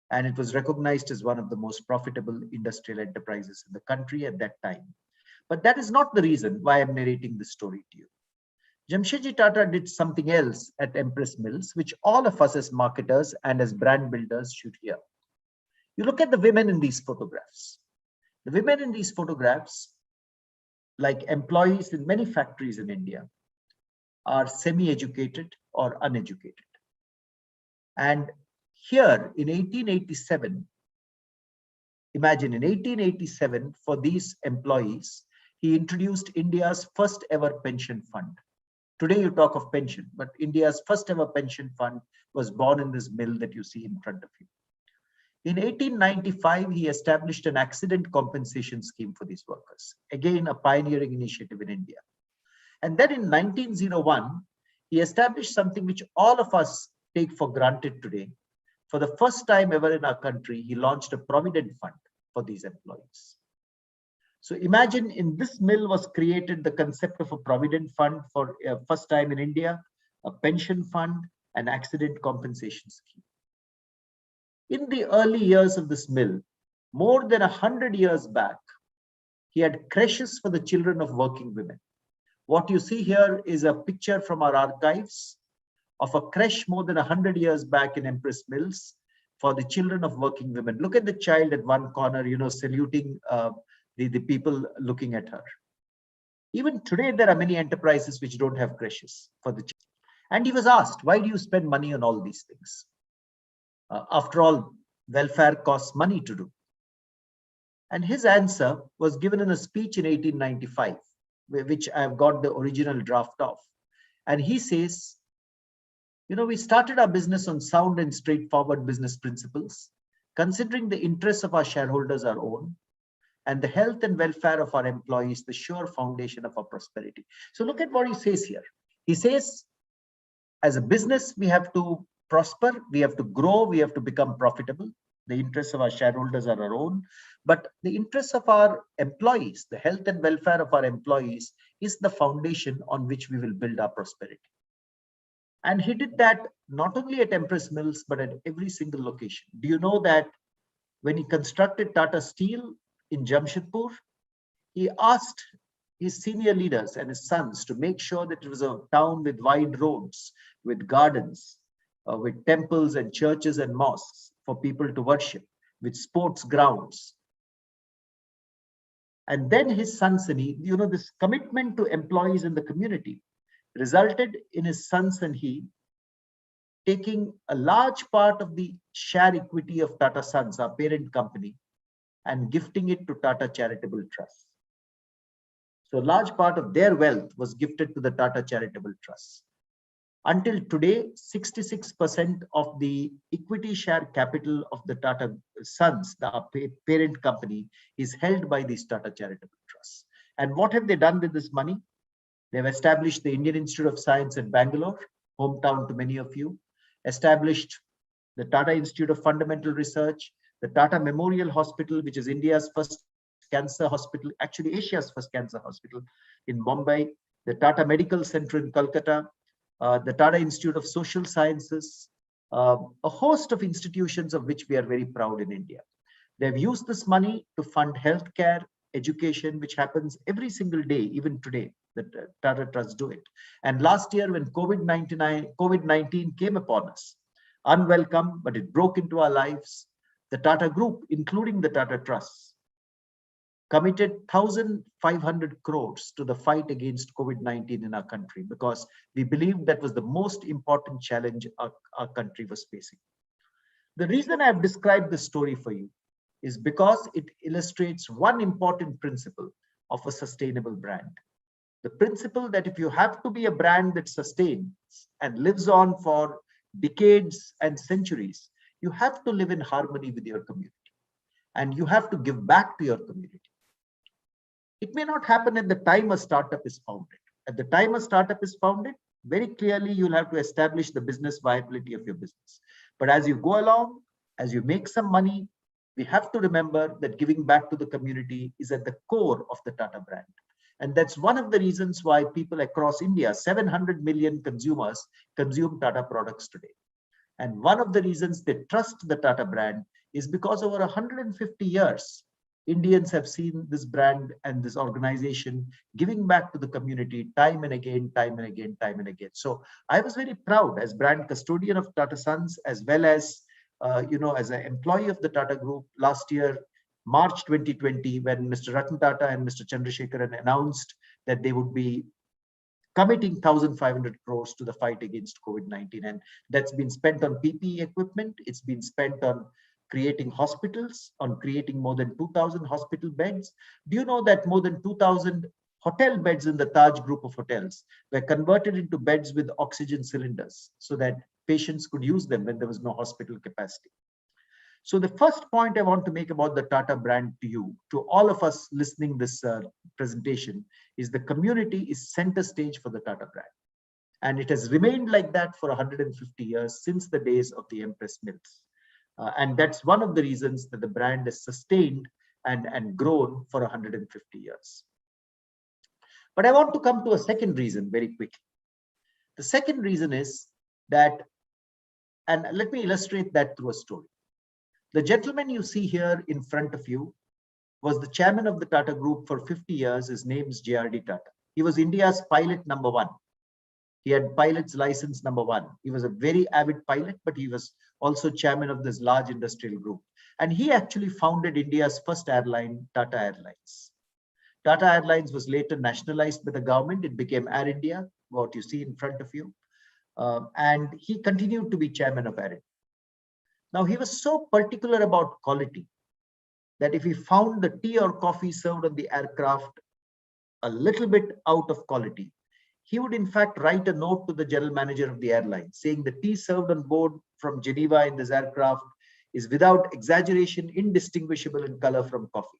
and it was recognized as one of the most profitable industrial enterprises in the country at that time. But that is not the reason why I'm narrating this story to you. Jamshedji Tata did something else at Empress Mills, which all of us as marketers and as brand builders should hear. You look at the women in these photographs. The women in these photographs, like employees in many factories in India, are semi-educated or uneducated. And here in 1887, imagine in 1887, for these employees, he introduced India's first ever pension fund. Today you talk of pension, but India's first ever pension fund was born in this mill that you see in front of you. In 1895, he established an accident compensation scheme for these workers. Again, a pioneering initiative in India. And then in 1901, he established something which all of us take for granted today. For the first time ever in our country, he launched a provident fund for these employees. So imagine in this mill was created the concept of a provident fund for first time in India, a pension fund, an accident compensation scheme. In the early years of this mill, more than 100 years back, he had creches for the children of working women. What you see here is a picture from our archives of a creche more than 100 years back in Empress Mills for the children of working women. Look at the child at one corner, saluting the people looking at her. Even today, there are many enterprises which don't have creches for the children. And he was asked, why do you spend money on all these things? After all, welfare costs money to do. And his answer was given in a speech in 1895, which I've got the original draft of. And he says, we started our business on sound and straightforward business principles, considering the interests of our shareholders our own, and the health and welfare of our employees, the sure foundation of our prosperity. So look at what he says here. He says, as a business, we have to prosper, we have to grow, we have to become profitable. The interests of our shareholders are our own, but the interests of our employees, the health and welfare of our employees is the foundation on which we will build our prosperity. And he did that not only at Empress Mills, but at every single location. Do you know that when he constructed Tata Steel in Jamshedpur, he asked his senior leaders and his sons to make sure that it was a town with wide roads, with gardens, with temples and churches and mosques for people to worship, with sports grounds. And then his sons and he, this commitment to employees in the community resulted in his sons and he taking a large part of the share equity of Tata Sons, our parent company, and gifting it to Tata Charitable Trust. So a large part of their wealth was gifted to the Tata Charitable Trust. Until today, 66% of the equity share capital of the Tata Sons, the parent company, is held by these Tata Charitable Trusts. And what have they done with this money? They've established the Indian Institute of Science at Bangalore, hometown to many of you, established the Tata Institute of Fundamental Research, the Tata Memorial Hospital, which is India's first cancer hospital, actually Asia's first cancer hospital in Mumbai, the Tata Medical Center in Kolkata, the Tata Institute of Social Sciences, a host of institutions of which we are very proud in India. They've used this money to fund healthcare, education, which happens every single day, even today, the Tata Trusts do it. And last year when COVID-19 came upon us, unwelcome, but it broke into our lives, the Tata Group, including the Tata Trusts, committed 1,500 crores to the fight against COVID-19 in our country, because we believed that was the most important challenge our country was facing. The reason I've described this story for you is because it illustrates one important principle of a sustainable brand. The principle that if you have to be a brand that sustains and lives on for decades and centuries, you have to live in harmony with your community and you have to give back to your community. It may not happen at the time a startup is founded. At the time a startup is founded, very clearly you'll have to establish the business viability of your business. But as you go along, as you make some money, we have to remember that giving back to the community is at the core of the Tata brand. And that's one of the reasons why people across India, 700 million consumers, consume Tata products today. And one of the reasons they trust the Tata brand is because over 150 years, Indians have seen this brand and this organization giving back to the community time and again, time and again, time and again. So I was very proud as brand custodian of Tata Sons, as well as, as an employee of the Tata Group last year, March 2020, when Mr. Ratan Tata and Mr. Chandrasekharan announced that they would be committing 1,500 crores to the fight against COVID-19. And that's been spent on PPE equipment. It's been spent on creating hospitals, on creating more than 2,000 hospital beds. Do you know that more than 2,000 hotel beds in the Taj group of hotels were converted into beds with oxygen cylinders so that patients could use them when there was no hospital capacity? So the first point I want to make about the Tata brand to you, to all of us listening this presentation, is the community is center stage for the Tata brand. And it has remained like that for 150 years since the days of the Empress Mills. And that's one of the reasons that the brand is sustained and grown for 150 years. But I want to come to a second reason very quickly. The second reason is that, and let me illustrate that through a story. The gentleman you see here in front of you was the chairman of the Tata Group for 50 years. His name is J.R.D. Tata. He was India's pilot #1. He had pilot's license number 1. He was a very avid pilot, but he was also chairman of this large industrial group. And he actually founded India's first airline, Tata Airlines. Tata Airlines was later nationalized by the government. It became Air India, what you see in front of you. And he continued to be chairman of Air India. Now, he was so particular about quality that if he found the tea or coffee served on the aircraft a little bit out of quality, he would in fact write a note to the general manager of the airline saying the tea served on board from Geneva in this aircraft is without exaggeration indistinguishable in color from coffee.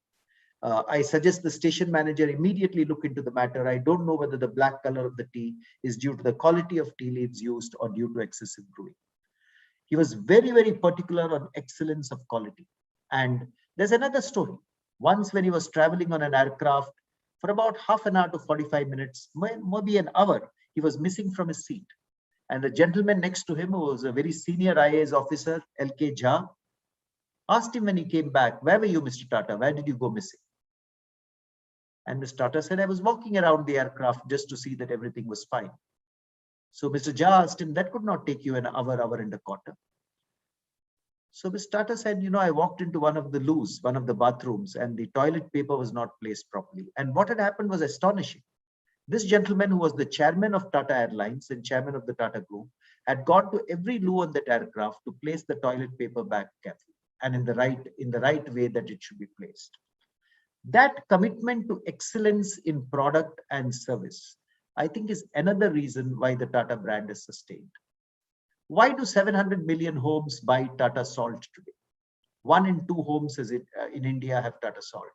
I suggest the station manager immediately look into the matter. I don't know whether the black color of the tea is due to the quality of tea leaves used or due to excessive brewing. He was very, very particular on excellence of quality. And there's another story. Once when he was traveling on an aircraft for about half an hour to 45 minutes, maybe an hour, he was missing from his seat. And the gentleman next to him, who was a very senior IAS officer, L.K. Jha, asked him when he came back, "Where were you, Mr. Tata? Where did you go missing?" And Mr. Tata said, "I was walking around the aircraft just to see that everything was fine." So Mr. Jha asked him, "That could not take you an hour, hour and a quarter." So Mr. Tata said, "You know, I walked into one of the loos, one of the bathrooms, and the toilet paper was not placed properly." And what had happened was astonishing. This gentleman, who was the chairman of Tata Airlines and chairman of the Tata Group, had gone to every loo on that aircraft to place the toilet paper back carefully and in the right way that it should be placed. That commitment to excellence in product and service, I think, is another reason why the Tata brand is sustained. Why do 700 million homes buy Tata Salt today? 1 in 2 homes in India have Tata Salt.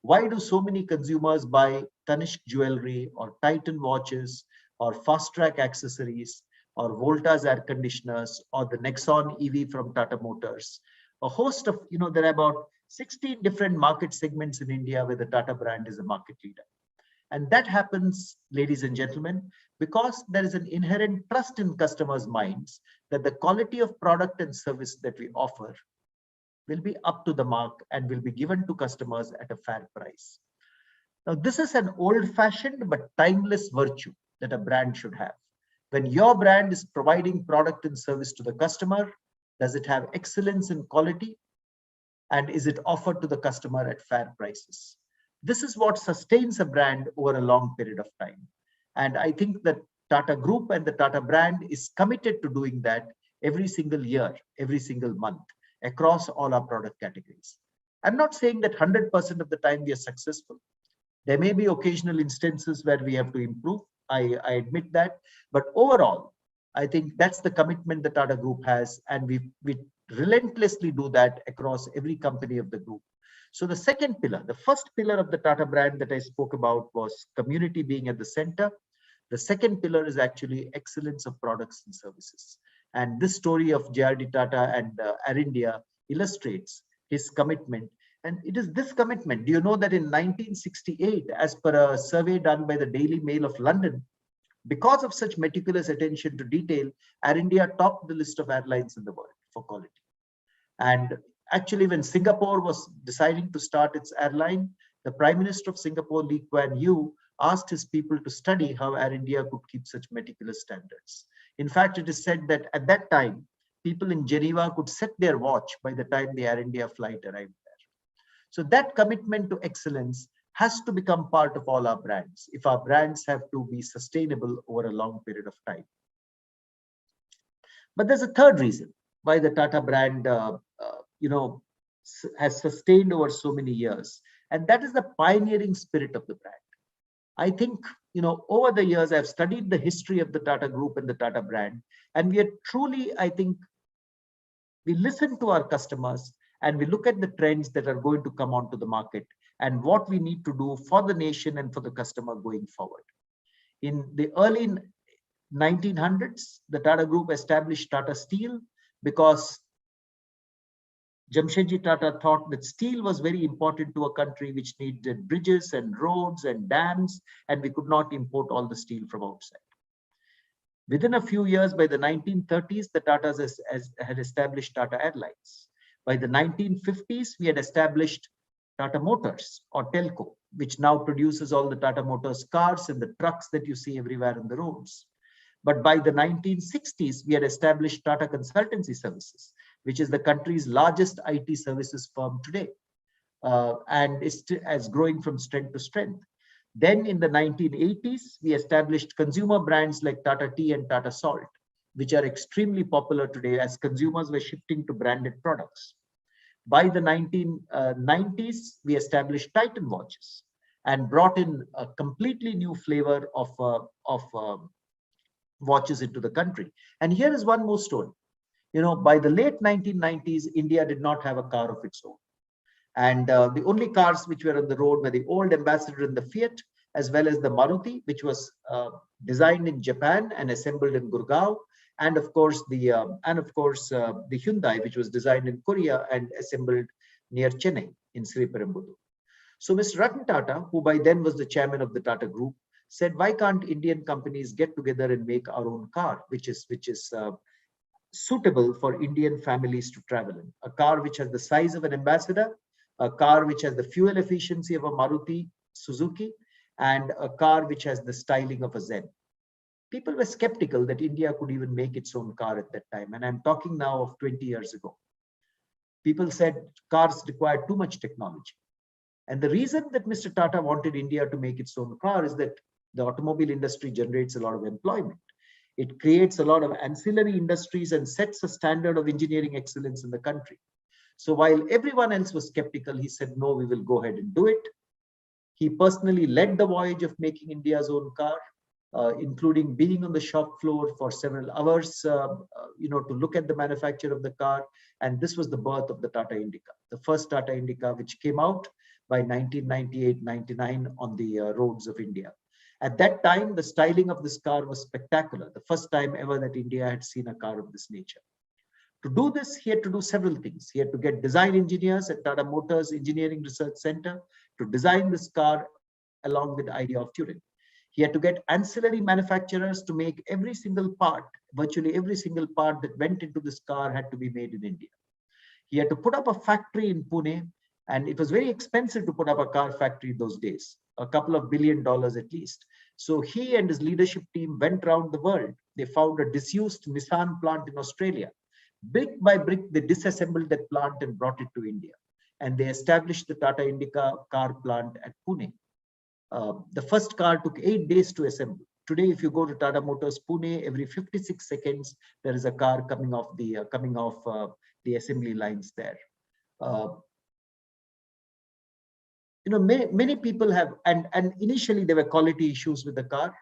Why do so many consumers buy Tanishq jewelry or Titan watches or Fast Track accessories or Voltas air conditioners or the Nexon EV from Tata Motors? A host of, there are about 16 different market segments in India where the Tata brand is a market leader. And that happens, ladies and gentlemen, because there is an inherent trust in customers' minds that the quality of product and service that we offer will be up to the mark and will be given to customers at a fair price. Now, this is an old-fashioned but timeless virtue that a brand should have. When your brand is providing product and service to the customer, does it have excellence in quality? And is it offered to the customer at fair prices? This is what sustains a brand over a long period of time. And I think that Tata Group and the Tata brand is committed to doing that every single year, every single month, across all our product categories. I'm not saying that 100% of the time we are successful. There may be occasional instances where we have to improve. I admit that. But overall, I think that's the commitment the Tata Group has. And we relentlessly do that across every company of the group. So the second pillar, the first pillar of the Tata brand that I spoke about was community being at the center. The second pillar is actually excellence of products and services. And this story of J.R.D. Tata and Air India illustrates his commitment. And it is this commitment. Do you know that in 1968, as per a survey done by the Daily Mail of London, because of such meticulous attention to detail, Air India topped the list of airlines in the world for quality. And actually, when Singapore was deciding to start its airline, the Prime Minister of Singapore, Lee Kuan Yew, asked his people to study how Air India could keep such meticulous standards. In fact, it is said that at that time, people in Geneva could set their watch by the time the Air India flight arrived there. So that commitment to excellence has to become part of all our brands if our brands have to be sustainable over a long period of time. But there's a third reason why the Tata brand has sustained over so many years, and that is the pioneering spirit of the brand. I think, over the years, I've studied the history of the Tata Group and the Tata brand, and we are truly, I think, we listen to our customers and we look at the trends that are going to come onto the market and what we need to do for the nation and for the customer going forward. In the early 1900s, the Tata Group established Tata Steel because Jamshedji Tata thought that steel was very important to a country which needed bridges and roads and dams, and we could not import all the steel from outside. Within a few years, by the 1930s, the Tatas had established Tata Airlines. By the 1950s, we had established Tata Motors, or Telco, which now produces all the Tata Motors cars and the trucks that you see everywhere on the roads. But by the 1960s, we had established Tata Consultancy Services, which is the country's largest IT services firm today, and is as growing from strength to strength. Then in the 1980s, we established consumer brands like Tata Tea and Tata Salt, which are extremely popular today as consumers were shifting to branded products. By the 1990s, we established Titan watches and brought in a completely new flavor of watches into the country. And here is one more story. By the late 1990s, India did not have a car of its own. And the only cars which were on the road were the old Ambassador and the Fiat, as well as the Maruti, which was designed in Japan and assembled in Gurgaon, and of course the Hyundai, which was designed in Korea and assembled near Chennai in Sriperumbudur. So Mr. Ratan Tata, who by then was the chairman of the Tata Group, said, why can't Indian companies get together and make our own car, which is suitable for Indian families to travel in? A car which has the size of an Ambassador, a car which has the fuel efficiency of a Maruti Suzuki, and a car which has the styling of a Zen. People were skeptical that India could even make its own car at that time. And I'm talking now of 20 years ago. People said cars require too much technology. And the reason that Mr. Tata wanted India to make its own car is that the automobile industry generates a lot of employment. It creates a lot of ancillary industries and sets a standard of engineering excellence in the country. So while everyone else was skeptical, he said, no, we will go ahead and do it. He personally led the voyage of making India's own car, including being on the shop floor for several hours, to look at the manufacture of the car. And this was the birth of the Tata Indica, the first Tata Indica, which came out by 1998-99 on the roads of India. At that time, the styling of this car was spectacular, the first time ever that India had seen a car of this nature. To do this, he had to do several things. He had to get design engineers at Tata Motors Engineering Research Center to design this car along with the idea of Turing. He had to get ancillary manufacturers to make every single part, virtually every single part that went into this car had to be made in India. He had to put up a factory in Pune, and it was very expensive to put up a car factory those days, a couple of $1 billion at least. So he and his leadership team went around the world. They found a disused Nissan plant in Australia. Brick by brick, they disassembled that plant and brought it to India. And they established the Tata Indica car plant at Pune. The first car took 8 days to assemble. Today, if you go to Tata Motors Pune, every 56 seconds, there is a car coming off the assembly lines there. Many people have, and initially there were quality issues with the car,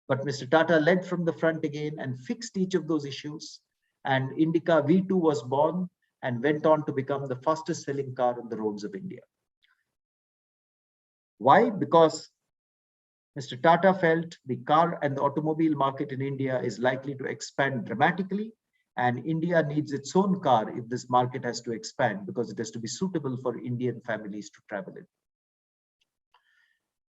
but Mr. Tata led from the front again and fixed each of those issues. And Indica V2 was born and went on to become the fastest selling car on the roads of India. Why? Because Mr. Tata felt the car and the automobile market in India is likely to expand dramatically, and India needs its own car if this market has to expand, because it has to be suitable for Indian families to travel in.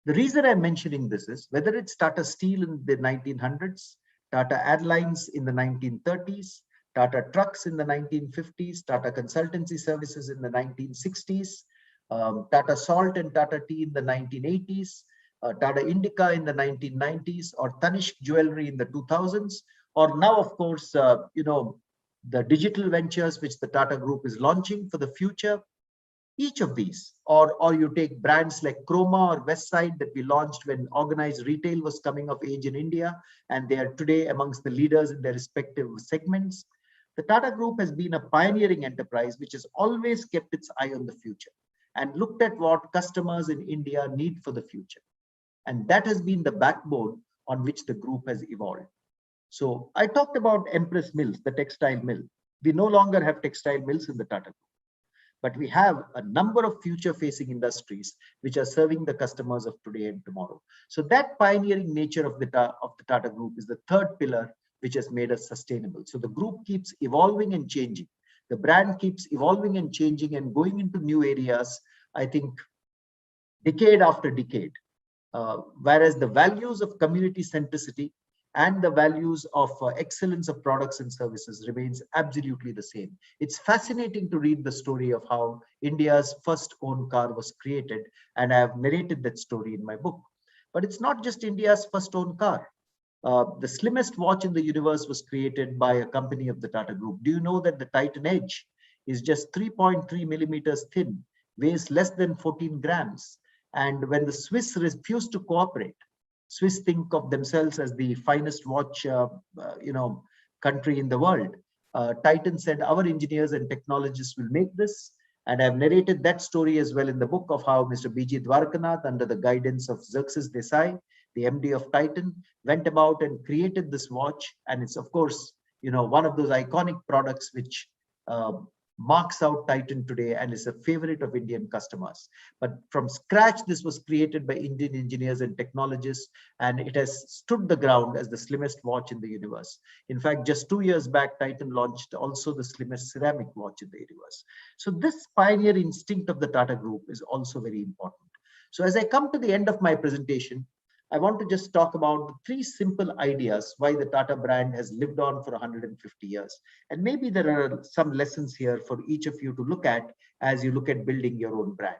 The reason I'm mentioning this is whether it's Tata Steel in the 1900s, Tata Airlines in the 1930s, Tata Trucks in the 1950s, Tata Consultancy Services in the 1960s, Tata Salt and Tata Tea in the 1980s, Tata Indica in the 1990s, or Tanishq Jewelry in the 2000s, or now, of course, the digital ventures which the Tata Group is launching for the future. Each of these, or you take brands like Chroma or Westside that we launched when organized retail was coming of age in India, and they are today amongst the leaders in their respective segments. The Tata Group has been a pioneering enterprise which has always kept its eye on the future and looked at what customers in India need for the future. And that has been the backbone on which the group has evolved. So I talked about Empress Mills, the textile mill. We no longer have textile mills in the Tata Group, but we have a number of future-facing industries which are serving the customers of today and tomorrow. So that pioneering nature of the Tata Group is the third pillar which has made us sustainable. So the group keeps evolving and changing. The brand keeps evolving and changing and going into new areas, I think, decade after decade. Whereas the values of community centricity and the values of excellence of products and services remains absolutely the same. It's fascinating to read the story of how India's first own car was created, and I have narrated that story in my book. But it's not just India's first own car. The slimmest watch in the universe was created by a company of the Tata Group. Do you know that the Titan Edge is just 3.3 millimeters thin, weighs less than 14 grams? And when the Swiss refused to cooperate, Swiss think of themselves as the finest watch, country in the world. Titan said, our engineers and technologists will make this. And I've narrated that story as well in the book of how Mr. B.G. Dwarkanath, under the guidance of Xerxes Desai, the MD of Titan, went about and created this watch. And it's, of course, one of those iconic products which marks out Titan today and is a favorite of Indian customers. But from scratch, this was created by Indian engineers and technologists, and it has stood the ground as the slimmest watch in the universe. In fact, just 2 years back, Titan launched also the slimmest ceramic watch in the universe. So this pioneer instinct of the Tata Group is also very important. So as I come to the end of my presentation, I want to just talk about the 3 simple ideas why the Tata brand has lived on for 150 years. And maybe there are some lessons here for each of you to look at as you look at building your own brand.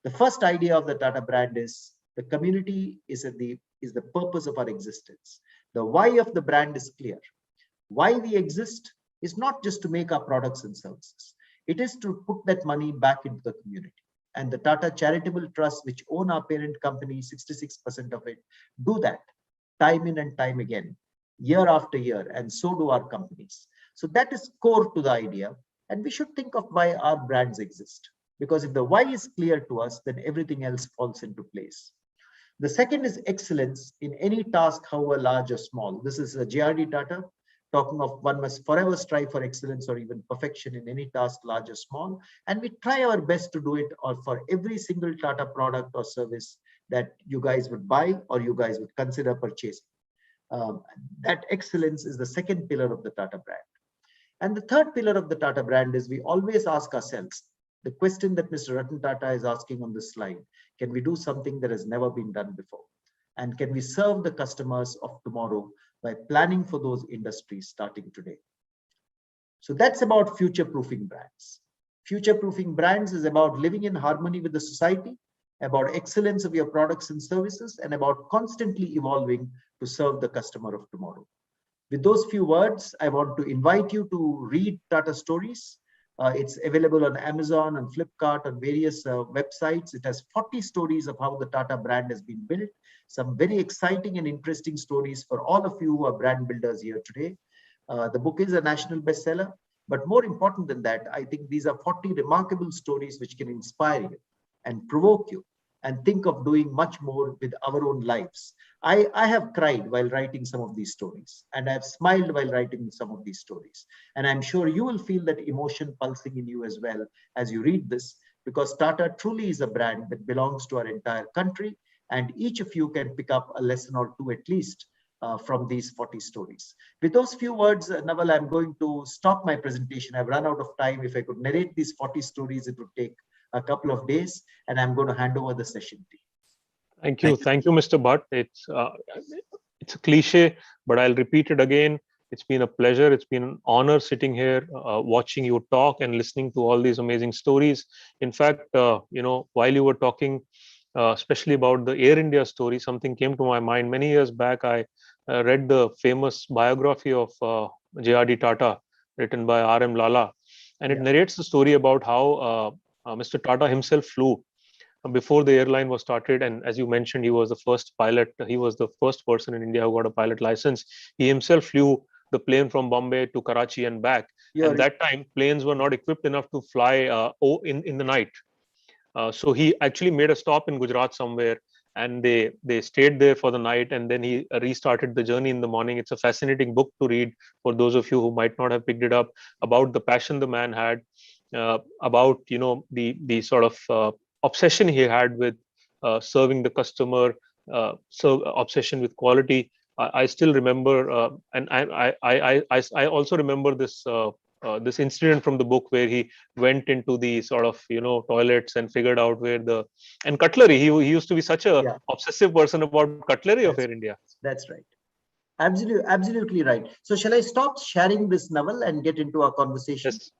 The first idea of the Tata brand is the community is the purpose of our existence. The why of the brand is clear. Why we exist is not just to make our products and services. It is to put that money back into the community. And the Tata Charitable Trust, which own our parent company, 66% of it, do that time in and time again, year after year, and so do our companies. So that is core to the idea. And we should think of why our brands exist. Because if the why is clear to us, then everything else falls into place. The second is excellence in any task, however large or small. This is a JRD Tata talking of one must forever strive for excellence or even perfection in any task, large or small. And we try our best to do it or for every single Tata product or service that you guys would buy or you guys would consider purchasing. That excellence is the second pillar of the Tata brand. And the third pillar of the Tata brand is we always ask ourselves the question that Mr. Ratan Tata is asking on this slide: can we do something that has never been done before? And can we serve the customers of tomorrow by planning for those industries starting today? So that's about future-proofing brands. Future-proofing brands is about living in harmony with the society, about excellence of your products and services, and about constantly evolving to serve the customer of tomorrow. With those few words, I want to invite you to read Tata Stories. It's available on Amazon and Flipkart and various websites. It has 40 stories of how the Tata brand has been built. Some very exciting and interesting stories for all of you who are brand builders here today. The book is a national bestseller, but more important than that, I think these are 40 remarkable stories which can inspire you and provoke you and think of doing much more with our own lives. I have cried while writing some of these stories, and I've smiled while writing some of these stories. And I'm sure you will feel that emotion pulsing in you as well as you read this, because Tata truly is a brand that belongs to our entire country, and each of you can pick up a lesson or two at least from these 40 stories. With those few words, Naval, I'm going to stop my presentation. I've run out of time. If I could narrate these 40 stories, it would take a couple of days, and I'm going to hand over the session to you. Thank you, Mr. Bhatt. It's a cliche, but I'll repeat it again. It's been a pleasure. It's been an honor sitting here, watching you talk and listening to all these amazing stories. In fact, while you were talking, especially about the Air India story, something came to my mind. Many years back, I read the famous biography of J.R.D. Tata, written by R.M. Lala, and it narrates the story about how Mr. Tata himself flew before the airline was started. And as you mentioned, he was the first pilot. He was the first person in India who got a pilot license. He himself flew the plane from Bombay to Karachi and back. At that time, planes were not equipped enough to fly in the night. So he actually made a stop in Gujarat somewhere, and they stayed there for the night, and then he restarted the journey in the morning. It's a fascinating book to read for those of you who might not have picked it up, about the passion the man had, about the sort of obsession he had with serving the customer, obsession with quality. I still remember, and I also remember this this incident from the book where he went into the sort of toilets and figured out where and cutlery. He used to be such a obsessive person about cutlery of Air India. That's right. Absolutely right. So shall I stop sharing this novel and get into our conversation? Yes.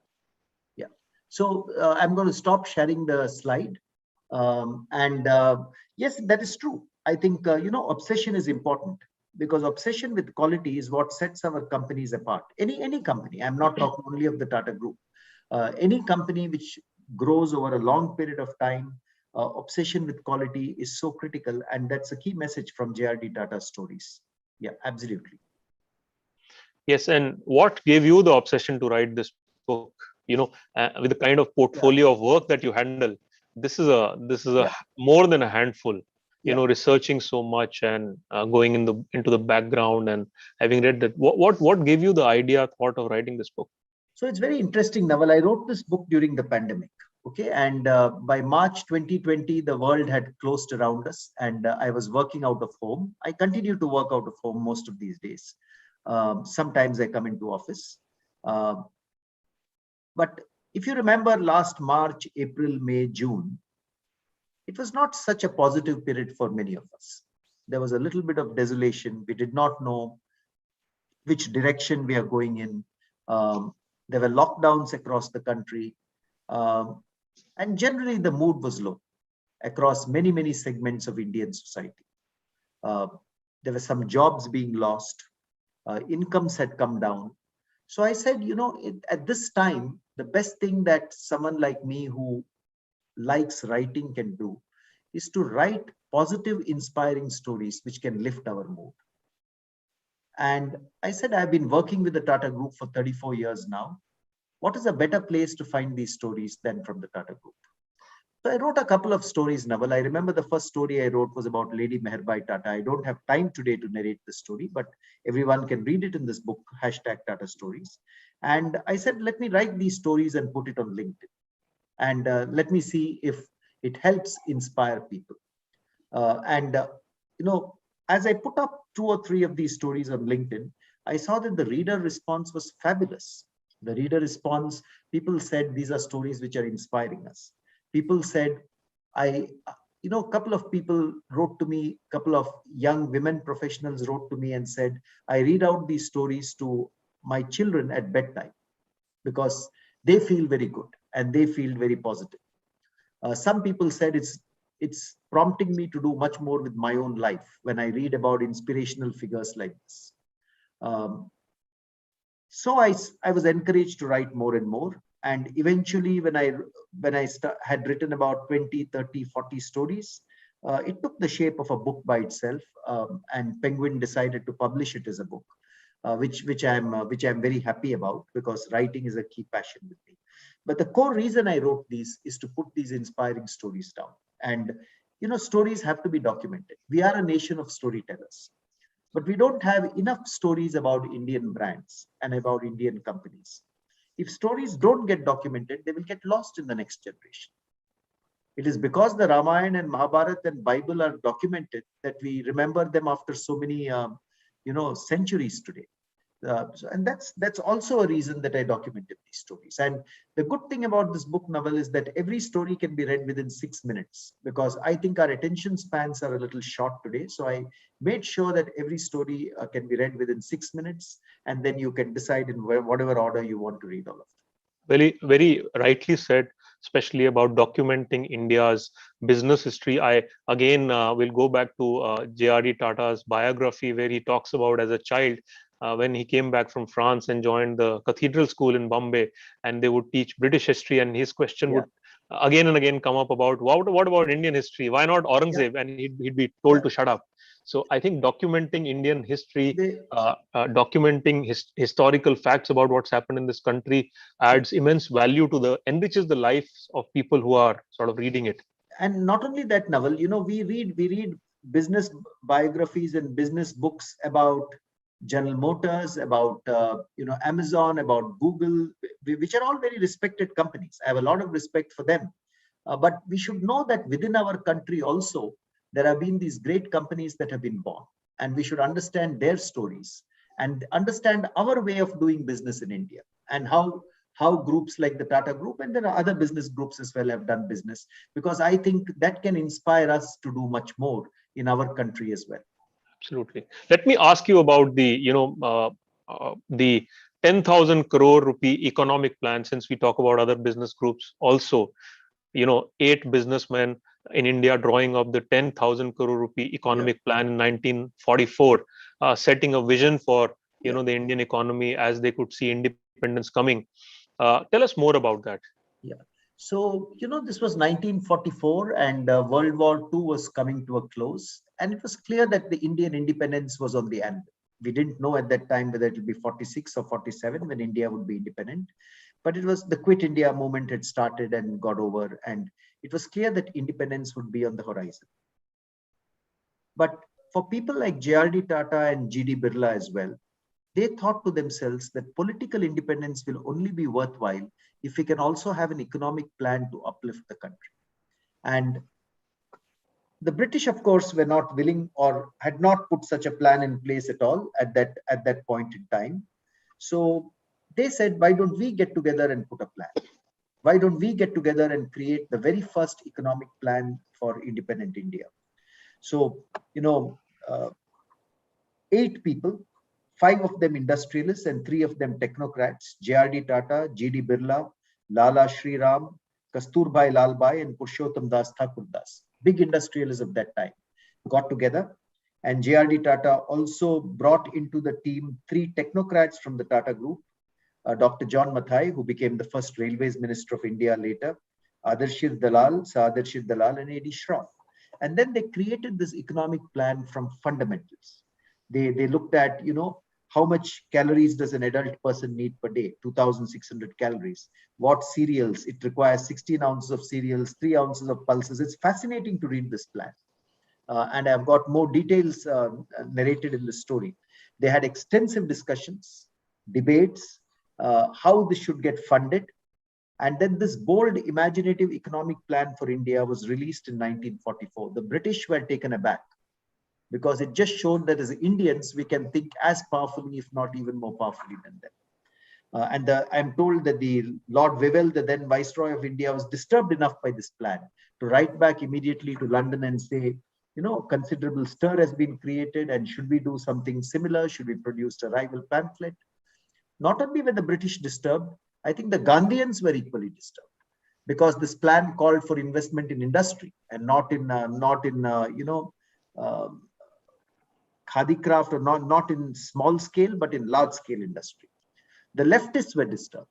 Yeah. So I'm going to stop sharing the slide. Yes, that is true. I think, obsession is important. because obsession with quality is what sets our companies apart. Any company, I'm not talking only of the Tata Group. Any company which grows over a long period of time, obsession with quality is so critical, and that's a key message from JRD Tata stories. Yeah, absolutely. Yes, and what gave you the obsession to write this book? With the kind of portfolio of work that you handle, this is a more than a handful. Researching so much and going into the background and having read that. What gave you the thought of writing this book? So it's very interesting, Naval. I wrote this book during the pandemic. Okay, and by March 2020, the world had closed around us, and I was working out of home. I continue to work out of home most of these days. Sometimes I come into office. But if you remember last March, April, May, June, it was not such a positive period for many of us. There was a little bit of desolation. We did not know which direction we are going in. There were lockdowns across the country. And generally the mood was low across many segments of Indian society. There were some jobs being lost. Incomes had come down. So I said, at this time, the best thing that someone like me who likes writing can do is to write positive, inspiring stories which can lift our mood. And I said, I've been working with the Tata Group for 34 years now. What is a better place to find these stories than from the Tata Group? So I wrote a couple of stories, Naval. I remember the first story I wrote was about Lady Meherbai Tata. I don't have time today to narrate the story, but everyone can read it in this book, #Tata Stories. And I said, let me write these stories and put it on LinkedIn. And let me see if it helps inspire people. As I put up 2 or 3 of these stories on LinkedIn, I saw that the reader response was fabulous. The reader response, people said, these are stories which are inspiring us. People said, a couple of people wrote to me, a couple of young women professionals wrote to me and said, I read out these stories to my children at bedtime because they feel very good and they feel very positive. Some people said it's prompting me to do much more with my own life when I read about inspirational figures like this. So I was encouraged to write more and more. And eventually, when I had written about 20, 30, 40 stories, it took the shape of a book by itself. And Penguin decided to publish it as a book, which I'm very happy about, because writing is a key passion with me. But the core reason I wrote these is to put these inspiring stories down. And stories have to be documented. We are a nation of storytellers, but we don't have enough stories about Indian brands and about Indian companies. If stories don't get documented, they will get lost in the next generation. It is because the Ramayana and Mahabharata and Bible are documented that we remember them after so many, centuries today. And that's also a reason that I documented these stories. And the good thing about this book, Naval, is that every story can be read within 6 minutes, because I think our attention spans are a little short today. So I made sure that every story can be read within 6 minutes, and then you can decide in whatever order you want to read all of them. Very, very rightly said, especially about documenting India's business history. I again will go back to JRD Tata's biography, where he talks about as a child, when he came back from France and joined the cathedral school in Bombay, and they would teach British history, and his question would again and again come up about what about Indian history? Why not Aurangzeb? And he'd be told to shut up. So I think documenting Indian history, documenting historical facts about what's happened in this country adds immense value to enriches the lives of people who are sort of reading it. And not only that, Naval, we read business biographies and business books about General Motors, about Amazon, about Google, which are all very respected companies. I have a lot of respect for them. But we should know that within our country also, there have been these great companies that have been born, and we should understand their stories and understand our way of doing business in India, and how groups like the Tata Group, and there are other business groups as well, have done business, because I think that can inspire us to do much more in our country as well. Absolutely. Let me ask you about the 10,000 crore rupee economic plan, since we talk about other business groups also. 8 businessmen in India drawing up the 10,000 crore rupee economic plan in 1944. setting a vision for the Indian economy as they could see independence coming. Tell us more about that. Yeah. So, this was 1944 and World War II was coming to a close. And it was clear that the Indian independence was on the end. We didn't know at that time whether it would be 46 or 47 when India would be independent. But it was the Quit India movement had started and got over. And it was clear that independence would be on the horizon. But for people like J.R.D. Tata and G.D. Birla as well, they thought to themselves that political independence will only be worthwhile if we can also have an economic plan to uplift the country. And the British, of course, were not willing or had not put such a plan in place at all at that point in time. So they said, why don't we get together and put a plan? Why don't we get together and create the very first economic plan for independent India? So, 8 people, 5 of them industrialists and 3 of them technocrats, J.R.D. Tata, G.D. Birla, Lala Shriram, Kasturbhai Lalbhai and Purushottam Das Thakurdas, big industrialists of that time, got together. And J.R.D. Tata also brought into the team 3 technocrats from the Tata Group, Dr. John Mathai, who became the first Railways Minister of India later, Adarshir Dalal, Sadarshir Dalal and A.D. Shroff. And then they created this economic plan from fundamentals. They looked at, how much calories does an adult person need per day? 2,600 calories. What cereals? It requires 16 ounces of cereals, 3 ounces of pulses. It's fascinating to read this plan. And I've got more details narrated in the story. They had extensive discussions, debates, how this should get funded. And then this bold, imaginative economic plan for India was released in 1944. The British were taken aback, because it just showed that as Indians, we can think as powerfully, if not even more powerfully than them. I'm told that the Lord Wavell, the then Viceroy of India, was disturbed enough by this plan to write back immediately to London and say, considerable stir has been created and should we do something similar? Should we produce a rival pamphlet? Not only were the British disturbed, I think the Gandhians were equally disturbed, because this plan called for investment in industry and not in handicraft, or not in small scale, but in large scale industry. The leftists were disturbed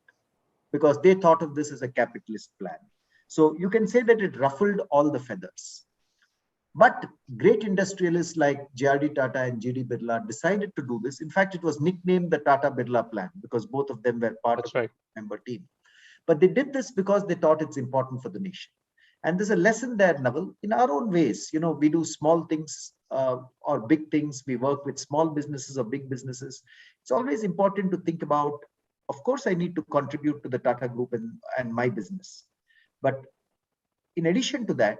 because they thought of this as a capitalist plan. So you can say that it ruffled all the feathers. But great industrialists like J.R.D. Tata and G.D. Birla decided to do this. In fact, it was nicknamed the Tata Birla plan because both of them were part of the member team. But they did this because they thought it's important for the nation. And there's a lesson there, Naval, in our own ways. We do small things or big things. We work with small businesses or big businesses. It's always important to think about, of course, I need to contribute to the Tata Group and my business. But in addition to that,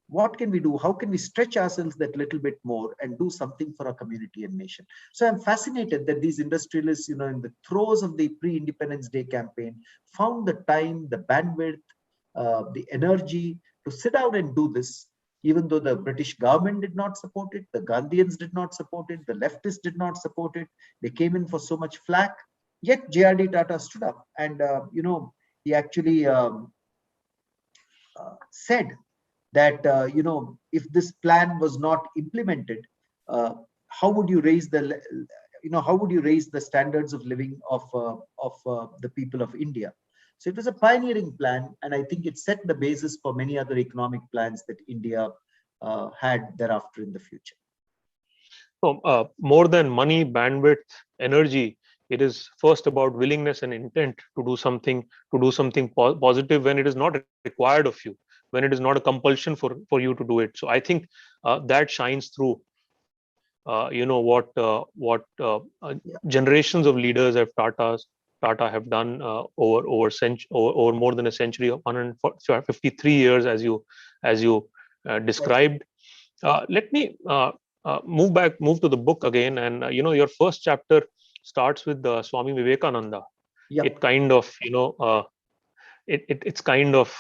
what can we do? How can we stretch ourselves that little bit more and do something for our community and nation? So I'm fascinated that these industrialists, in the throes of the pre-Independence Day campaign, found the time, the bandwidth, the energy to sit down and do this, even though the British government did not support it, the Gandhians did not support it, the leftists did not support it. They came in for so much flack. Yet J.R.D. Tata stood up and, he actually said that, if this plan was not implemented, how would you raise the, how would you raise the standards of living of the people of India? So it was a pioneering plan, and I think it set the basis for many other economic plans that India had thereafter in the future. So, more than money, bandwidth, energy, it is first about willingness and intent to do something positive when it is not required of you, when it is not a compulsion for you to do it. So I think that shines through. What generations of leaders of Tata have done over more than a century, 153 years, as you described. Let me move to the book again, and your first chapter starts with Swami Vivekananda. Yep. It kind of it's kind of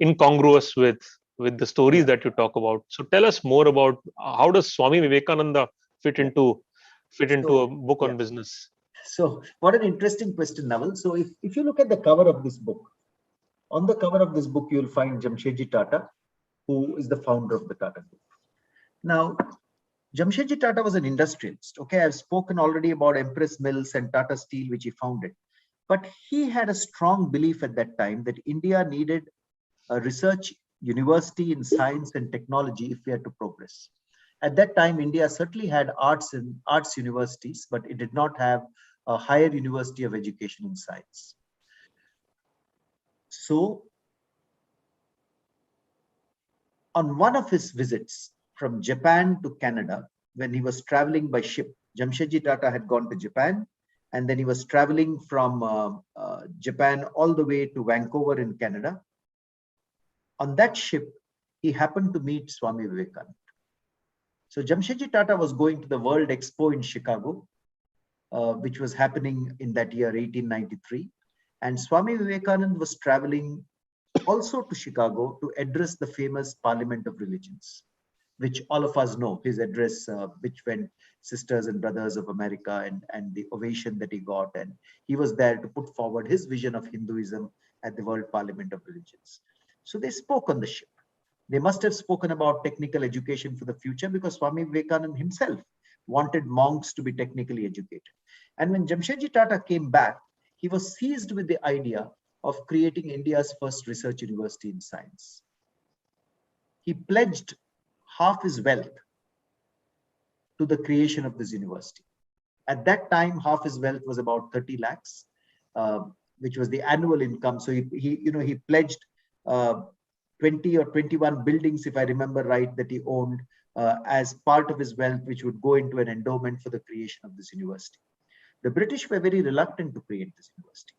incongruous with the stories that you talk about. So tell us more about how does Swami Vivekananda fit into a book on business. So what an interesting question, Naval. So if you look at the cover of this book, on the cover of this book, you'll find Jamshedji Tata, who is the founder of the Tata Group. Now, Jamshedji Tata was an industrialist. Okay, I've spoken already about Empress Mills and Tata Steel, which he founded. But he had a strong belief at that time that India needed a research university in science and technology if we had to progress. At that time, India certainly had arts universities, but it did not have a higher university of education in science. So, on one of his visits from Japan to Canada, when he was traveling by ship, Jamshedji Tata had gone to Japan, and then he was traveling from Japan all the way to Vancouver in Canada. On that ship, he happened to meet Swami Vivekananda. So Jamshedji Tata was going to the World Expo in Chicago, which was happening in that year, 1893. And Swami Vivekananda was traveling also to Chicago to address the famous Parliament of Religions, which all of us know, his address, which went Sisters and Brothers of America, and the ovation that he got. And he was there to put forward his vision of Hinduism at the World Parliament of Religions. So they spoke on the ship. They must have spoken about technical education for the future, because Swami Vivekananda himself wanted monks to be technically educated. And when Jamshedji Tata came back, he was seized with the idea of creating India's first research university in science. He pledged half his wealth to the creation of this university. At that time, half his wealth was about 30 lakhs, which was the annual income. So he pledged 20 or 21 buildings, if I remember right, that he owned as part of his wealth, which would go into an endowment for the creation of this university. The British were very reluctant to create this university.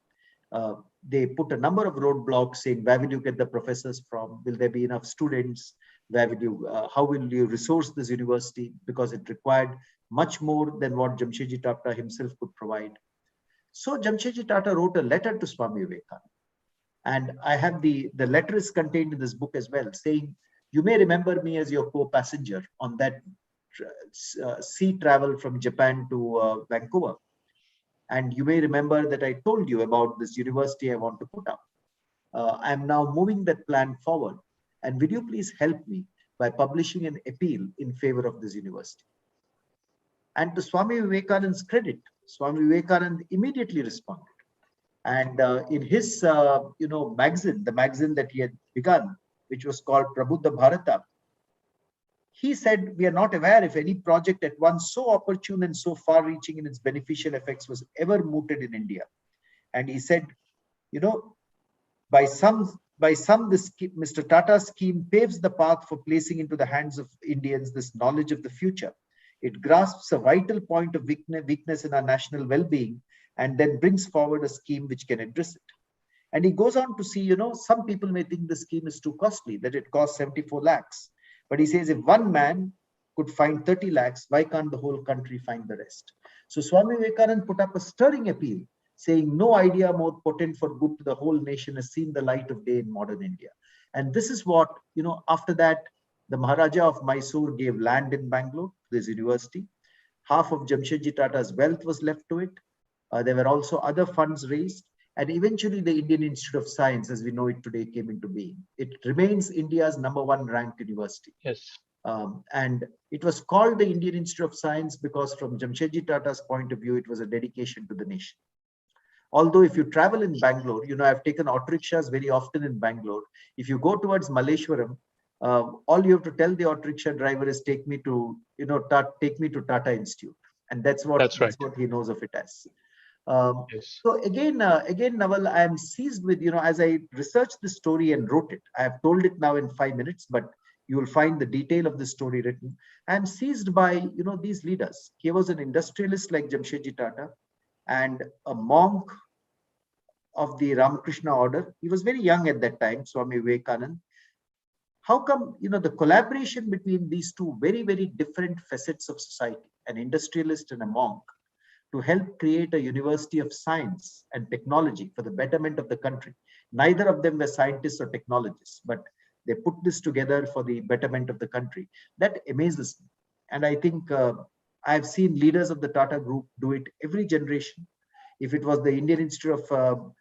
They put a number of roadblocks saying, where will you get the professors from? Will there be enough students? How will you resource this university? Because it required much more than what Jamshedji Tata himself could provide. So Jamshedji Tata wrote a letter to Swami Vivekananda. And I have the letter is contained in this book as well, saying, you may remember me as your co-passenger on that sea travel from Japan to Vancouver. And you may remember that I told you about this university I want to put up. I am now moving that plan forward. And will you please help me by publishing an appeal in favor of this university? And to Swami Vivekananda's credit, Swami Vivekananda immediately responded. And in his magazine, the magazine that he had begun, which was called Prabuddha Bharata, he said, we are not aware if any project at once so opportune and so far-reaching in its beneficial effects was ever mooted in India. And he said, by some Mr. Tata's scheme paves the path for placing into the hands of Indians this knowledge of the future. It grasps a vital point of weakness in our national well-being, and then brings forward a scheme which can address it. And he goes on to see, some people may think the scheme is too costly, that it costs 74 lakhs. But he says, if one man could find 30 lakhs, why can't the whole country find the rest? So Swami Vivekananda put up a stirring appeal, saying no idea more potent for good to the whole nation has seen the light of day in modern India. And this is what, after that, the Maharaja of Mysore gave land in Bangalore, this university. Half of Jamshedji Tata's wealth was left to it. There were also other funds raised. And eventually the Indian Institute of Science, as we know it today, came into being. It remains India's #1 ranked university. Yes. And it was called the Indian Institute of Science because from Jamshedji Tata's point of view, it was a dedication to the nation. Although if you travel in Bangalore, I've taken auto rickshaws very often in Bangalore. If you go towards Malleshwaram, all you have to tell the auto rickshaw driver is take me to Tata Institute. And that's what he knows of it as. So again, Naval, I am seized with, as I researched this story and wrote it, I have told it now in 5 minutes, but you will find the detail of the story written. I am seized by, these leaders. He was an industrialist like Jamshedji Tata and a monk of the Ramakrishna order. He was very young at that time, Swami Vivekananda. How come, the collaboration between these two very, very different facets of society, an industrialist and a monk, to help create a university of science and technology for the betterment of the country. Neither of them were scientists or technologists, but they put this together for the betterment of the country. That amazes me. And I think I've seen leaders of the Tata Group do it every generation. If it was the Indian Institute of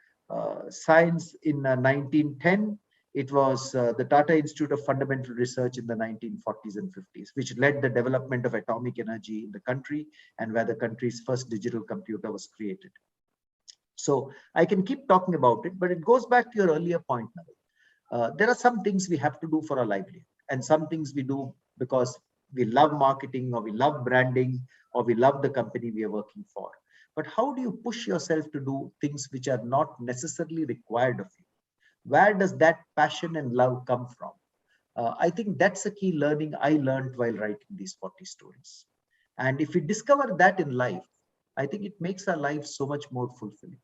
Science in 1910, It was the Tata Institute of Fundamental Research in the 1940s and 50s, which led the development of atomic energy in the country and where the country's first digital computer was created. So I can keep talking about it, but it goes back to your earlier point, Naval. There are some things we have to do for our livelihood, and some things we do because we love marketing, or we love branding, or we love the company we are working for. But how do you push yourself to do things which are not necessarily required of you? Where does that passion and love come from? I think that's a key learning I learned while writing these 40 stories. And if we discover that in life, I think it makes our life so much more fulfilling.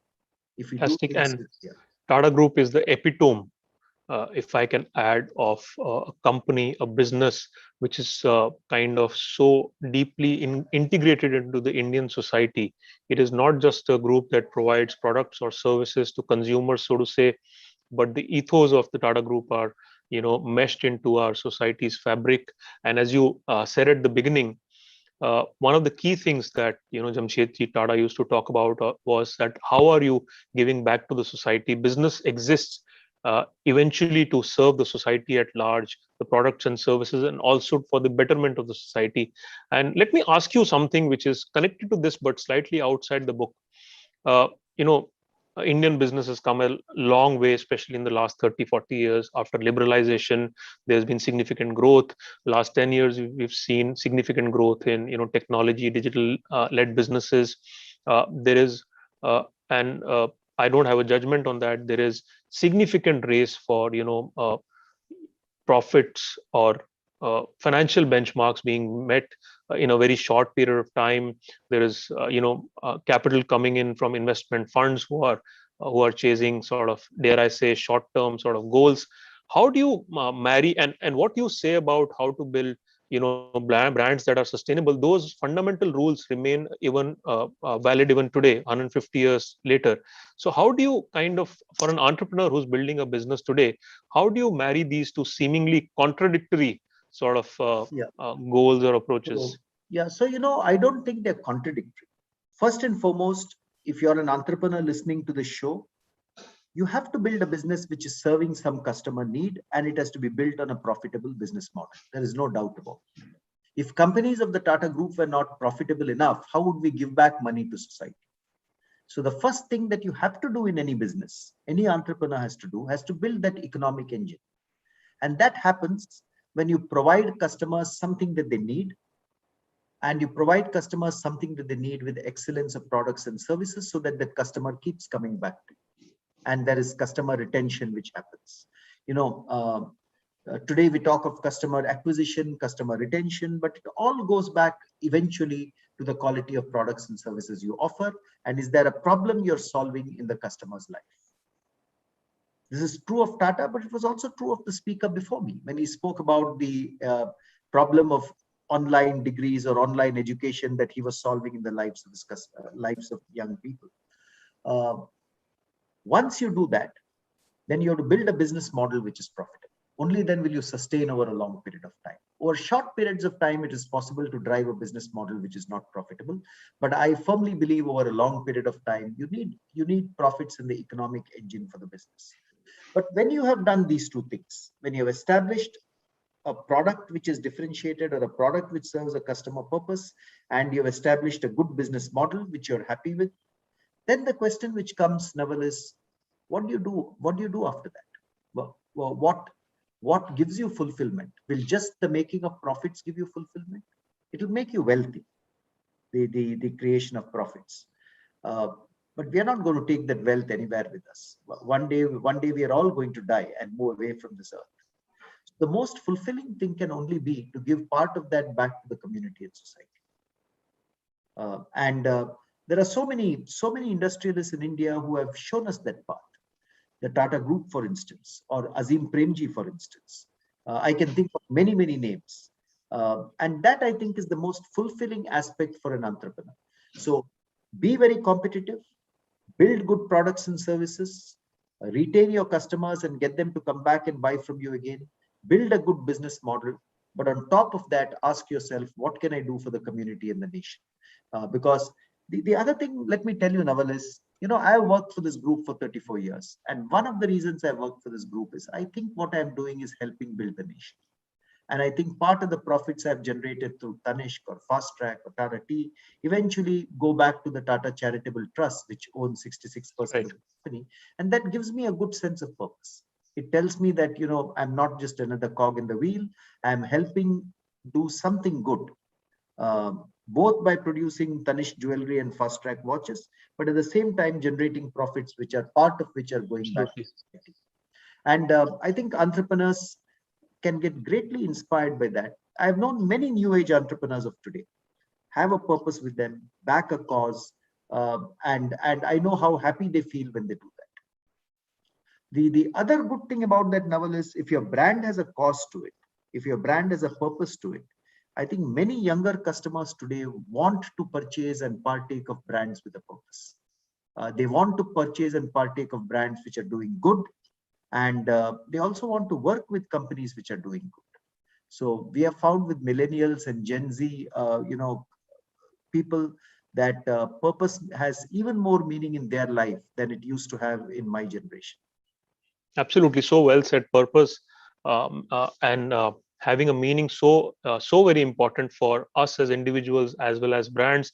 If we do things And with, yeah. Tata Group is the epitome, if I can add, of a company, a business, which is kind of so deeply integrated into the Indian society. It is not just a group that provides products or services to consumers, so to say, but the ethos of the Tata Group are, meshed into our society's fabric. And as you said at the beginning, one of the key things that Jamshedji Tata used to talk about was that how are you giving back to the society? Business exists eventually to serve the society at large, the products and services, and also for the betterment of the society. And let me ask you something which is connected to this but slightly outside the book. You know, Indian business has come a long way, especially in the last 30, 40 years. After liberalization, there's been significant growth. Last 10 years, we've seen significant growth in technology, digital led businesses. There is, and I don't have a judgment on that. There is significant race for profits or financial benchmarks being met in a very short period of time. There is capital coming in from investment funds who are chasing sort of, dare I say, short term sort of goals. How do you marry, and what do you say about how to build brands that are sustainable? Those fundamental rules remain even valid even today, 150 years later. So how do you kind of, for an entrepreneur who's building a business today, how do you marry these two seemingly contradictory sort of goals or approaches? Yeah, so I don't think they're contradictory. First and foremost, if you're an entrepreneur listening to the show, you have to build a business which is serving some customer need, and it has to be built on a profitable business model. There is no doubt about it. If companies of the Tata Group were not profitable enough, how would we give back money to society? So the first thing that you have to do in any business, any entrepreneur has to build that economic engine. And that happens when you provide customers something that they need, and you provide customers something that they need with excellence of products and services, so that the customer keeps coming back to you. And there is customer retention which happens. Today we talk of customer acquisition, customer retention, but it all goes back eventually to the quality of products and services you offer, and is there a problem you're solving in the customer's life. This is true of Tata, but it was also true of the speaker before me when he spoke about the problem of online degrees or online education that he was solving in the lives of his lives of young people. Once you do that, then you have to build a business model which is profitable. Only then will you sustain over a long period of time. Over short periods of time, it is possible to drive a business model which is not profitable. But I firmly believe over a long period of time, you need profits in the economic engine for the business. But when you have done these two things, when you have established a product which is differentiated, or a product which serves a customer purpose, and you have established a good business model which you're happy with, then the question which comes, Naval, is what do you do? What do you do after that? Well, what gives you fulfillment? Will just the making of profits give you fulfillment? It will make you wealthy, the creation of profits. But we are not going to take that wealth anywhere with us. One day we are all going to die and move away from this earth. The most fulfilling thing can only be to give part of that back to the community and society. There are so many industrialists in India who have shown us that path. The Tata Group, for instance, or Azim Premji, for instance. I can think of many names. And that, I think, is the most fulfilling aspect for an entrepreneur. So be very competitive, build good products and services, retain your customers and get them to come back and buy from you again, build a good business model. But on top of that, ask yourself, what can I do for the community and the nation? Because the other thing, let me tell you, Naval, is I worked for this group for 34 years. And one of the reasons I worked for this group is I think what I'm doing is helping build the nation. And I think part of the profits I've generated through Tanishq or Fast Track or Tata Tea eventually go back to the Tata Charitable Trust, which owns 66% of the company. And that gives me a good sense of purpose. It tells me that, I'm not just another cog in the wheel. I'm helping do something good, both by producing Tanishq jewelry and Fast Track watches, but at the same time generating profits, which are part of which are going back to society. And I think entrepreneurs can get greatly inspired by that. I've known many new age entrepreneurs of today, have a purpose with them, back a cause, and I know how happy they feel when they do that. The other good thing about that, Naval, is if your brand has a cause to it, if your brand has a purpose to it, I think many younger customers today want to purchase and partake of brands with a purpose. They want to purchase and partake of brands which are doing good, and they also want to work with companies which are doing good. So we have found with millennials and Gen Z, people, that purpose has even more meaning in their life than it used to have in my generation. Absolutely, so well said. Purpose and having a meaning so very important for us as individuals as well as brands.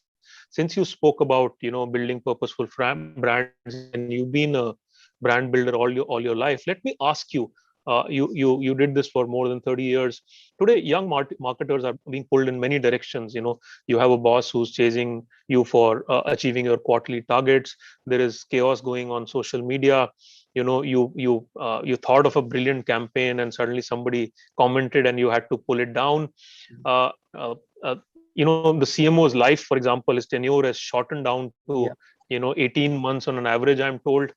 Since you spoke about building purposeful brands, and you've been a brand builder all your life, let me ask you. You did this for more than 30 years. Today, young marketers are being pulled in many directions. You have a boss who's chasing you for achieving your quarterly targets. There is chaos going on social media. You thought of a brilliant campaign and suddenly somebody commented and you had to pull it down. The CMO's life, for example, his tenure has shortened down to 18 months on an average, I'm told.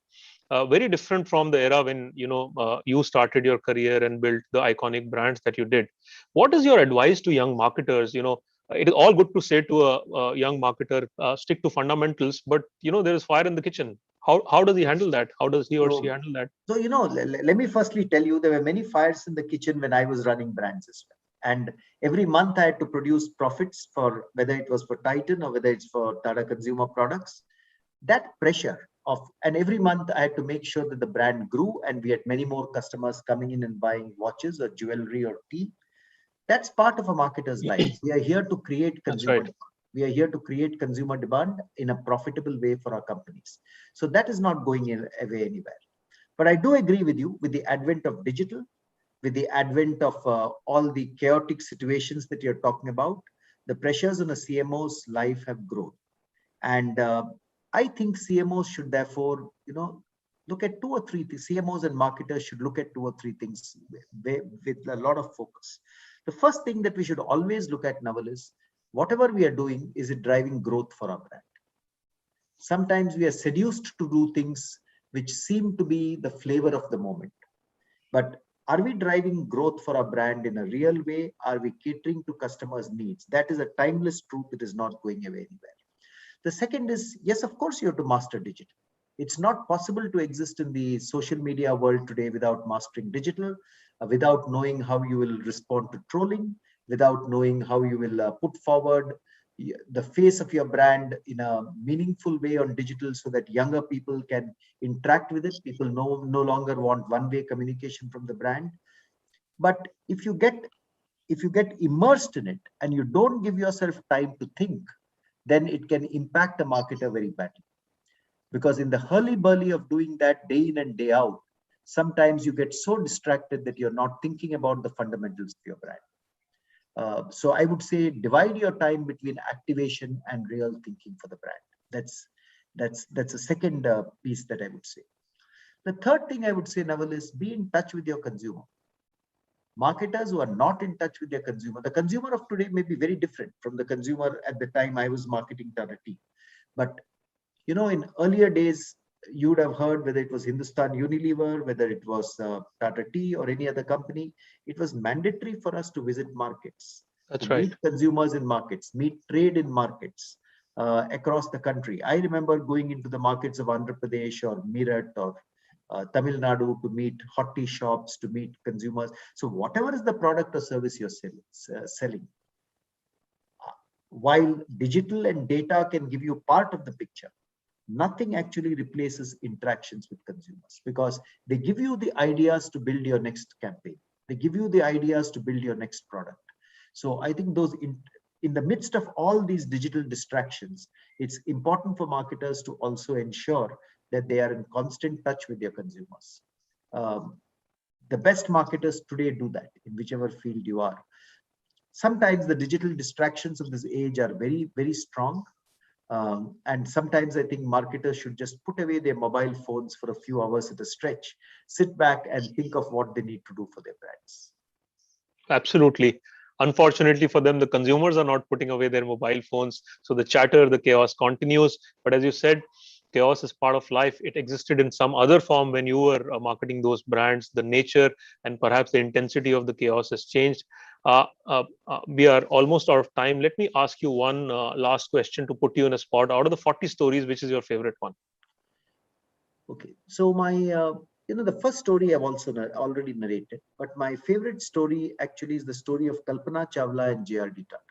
Very different from the era when you started your career and built the iconic brands that you did. What is your advice to young marketers? It is all good to say to a young marketer, stick to fundamentals, but there is fire in the kitchen. How does he handle that? How does he or she handle that? So let me firstly tell you, there were many fires in the kitchen when I was running brands as well. And every month I had to produce profits, for whether it was for Titan or whether it's for Tata Consumer Products. That pressure and every month I had to make sure that the brand grew and we had many more customers coming in and buying watches or jewelry or tea. That's part of a marketer's life. We are here to create consumer demand. We are here to create consumer demand in a profitable way for our companies. So that is not going away anywhere. But I do agree with you, with the advent of digital, with the advent of all the chaotic situations that you're talking about, the pressures on a CMO's life have grown. And I think CMOs should therefore, look at 2 or 3 things. CMOs and marketers should look at 2 or 3 things with a lot of focus. The first thing that we should always look at, Naval, is whatever we are doing, is it driving growth for our brand? Sometimes we are seduced to do things which seem to be the flavor of the moment. But are we driving growth for our brand in a real way? Are we catering to customers' needs? That is a timeless truth. It is not going away anywhere. The second is, yes, of course, you have to master digital. It's not possible to exist in the social media world today without mastering digital, without knowing how you will respond to trolling, without knowing how you will put forward the face of your brand in a meaningful way on digital so that younger people can interact with it. People no longer want one-way communication from the brand. But if you get immersed in it and you don't give yourself time to think, then it can impact a marketer very badly. Because in the hurly-burly of doing that day in and day out, sometimes you get so distracted that you're not thinking about the fundamentals of your brand. So I would say divide your time between activation and real thinking for the brand. That's a second piece that I would say. The third thing I would say, Naval, is be in touch with your consumer. Marketers who are not in touch with their consumer, the consumer of today may be very different from the consumer at the time I was marketing Tata Tea. But in earlier days, you would have heard, whether it was Hindustan Unilever, whether it was Tata Tea or any other company, it was mandatory for us to visit markets. That's right. Meet consumers in markets, meet trade in markets across the country. I remember going into the markets of Andhra Pradesh or Meerut or Tamil Nadu to meet hot tea shops, to meet consumers. So whatever is the product or service you're selling, while digital and data can give you part of the picture, nothing actually replaces interactions with consumers, because they give you the ideas to build your next campaign. They give you the ideas to build your next product. So I think those in the midst of all these digital distractions, it's important for marketers to also ensure that they are in constant touch with their consumers. The best marketers today do that in whichever field you are. Sometimes the digital distractions of this age are very, very strong. And sometimes I think marketers should just put away their mobile phones for a few hours at a stretch, sit back and think of what they need to do for their brands. Absolutely. Unfortunately for them, the consumers are not putting away their mobile phones. So the chatter, the chaos continues. But as you said, chaos is part of life. It existed in some other form when you were marketing those brands. The nature and perhaps the intensity of the chaos has changed. We are almost out of time. Let me ask you one last question to put you in a spot. Out of the 40 stories, which is your favorite one? Okay, so my the first story I've also already narrated, but my favorite story actually is the story of Kalpana Chawla and JRD Tata.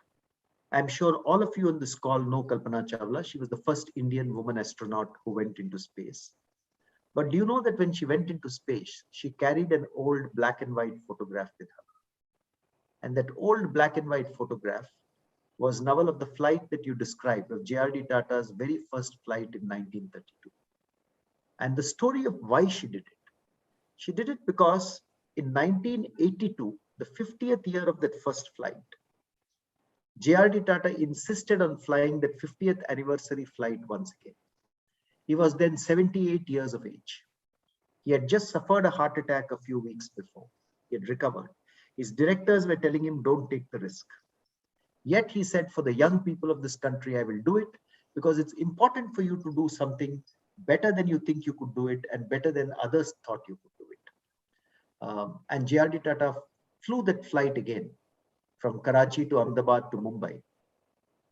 I'm sure all of you on this call know Kalpana Chawla. She was the first Indian woman astronaut who went into space. But do you know that when she went into space, she carried an old black and white photograph with her? And that old black and white photograph was novel of the flight that you described, of JRD Tata's very first flight in 1932. And the story of why she did it. She did it because in 1982, the 50th year of that first flight, JRD Tata insisted on flying that 50th anniversary flight once again. He was then 78 years of age. He had just suffered a heart attack a few weeks before. He had recovered. His directors were telling him, don't take the risk. Yet he said, for the young people of this country, I will do it because it's important for you to do something better than you think you could do it and better than others thought you could do it. And JRD Tata flew that flight again from Karachi to Ahmedabad to Mumbai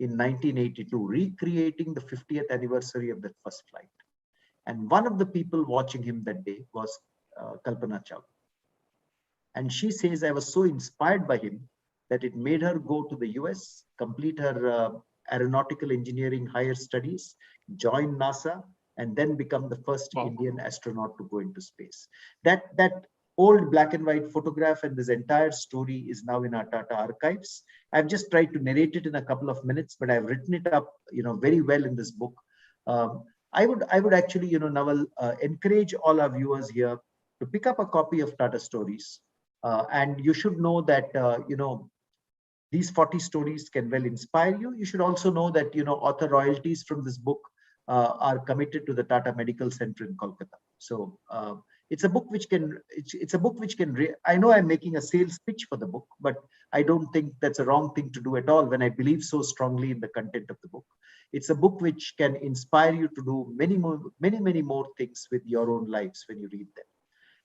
in 1982, recreating the 50th anniversary of that first flight. And one of the people watching him that day was Kalpana Chawla. And she says, I was so inspired by him that it made her go to the US, complete her aeronautical engineering higher studies, join NASA, and then become the first Indian astronaut to go into space. That old black and white photograph and this entire story is now in our Tata archives. I've just tried to narrate it in a couple of minutes, but I've written it up, very well in this book. I would actually, Naval, encourage all our viewers here to pick up a copy of Tata Stories. And you should know that, these 40 stories can well inspire you. You should also know that, author royalties from this book are committed to the Tata Medical Center in Kolkata. So it's a book which can, I know I'm making a sales pitch for the book, but I don't think that's a wrong thing to do at all when I believe so strongly in the content of the book. It's a book which can inspire you to do many more things with your own lives when you read them.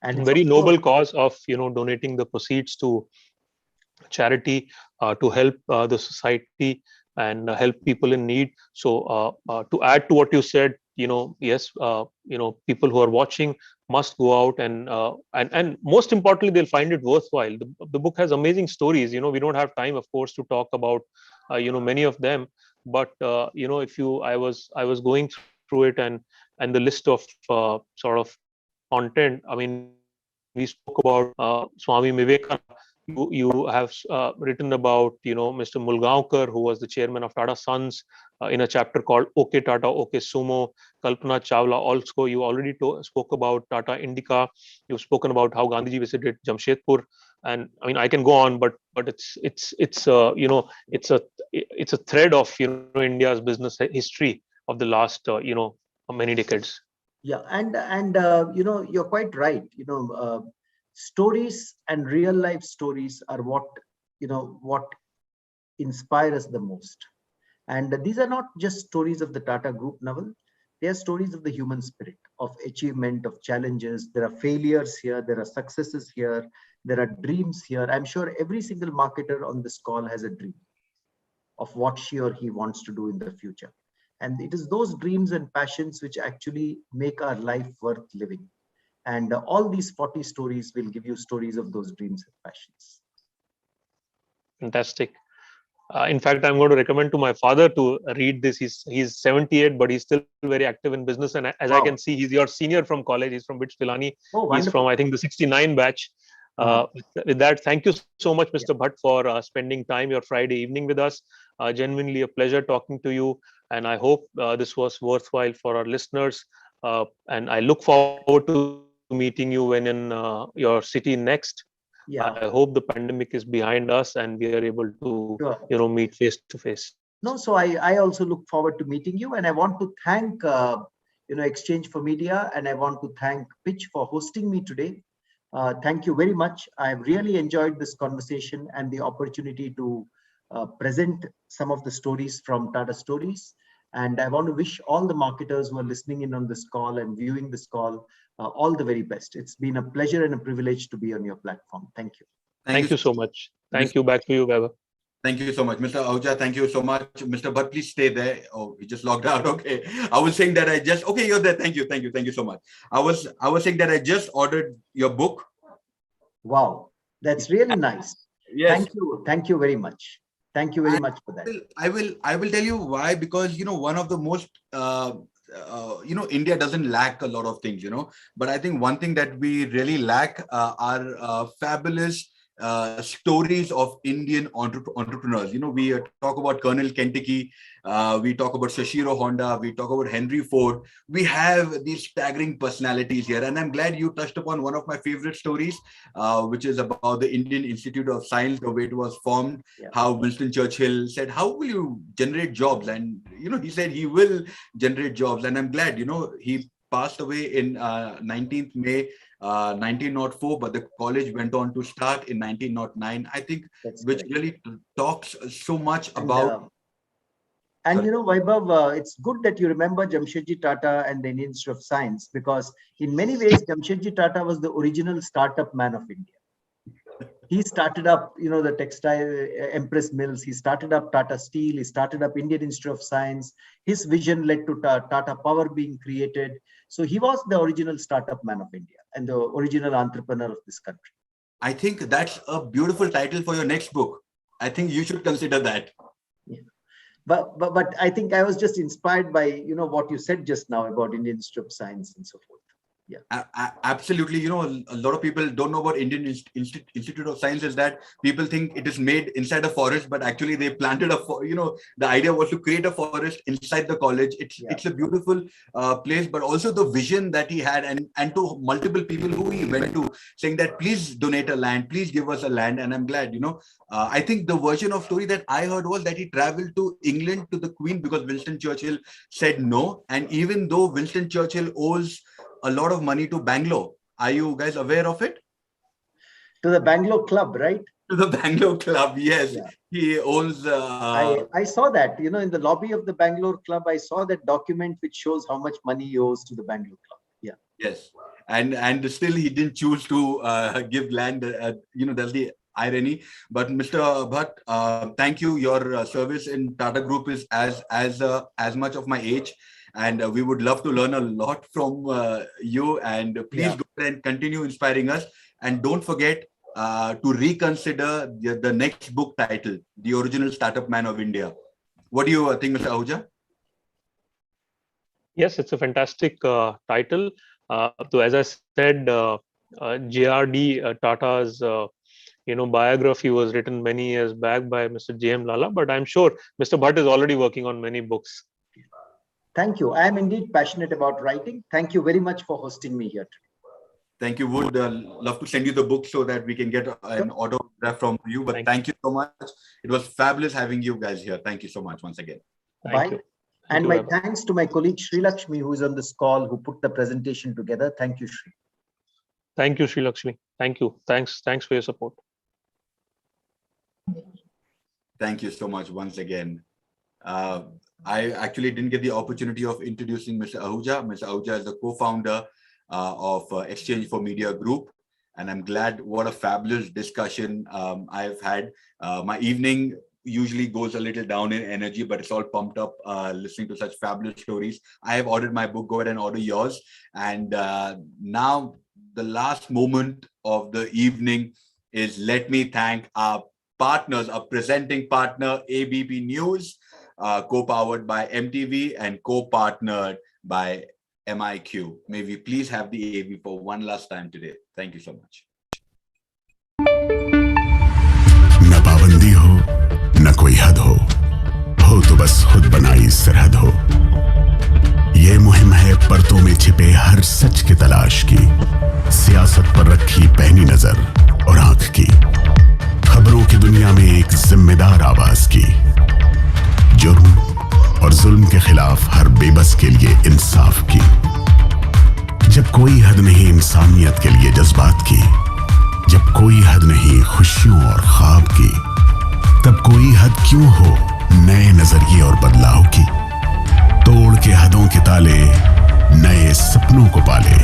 And very noble cause of, donating the proceeds to charity to help the society and help people in need. So to add to what you said, yes, people who are watching must go out and most importantly, they'll find it worthwhile. The book has amazing stories. We don't have time, of course, to talk about many of them, but I was going through it and the list of sort of content. I mean, we spoke about Swami Vivekananda. You have written about Mr. Mulgaonkar, who was the chairman of Tata Sons, in a chapter called OK Tata, OK Sumo. Kalpana Chawla also, you already spoke about Tata Indica. You've spoken about how Gandhiji visited Jamshedpur, and I mean I can go on, but it's a thread of India's business history of the last many decades. Yeah, and you're quite right. Stories and real life stories are what inspire us the most. And these are not just stories of the Tata Group, Naval. They are stories of the human spirit, of achievement, of challenges. There are failures here, there are successes here, there are dreams here. I'm sure every single marketer on this call has a dream of what she or he wants to do in the future. And it is those dreams and passions which actually make our life worth living. And all these 40 stories will give you stories of those dreams and passions. Fantastic. In fact, I'm going to recommend to my father to read this. He's 78, but he's still very active in business. And as I can see, he's your senior from college. He's from BITS Pilani. Oh, he's from, I think, the 69 batch. With that, thank you so much, Mr. Bhatt, for spending time your Friday evening with us. Genuinely a pleasure talking to you. And I hope this was worthwhile for our listeners. And I look forward to meeting you when in your city next. I hope the pandemic is behind us and we are able to, meet face to face. No, so I also look forward to meeting you, and I want to thank Exchange for Media, and I want to thank Pitch for hosting me today. Thank you very much. I've really enjoyed this conversation and the opportunity to present some of the stories from Tata Stories. And I want to wish all the marketers who are listening in on this call and viewing this call all the very best. It's been a pleasure and a privilege to be on your platform. Thank you. Thank you so much. Thank you. Back to you, Weber. Thank you so much, Mr. Ahuja. Thank you so much, Mr. Bhatt. Please stay there. Oh, he just logged out. Okay, I was saying that okay, you're there. Thank you so much. I was saying that I just ordered your book. Wow, that's really nice. Yes. Thank you very much. Thank you very much for that. I will tell you why, because one of the most India doesn't lack a lot of things, but I think one thing that we really lack are fabulous stories of Indian entrepreneurs. We talk about Colonel Kentucky, we talk about Sashiro Honda, we talk about Henry Ford. We have these staggering personalities here, and I'm glad you touched upon one of my favorite stories, which is about the Indian Institute of Science, the way it was formed, how Winston Churchill said, how will you generate jobs? And he said he will generate jobs, and I'm glad he passed away in 19th May 1904, but the college went on to start in 1909. I think which really talks so much about. Vaibhav, it's good that you remember Jamshedji Tata and the Indian Institute of Science, because in many ways, Jamshedji Tata was the original startup man of India. He started up, the textile Empress Mills. He started up Tata Steel. He started up Indian Institute of Science. His vision led to Tata Power being created. So he was the original startup man of India and the original entrepreneur of this country. I think that's a beautiful title for your next book. I think you should consider that. Yeah. But I think I was just inspired by what you said just now about Indian Institute of Science and so forth. Yeah, absolutely. A lot of people don't know about Indian Institute of Science is that people think it is made inside a forest, but actually they planted the idea was to create a forest inside the college. It's a beautiful place, but also the vision that he had, and to multiple people who he went to, saying that please donate a land, please give us a land. And I'm glad, I think the version of story that I heard was that he traveled to England to the Queen because Winston Churchill said no. And even though Winston Churchill owes a lot of money to Bangalore. Are you guys aware of it? To the Bangalore Club, right? To the Bangalore Club, yes. Yeah. He owns... I saw that, in the lobby of the Bangalore Club, I saw that document which shows how much money he owes to the Bangalore Club. Yeah. Yes. And still he didn't choose to give land. That's the irony. But Mr. Bhatt, thank you. Your service in Tata Group is as much of my age. And we would love to learn a lot from you. And please go ahead and continue inspiring us. And don't forget to reconsider the next book title, The Original Startup Man of India. What do you think, Mr. Ahuja? Yes, it's a fantastic title. So as I said, JRD Tata's biography was written many years back by Mr. J.M. Lala, but I'm sure Mr. Bhatt is already working on many books. Thank you. I am indeed passionate about writing. Thank you very much for hosting me here today. Thank you. Would love to send you the book so that we can get an autograph from you. But thank you so much. It was fabulous having you guys here. Thank you so much once again. Thank you. And my thanks to my colleague Sri Lakshmi, who is on this call, who put the presentation together. Thank you, Sri. Thank you, Sri Lakshmi. Thank you. Thanks for your support. Thank you so much once again. I actually didn't get the opportunity of introducing Mr. Ahuja. Mr. Ahuja is the co-founder of Exchange for Media Group. And I'm glad what a fabulous discussion I've had. My evening usually goes a little down in energy, but it's all pumped up listening to such fabulous stories. I have ordered my book. Go ahead and order yours. And now the last moment of the evening is let me thank our partners, a presenting partner, ABP News, co-powered by MTV and co-partnered by MIQ. May we please have the AV for one last time today. Thank you so much. न पाबंदी हो न कोई हद हो तो बस खुद बनाई सरहद हो। ये मुहिम है परतों में छिपे हर सच की तलाश की, सियासत पर रखी पैनी नजर और आंख की, खबरों की दुनिया में एक जिम्मेदार आवाज की, जुर्म और जुल्म के खिलाफ हर बेबस के लिए इंसाफ की। जब कोई हद नहीं इंसानियत के लिए जज्बात की, जब कोई हद नहीं खुशियों और ख्वाब की, तब कोई हद क्यों हो नए नजरिए और बदलाव की। तोड़ के हदों के ताले नए सपनों को पाले,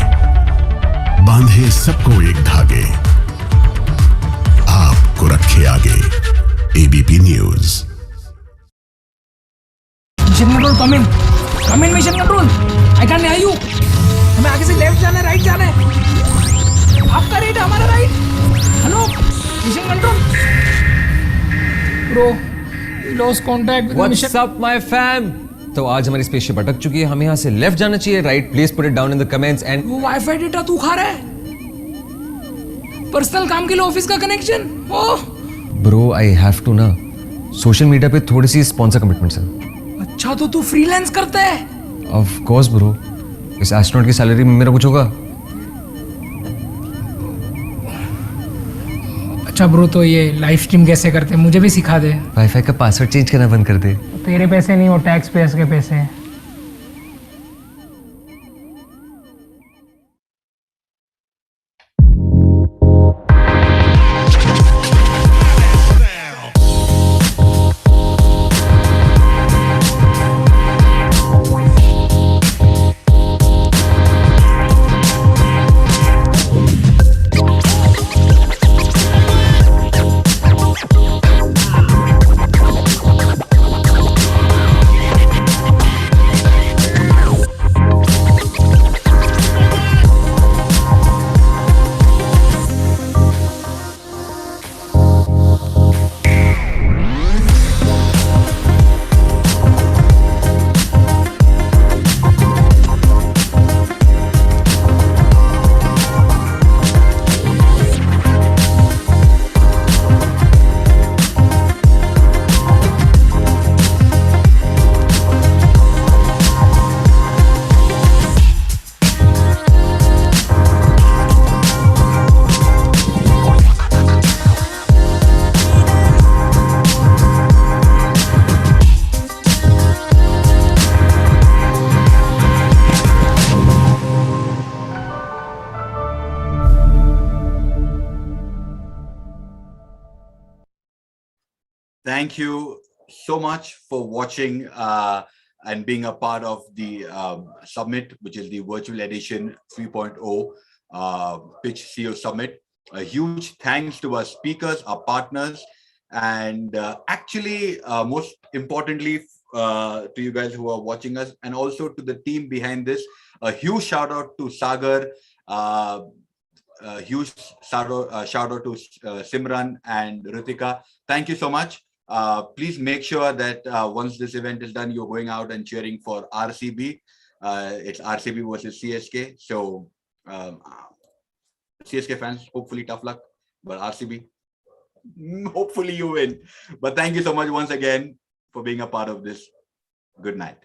बांधे सबको एक धागे, आपको रखे आगे। ABP news. Mission control come in mission control I can hear you. हमें आगे से लेफ्ट जाना है राइट जाना है, आपका राइट हमारा right. Hello mission control bro, we lost contact with mission. What's up my fam? तो आज हमारी स्पेसशिप अटक चुकी है, हमें यहाँ से लेफ्ट जाना चाहिए right? Please put it down in the comments. And वो वाईफाई डेटा तू खा रहा है? पर्सनल काम के लिए ऑफिस का connection? Oh bro I have to ना, सोशल मीडिया पे थोड़ी सी स्पॉन्सर कमिटमेंट्स है। अच्छा तो तू फ्रीलांस करता है? ऑफ कोर्स ब्रो, इस एस्ट्रोनॉट की सैलरी में मेरा कुछ होगा? अच्छा ब्रो, तो ये लाइव स्ट्रीम कैसे करते हैं, मुझे भी सिखा दे। वाईफाई का पासवर्ड चेंज करना बंद कर दे। तेरे पैसे नहीं, वो टैक्स पेयर्स के पैसे हैं। Thank you so much for watching and being a part of the summit, which is the virtual edition 3.0 Pitch CEO Summit. A huge thanks to our speakers, our partners, and actually, most importantly, to you guys who are watching us, and also to the team behind this. A huge shout out to Sagar, a huge shout out to Simran and Ritika. Thank you so much. Please make sure that once this event is done, you're going out and cheering for RCB. It's RCB versus CSK. So CSK fans, hopefully tough luck, but RCB, hopefully you win. But thank you so much once again for being a part of this. Good night.